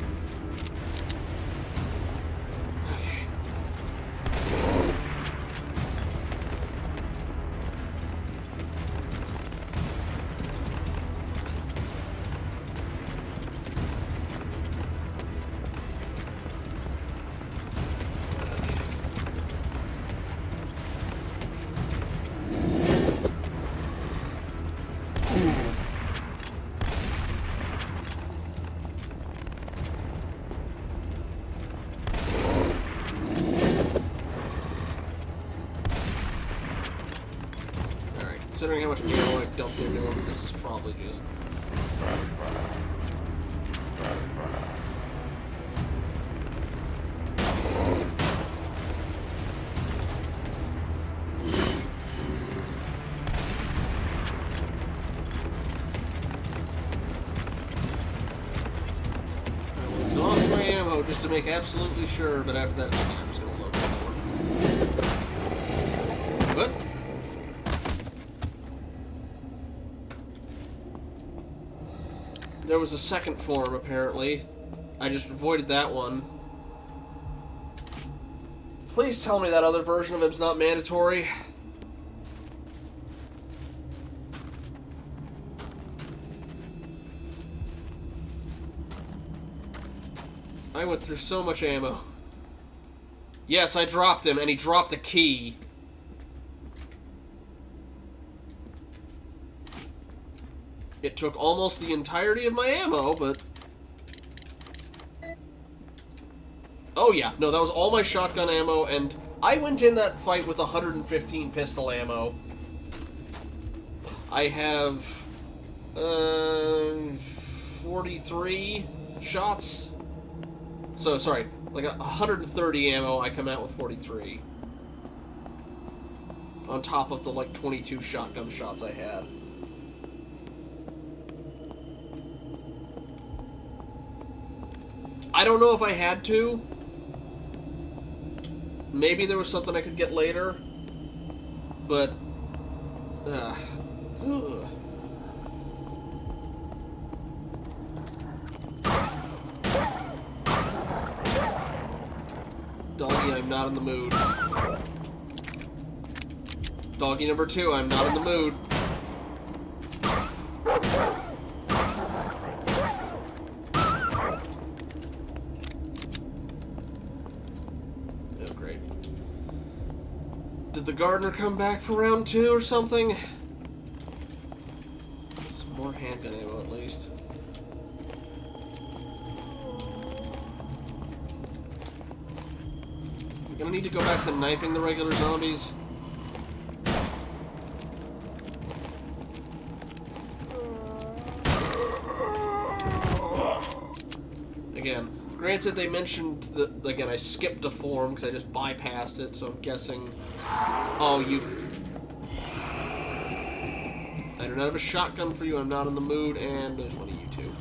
Considering how much ammo I've dumped into him, this is probably just... I will exhaust my ammo just to make absolutely sure, but after that, I'm just gonna load another one. But... there was a second form, apparently. I just avoided that one. Please tell me that other version of him's not mandatory. I went through so much ammo. Yes, I dropped him, and he dropped a key. It took almost the entirety of my ammo, but... oh yeah, no, that was all my shotgun ammo, and I went in that fight with 115 pistol ammo. I have... 43 shots? So, sorry, like 130 ammo, I come out with 43. On top of the, like, 22 shotgun shots I had. I don't know if I had to. Maybe there was something I could get later. But... ugh. Doggy, I'm not in the mood. Doggy number 2, I'm not in the mood. Did the gardener come back for round 2 or something? Some more handgun ammo at least. I'm gonna need to go back to knifing the regular zombies. Again, granted they mentioned that, again, I skipped a form because I just bypassed it, so I'm guessing... oh, you... I do not have a shotgun for you, I'm not in the mood, and there's one of you two.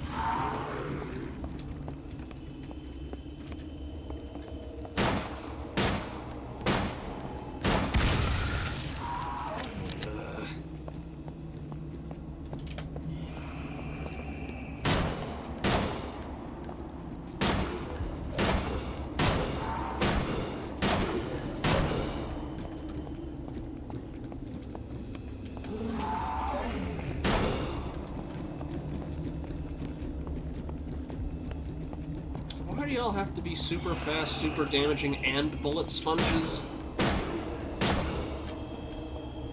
Why do y'all have to be super fast, super damaging, and bullet sponges?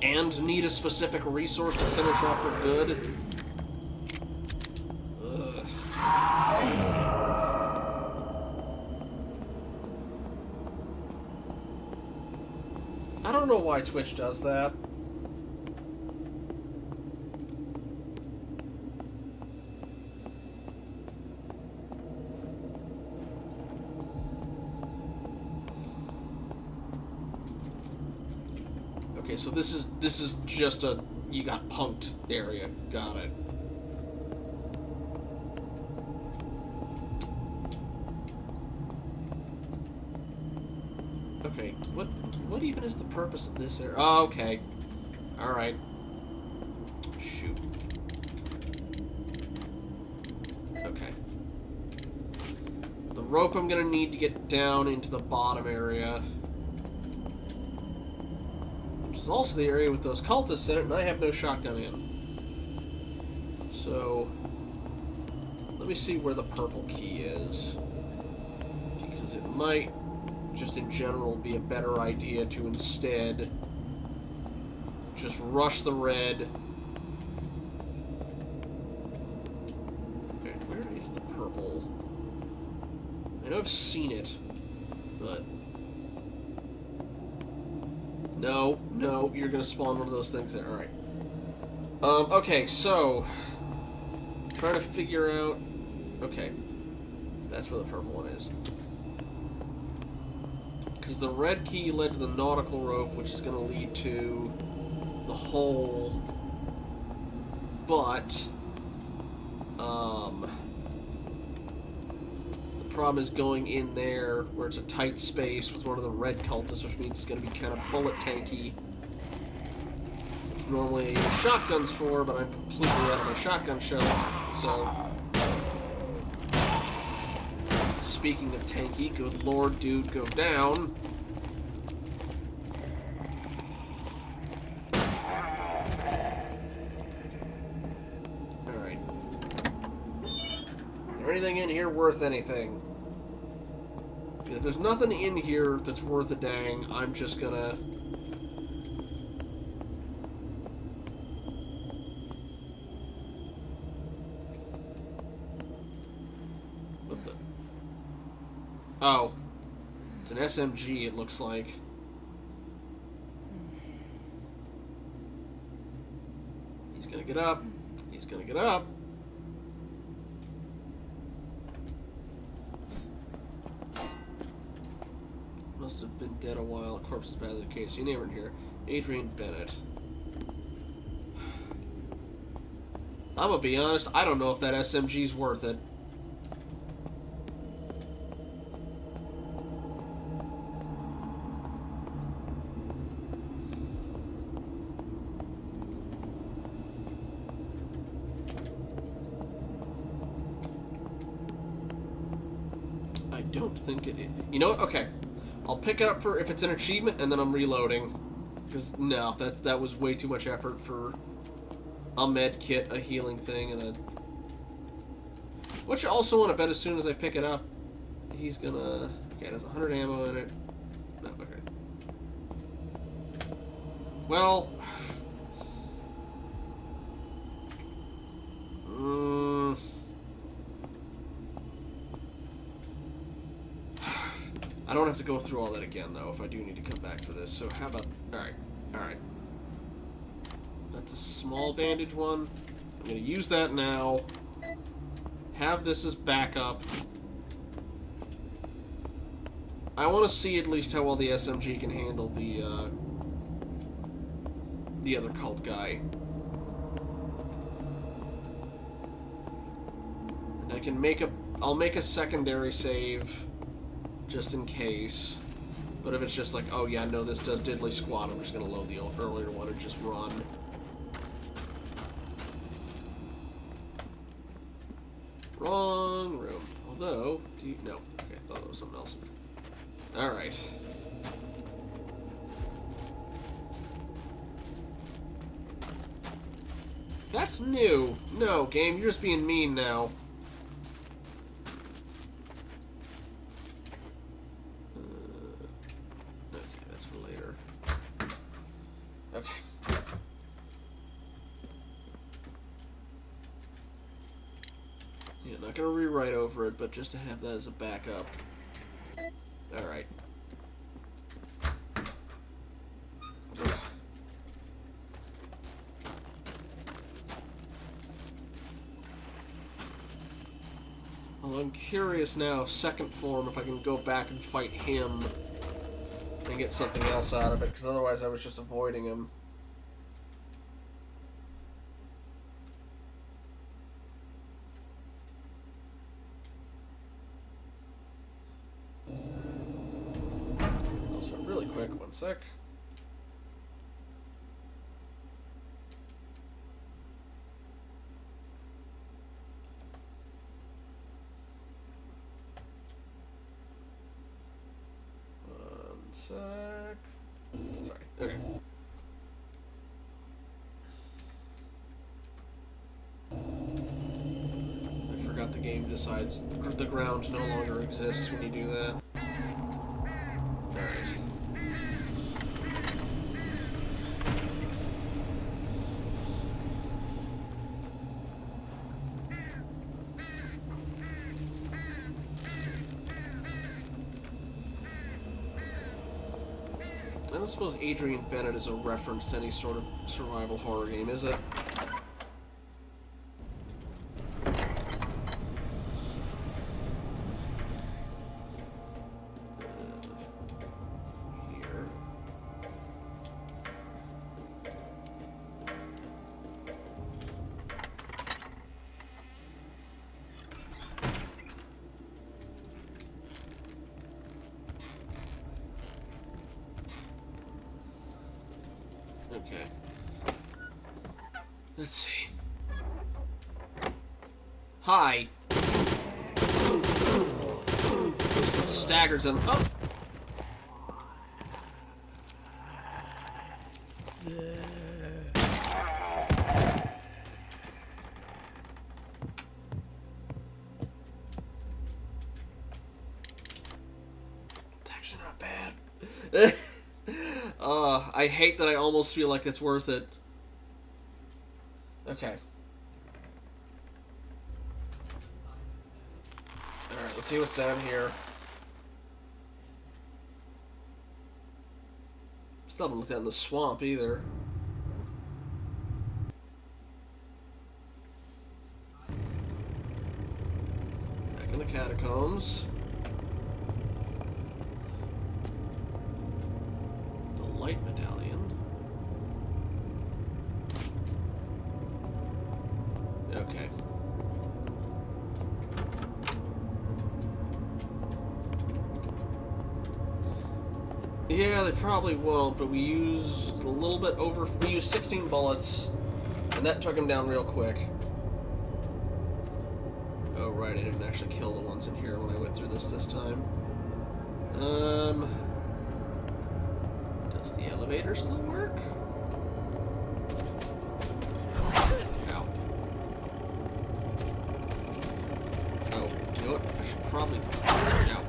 And need a specific resource to finish off for good? Ugh. I don't know why Twitch does that. Okay, so this is just a you got punked area. Got it. Okay, what even is the purpose of this area? Oh, okay. Alright. Shoot. Okay. The rope I'm gonna need to get down into the bottom area. Which is also the area with those cultists in it, and I have no shotgun in. So... let me see where the purple key is. Because it might, just in general, be a better idea to instead just rush the red. Okay, where is the purple? I know I've seen it, but... no, you're gonna spawn one of those things there. Alright. Okay, so... trying to figure out... okay. That's where the purple one is. Because the red key led to the nautical rope, which is going to lead to the hole. But... the problem is going in there, where it's a tight space with one of the red cultists, which means it's going to be kind of bullet tanky. Which normally I use shotguns for, but I'm completely out of my shotgun shells, so... speaking of tanky, good lord, dude, go down. Alright. Is there anything in here worth anything? If there's nothing in here that's worth a dang, I'm just gonna... what the... oh. It's an SMG, it looks like. He's gonna get up. He's gonna get up. Must have been dead a while. Corpse is badly decayed. Your name in here. Adrian Bennett. I'm gonna be honest, I don't know if that SMG's worth it. I don't think it is. You know what? Okay. I'll pick it up for if it's an achievement, and then I'm reloading. Because, no, that was way too much effort for a med kit, a healing thing, and a... what you also want to bet as soon as I pick it up, he's gonna... okay, there's 100 ammo in it. No, okay. Well... I don't have to go through all that again, though, if I do need to come back for this. So how about... alright, alright. That's a small bandage one. I'm going to use that now. Have this as backup. I want to see at least how well the SMG can handle the other cult guy. And I can make a... I'll make a secondary save... just in case. But if it's just like, oh yeah, no, this does diddly squat, I'm just going to load the earlier one and just run. Wrong room. Although, do you... no. Okay, I thought it was something else. Alright. That's new. No, game, you're just being mean now. Not gonna rewrite over it, but just to have that as a backup. Alright. Well, I'm curious now, second form, if I can go back and fight him and get something else out of it, because otherwise I was just avoiding him. One sec. One sec. Sorry. Okay. I forgot the game decides the ground no longer exists when you do that. Alright. I don't suppose Adrian Bennett is a reference to any sort of survival horror game, is it? Here. Okay. Let's see. Hi. Just staggers him. Oh! It's actually not bad. I hate that I almost feel like it's worth it. Okay. Alright, let's see what's down here. Still haven't looked out in the swamp either. Back in the catacombs. The light medallion. Okay. Yeah, they probably won't, but we used a little bit over... We used 16 bullets, and that took him down real quick. Oh, right, I didn't actually kill the ones in here when I went through this time. Does the elevator still work? Ow. Oh, you know what? I should probably... Ow.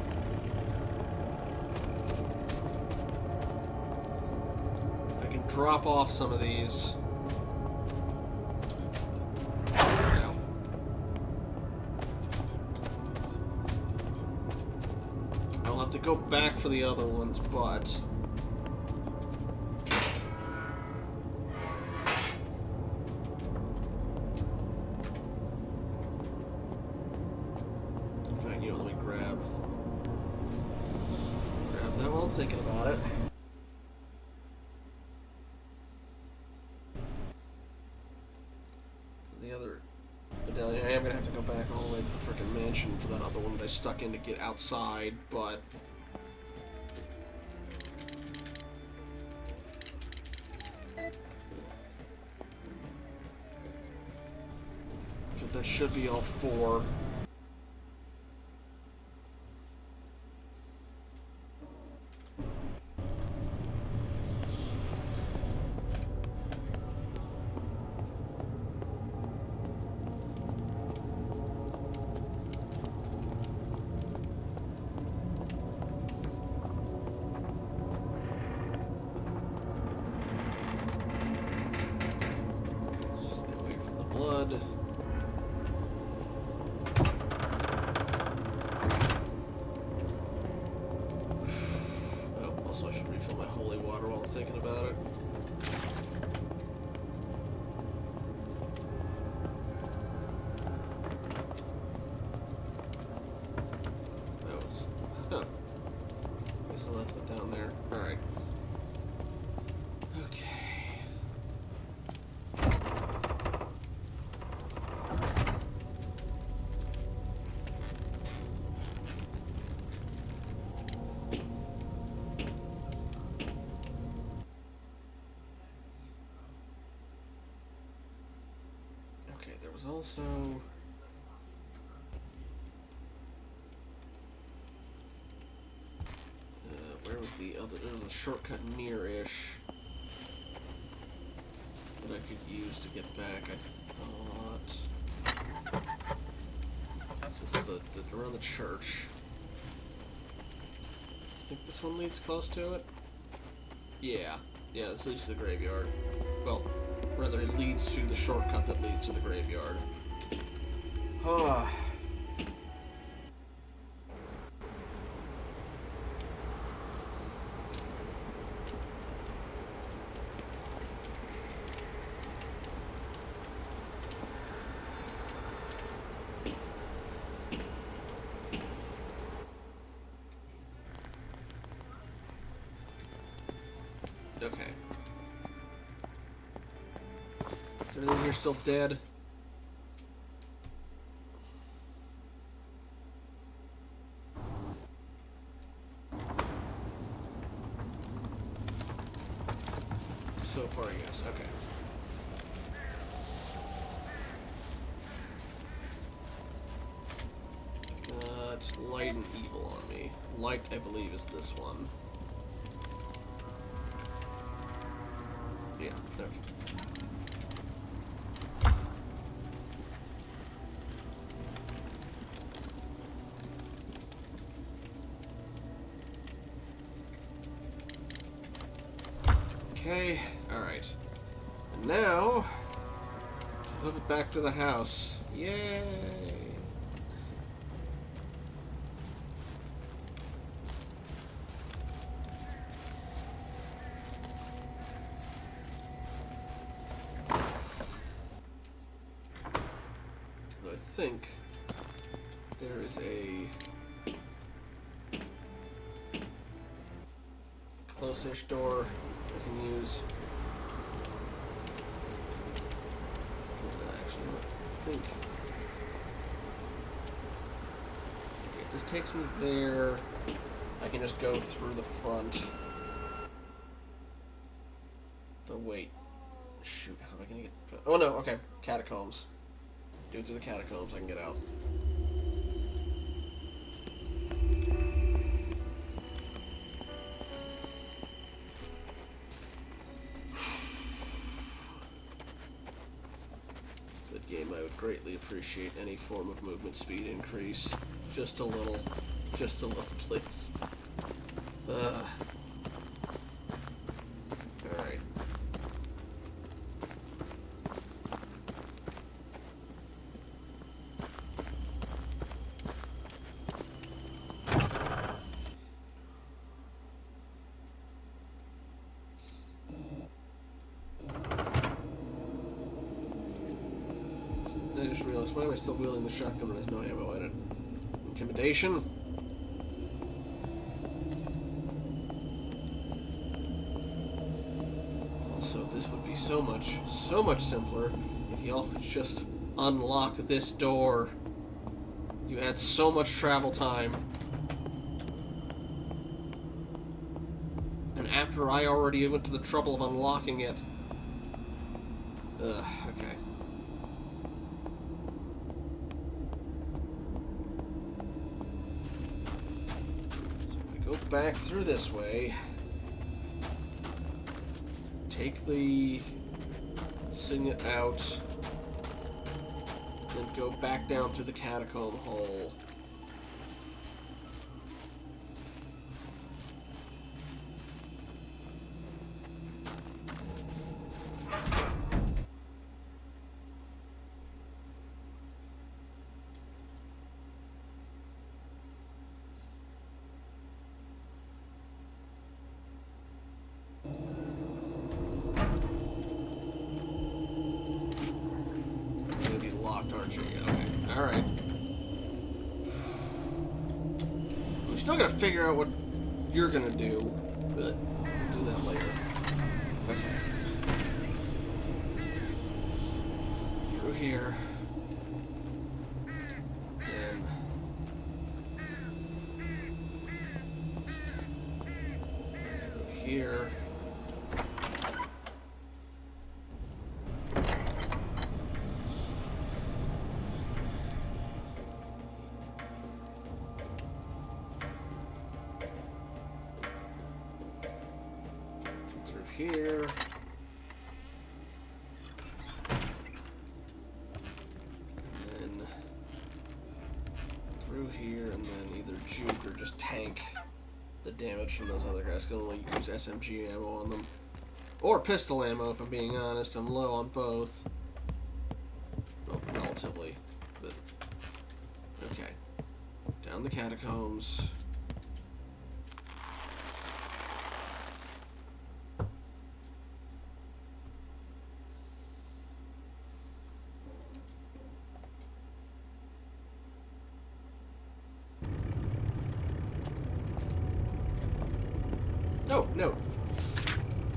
Drop off some of these. Ow. I'll have to go back for the other ones, but... In fact, you know, let me grab that while I'm thinking about it. I am gonna have to go back all the way to the frickin' mansion for that other one that I stuck in to get outside, but... So that should be all 4. there's also... where was the other... There was a shortcut near-ish that I could use to get back, I thought. Just around the church. I think this one leads close to it? Yeah. Yeah, this leads to the graveyard. Well, rather, it leads to the shortcut that leads to the graveyard. Ah. Okay. Is everything here still dead? So far, yes. Okay. It's light and evil on me. Light, I believe, is this one. Yeah, okay. Okay, alright. And now, move it back to the house. Yay! I think there is a close-ish door I can use. Actually, I think if this takes me there, I can just go through the front. Oh wait, shoot! How am I gonna get? Oh no! Okay, catacombs. Do it through the catacombs. I can get out. Good game. I would greatly appreciate any form of movement speed increase. Just a little. Just a little, please. Alright. I just realized, why am I still wielding the shotgun when there's no ammo in it? Intimidation? Also, this would be so much simpler if y'all could just unlock this door. You had so much travel time. And after I already went to the trouble of unlocking it. Ugh, okay. Back through this way. Take the signet out. Then go back down through the catacomb hole. Alright. We still gotta figure out what you're gonna do, but we'll do that later. Okay. Through here. Then. Through here. here. And then through here, and then either juke or just tank the damage from those other guys. Can only use SMG ammo on them. Or pistol ammo, if I'm being honest. I'm low on both. Well, relatively. But, okay. Down the catacombs. Oh, no.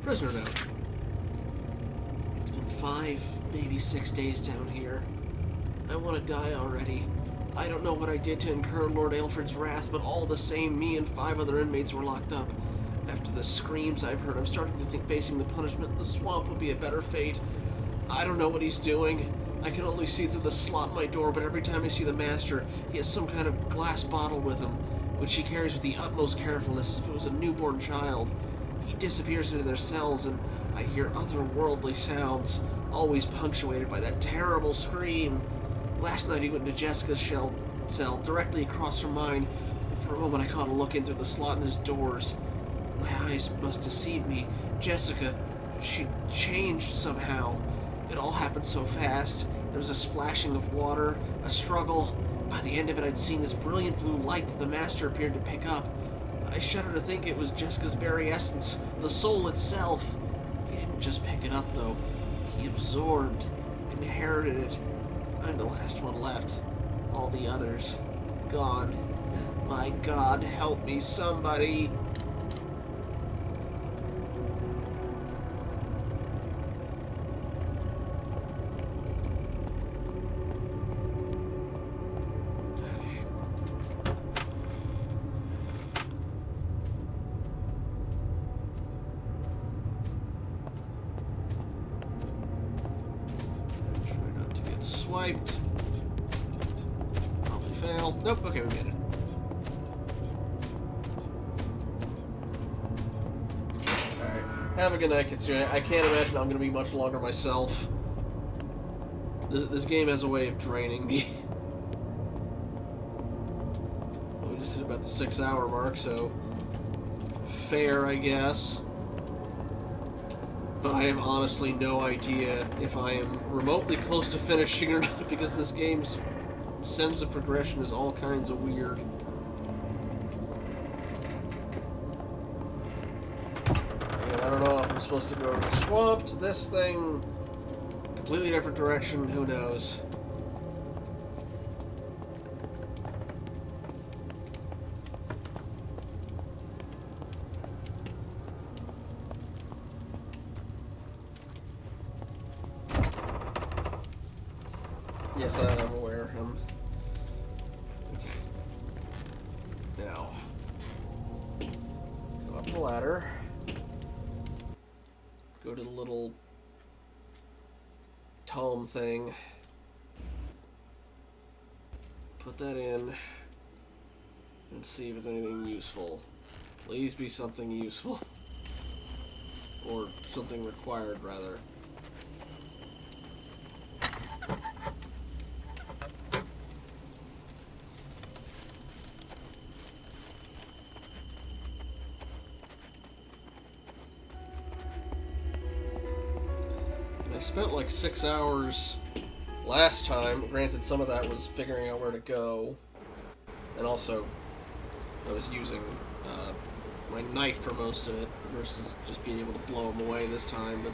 Prisoner note. It's been 5, maybe 6 days down here. I want to die already. I don't know what I did to incur Lord Aelfred's wrath, but all the same, me and 5 other inmates were locked up. After the screams I've heard, I'm starting to think facing the punishment in the swamp would be a better fate. I don't know what he's doing. I can only see through the slot in my door, but every time I see the Master, he has some kind of glass bottle with him, which he carries with the utmost carefulness as if it was a newborn child. He disappears into their cells, and I hear otherworldly sounds, always punctuated by that terrible scream. Last night he went into Jessica's cell, directly across from mine, and for a moment I caught a look in through the slot in his doors. My eyes must deceive me. Jessica, she changed somehow. It all happened so fast. There was a splashing of water, a struggle. By the end of it, I'd seen this brilliant blue light that the Master appeared to pick up. I shudder to think it was Jessica's very essence, the soul itself. He didn't just pick it up, though. He absorbed, inherited it. I'm the last one left. All the others, gone. My God, help me, somebody! Swiped. Probably failed. Nope, okay, we made it. Alright. Have a good night, Kitsune. I can't imagine I'm going to be much longer myself. This game has a way of draining me. Well, we just hit about the 6-hour mark, so fair, I guess. But I have honestly no idea if I am remotely close to finishing or not, because this game's sense of progression is all kinds of weird. And I don't know if I'm supposed to go to the swamp, to this thing, completely different direction, who knows. Yes, I'm aware of him. Okay. Now, go up the ladder. Go to the little tome thing. Put that in. And see if it's anything useful. Please be something useful. Or something required, rather. I spent like 6 hours last time. Granted, some of that was figuring out where to go. And also, I was using my knife for most of it versus just being able to blow them away this time. But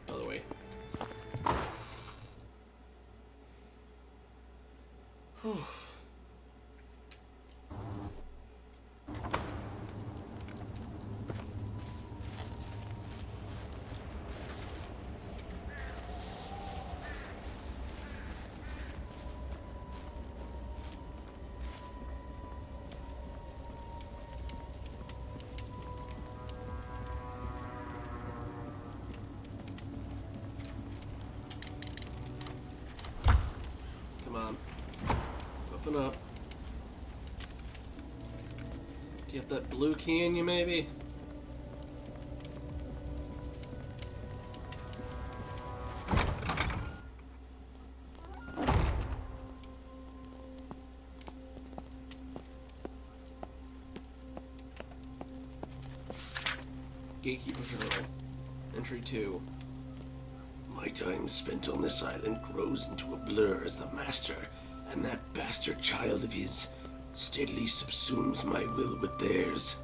other way. Whew. Open up. Do you have that blue key in you, maybe? Gatekeeper Journal. Entry 2. My time spent on this island grows into a blur as the master and that bastard child of his steadily subsumes my will with theirs.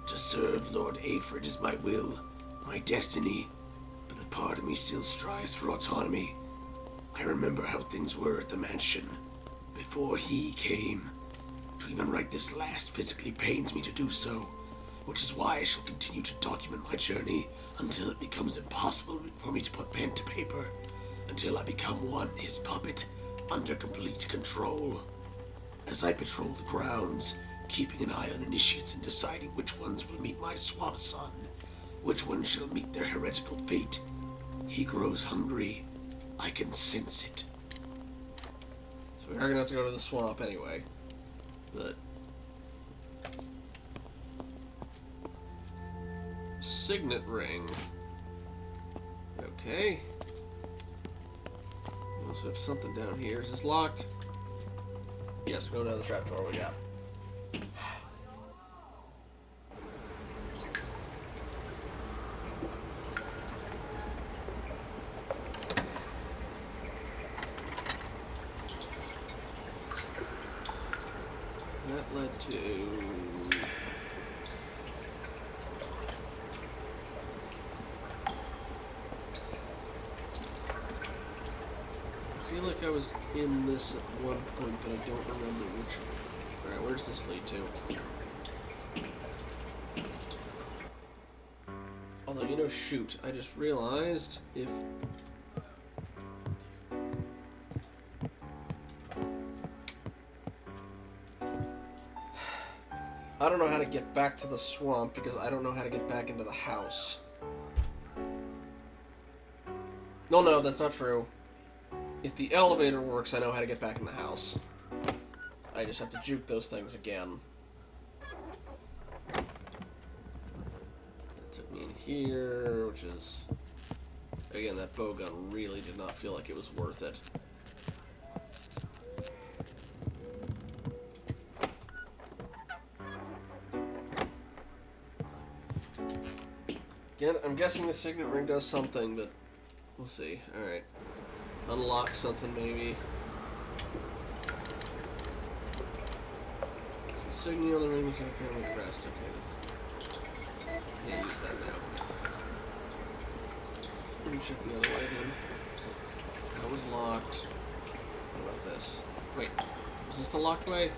To serve Lord Aiford is my will, my destiny, but a part of me still strives for autonomy. I remember how things were at the mansion, before he came. To even write this last physically pains me to do so, which is why I shall continue to document my journey until it becomes impossible for me to put pen to paper, until I become one, his puppet, under complete control. As I patrol the grounds, keeping an eye on initiates and deciding which ones will meet my swamp son, which ones shall meet their heretical fate, he grows hungry. I can sense it. So we are gonna have to go to the swamp anyway, but... Signet ring. Okay. We also have something down here. Is this locked? Yes, go down the trapdoor we got. That led to... I feel like I was in this at one point, but I don't remember which one. Alright, where does this lead to? Although, you know, shoot, I just realized if... I don't know how to get back to the swamp because I don't know how to get back into the house. No, that's not true. If the elevator works, I know how to get back in the house. I just have to juke those things again. That took me in here, which is... Again, that bow gun really did not feel like it was worth it. Again, I'm guessing the signet ring does something, but we'll see. Alright. Unlock something, maybe. Insignia on the ring is in a family crest. Okay, that's... Can't use that now. Let me check the other way then. That was locked. What about this? Wait, is this the locked way?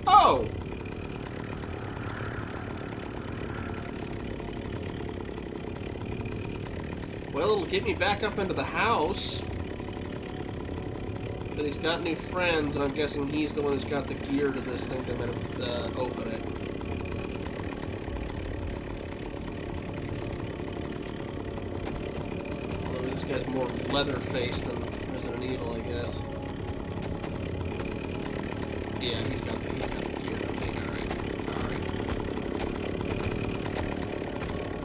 Oh! Well, it'll get me back up into the house. But he's got new friends, and I'm guessing he's the one who's got the gear to this thing to open it. Although this guy's more Leatherface than Resident Evil, I guess. Yeah, he's got the gear. Okay, alright.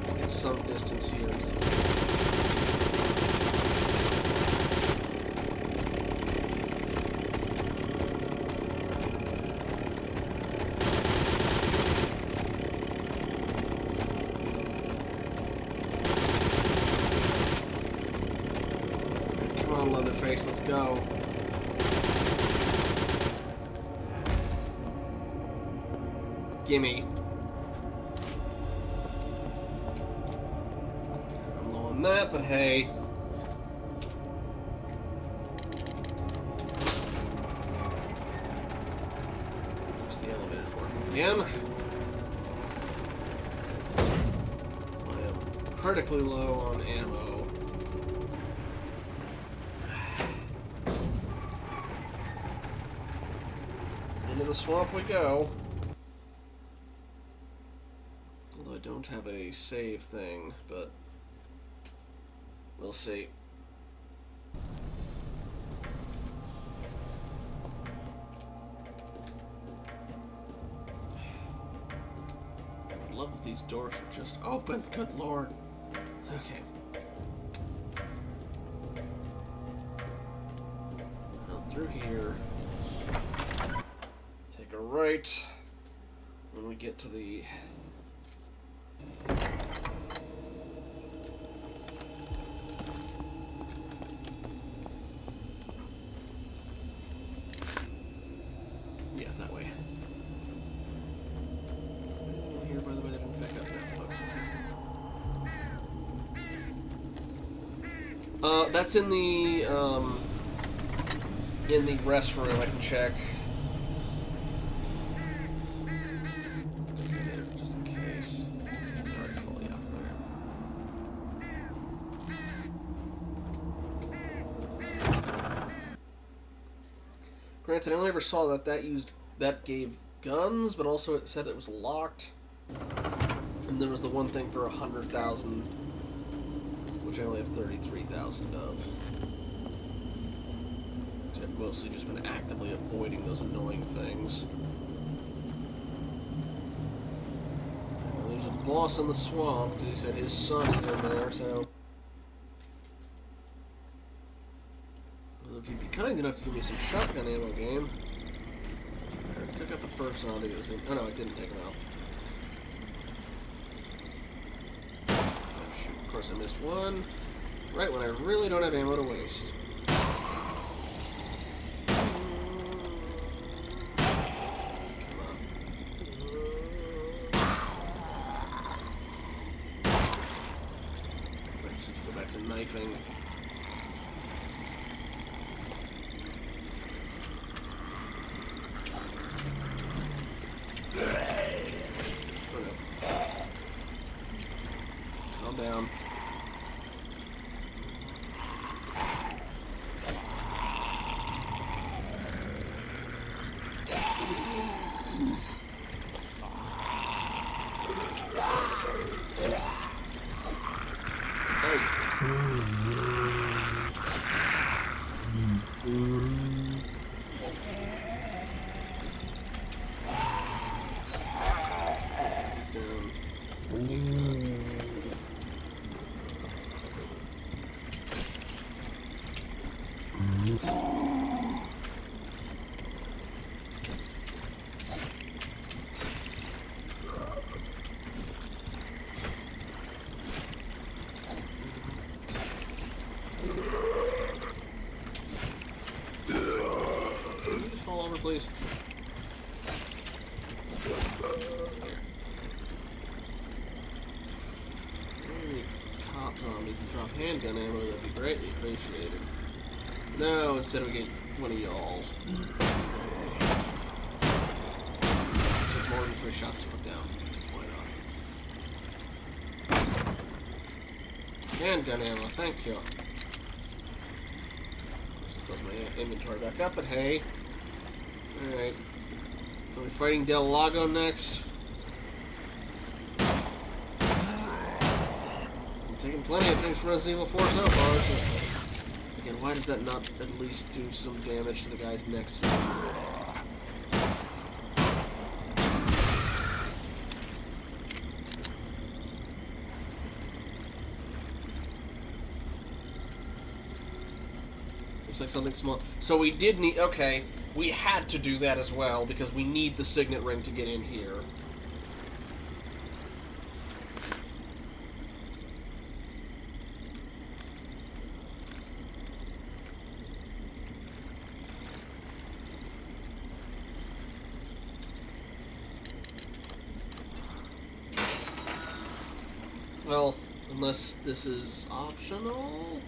Let's get some distance here. Come on, Leatherface, let's go. Gimme. I'm low on that, but hey. There's the elevator's working again. I am critically low on ammo. the swamp we go. Although I don't have a save thing, but we'll see. I love that these doors are just open. Good lord. Okay. Out through here. Take a right when we get to the... Yeah, that way. Here, by the way, they didn't pick up that book. That's in the restroom. I can check. Just in case. Already full, yeah. Okay. Granted, I only ever saw that gave guns, but also it said it was locked. And there was the one thing for 100,000, which I only have 33,000 of. So I've mostly just been actively avoiding those annoying things. Well, there's a boss in the swamp, because he said his son is in there, so... Well, if you'd be kind enough to give me some shotgun ammo, game. I already took out the first one. I was in... Oh no, I didn't take him out. Oh shoot, of course I missed one. Right when I really don't have ammo to waste. Knifing. Oh no. Calm down. Fall over, please. Any cop zombies that drop handgun ammo, that'd be greatly appreciated. No, instead we get one of y'all. Took more than 3 shots to put down. Just why not? Handgun ammo, thank you. Fills my inventory back up, but hey. Alright. Are we fighting Del Lago next? I'm taking plenty of things from Resident Evil 4 so far, so... Again, why does that not at least do some damage to the guys next to me? Like something small. So we did need... Okay, we had to do that as well, because we need the signet ring to get in here. Well, unless this is optional...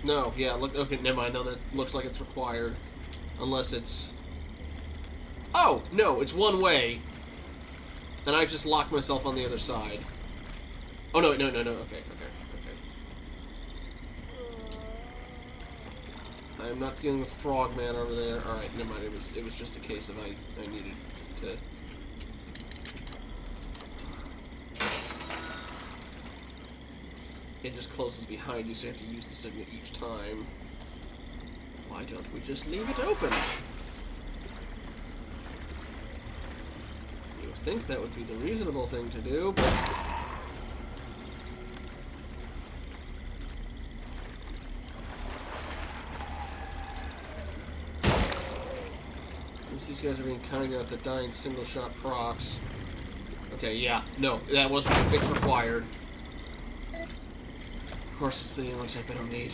No, yeah, look, okay, never mind, no, that looks like it's required. Unless it's... Oh, no, it's one way. And I just locked myself on the other side. Oh, no, no, no, no. Okay. I'm not dealing with Frogman over there. Alright, never mind. It was just a case of I needed to... It just closes behind you, so you have to use the signet each time. Why don't we just leave it open? You would think that would be the reasonable thing to do, but... These guys are being kind out to die in single-shot procs. Okay, yeah, no, that was fix required. Of course, it's the ammo type I don't need.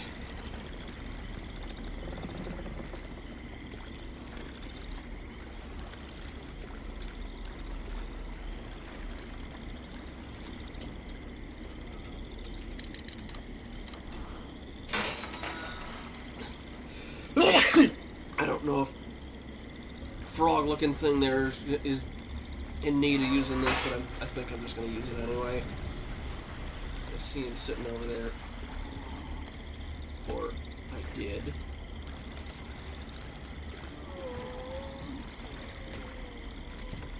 I don't know if frog-looking thing there is in need of using this, but I think I'm just going to use it anyway. I see him sitting over there. Or I did.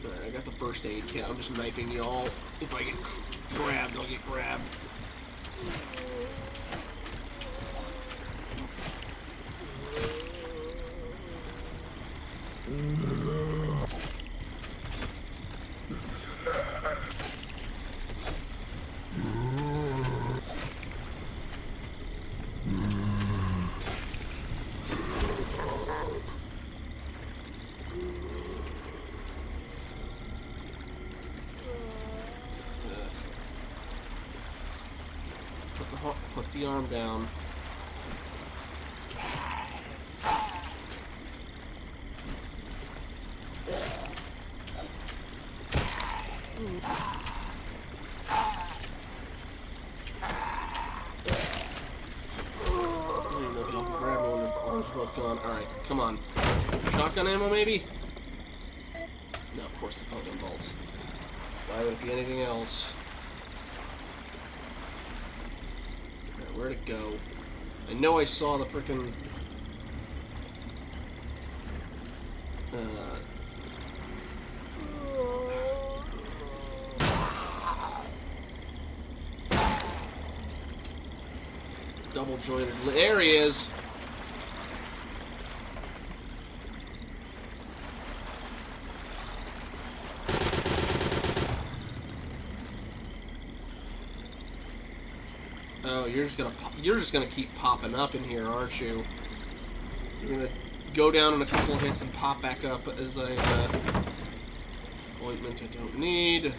Alright, I got the first aid kit. I'm just knifing y'all. If I get grabbed, I'll get grabbed. Put the arm down. Both gone. Alright, come on. Shotgun ammo, maybe? No, of course it's pellet bolts. Why would it be anything else? Alright, where'd it go? I know I saw the frickin'... double jointed. There he is! Oh, you're just gonna keep popping up in here, aren't you? You're gonna go down in a couple of hits and pop back up as a ointment I don't need.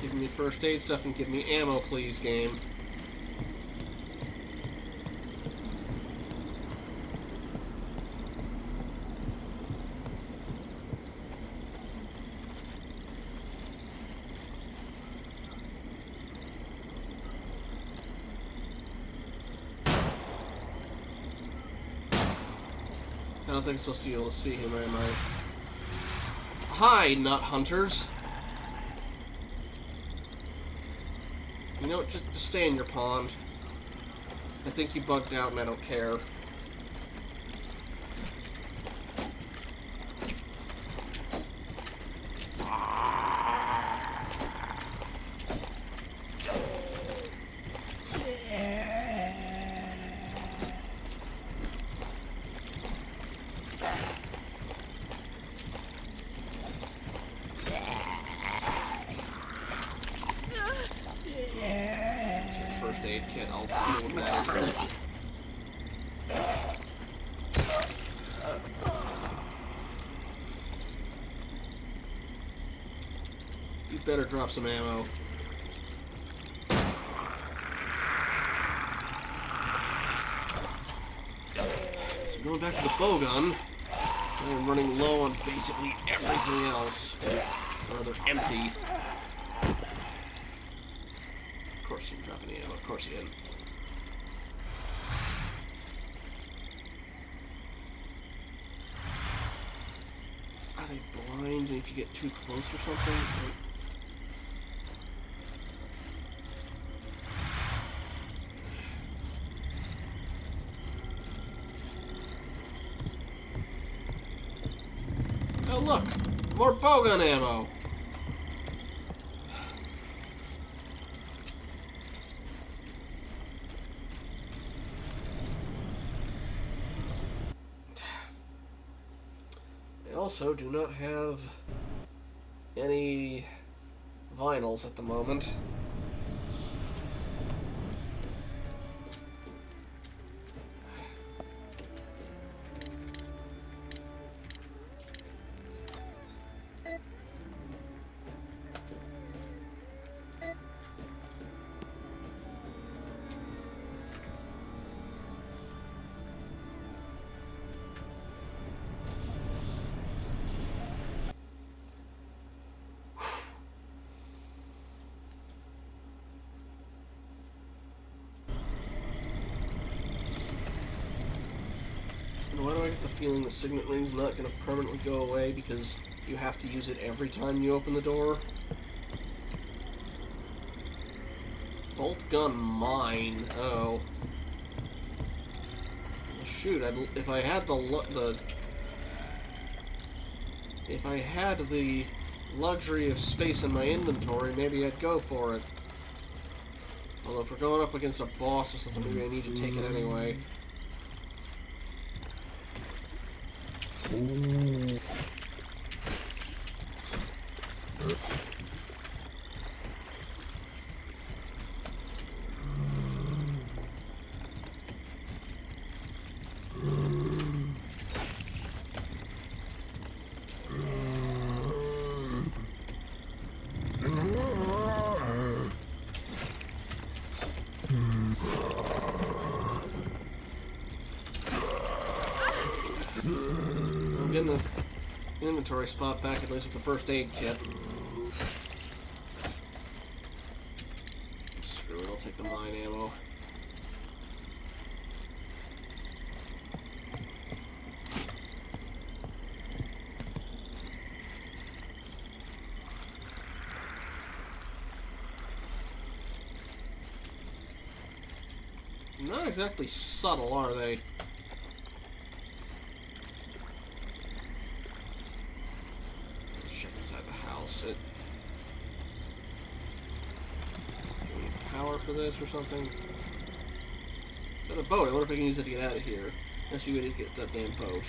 Give me first aid stuff and give me ammo, please, game. I don't think I'm supposed to be able to see him, am I? Hi, nut hunters. You know what, just stay in your pond. I think you bugged out and I don't care. First aid kit, I'll deal with that as well. You better drop some ammo. So going back to the bow gun, I'm running low on basically everything else. Or rather, empty. Of course he didn't drop any ammo. Of course he didn't. Are they blind if you get too close or something? Oh look! More bowgun ammo! I also do not have any vinyls at the moment. Why do I get the feeling the signet ring's not going to permanently go away because you have to use it every time you open the door? Bolt gun mine. Oh. Well, shoot, if I had if I had the luxury of space in my inventory, maybe I'd go for it. Although if we're going up against a boss or something, maybe I need to take it anyway. I'm getting the inventory spot back at least with the first aid kit. Screw it, I'll take the mine ammo. Not exactly subtle, are they? Let's check inside the house. Do we need power for this or something? Is that a boat? I wonder if I can use it to get out of here. Unless you would get that damn boat.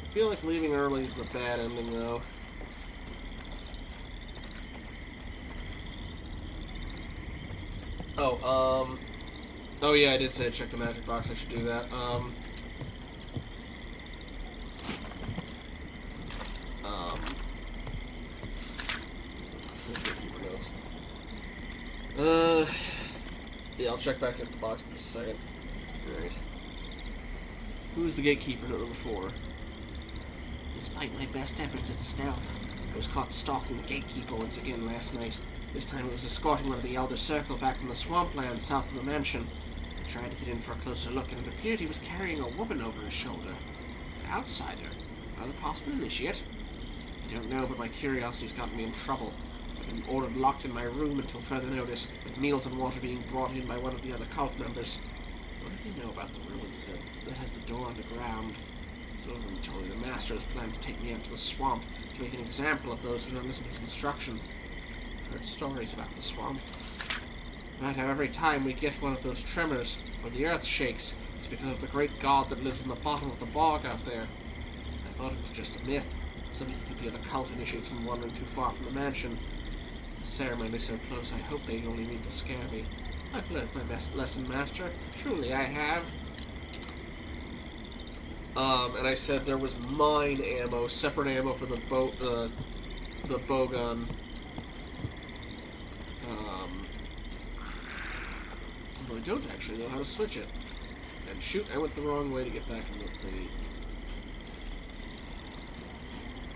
I feel like leaving early is the bad ending, though. Oh yeah, I did say check the magic box. I should do that. Yeah, I'll check back at the box in just a second. Alright. Who's the gatekeeper note number 4? Despite my best efforts at stealth, I was caught stalking the gatekeeper once again last night. This time it was escorting one of the Elder Circle back from the swampland south of the mansion. I tried to get in for a closer look, and it appeared he was carrying a woman over his shoulder. An outsider. Another possible initiate? I don't know, but my curiosity's gotten me in trouble. I've been ordered locked in my room until further notice, with meals and water being brought in by one of the other cult members. What do they know about the ruins that has the door underground? Some of them told me the master has planned to take me out to the swamp to make an example of those who don't listen to his instruction. I've heard stories about the swamp. About how every time we get one of those tremors, or the earth shakes, it's because of the great god that lives in the bottom of the bog out there. I thought it was just a myth, something to keep the other cult initiates from wandering too far from the mansion. The ceremony so close, I hope they only mean to scare me. I've learned my best lesson, Master. Truly I have. And I said there was mine ammo, separate ammo for the bow gun. But I don't actually know how to switch it. And shoot, I went the wrong way to get back in the thingy.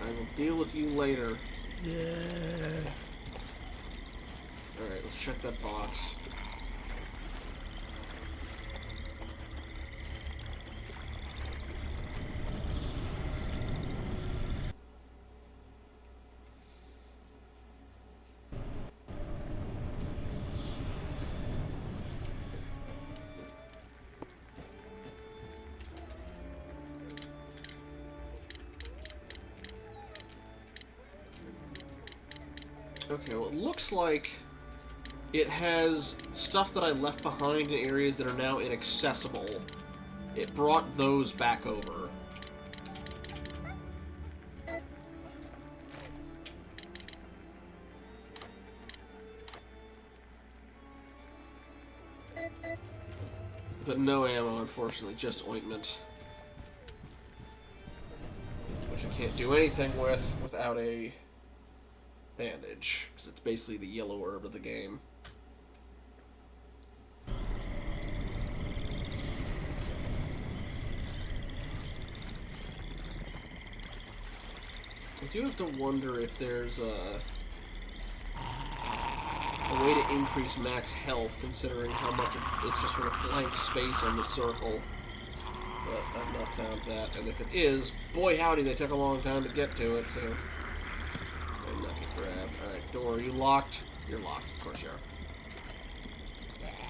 I will deal with you later. Yeah. Alright, let's check that box. Okay, well, it looks like it has stuff that I left behind in areas that are now inaccessible. It brought those back over. But no ammo, unfortunately, just ointment. Which I can't do anything with without a bandage, because it's basically the yellow herb of the game. I do have to wonder if there's a way to increase max health, considering how much it's just sort of blank space on the circle. But I've not found that, and if it is, boy howdy, they took a long time to get to it, so... I'm not gonna grab. Alright, door, are you locked? You're locked, of course you are. Okay,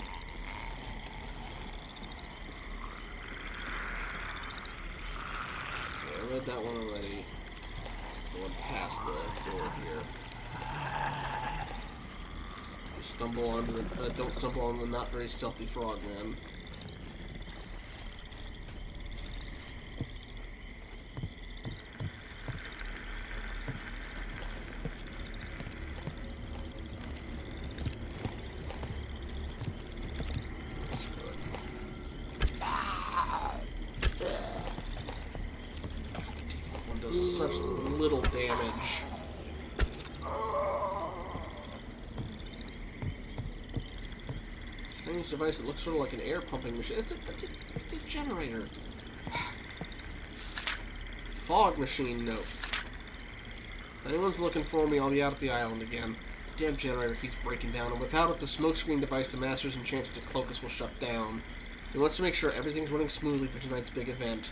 I read that one already. It's the one past the door here. Just stumble onto the... don't stumble on the not very stealthy frogman. Such little damage. Strange device that looks sort of like an air pumping machine. It's a generator. Fog machine note. If anyone's looking for me, I'll be out at the island again. Damn generator keeps breaking down, and without it, the smokescreen device the Masters enchanted to cloak us will shut down. He wants to make sure everything's running smoothly for tonight's big event.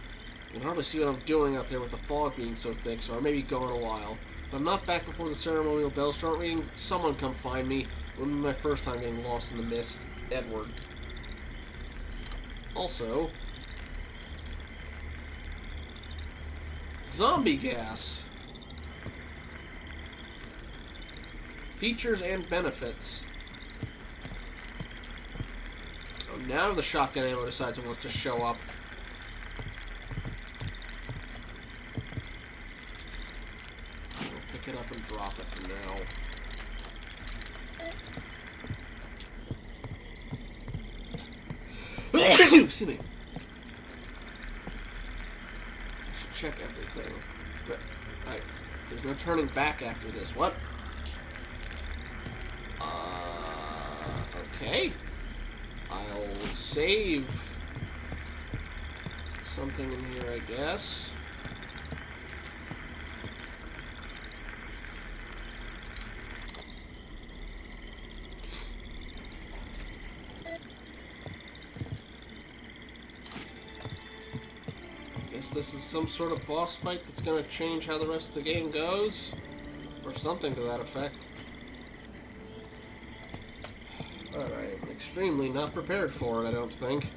You can hardly see what I'm doing out there with the fog being so thick, so I may be gone a while. If I'm not back before the ceremonial bells start ringing, someone come find me. It wouldn't be my first time getting lost in the mist. Edward. Also, zombie gas. Features and benefits. Oh, now the shotgun ammo decides it wants to show up. Pick it up and drop it for now. Excuse me. I should check everything. But there's no turning back after this. What? Okay. I'll save something in here, I guess. This is some sort of boss fight that's going to change how the rest of the game goes, or something to that effect. Alright, extremely not prepared for it, I don't think.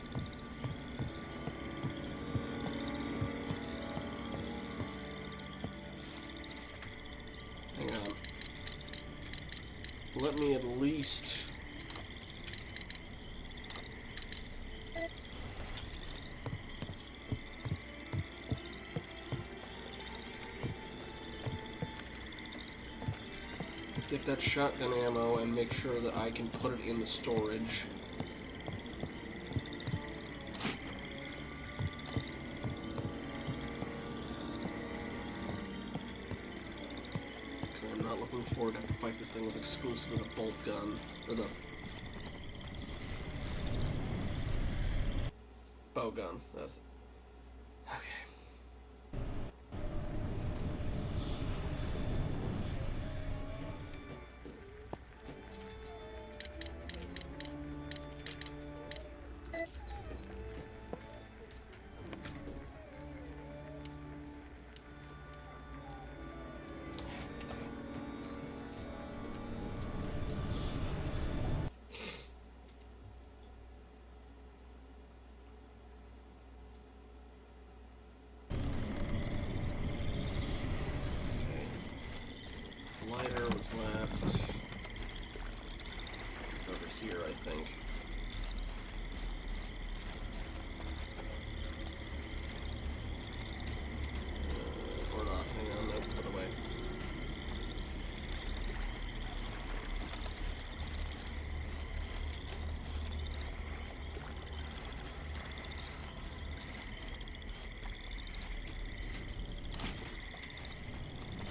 Hang on. Let me at least... get that shotgun ammo and make sure that I can put it in the storage. afford to have to fight this thing with exclusively the bolt gun. Or the bow gun. That's it. Okay. Lighter was left over here, I think. Or not. Hang on, no, put away.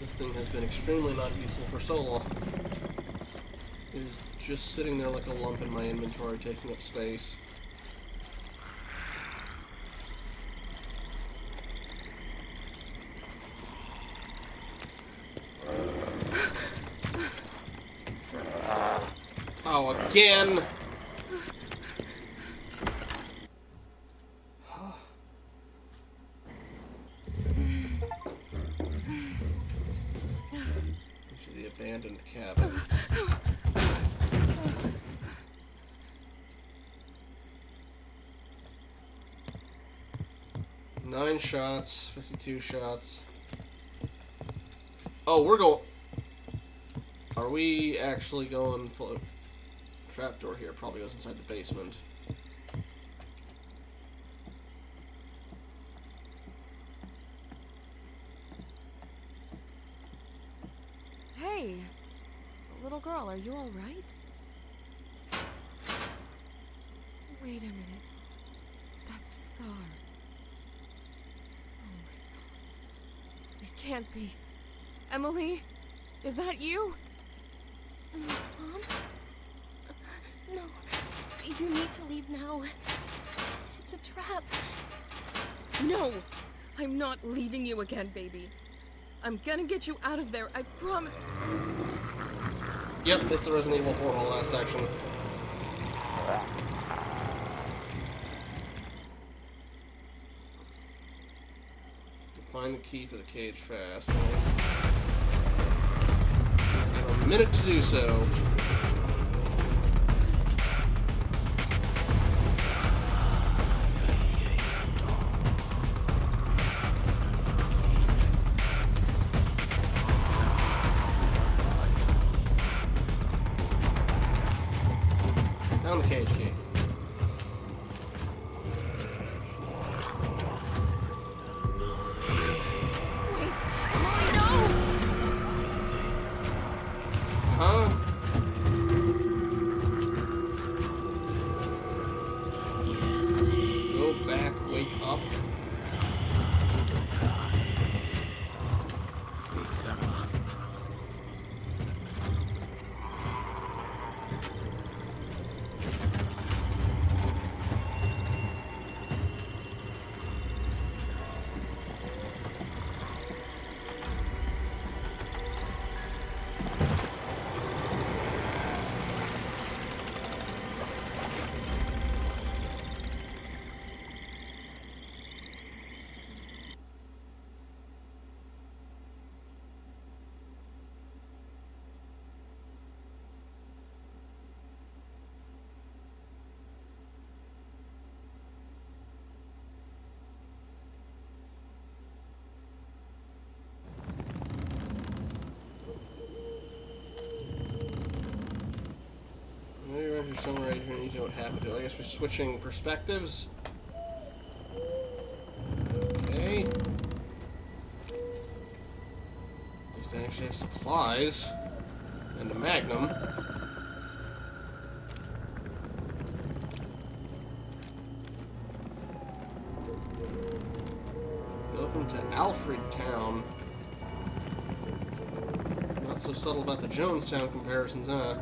This thing has been extremely not useful for so long. It is just sitting there like a lump in my inventory, taking up space. Oh, again! Into the abandoned cabin. Nine shots, 52 shots. Oh, we're going... Are we actually going full... Trapdoor here probably goes inside the basement. Hey, little girl, are you all right? Wait a minute. That's Scar. Oh my god. It can't be. Emily? Is that you? Mom? No. You need to leave now. It's a trap. No! I'm not leaving you again, baby. I'm gonna get you out of there, I promise. Yep, it's the Resident Evil 4 whole last section. Find the key for the cage fast. I have a minute to do so. Down the cage key. Huh? Go back, wake up. Somewhere right here, you know what happened to it. I guess we're switching perspectives. Okay. At least I actually have supplies. And a magnum. Welcome to Alfred Town. Not so subtle about the Jonestown comparisons, huh?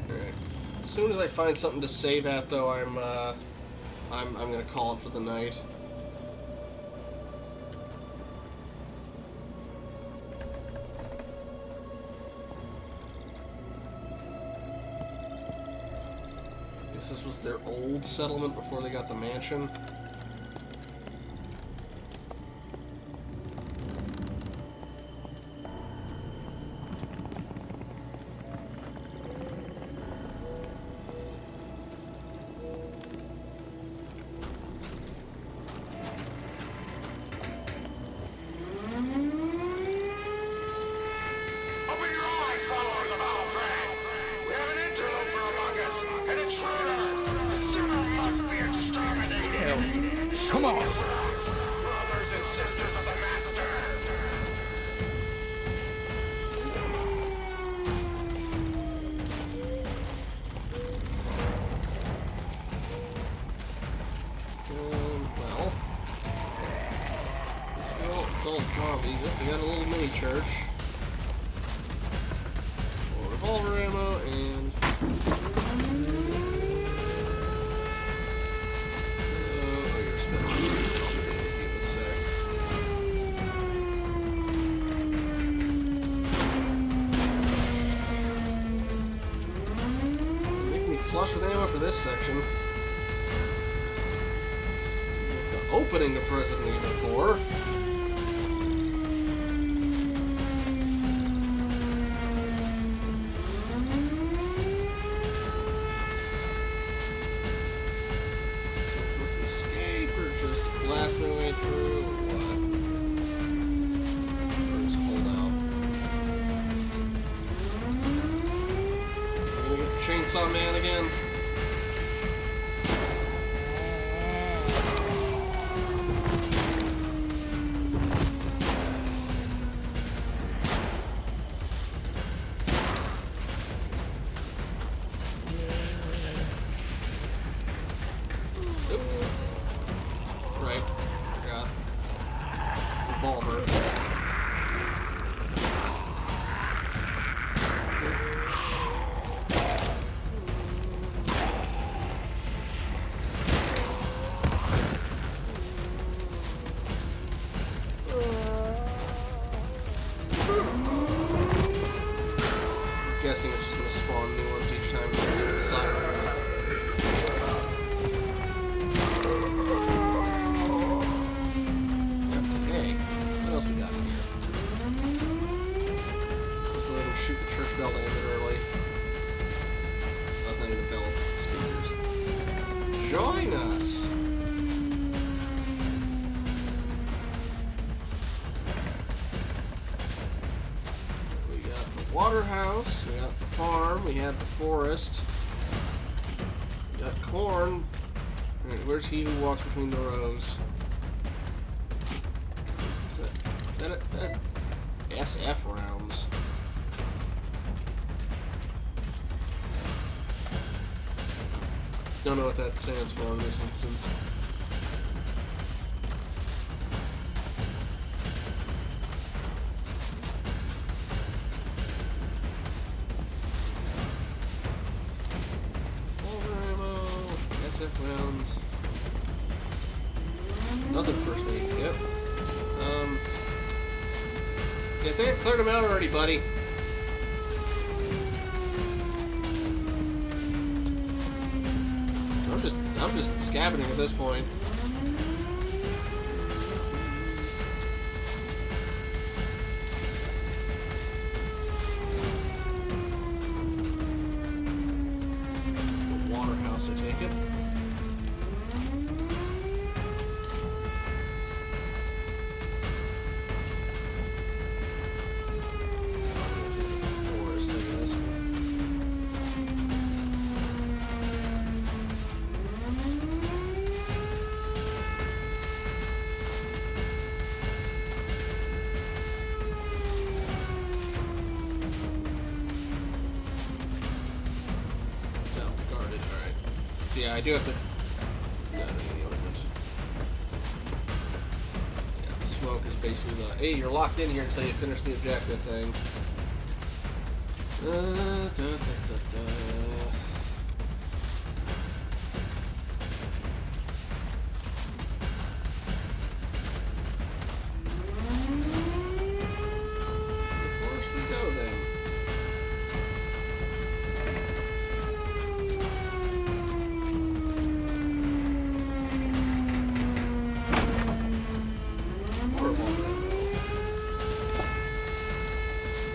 Alright. As soon as I find something to save at, though, I'm gonna call it for the night. Guess this was their old settlement before they got the mansion. Come on! Brothers and sisters of the Master! Well, it's all zombies. We got a little mini church. More revolver ammo and. Oh, you're spilling. Give a sec. Make me flush with ammo for this section. Opening to Resident Evil 4. Supposed to escape or just blast my way through or what? Or just hold out. Are we gonna get the Chainsaw Man again? Right. Forgot. Revolver. Guessing it's just gonna spawn new ones each time it gets inside. Hey, what else we got here? Let's go ahead and shoot the church bell to end it early. That's not even the bell, it's the speakers. Join us! We got the water house, we got the farm, we have the forest. We got corn. Alright, where's he who walks between the rows? Is that it? SF rounds. Don't know what that stands for in this instance. Revolver ammo, SF rounds. Another first aid kit. Yeah, I think I cleared them out already, buddy. I'm just scabbing at this point. It's the water house, I take it. Forest, I guess. Guarded, alright. Yeah, I do have to. Yeah, the smoke is basically the, hey, you're locked in here until you finish the objective thing.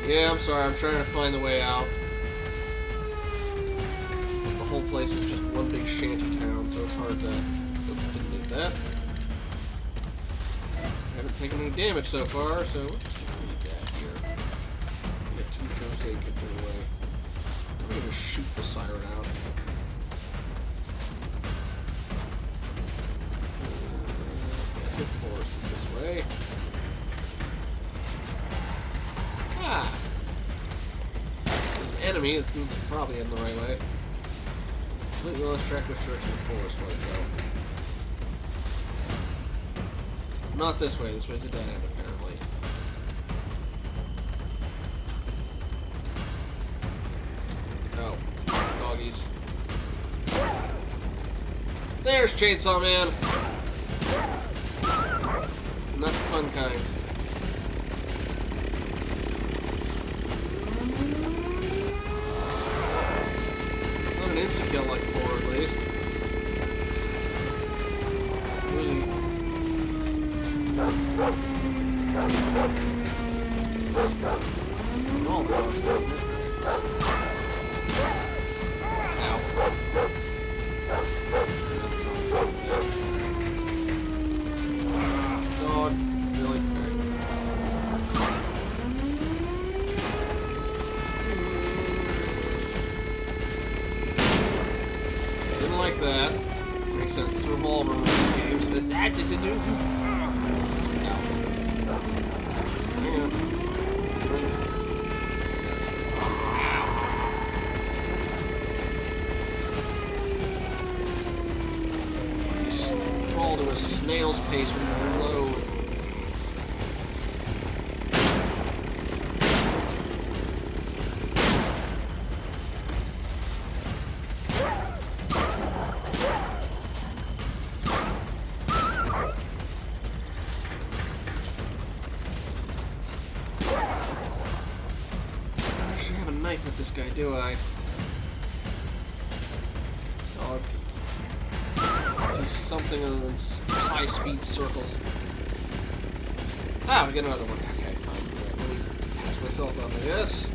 Yeah, I'm sorry, I'm trying to find the way out. The whole place is just one big shanty town, so it's hard to... Oops, didn't need that. Haven't taken any damage so far, so what do we got here? We got 2 first aid kits anyway. I'm gonna just shoot the siren out. Hit forest is this way. Ah! Enemy, this means it's probably in the right way. Completely lost track which direction the forest was, though. Not this way, this way's a dead end, apparently. Oh, doggies. There's Chainsaw Man! Not the fun kind. An insta-kill like 4 at least. Really. All the dogs. Ow. Dog. Really? Like that. Makes sense. It's a revolver in these games. Hang on. Crawl to a snail's pace when you reload. With this guy, do I? Dog. Do something other than high-speed circles. Ah, we get another one. Okay, fine. Right, let me patch myself up, I guess.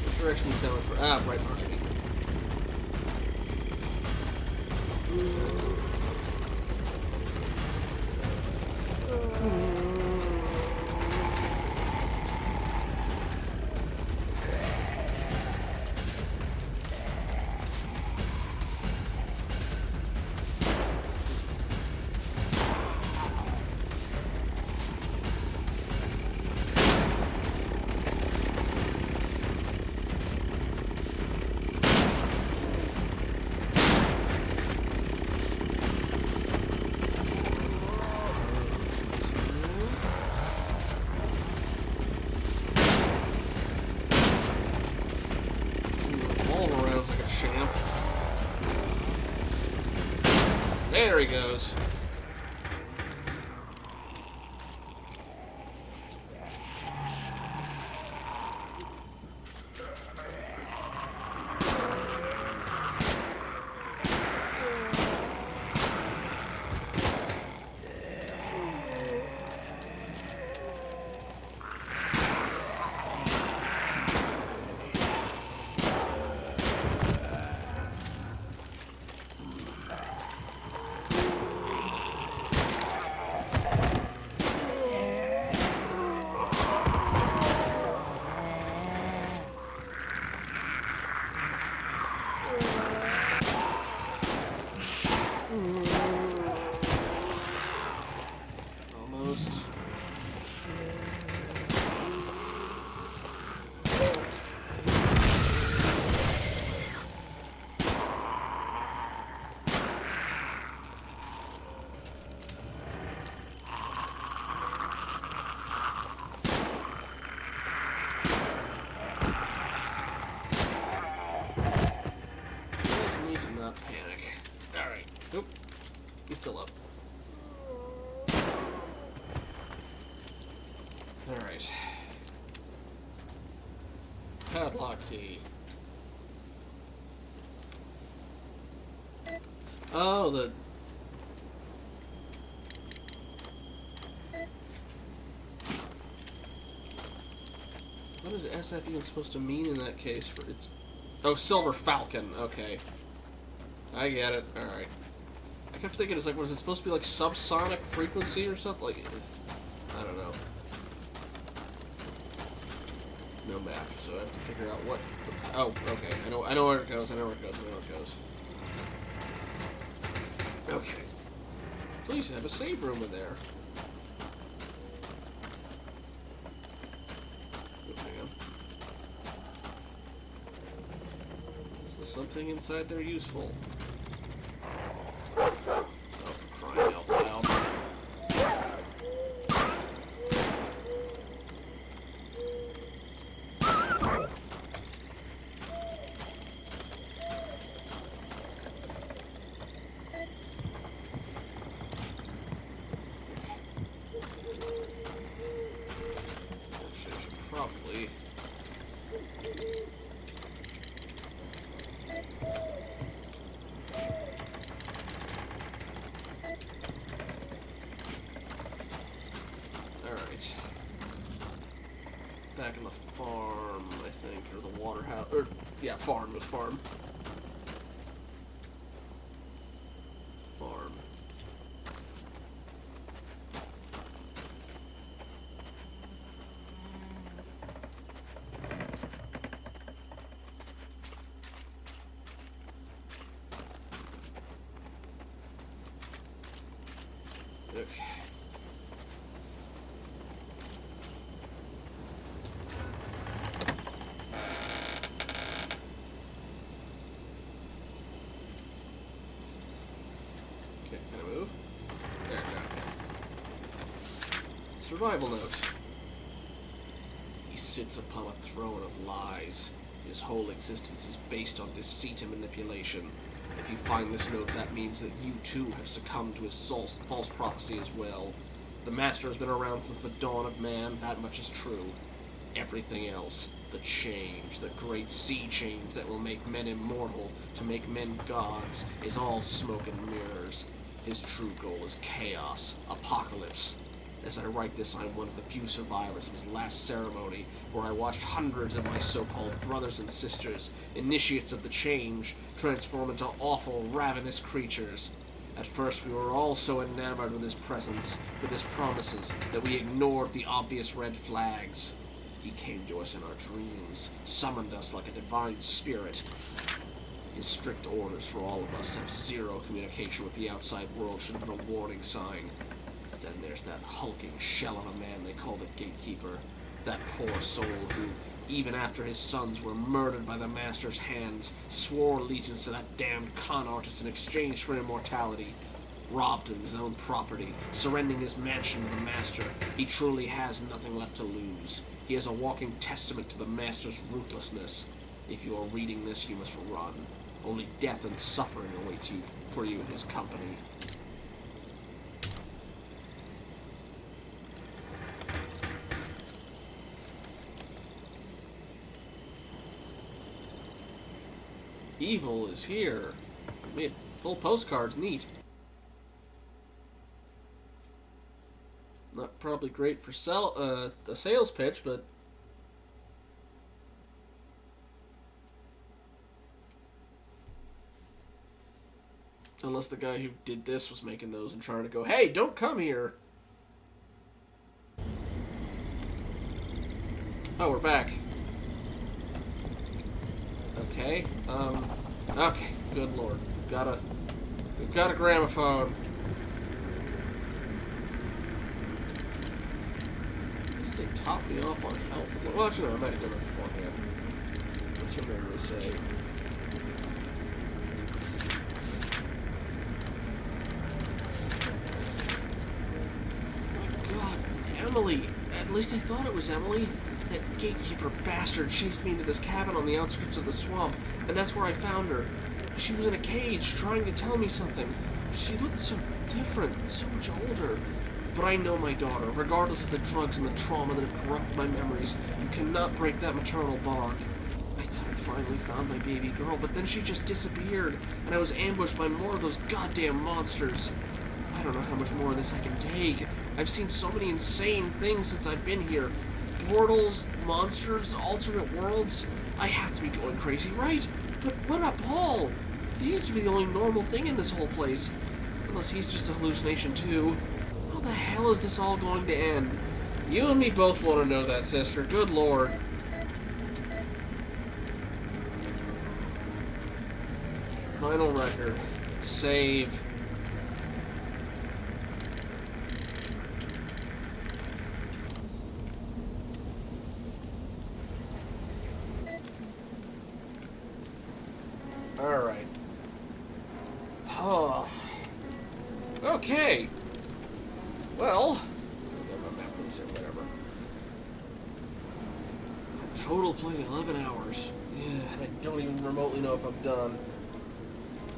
Which direction are you coming for? Ah, right behind me. There he goes. Alright. Padlock key. Oh, the... What is SF even supposed to mean in that case? For its... Oh, Silver Falcon. Okay. I get it. Alright. I kept thinking, it's like, was it supposed to be like subsonic frequency or something? Like, I don't know. No map, so I have to figure out what... Oh, okay. I know where it goes. I know where it goes. Okay. Please have a save room in there. Hang on. Is there something inside there useful? Oh, for crying out loud. Probably. Alright. Back in the farm, I think, or the water house, or, yeah, farm, it was farm. Farm. Okay. Okay, can I move? There, now. Survival note. He sits upon a throne of lies. His whole existence is based on deceit and manipulation. If you find this note, that means that you too have succumbed to his false prophecy as well. The Master has been around since the dawn of man, that much is true. Everything else, the change, the great sea change that will make men immortal, to make men gods, is all smoke and mirrors. His true goal is chaos, apocalypse. As I write this, I'm one of the few survivors of his last ceremony, where I watched hundreds of my so-called brothers and sisters, initiates of the change, transform into awful, ravenous creatures. At first we were all so enamored with his presence, with his promises, that we ignored the obvious red flags. He came to us in our dreams, summoned us like a divine spirit. His strict orders for all of us to have zero communication with the outside world should have been a warning sign. Then there's that hulking shell of a man they call the Gatekeeper. That poor soul who, even after his sons were murdered by the Master's hands, swore allegiance to that damned con artist in exchange for immortality. Robbed of his own property, surrendering his mansion to the Master, he truly has nothing left to lose. He is a walking testament to the Master's ruthlessness. If you are reading this, you must run. Only death and suffering awaits you for you in his company. Evil is here. I mean, full postcards, neat. Not probably great for a sales pitch, but unless the guy who did this was making those and trying to go, hey, don't come here. Oh, we're back. Okay, okay, good lord. We've got a gramophone. This thing topped me off on health. Well, actually, no, I might have done it beforehand. What's your memory say? Oh my god, Emily! At least I thought it was Emily. That gatekeeper bastard chased me into this cabin on the outskirts of the swamp, and that's where I found her. She was in a cage, trying to tell me something. She looked so different, so much older. But I know my daughter, regardless of the drugs and the trauma that have corrupted my memories. You cannot break that maternal bond. I thought I finally found my baby girl, but then she just disappeared, and I was ambushed by more of those goddamn monsters. I don't know how much more of this I can take. I've seen so many insane things since I've been here. Portals, monsters, alternate worlds. I have to be going crazy, right? But what about Paul? He seems to be the only normal thing in this whole place. Unless he's just a hallucination too. How the hell is this all going to end? You and me both want to know that, sister. Good lord. Final record. Save. Alright. Oh. Okay. Well, I'll get my map for this or whatever. Total play 11 hours. Yeah, I don't even remotely know if I'm done.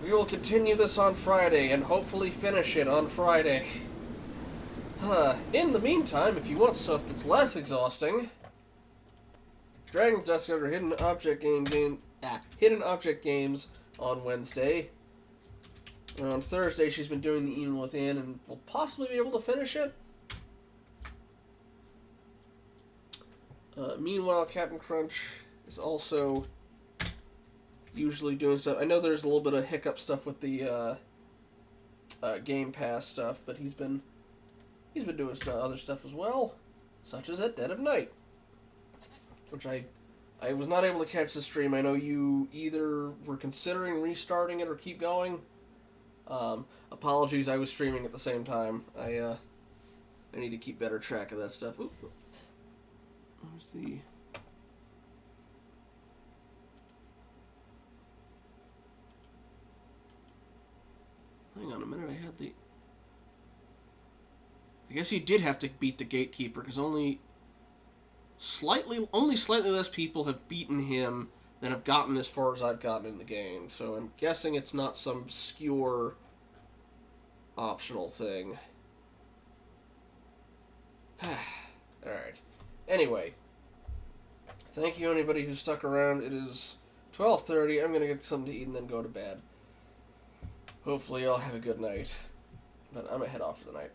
We will continue this on Friday and hopefully finish it on Friday. In the meantime, if you want stuff that's less exhausting, Dragon's Dust got her hidden object games on Wednesday. And on Thursday, she's been doing the Even Within, and will possibly be able to finish it. Meanwhile, Captain Crunch is also usually doing stuff. I know there's a little bit of hiccup stuff with the Game Pass stuff, but he's been doing other stuff as well, such as at Dead of Night, which I was not able to catch the stream. I know you either were considering restarting it or keep going. Apologies, I was streaming at the same time. I need to keep better track of that stuff. Oop. Where's the... Hang on a minute, I had the... I guess you did have to beat the Gatekeeper, because only slightly less people have beaten him than have gotten as far as I've gotten in the game. So I'm guessing it's not some obscure optional thing. Alright. Anyway. Thank you anybody who stuck around. It is 12:30. I'm going to get something to eat and then go to bed. Hopefully I'll have a good night. But I'm going to head off for the night.